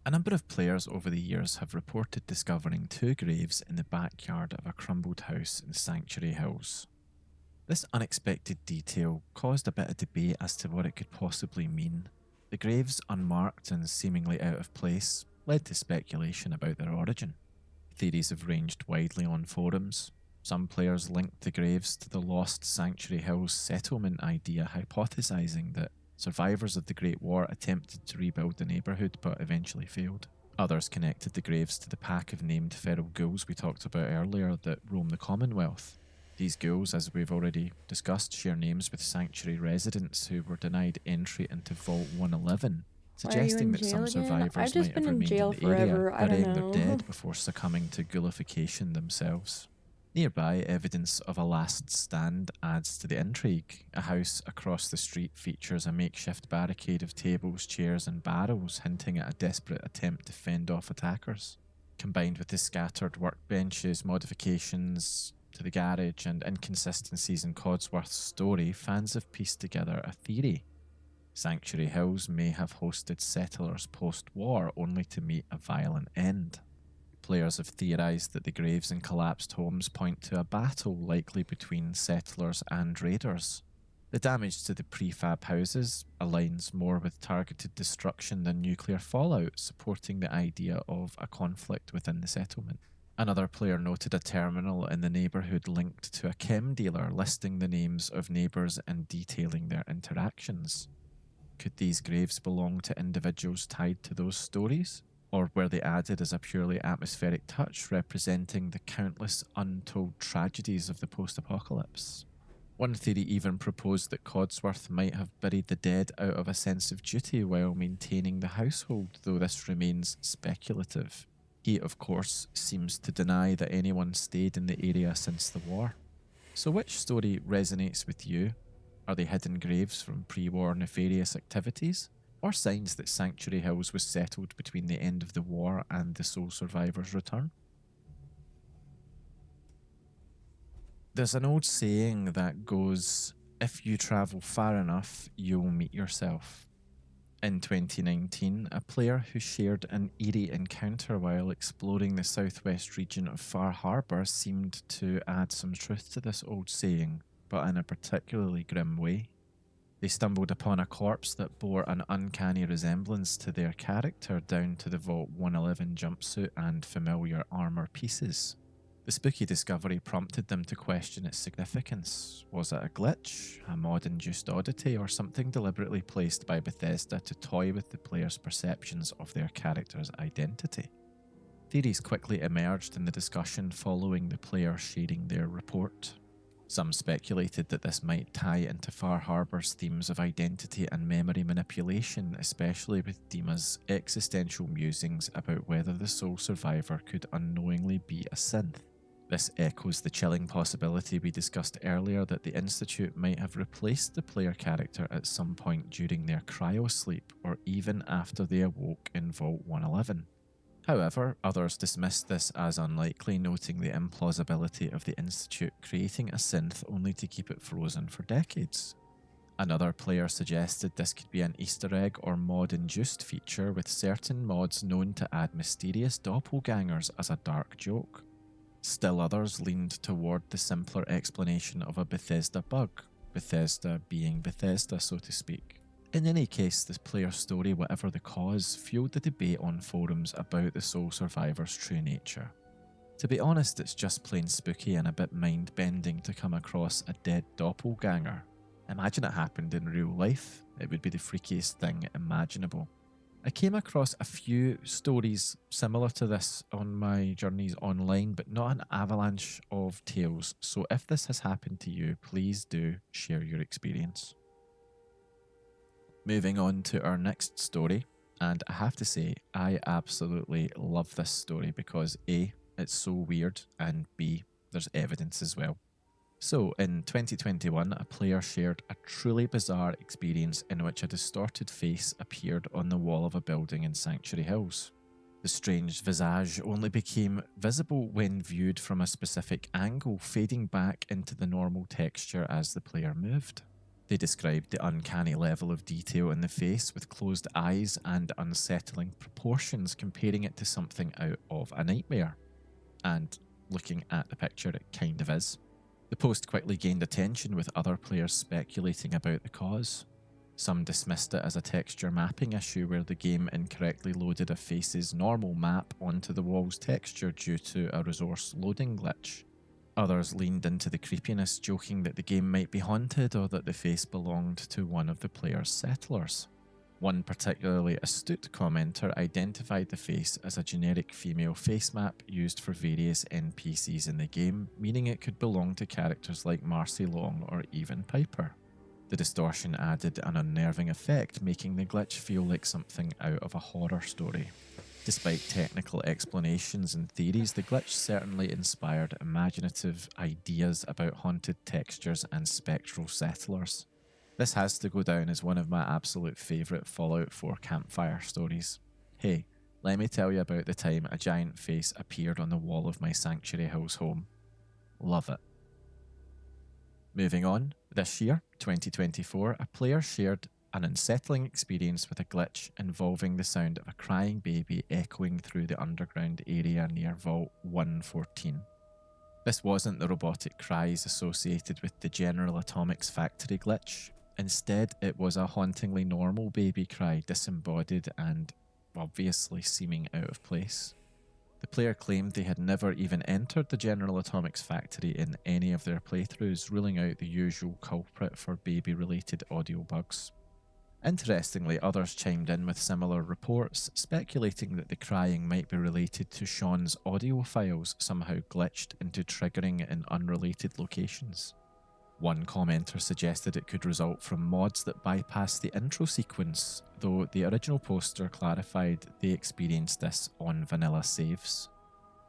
A number of players over the years have reported discovering 2 graves in the backyard of a crumbled house in Sanctuary Hills. This unexpected detail caused a bit of debate as to what it could possibly mean. The graves, unmarked and seemingly out of place, led to speculation about their origin. Theories have ranged widely on forums. Some players linked the graves to the lost Sanctuary Hills settlement idea, hypothesizing that survivors of the Great War attempted to rebuild the neighbourhood but eventually failed. Others connected the graves to the pack of named feral ghouls we talked about earlier that roam the Commonwealth. These ghouls, as we've already discussed, share names with Sanctuary residents who were denied entry into Vault 111, suggesting that some survivors might have remained in the area, burying their dead before succumbing to ghoulification themselves. Nearby, evidence of a last stand adds to the intrigue. A house across the street features a makeshift barricade of tables, chairs and barrels, hinting at a desperate attempt to fend off attackers. Combined with the scattered workbenches, modifications to the garage and inconsistencies in Codsworth's story, fans have pieced together a theory. Sanctuary Hills may have hosted settlers post-war only to meet a violent end. Players have theorised that the graves in collapsed homes point to a battle likely between settlers and raiders. The damage to the prefab houses aligns more with targeted destruction than nuclear fallout, supporting the idea of a conflict within the settlement. Another player noted a terminal in the neighbourhood linked to a chem dealer, listing the names of neighbours and detailing their interactions. Could these graves belong to individuals tied to those stories? Or were they added as a purely atmospheric touch representing the countless untold tragedies of the post-apocalypse? One theory even proposed that Codsworth might have buried the dead out of a sense of duty while maintaining the household, though this remains speculative. He, of course, seems to deny that anyone stayed in the area since the war. So which story resonates with you? Are they hidden graves from pre-war nefarious activities? Or signs that Sanctuary Hills was settled between the end of the war and the sole survivor's return? There's an old saying that goes, if you travel far enough, you'll meet yourself. In 2019, a player who shared an eerie encounter while exploring the southwest region of Far Harbour seemed to add some truth to this old saying, but in a particularly grim way. They stumbled upon a corpse that bore an uncanny resemblance to their character down to the Vault 111 jumpsuit and familiar armour pieces. The spooky discovery prompted them to question its significance. Was it a glitch, a mod-induced oddity, or something deliberately placed by Bethesda to toy with the player's perceptions of their character's identity? Theories quickly emerged in the discussion following the player sharing their report. Some speculated that this might tie into Far Harbour's themes of identity and memory manipulation, especially with Dima's existential musings about whether the sole survivor could unknowingly be a synth. This echoes the chilling possibility we discussed earlier that the Institute might have replaced the player character at some point during their cryosleep, or even after they awoke in Vault 111. However, others dismissed this as unlikely, noting the implausibility of the Institute creating a synth only to keep it frozen for decades. Another player suggested this could be an Easter egg or mod-induced feature, with certain mods known to add mysterious doppelgangers as a dark joke. Still others leaned toward the simpler explanation of a Bethesda bug, Bethesda being Bethesda, so to speak. In any case, this player story, whatever the cause, fueled the debate on forums about the sole survivor's true nature. To be honest, it's just plain spooky and a bit mind-bending to come across a dead doppelganger. Imagine it happened in real life. It would be the freakiest thing imaginable. I came across a few stories similar to this on my journeys online, but not an avalanche of tales. So if this has happened to you, please do share your experience. Moving on to our next story, and I have to say, I absolutely love this story because A, it's so weird, and B, there's evidence as well. So, in 2021, a player shared a truly bizarre experience in which a distorted face appeared on the wall of a building in Sanctuary Hills. The strange visage only became visible when viewed from a specific angle, fading back into the normal texture as the player moved. They described the uncanny level of detail in the face with closed eyes and unsettling proportions, comparing it to something out of a nightmare. And looking at the picture, it kind of is. The post quickly gained attention, with other players speculating about the cause. Some dismissed it as a texture mapping issue where the game incorrectly loaded a face's normal map onto the wall's texture due to a resource loading glitch. Others leaned into the creepiness, joking that the game might be haunted or that the face belonged to one of the player's settlers. One particularly astute commenter identified the face as a generic female face map used for various NPCs in the game, meaning it could belong to characters like Marcy Long or even Piper. The distortion added an unnerving effect, making the glitch feel like something out of a horror story. Despite technical explanations and theories, the glitch certainly inspired imaginative ideas about haunted textures and spectral settlers. This has to go down as one of my absolute favourite Fallout 4 campfire stories. Hey, let me tell you about the time a giant face appeared on the wall of my Sanctuary Hills home. Love it. Moving on, this year, 2024, a player shared an unsettling experience with a glitch involving the sound of a crying baby echoing through the underground area near Vault 114. This wasn't the robotic cries associated with the General Atomics factory glitch. Instead, it was a hauntingly normal baby cry, disembodied and obviously seeming out of place. The player claimed they had never even entered the General Atomics factory in any of their playthroughs, ruling out the usual culprit for baby-related audio bugs. Interestingly, others chimed in with similar reports, speculating that the crying might be related to Sean's audio files somehow glitched into triggering in unrelated locations. One commenter suggested it could result from mods that bypass the intro sequence, though the original poster clarified they experienced this on vanilla saves.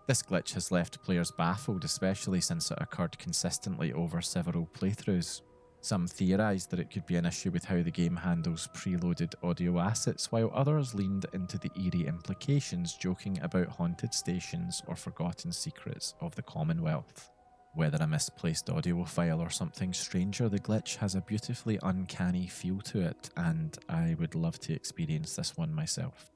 This glitch has left players baffled, especially since it occurred consistently over several playthroughs. Some theorised that it could be an issue with how the game handles preloaded audio assets, while others leaned into the eerie implications, joking about haunted stations or forgotten secrets of the Commonwealth. Whether a misplaced audio file or something stranger, the glitch has a beautifully uncanny feel to it, and I would love to experience this one myself.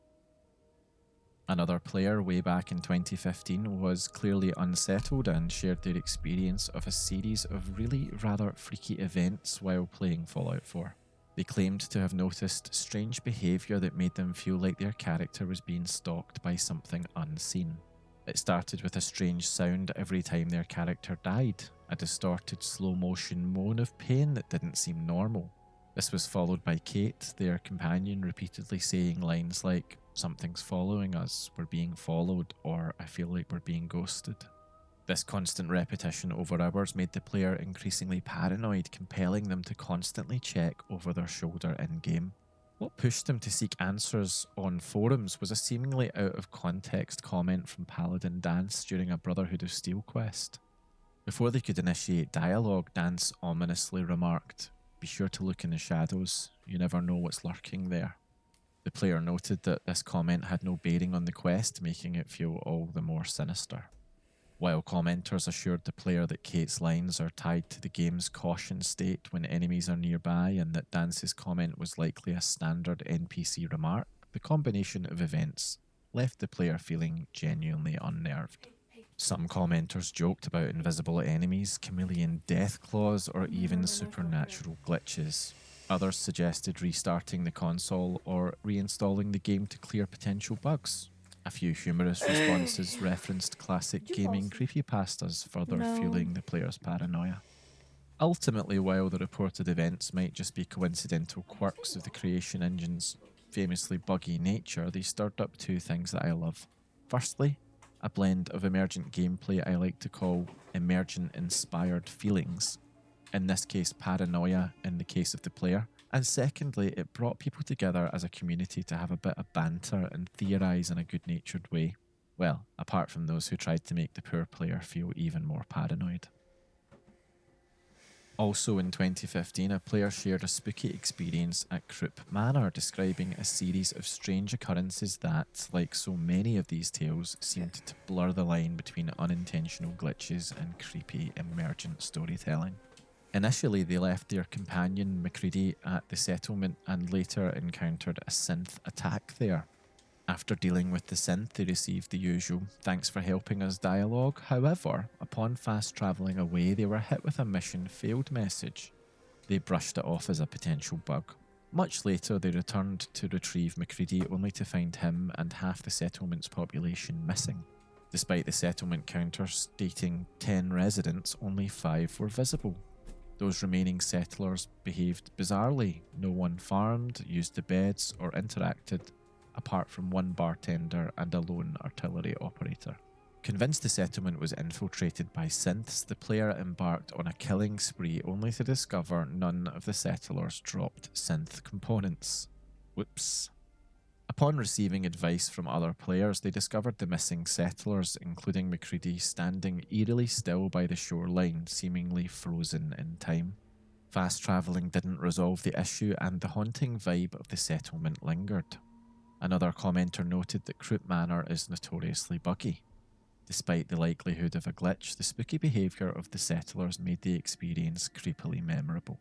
Another player way back in 2015 was clearly unsettled and shared their experience of a series of really rather freaky events while playing Fallout 4. They claimed to have noticed strange behaviour that made them feel like their character was being stalked by something unseen. It started with a strange sound every time their character died, a distorted slow-motion moan of pain that didn't seem normal. This was followed by Kate, their companion, repeatedly saying lines like, "Something's following us, we're being followed," or "I feel like we're being ghosted." This constant repetition over hours made the player increasingly paranoid, compelling them to constantly check over their shoulder in-game. What pushed them to seek answers on forums was a seemingly out-of-context comment from Paladin Dance during a Brotherhood of Steel quest. Before they could initiate dialogue, Dance ominously remarked, "Be sure to look in the shadows, you never know what's lurking there." The player noted that this comment had no bearing on the quest, making it feel all the more sinister. While commenters assured the player that Kate's lines are tied to the game's caution state when enemies are nearby and that Dance's comment was likely a standard NPC remark, the combination of events left the player feeling genuinely unnerved. Some commenters joked about invisible enemies, chameleon death claws, or even supernatural glitches. Others suggested restarting the console or reinstalling the game to clear potential bugs. A few humorous responses referenced classic gaming creepypastas, further fueling the player's paranoia. Ultimately, while the reported events might just be coincidental quirks of the creation engines, famously buggy nature, they stirred up two things that I love. Firstly, a blend of emergent gameplay I like to call emergent-inspired feelings. In this case, paranoia in the case of the player. And secondly, it brought people together as a community to have a bit of banter and theorise in a good-natured way. Well, apart from those who tried to make the poor player feel even more paranoid. Also in 2015, a player shared a spooky experience at Croup Manor, describing a series of strange occurrences that, like so many of these tales, seemed to blur the line between unintentional glitches and creepy emergent storytelling. Initially, they left their companion Macready at the settlement and later encountered a synth attack there. After dealing with the synth, they received the usual "thanks for helping us" dialogue. However, upon fast travelling away, they were hit with a mission failed message. They brushed it off as a potential bug. Much later, they returned to retrieve Macready, only to find him and half the settlement's population missing. Despite the settlement counter stating 10 residents, only 5 were visible. Those remaining settlers behaved bizarrely. No one farmed, used the beds, or interacted, apart from one bartender and a lone artillery operator. Convinced the settlement was infiltrated by synths, the player embarked on a killing spree only to discover none of the settlers dropped synth components. Whoops. Upon receiving advice from other players, they discovered the missing settlers, including Macready, standing eerily still by the shoreline, seemingly frozen in time. Fast travelling didn't resolve the issue, and the haunting vibe of the settlement lingered. Another commenter noted that Croup Manor is notoriously buggy. Despite the likelihood of a glitch, the spooky behaviour of the settlers made the experience creepily memorable.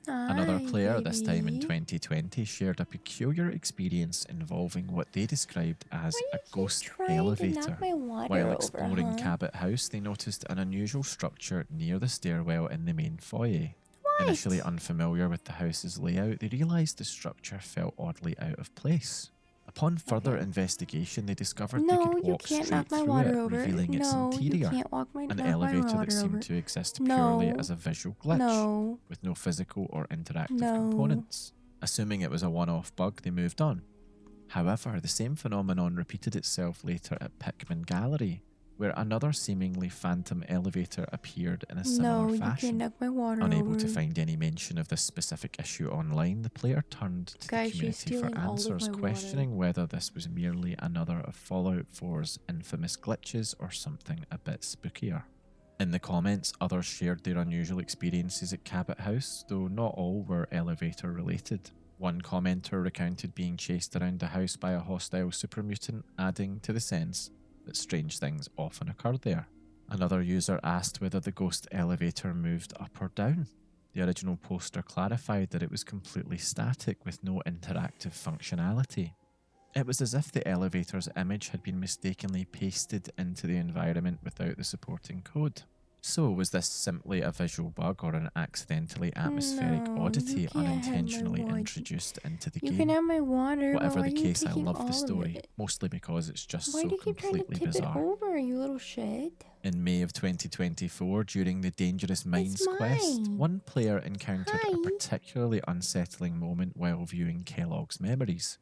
Another player, this time in 2020, shared a peculiar experience involving what they described as a ghost elevator. While exploring Cabot House, they noticed an unusual structure near the stairwell in the main foyer. Initially unfamiliar with the house's layout, they realised the structure felt oddly out of place. Upon further investigation, they discovered they could walk straight through it, revealing its interior, an elevator that seemed to exist purely as a visual glitch, with no physical or interactive components. Assuming it was a one-off bug, they moved on. However, the same phenomenon repeated itself later at Pickman Gallery, where another seemingly phantom elevator appeared in a similar fashion. Unable to find any mention of this specific issue online, the player turned to the community for answers, questioning whether this was merely another of Fallout 4's infamous glitches or something a bit spookier. In the comments, others shared their unusual experiences at Cabot House, though not all were elevator related. One commenter recounted being chased around the house by a hostile super mutant, adding to the sense that strange things often occur there. Another user asked whether the ghost elevator moved up or down. The original poster clarified that it was completely static with no interactive functionality. It was as if the elevator's image had been mistakenly pasted into the environment without the supporting code. So, was this simply a visual bug or an accidentally atmospheric oddity unintentionally introduced into the game? You can have my water. Whatever the case, I love the story, mostly because it's just so completely bizarre. It over, you little shit. In May of 2024, during the Dangerous Minds quest, one player encountered a particularly unsettling moment while viewing Kellogg's memories.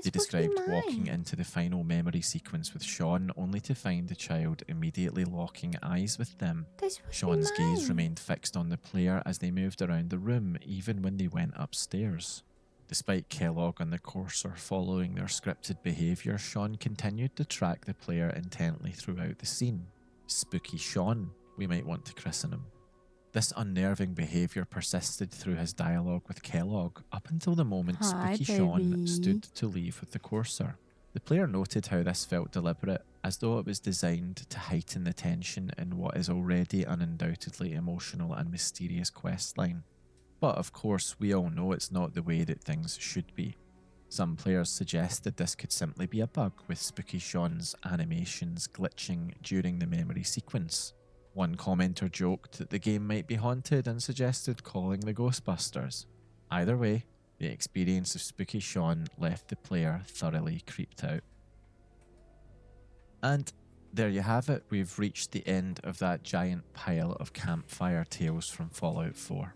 They described walking into the final memory sequence with Sean, only to find the child immediately locking eyes with them. Sean's gaze remained fixed on the player as they moved around the room, even when they went upstairs. Despite Kellogg and the Courser following their scripted behaviour, Sean continued to track the player intently throughout the scene. Spooky Sean, we might want to christen him. This unnerving behaviour persisted through his dialogue with Kellogg, up until the moment Spooky Sean stood to leave with the Courser. The player noted how this felt deliberate, as though it was designed to heighten the tension in what is already an undoubtedly emotional and mysterious questline. But of course, we all know it's not the way that things should be. Some players suggested this could simply be a bug with Spooky Sean's animations glitching during the memory sequence. One commenter joked that the game might be haunted and suggested calling the Ghostbusters. Either way, the experience of Spooky Sean left the player thoroughly creeped out. And there you have it, we've reached the end of that giant pile of campfire tales from Fallout 4.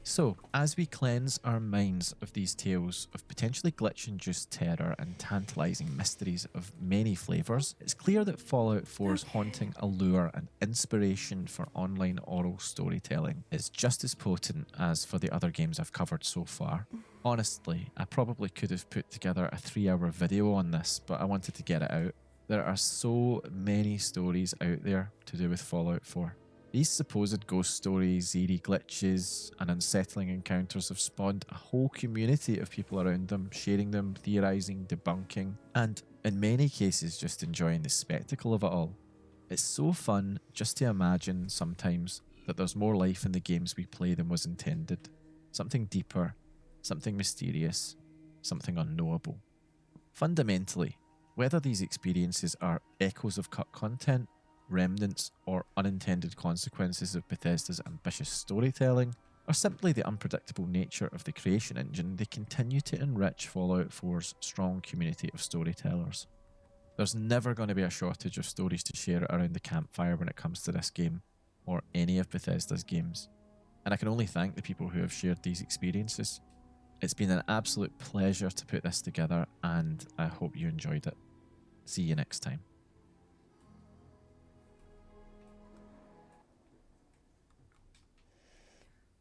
So, as we cleanse our minds of these tales of potentially glitch-induced terror and tantalizing mysteries of many flavors, it's clear that Fallout 4's haunting allure and inspiration for online oral storytelling is just as potent as for the other games I've covered so far. Honestly, I probably could have put together a 3-hour video on this, but I wanted to get it out. There are so many stories out there to do with Fallout 4. These supposed ghost stories, eerie glitches, and unsettling encounters have spawned a whole community of people around them, sharing them, theorising, debunking, and in many cases just enjoying the spectacle of it all. It's so fun just to imagine sometimes that there's more life in the games we play than was intended. Something deeper, something mysterious, something unknowable. Fundamentally, whether these experiences are echoes of cut content, remnants, or unintended consequences of Bethesda's ambitious storytelling, or simply the unpredictable nature of the creation engine, they continue to enrich Fallout 4's strong community of storytellers. There's never going to be a shortage of stories to share around the campfire when it comes to this game, or any of Bethesda's games, and I can only thank the people who have shared these experiences. It's been an absolute pleasure to put this together, and I hope you enjoyed it. See you next time.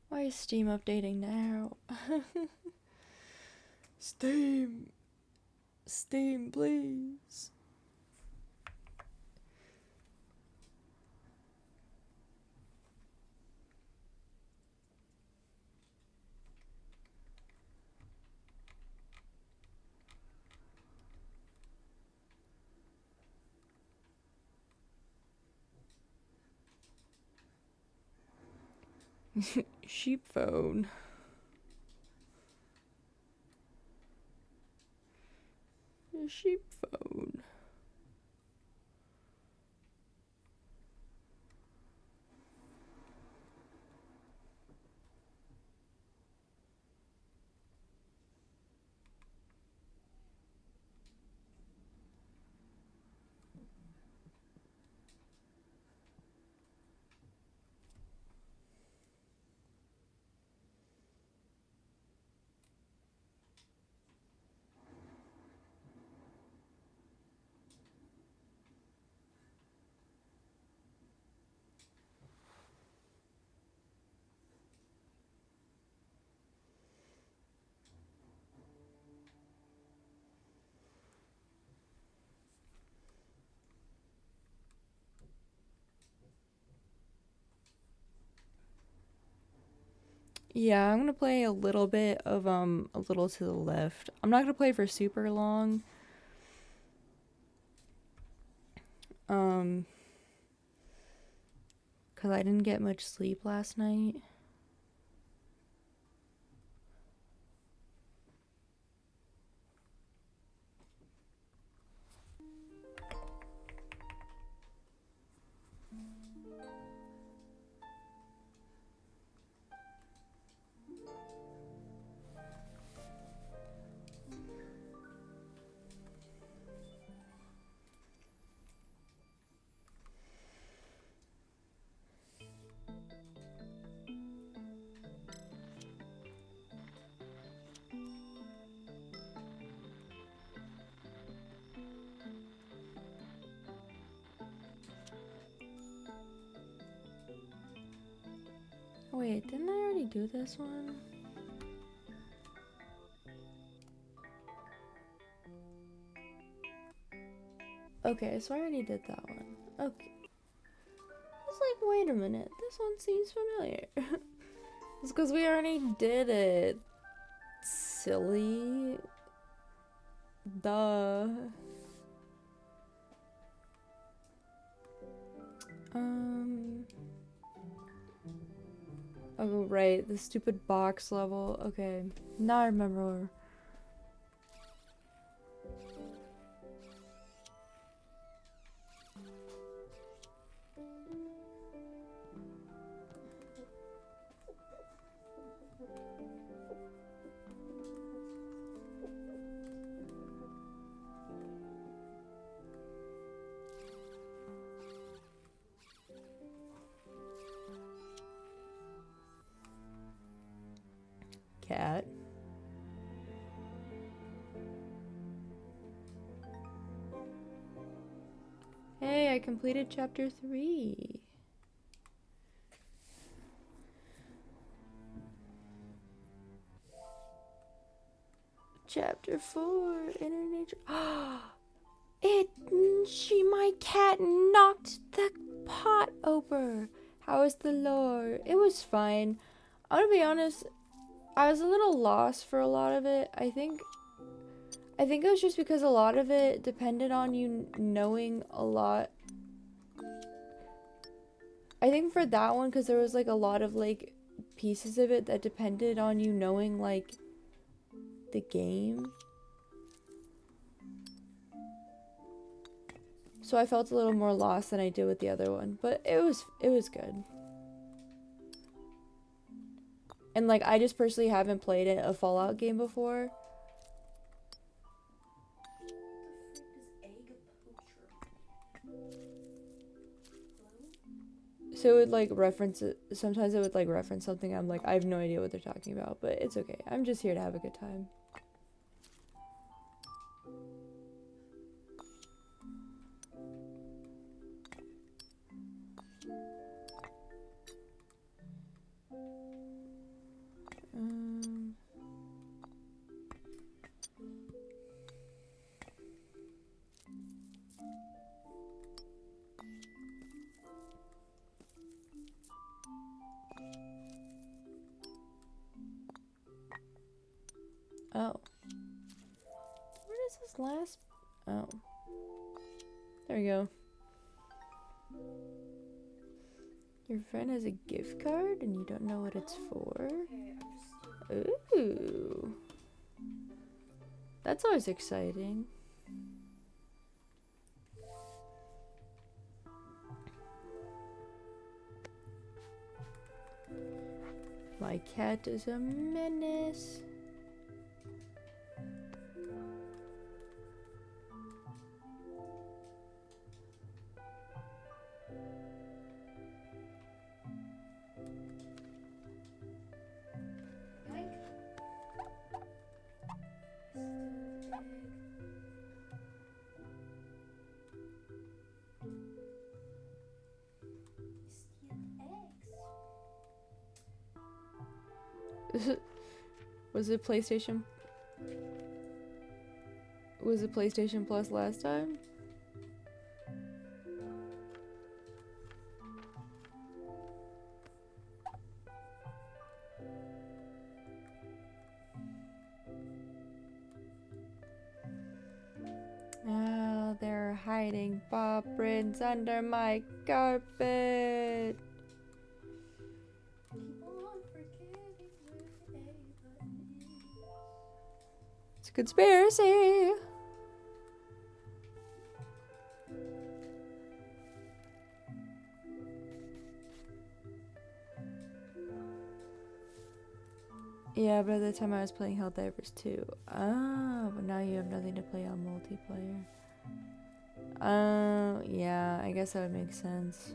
Why is Steam updating now? Steam, please. Sheep phone. Sheep phone. Yeah, I'm gonna play a little bit of A Little to the Left. I'm not gonna play for super long. Cause I didn't get much sleep last night. Wait, didn't I already do this one? Okay, so I already did that one. Okay. I was like, wait a minute, this one seems familiar. It's because we already did it. Silly. Duh. Oh, right, the stupid box level. Okay, now I remember. cat. Hey, I completed chapter 3. Chapter 4, Inner Nature. My cat knocked the pot over. How is the lore? It was fine. I'm gonna be honest, I was a little lost for a lot of it. I think it was just because a lot of it depended on you knowing a lot. I think for that one, because there was like a lot of like pieces of it that depended on you knowing like the game. So I felt a little more lost than I did with the other one, but it was good. And like I just personally haven't played a Fallout game before. So it would like reference it. Sometimes it would like reference something. I'm like, I have no idea what they're talking about, but it's okay. I'm just here to have a good time. Oh. Where does this last... Oh. There we go. Your friend has a gift card and you don't know what it's for? Ooh. That's always exciting. My cat is a menace. Was it PlayStation? Was it PlayStation Plus last time? Oh, they're hiding paw prints under my carpet. It's a conspiracy. Yeah, but at the time I was playing Helldivers 2. Oh, but now you have nothing to play on multiplayer. Oh, yeah, I guess that would make sense.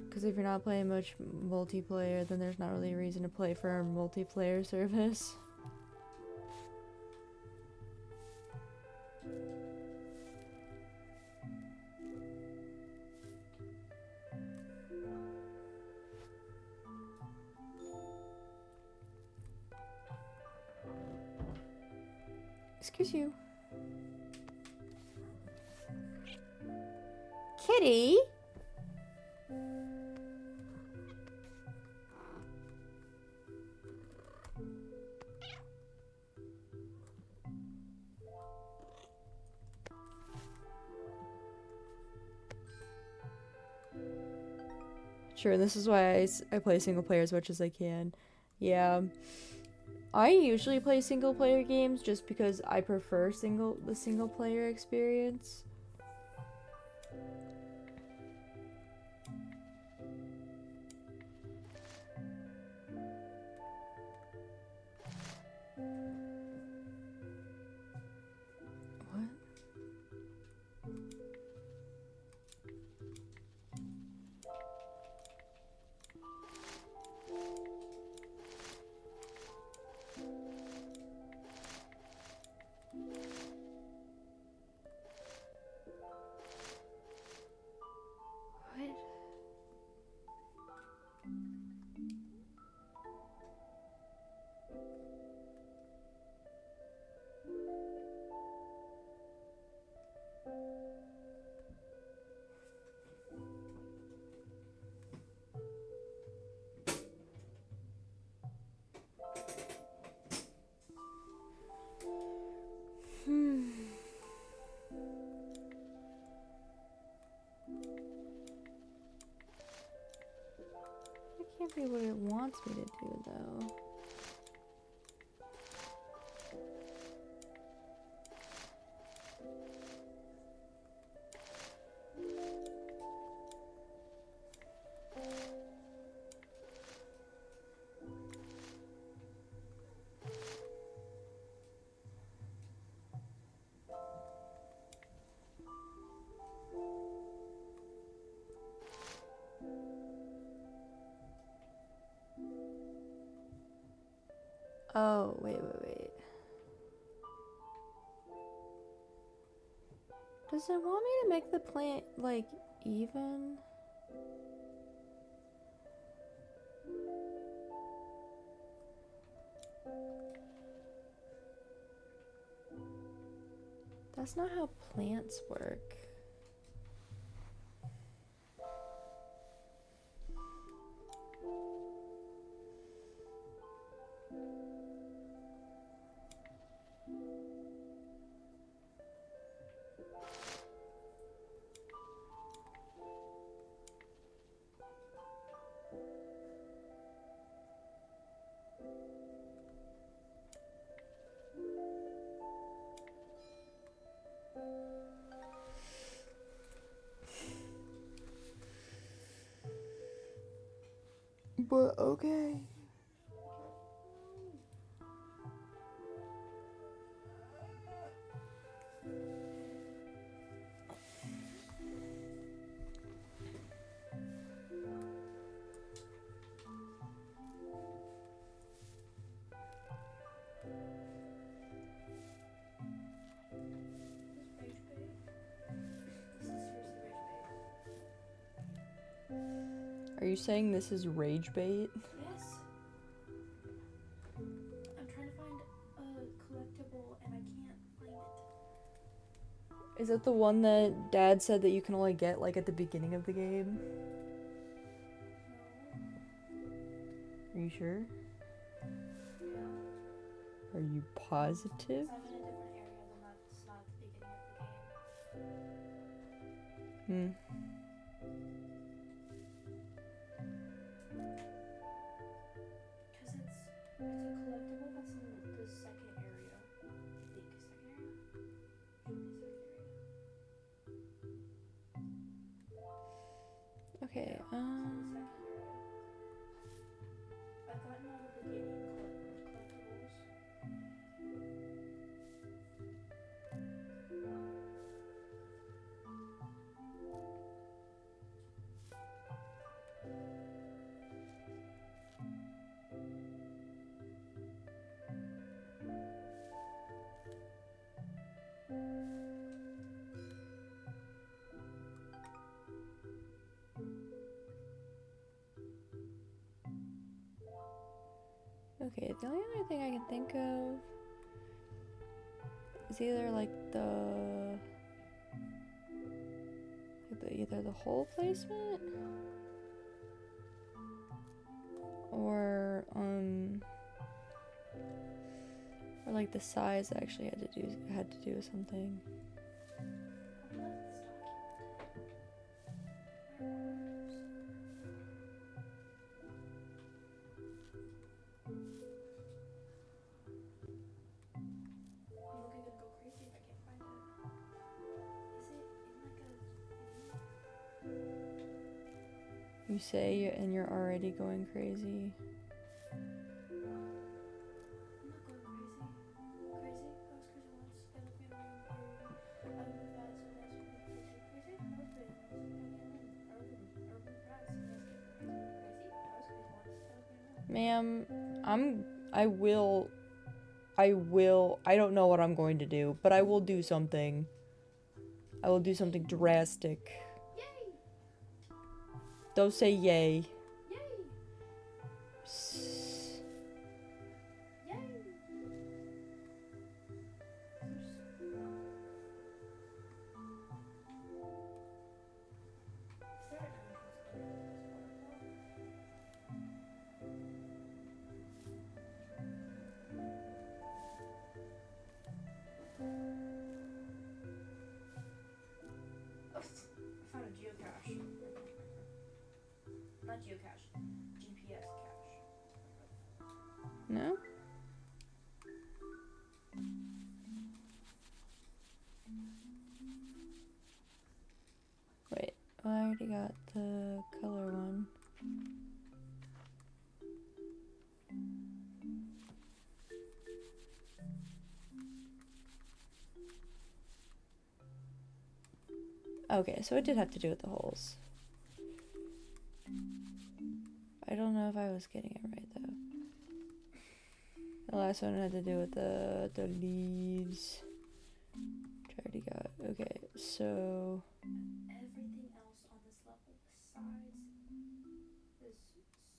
Because if you're not playing much multiplayer, then there's not really a reason to play for a multiplayer service. Excuse you. Kitty? Sure, this is why I play single player as much as I can. Yeah. I usually play single player games just because I prefer the single player experience. What? can't be what it wants me to do, though. Oh, wait. Does it want me to make the plant, like, even? That's not how plants work. But okay. Are you saying this is rage bait? Yes. I'm trying to find a collectible and I can't find it. Is it the one that Dad said that you can only get like at the beginning of the game? Are you sure? Yeah. Are you positive? I'm in a different area than that's not the beginning of the game. Because it's a collectible that's in the second area. Okay, I've gotten all the beginning collectibles. Okay, the only other thing I can think of is either like either the hole placement or like the size actually had to do with something. You say and you're already going crazy. Ma'am, I don't know what I'm going to do, but I will do something. I will do something drastic. Yay! Don't say yay. Yay! Yay! I found a geocache. Not geocache. GPS. No? Wait, I already got the color one. Okay, so it did have to do with the holes. I don't know if I was getting it right though. The last one had to do with the leaves. Which I already got. Okay, so Everything else on this level besides this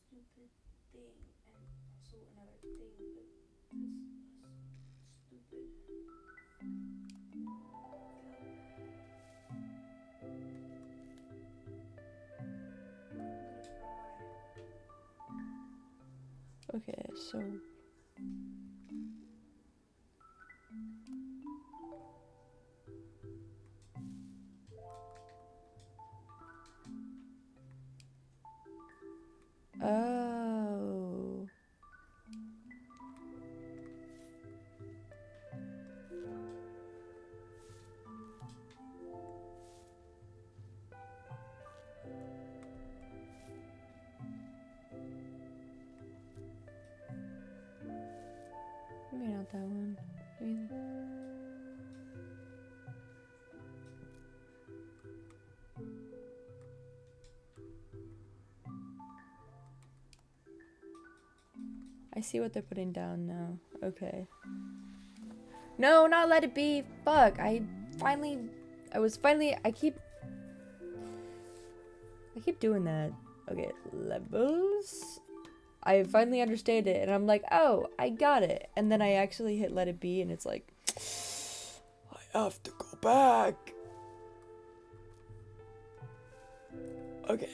stupid thing and also another thing, but it's stupid. okay, so oh. Maybe not that one. Maybe I see what they're putting down now. Okay. No, not let it be. Fuck. I keep doing that. Okay, levels. I finally understand it and I'm like, oh, I got it. And then I actually hit let it be and it's like, I have to go back. Okay.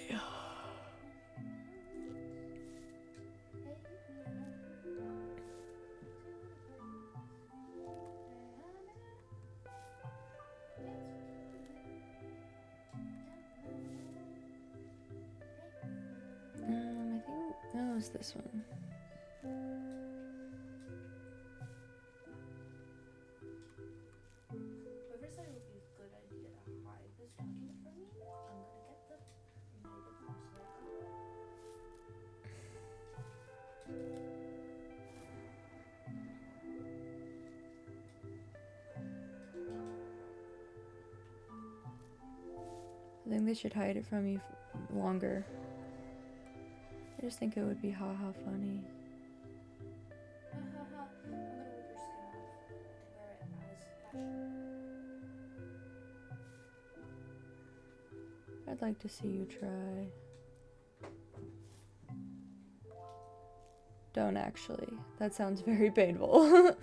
I think that was this one. Whoever said it would be a good idea to hide this document from me, I'm gonna get the negative marks that I got. I think they should hide it from you longer. I just think it would be haha funny. I'm gonna rip your skin off to wear it as fashion. I'd like to see you try. Don't actually. That sounds very painful.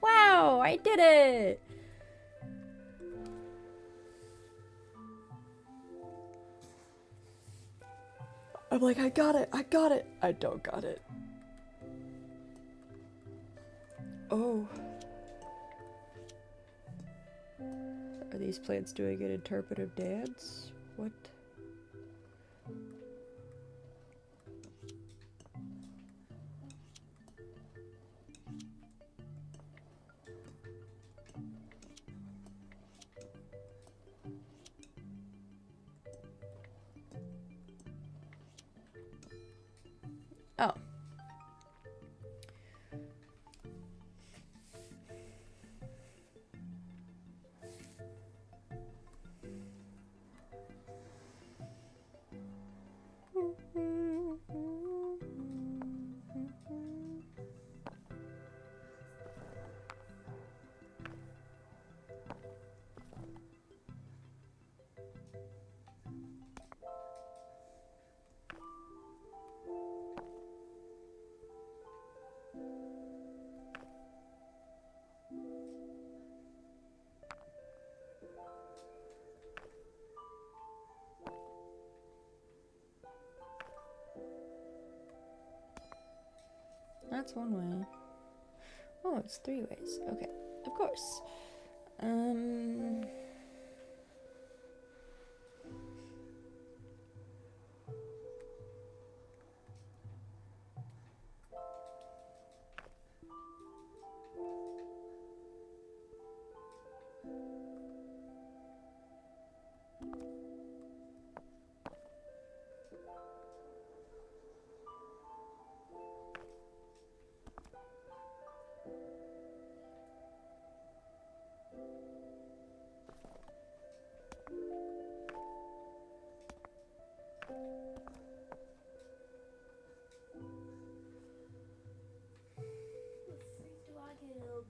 Wow, I did it! I'm like, I got it, I got it. I don't got it. Oh. Are these plants doing an interpretive dance? What? Oh. That's one way. Oh, it's 3 ways. Okay, of course.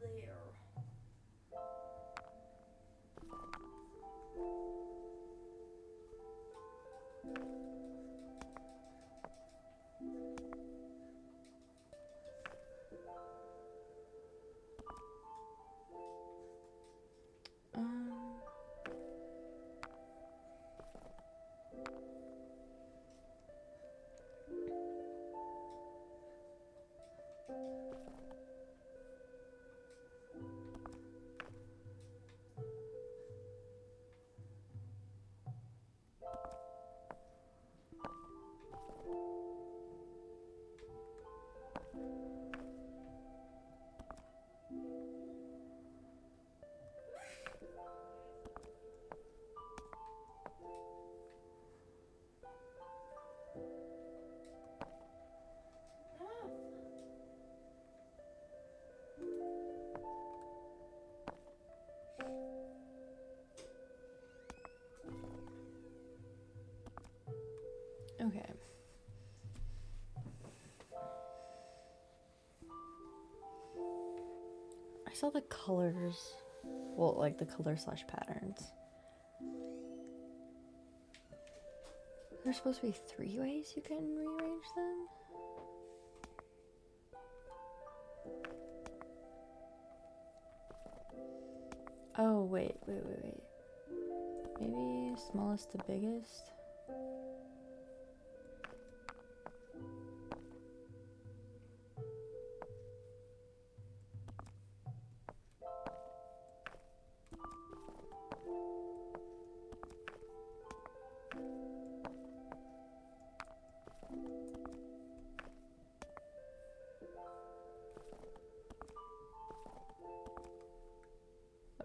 there. Okay. I saw the colors. Well, like the color slash patterns. There's supposed to be 3 ways you can rearrange them? Oh, wait. Maybe smallest to biggest?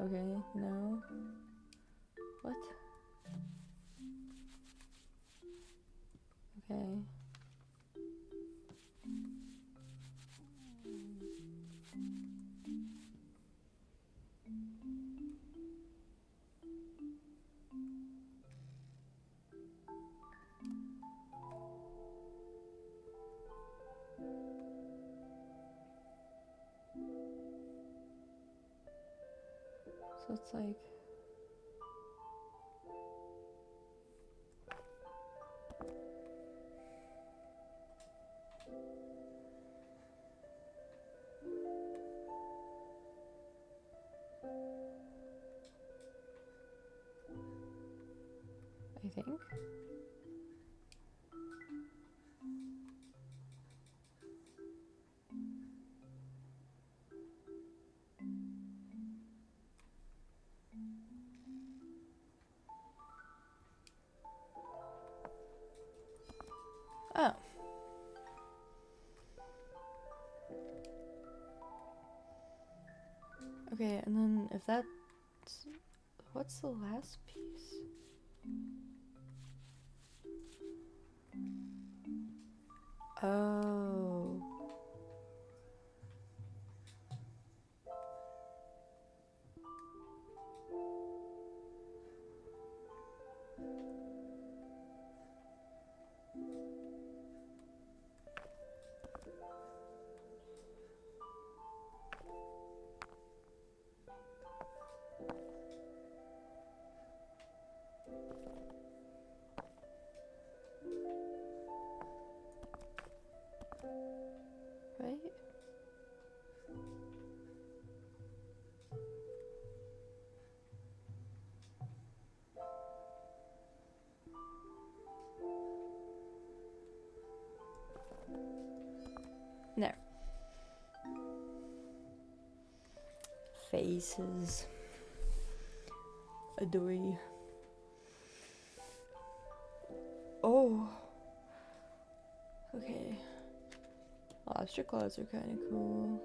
Okay, no. What? Okay. So it's like I think. Oh. Okay, and then if that's... What's the last piece? Oh. Right? No. Faces. Adoy. Oh. Okay. Lobster claws are kind of cool.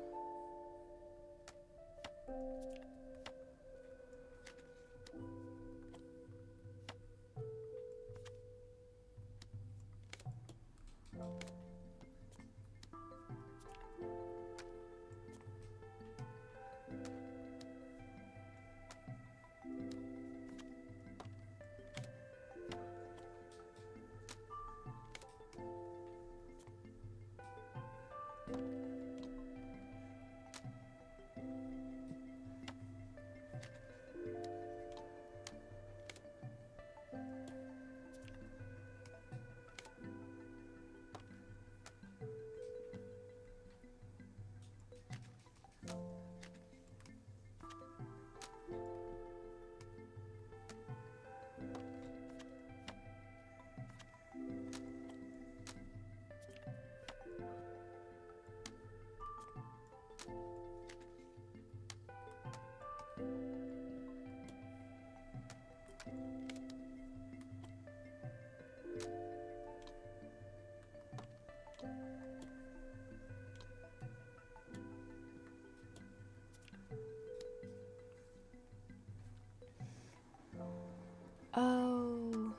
Oh.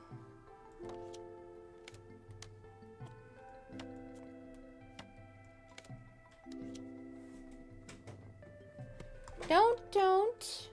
Don't. Don't.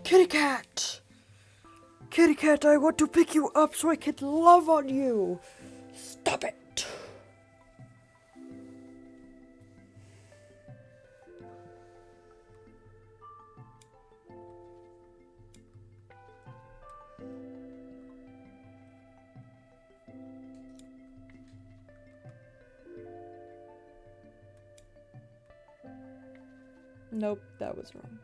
Kitty cat! Kitty cat, I want to pick you up so I can love on you! Stop it! Nope, that was wrong.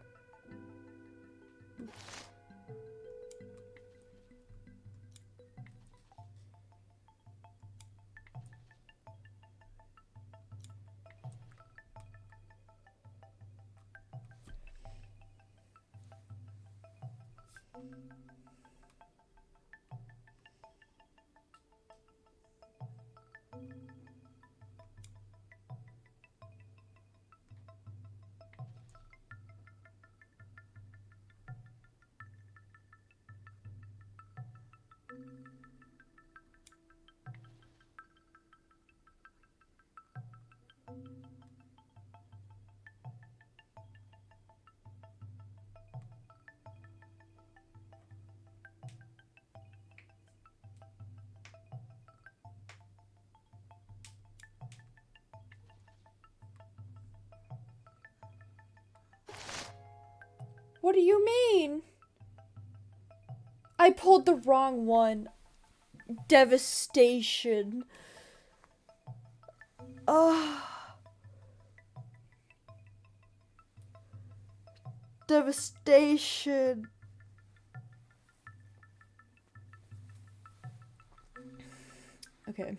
What do you mean? I pulled the wrong one. Devastation. Devastation. Okay.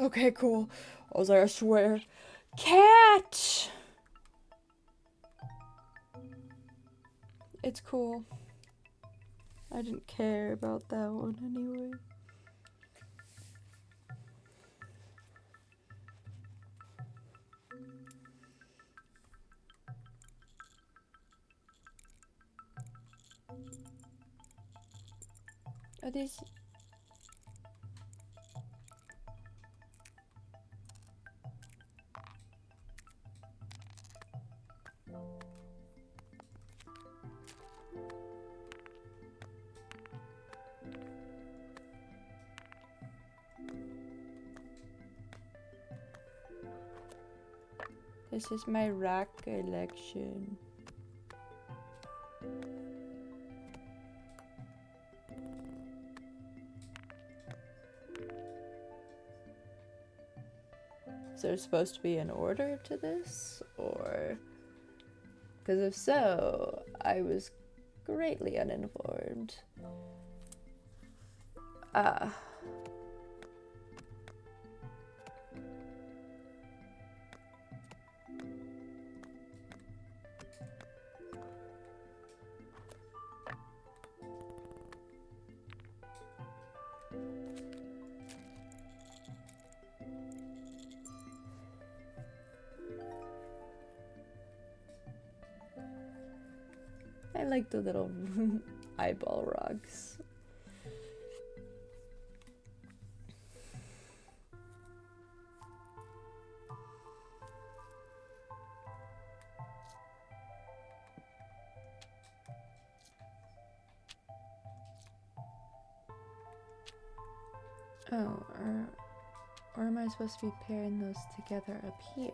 Okay, cool. I was like, I swear. Cat! It's cool. I didn't care about that one anyway. Are these... This is my rack collection. Is there supposed to be an order to this? Or... because if so, I was greatly uninformed. Ah. I like the little eyeball rocks. Oh, or am I supposed to be pairing those together up here?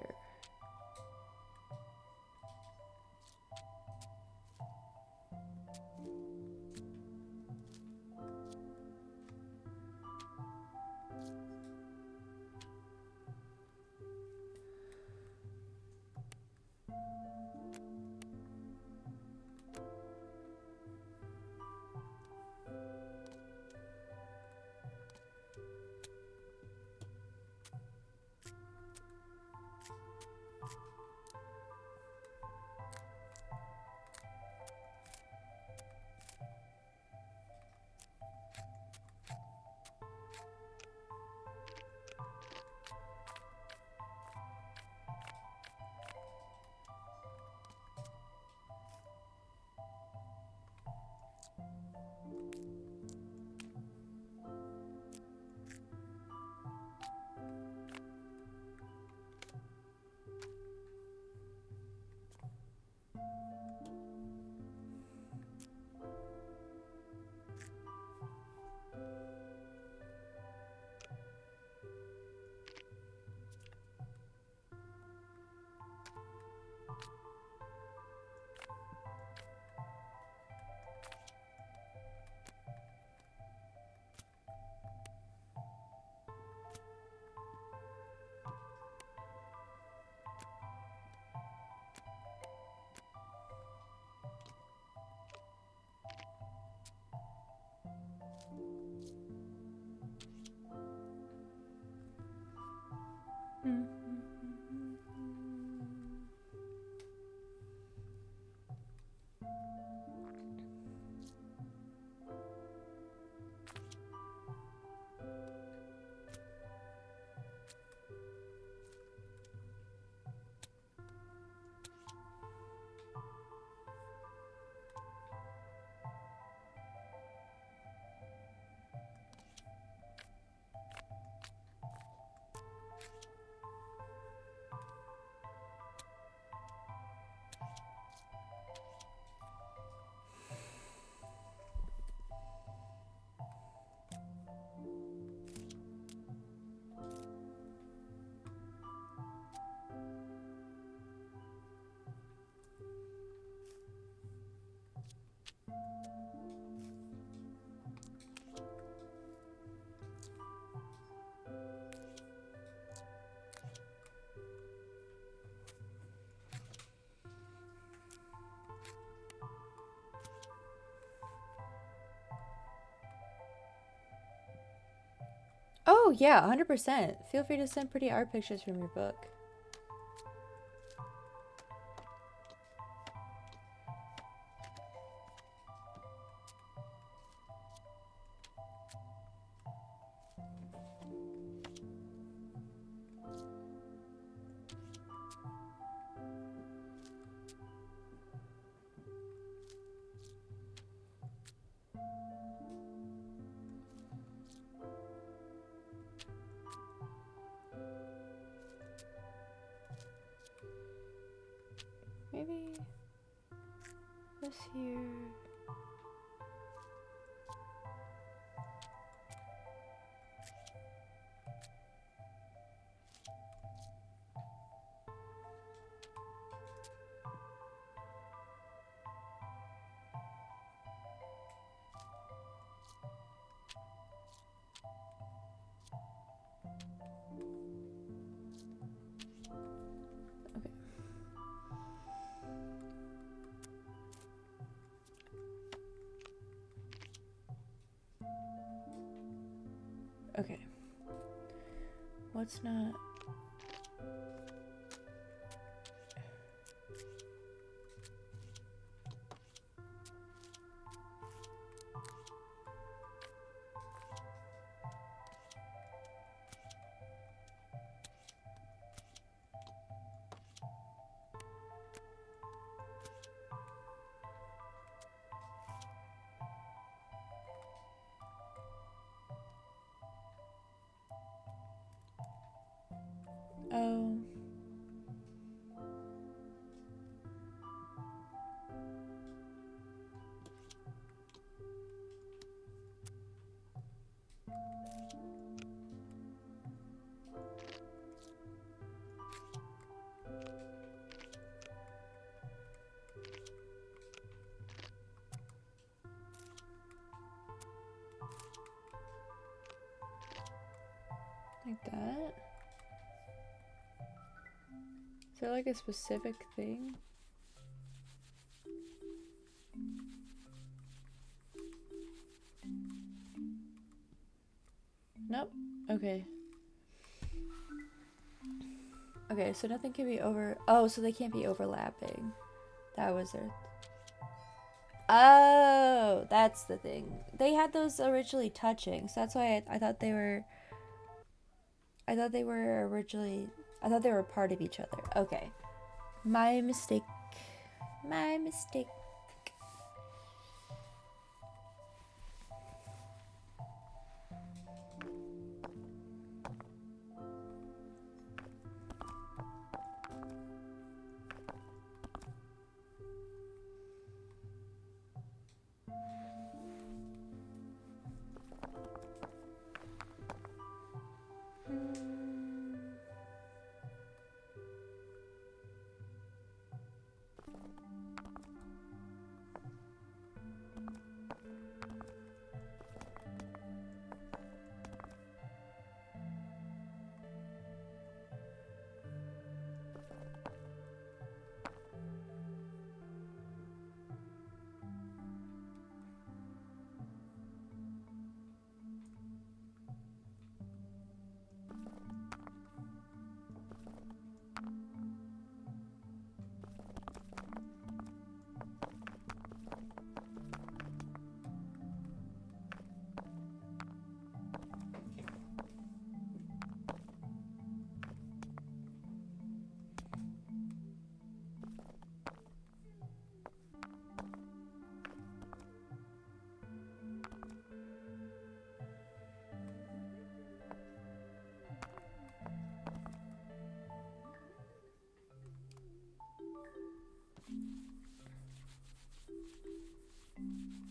Oh yeah, 100%. Feel free to send pretty art pictures from your book. Maybe this here. Okay. What's not? Oh. Like that? Is there like a specific thing? Nope. Okay. Okay, so nothing can be over. Oh, so they can't be overlapping. That was their. Oh, that's the thing. They had those originally touching, so that's why I thought they were. I thought they were originally. I thought they were part of each other. Okay. My mistake. My mistake.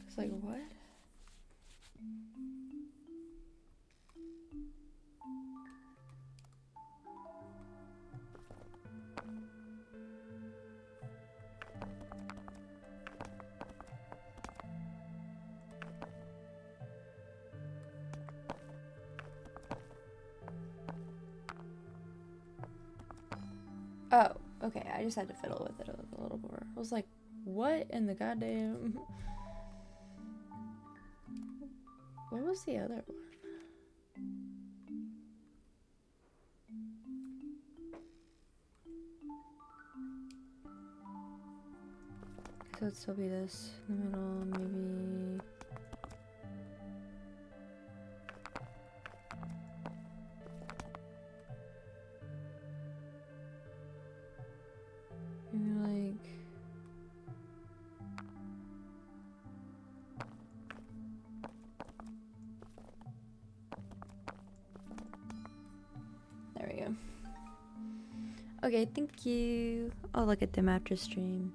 It's like, what? Oh, okay. I just had to fiddle with it a little more. I was like, what in the goddamn... What was the other one? So it'd still be this in the middle, maybe. Maybe like. There we go. Okay, thank you. I'll look at them after stream.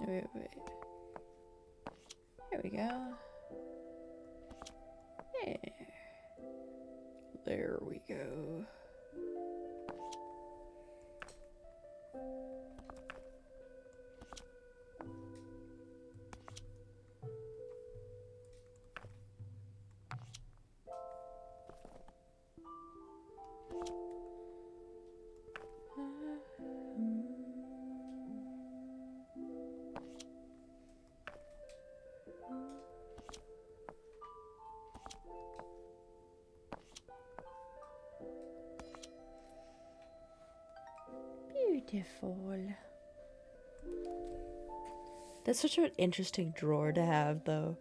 Wait. There we go. Yeah. There we go. Beautiful. That's such an interesting drawer to have, though.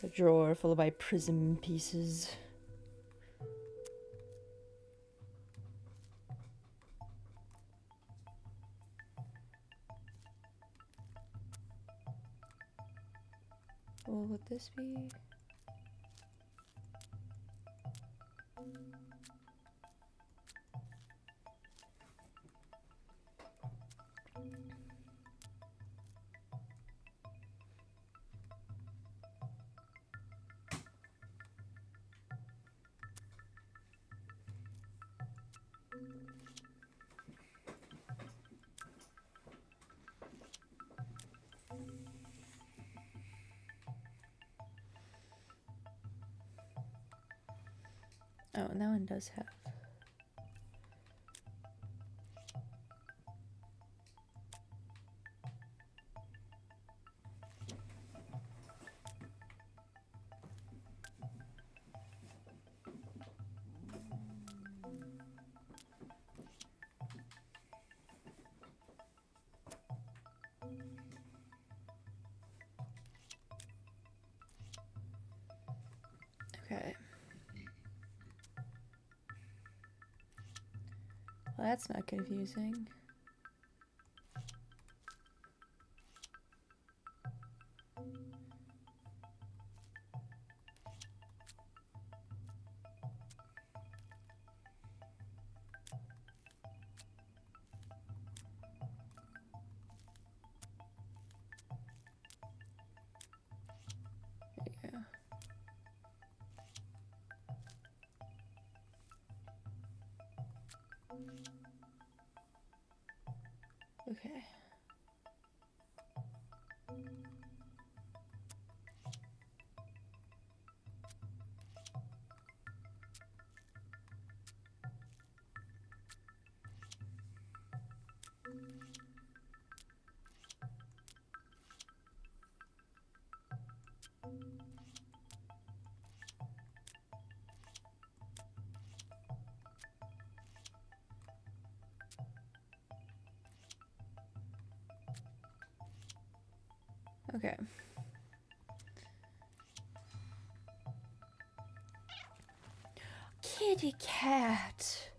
A drawer full of my prism pieces. What would this be? Oh, and that one does have. Okay. Well, that's not confusing. There you go. Okay. Okay. Kitty cat.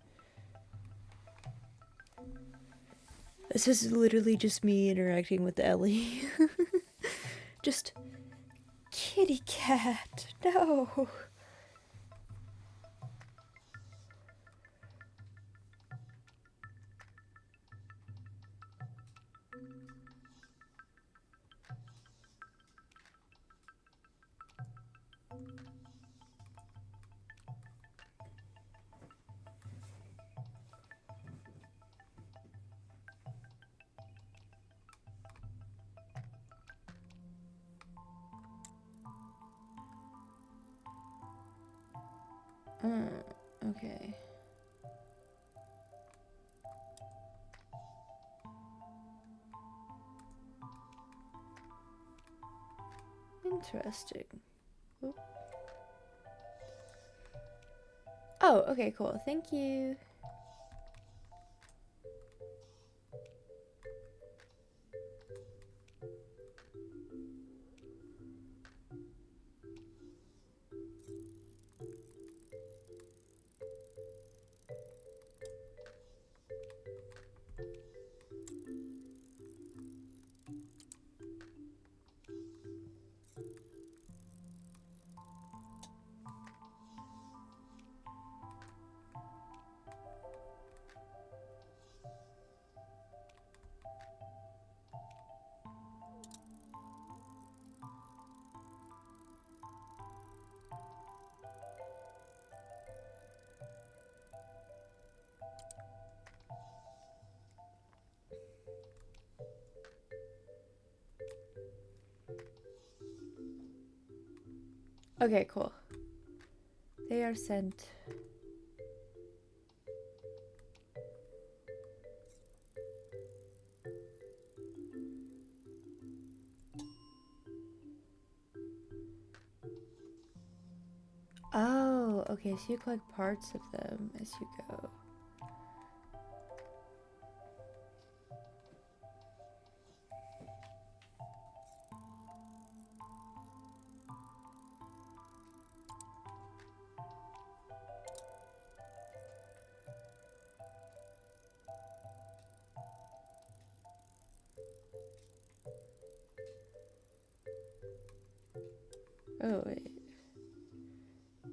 This is literally just me interacting with Ellie. Just kitty cat. No. Okay. Interesting. Oop. Oh, okay, cool. Thank you. Okay, cool. They are sent. Oh, okay, so you collect parts of them as you go. Oh, wait.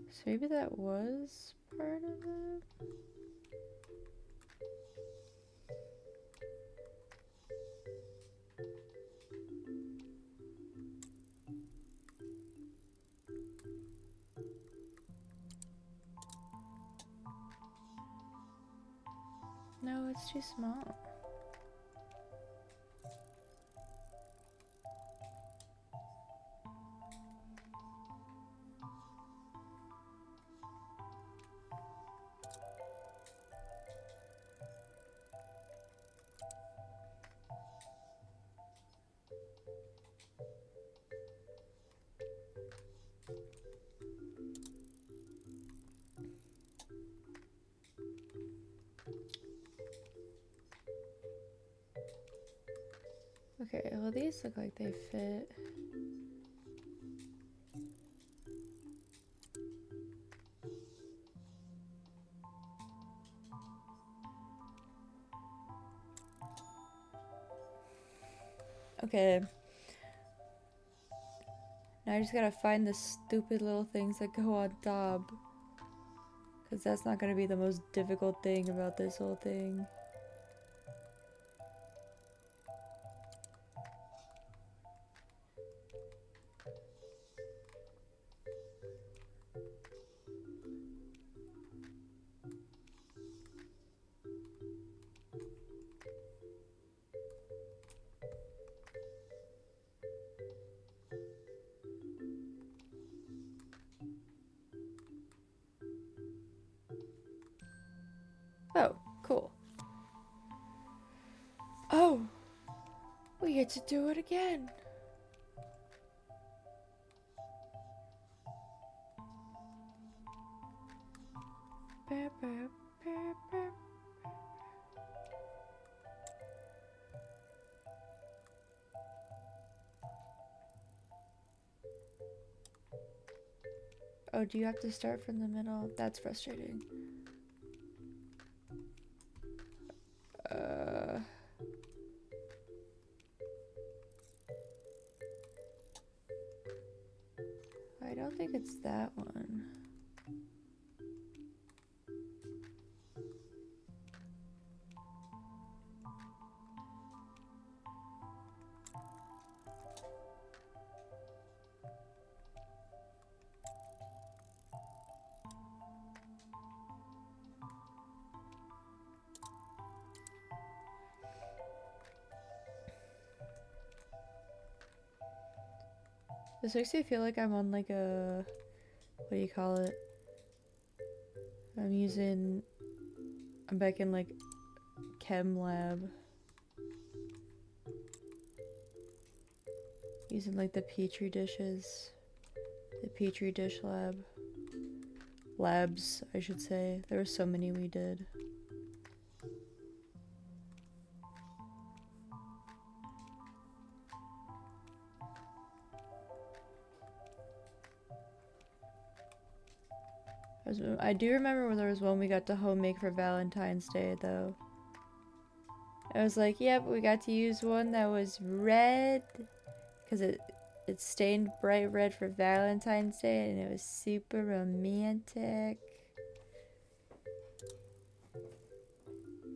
So maybe that was part of it? No, it's too small. Okay, well these look like they fit. Okay. Now I just gotta find the stupid little things that go on top. Because that's not gonna be the most difficult thing about this whole thing. Oh, cool. Oh, we get to do it again. Ba, ba, ba, ba. Oh, do you have to start from the middle? That's frustrating. don't think it's that one. This makes me feel like I'm on like a, what do you call it? I'm back in like chem lab. Using like the petri dishes. The petri dish lab. Labs, I should say. There were so many we did. I do remember when there was one we got to home make for Valentine's Day, though. I was like, yep, we got to use one that was red, because it stained bright red for Valentine's Day, and it was super romantic.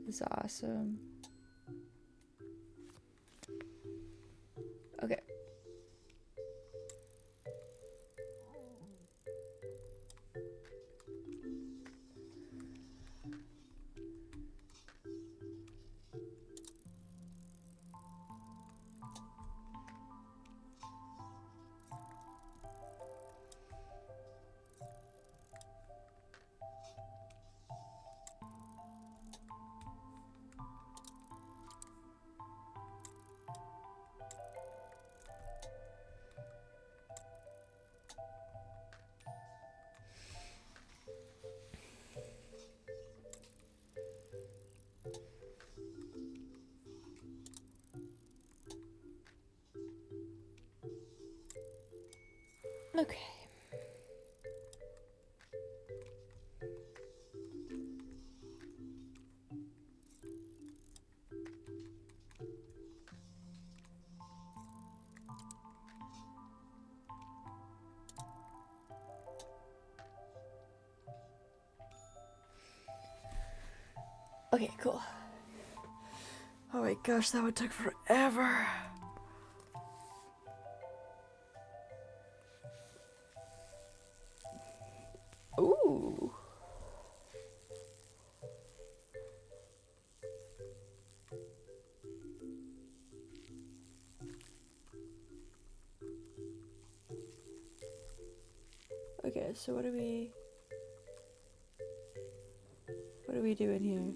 It's awesome. Okay. Okay. Okay, cool. Oh my gosh, that would take forever. Ooh. Okay, so what are we doing here?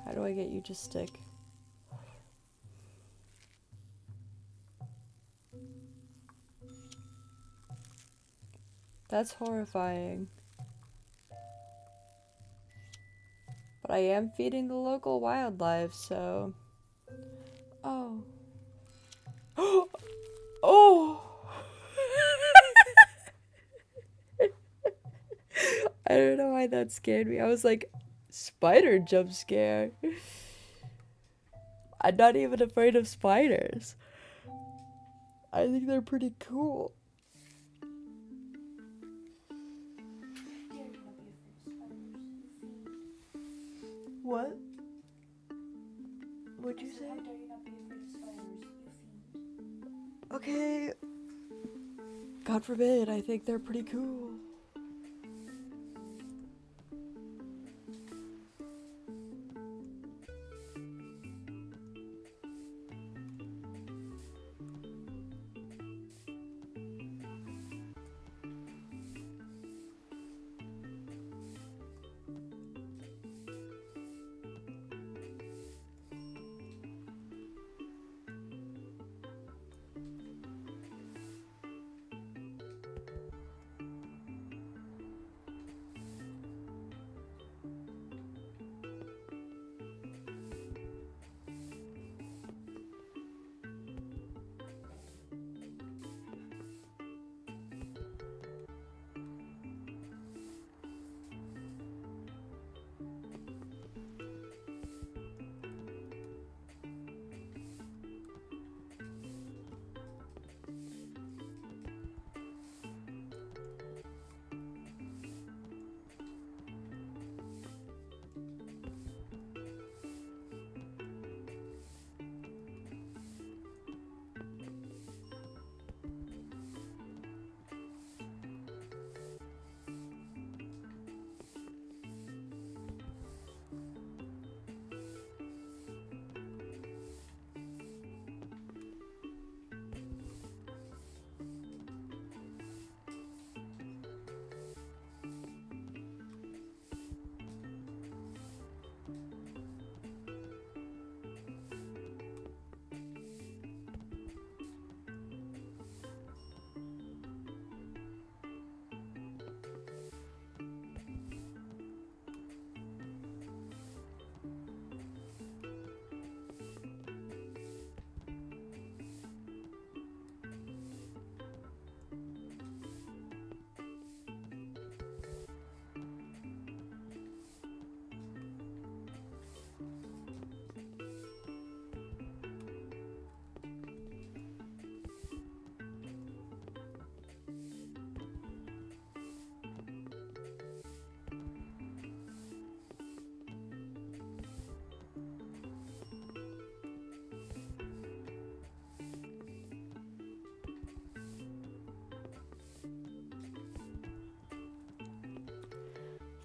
How do I get you to stick? That's horrifying. But I am feeding the local wildlife, so... Oh. Oh! I don't know why that scared me. I was like, spider jump scare. I'm not even afraid of spiders. I think they're pretty cool. What? What'd you say? Okay. God forbid, I think they're pretty cool.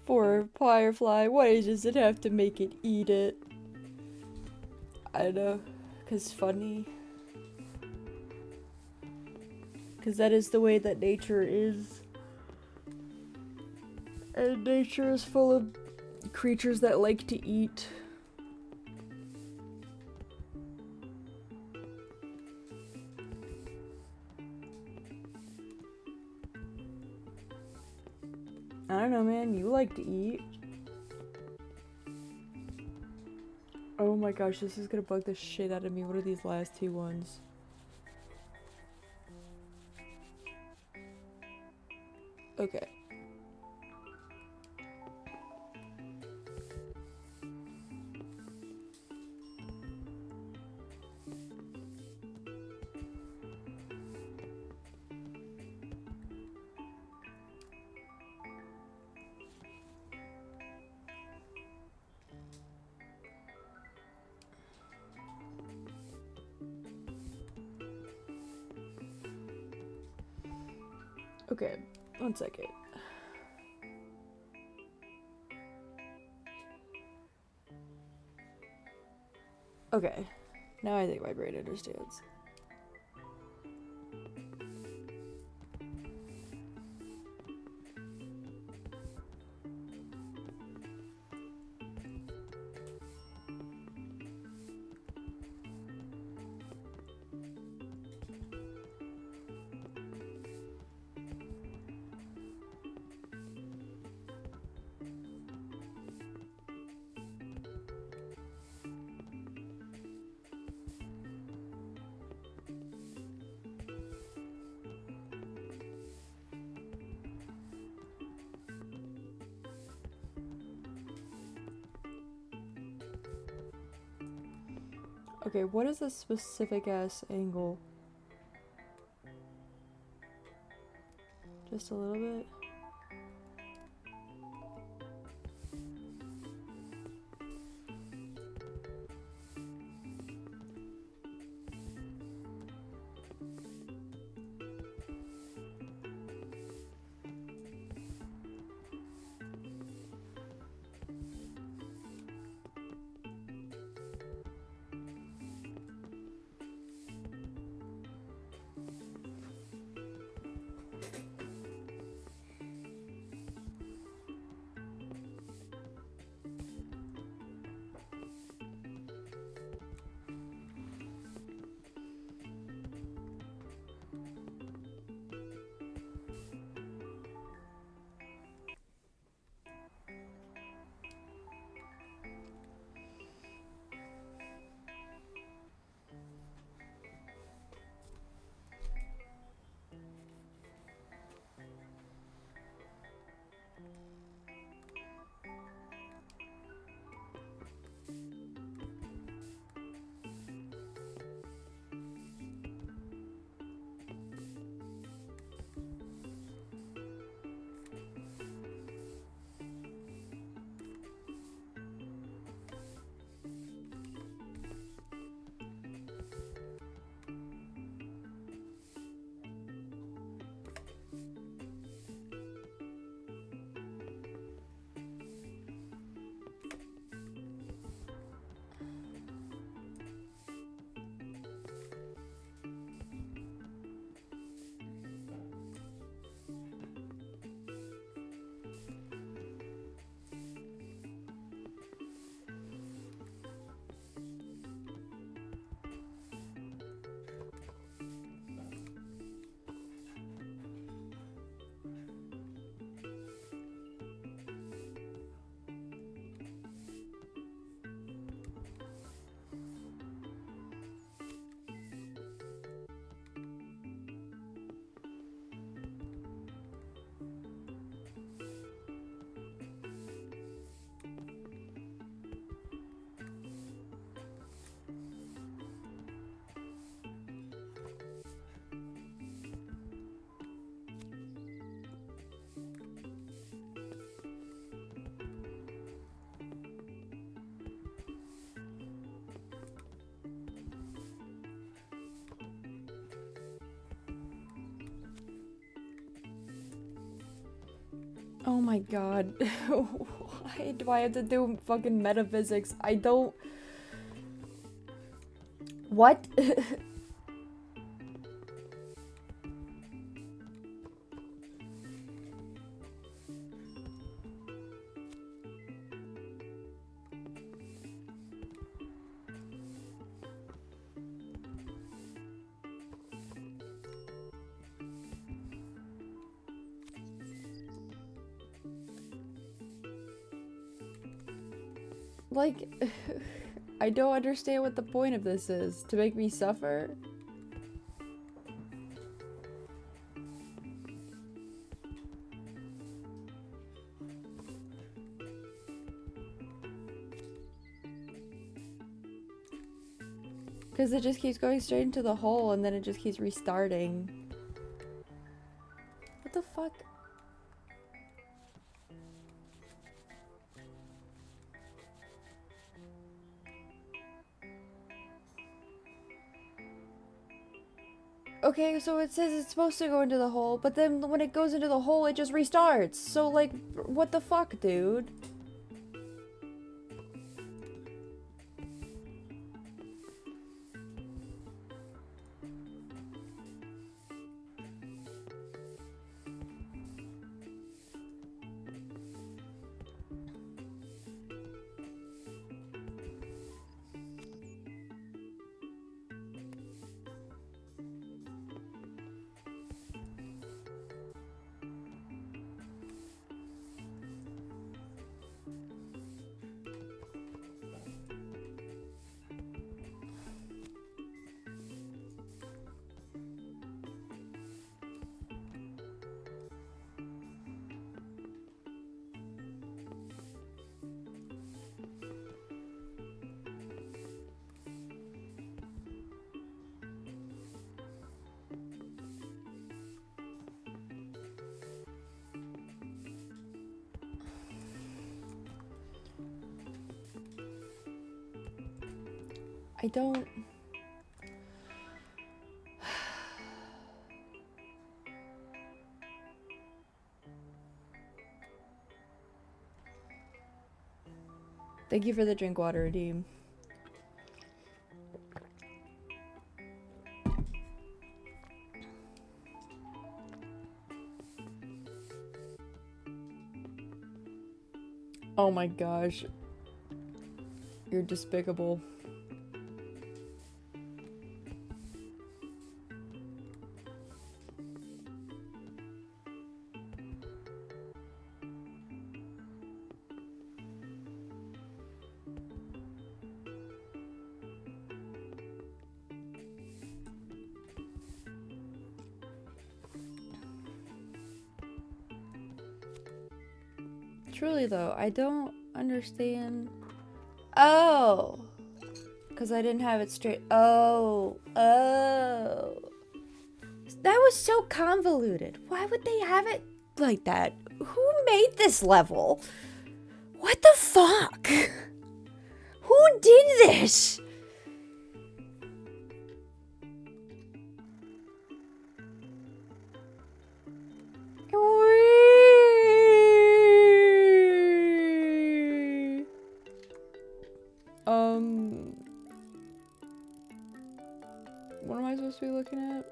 For Firefly, why does it have to make it eat it? I know, 'cause funny. 'Cause that is the way that nature is. And nature is full of creatures that like to eat. I don't know, man. You like to eat. Oh my gosh, this is gonna bug the shit out of me. What are these last two ones? Okay. Okay, 1 second. Okay, now I think my brain understands. Okay, what is a specific ass angle? Just a little bit. Oh my god. Why do I have to do fucking metaphysics? I don't... What? Like, I don't understand what the point of this is. To make me suffer? Because it just keeps going straight into the hole and then it just keeps restarting. What the fuck? Okay, so it says it's supposed to go into the hole, but then when it goes into the hole, it just restarts. So, like, what the fuck, dude? I don't... Thank you for the drink water, Redeem. Oh my gosh. You're despicable. Truly though, I don't understand. Oh! Because I didn't have it straight. Oh. Oh. That was so convoluted. Why would they have it like that? Who made this level? What the fuck? Who did this? What am I supposed to be looking at?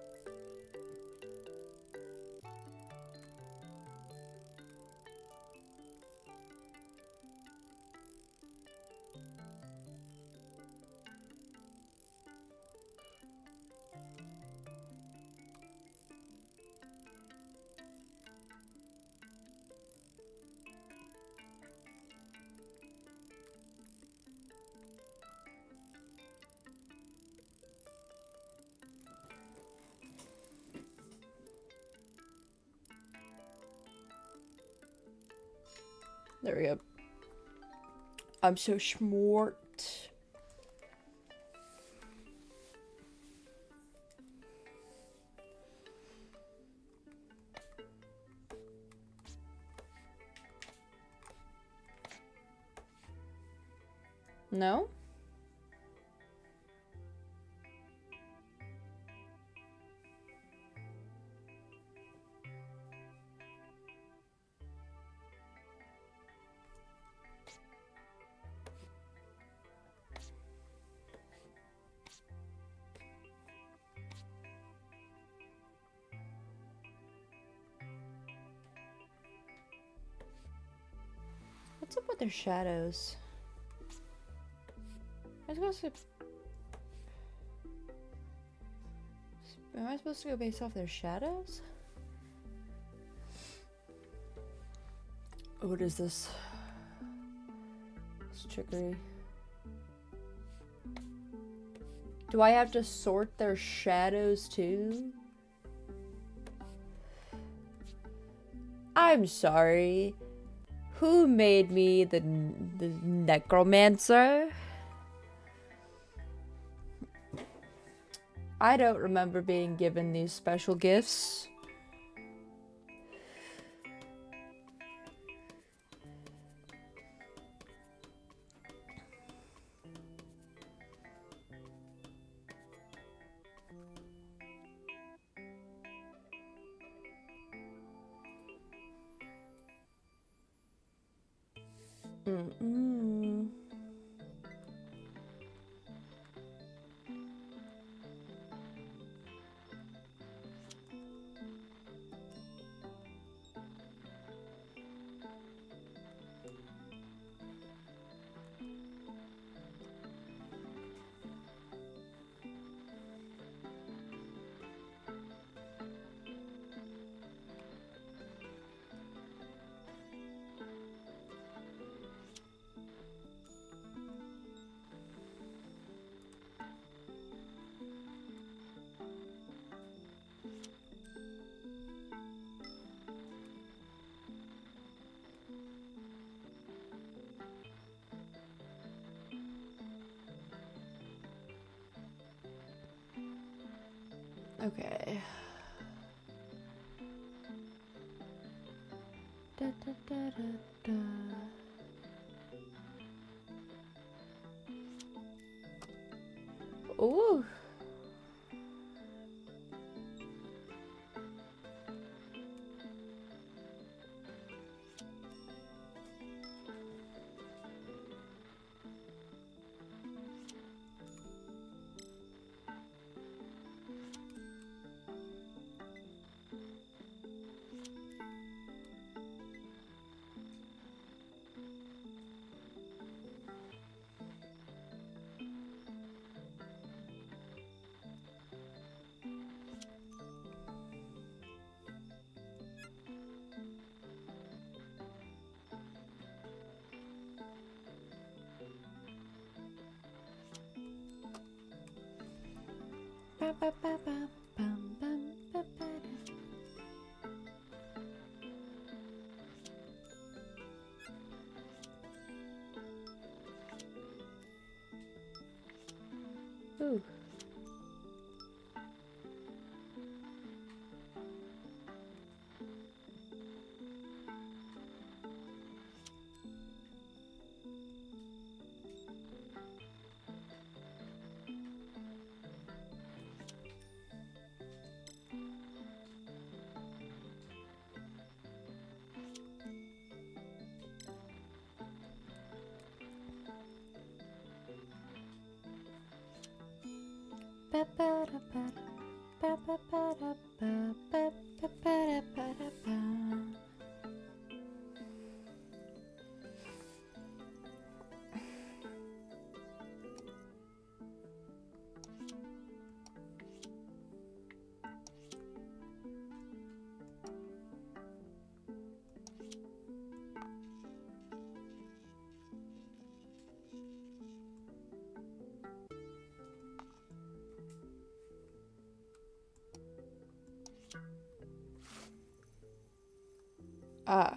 There we go. I'm so smart. No? What's up with their shadows? Am I supposed to go based off their shadows? What is this? It's trickery. Do I have to sort their shadows too? I'm sorry. Who made me the necromancer? I don't remember being given these special gifts. Mm-mm. Okay. Da, da, da, da, da. Ooh. Ba, ba, ba, ba, bum, bum, ba, ba, da. Ooh. Ba, ba, da, ba, da. Ba, ba, ba, da, ba, ba, ba, ba, da, ba, da, ba. Ah.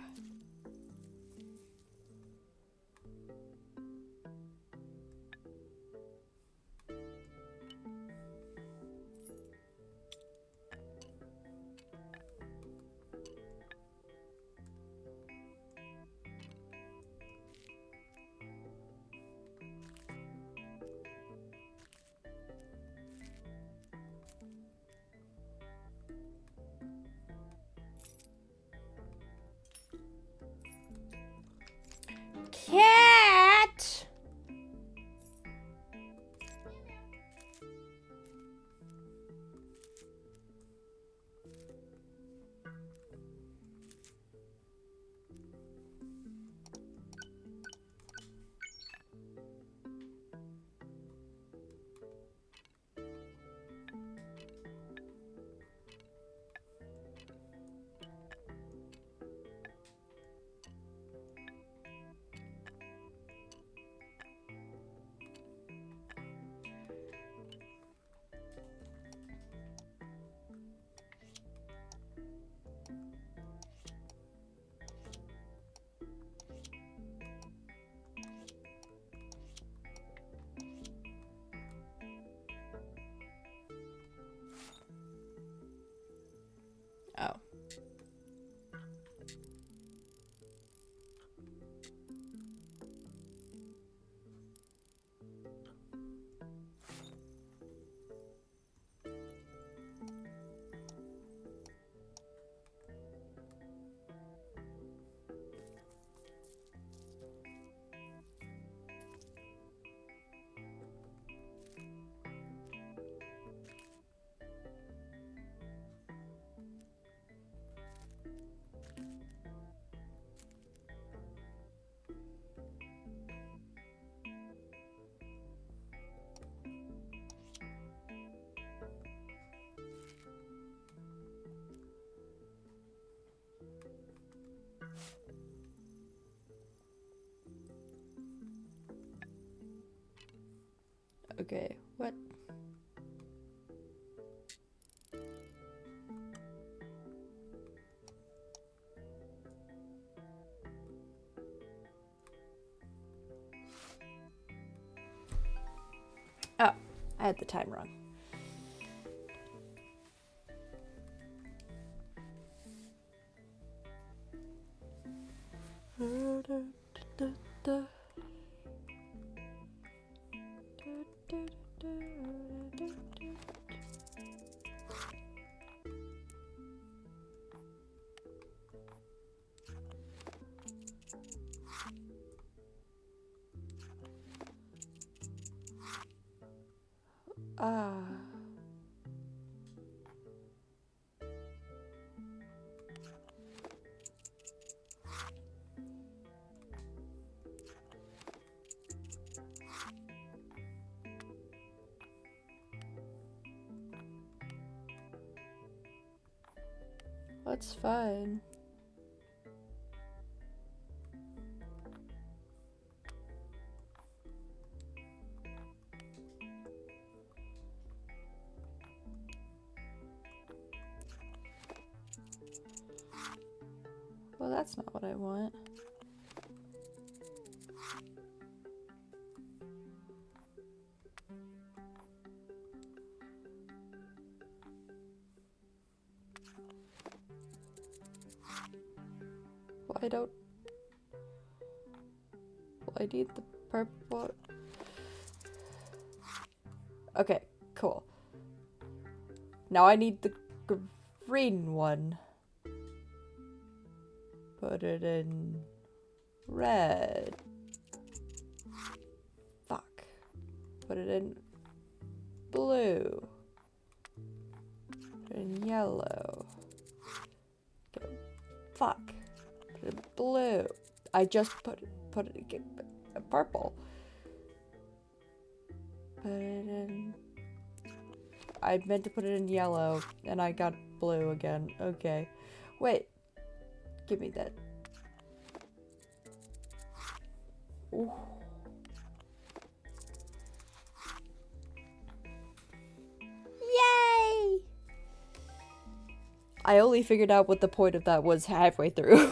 Okay, what? Oh, I had the time wrong. Ah. That's fine. Well, that's not what I want. Why don't... Well, I need the purple... Okay, cool. Now I need the green one. Put it in red. Fuck. Put it in blue. Put it in yellow. Okay. Fuck. Put it in blue. I just put it in purple. Put it in... I meant to put it in yellow, and I got blue again. Okay. Wait. Give me that. Ooh. Yay! I only figured out what the point of that was halfway through.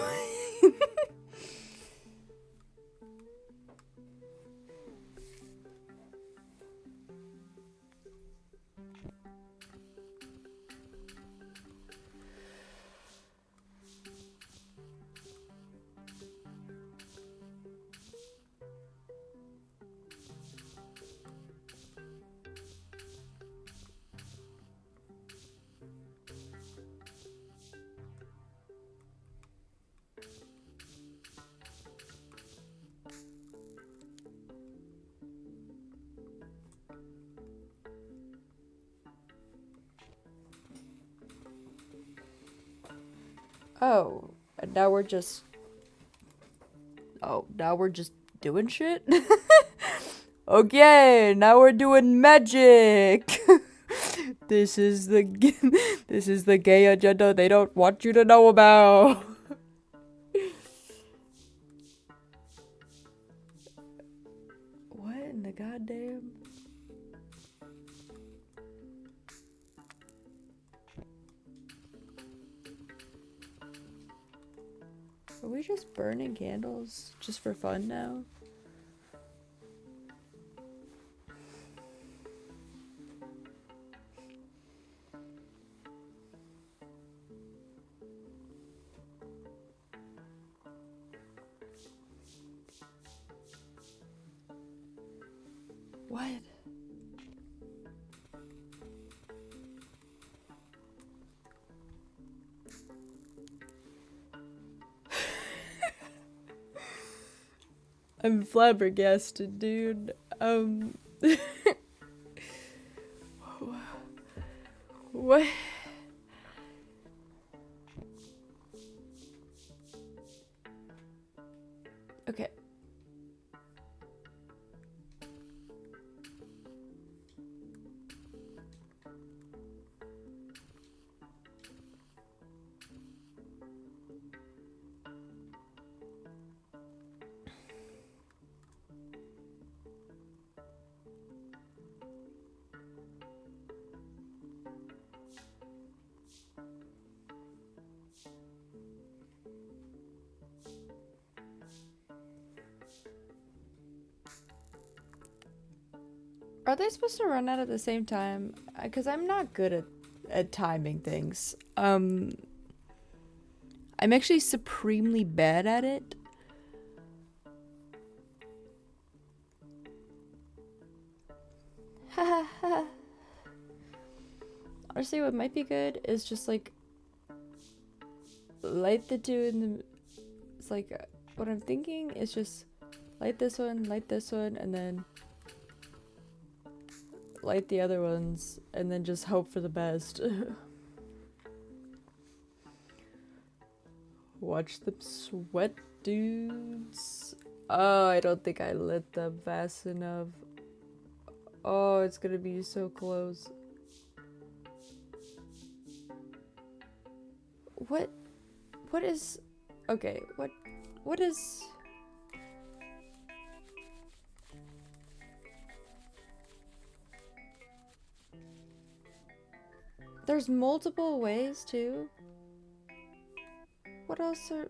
Oh, and now we're just... Oh, now we're just doing shit? Okay, now we're doing magic! This is the gay agenda they don't want you to know about! What in the goddamn... Are we just burning candles just for fun now? What? I'm flabbergasted, dude. What? Okay. Are they supposed to run out at the same time? Because I'm not good at timing things. I'm actually supremely bad at it. Honestly, what might be good is just like light the two in the. It's like what I'm thinking is just light this one, and then light the other ones, and then just hope for the best. Watch them sweat, dudes. Oh, I don't think I lit them fast enough. Oh, it's gonna be so close. What is... Okay, what is... There's multiple ways, too. What else are...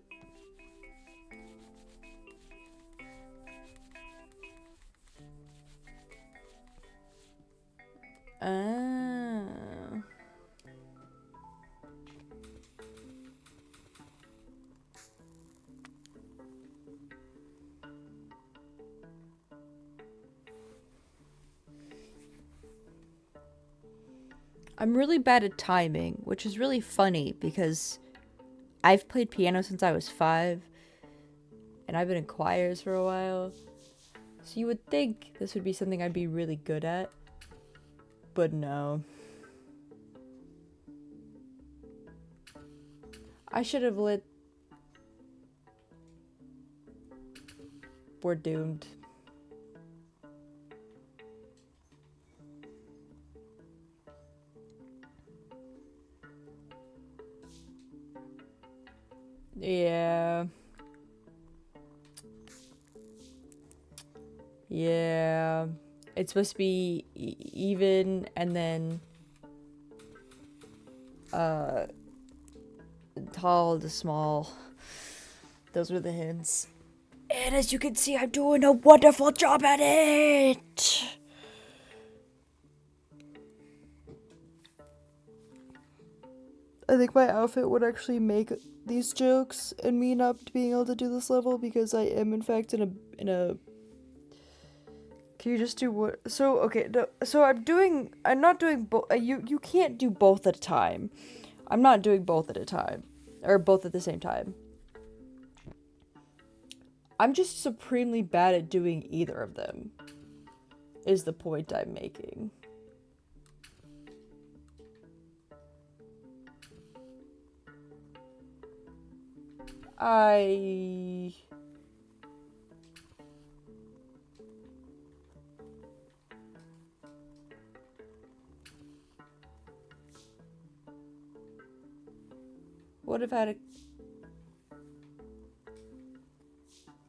I'm really bad at timing, which is really funny because I've played piano since I was 5 and I've been in choirs for a while. So you would think this would be something I'd be really good at, but no. I should have lit... We're doomed. Yeah. Yeah. It's supposed to be even and then tall to small. Those were the hints. And as you can see, I'm doing a wonderful job at it. I think my outfit would actually make these jokes and me not being able to do this level because I am in fact in a Can you just do what? So okay, no, so I'm not doing both. You can't do both at a time. I'm not doing both at a time or both at the same time. I'm just supremely bad at doing either of them. Is the point I'm making. Would have had a...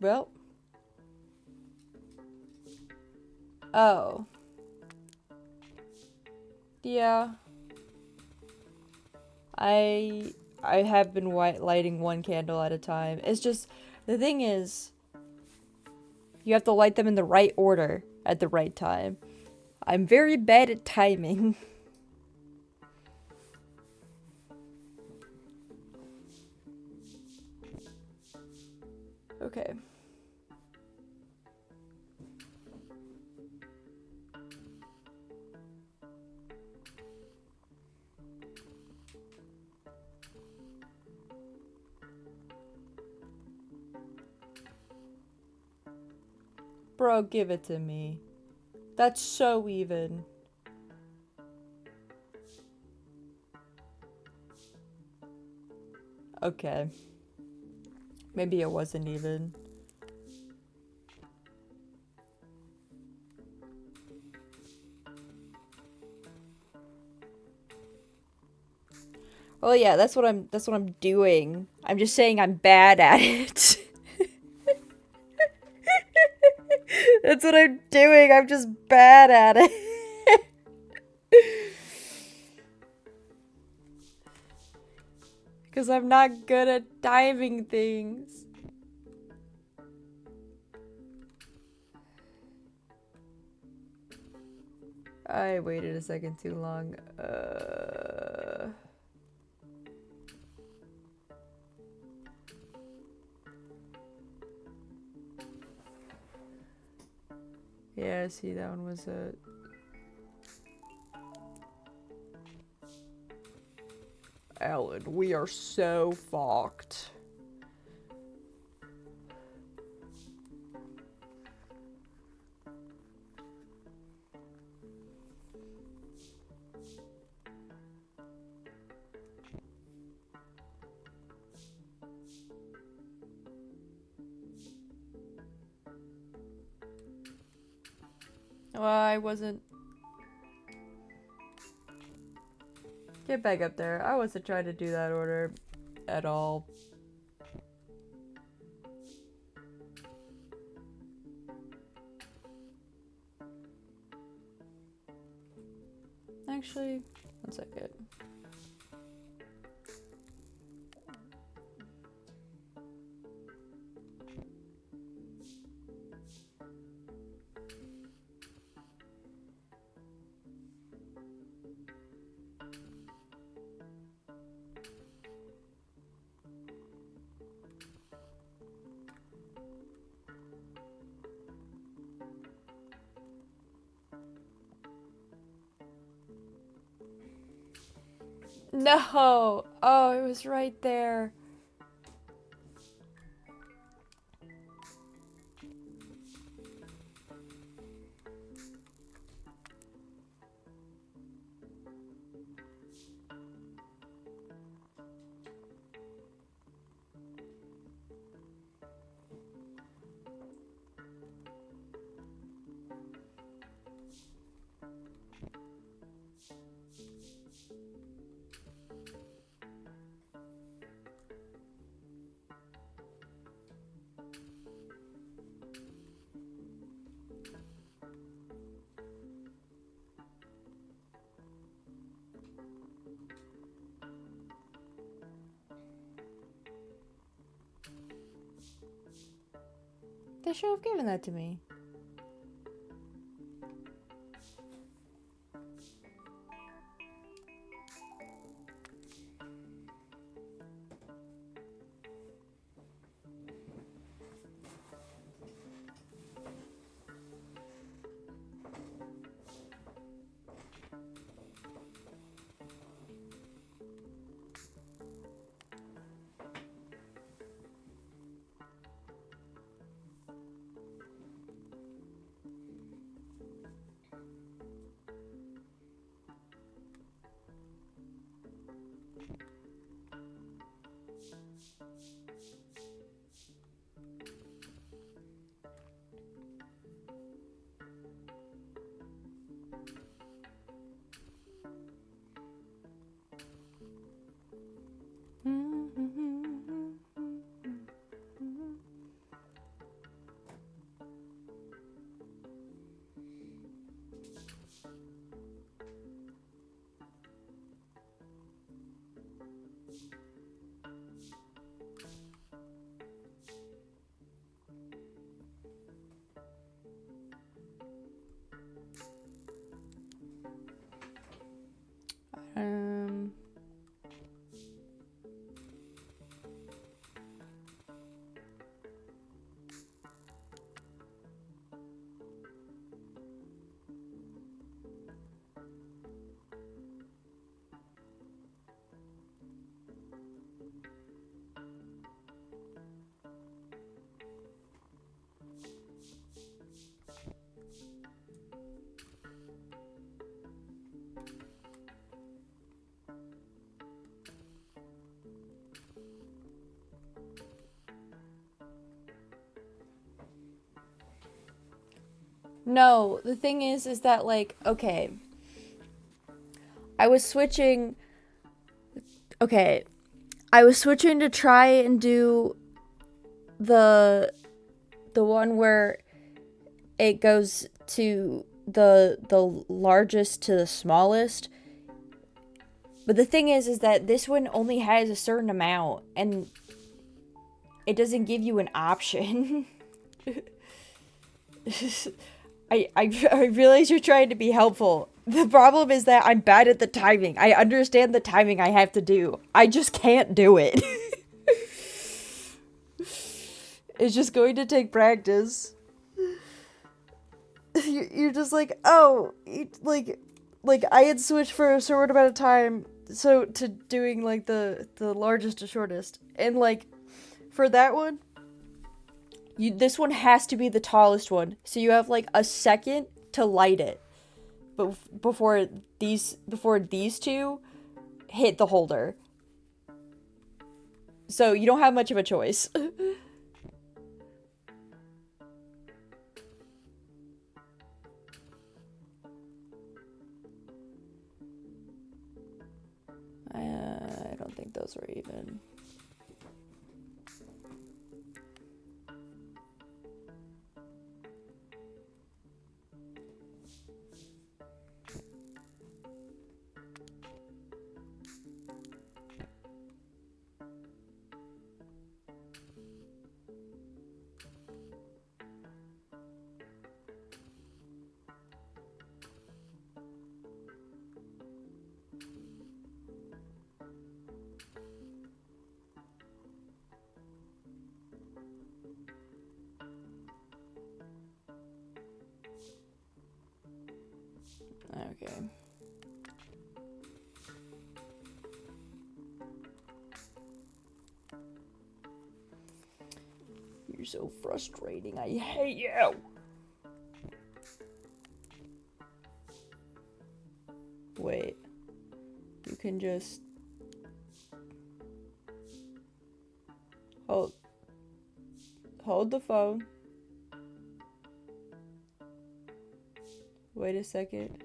Well. Oh. Yeah. I have been lighting one candle at a time. It's just, the thing is, you have to light them in the right order at the right time. I'm very bad at timing. Okay. Bro, give it to me. That's so even. Okay. Maybe it wasn't even. Well, yeah, that's what I'm doing. I'm just saying I'm bad at it. That's what I'm doing. I'm just bad at it. Because I'm not good at timing things. I waited a second too long. Yeah, see, that one was it. Alan, we are so fucked. Well, I wasn't... Get back up there. I wasn't trying to do that order at all. Actually, one second. No! Oh, it was right there. They should have given that to me. No, the thing is that, like, okay. I was switching to try and do the one where it goes to the largest to the smallest. But the thing is that this one only has a certain amount and it doesn't give you an option. I realize you're trying to be helpful, The problem is that I'm bad at the timing. I understand the timing I have to do. I just can't do it. It's just going to take practice. You're just like, oh, like I had switched for a short amount of time, so to doing like the largest to shortest, and like for that one, this one has to be the tallest one, so you have like a second to light it, but before these two hit the holder, so you don't have much of a choice. I don't think those were even. Okay. You're so frustrating. I hate you. Wait. You can just hold the phone. Wait a second.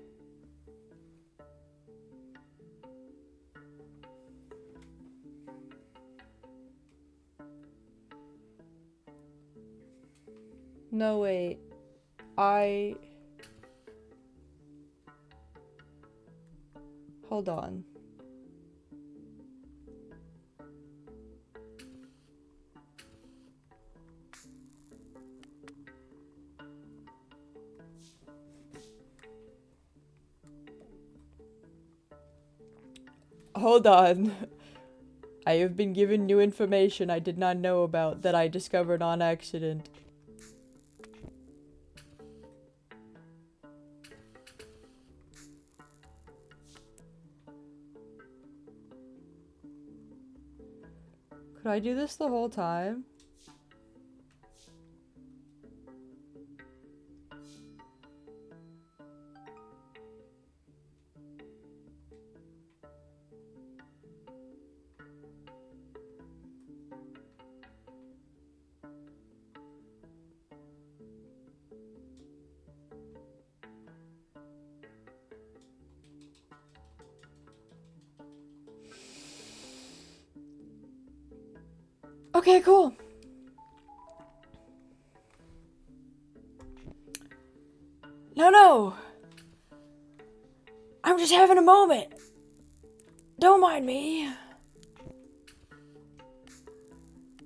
No, wait. Hold on. Hold on. I have been given new information I did not know about that I discovered on accident. Could I do this the whole time? Okay, cool. No. I'm just having a moment. Don't mind me.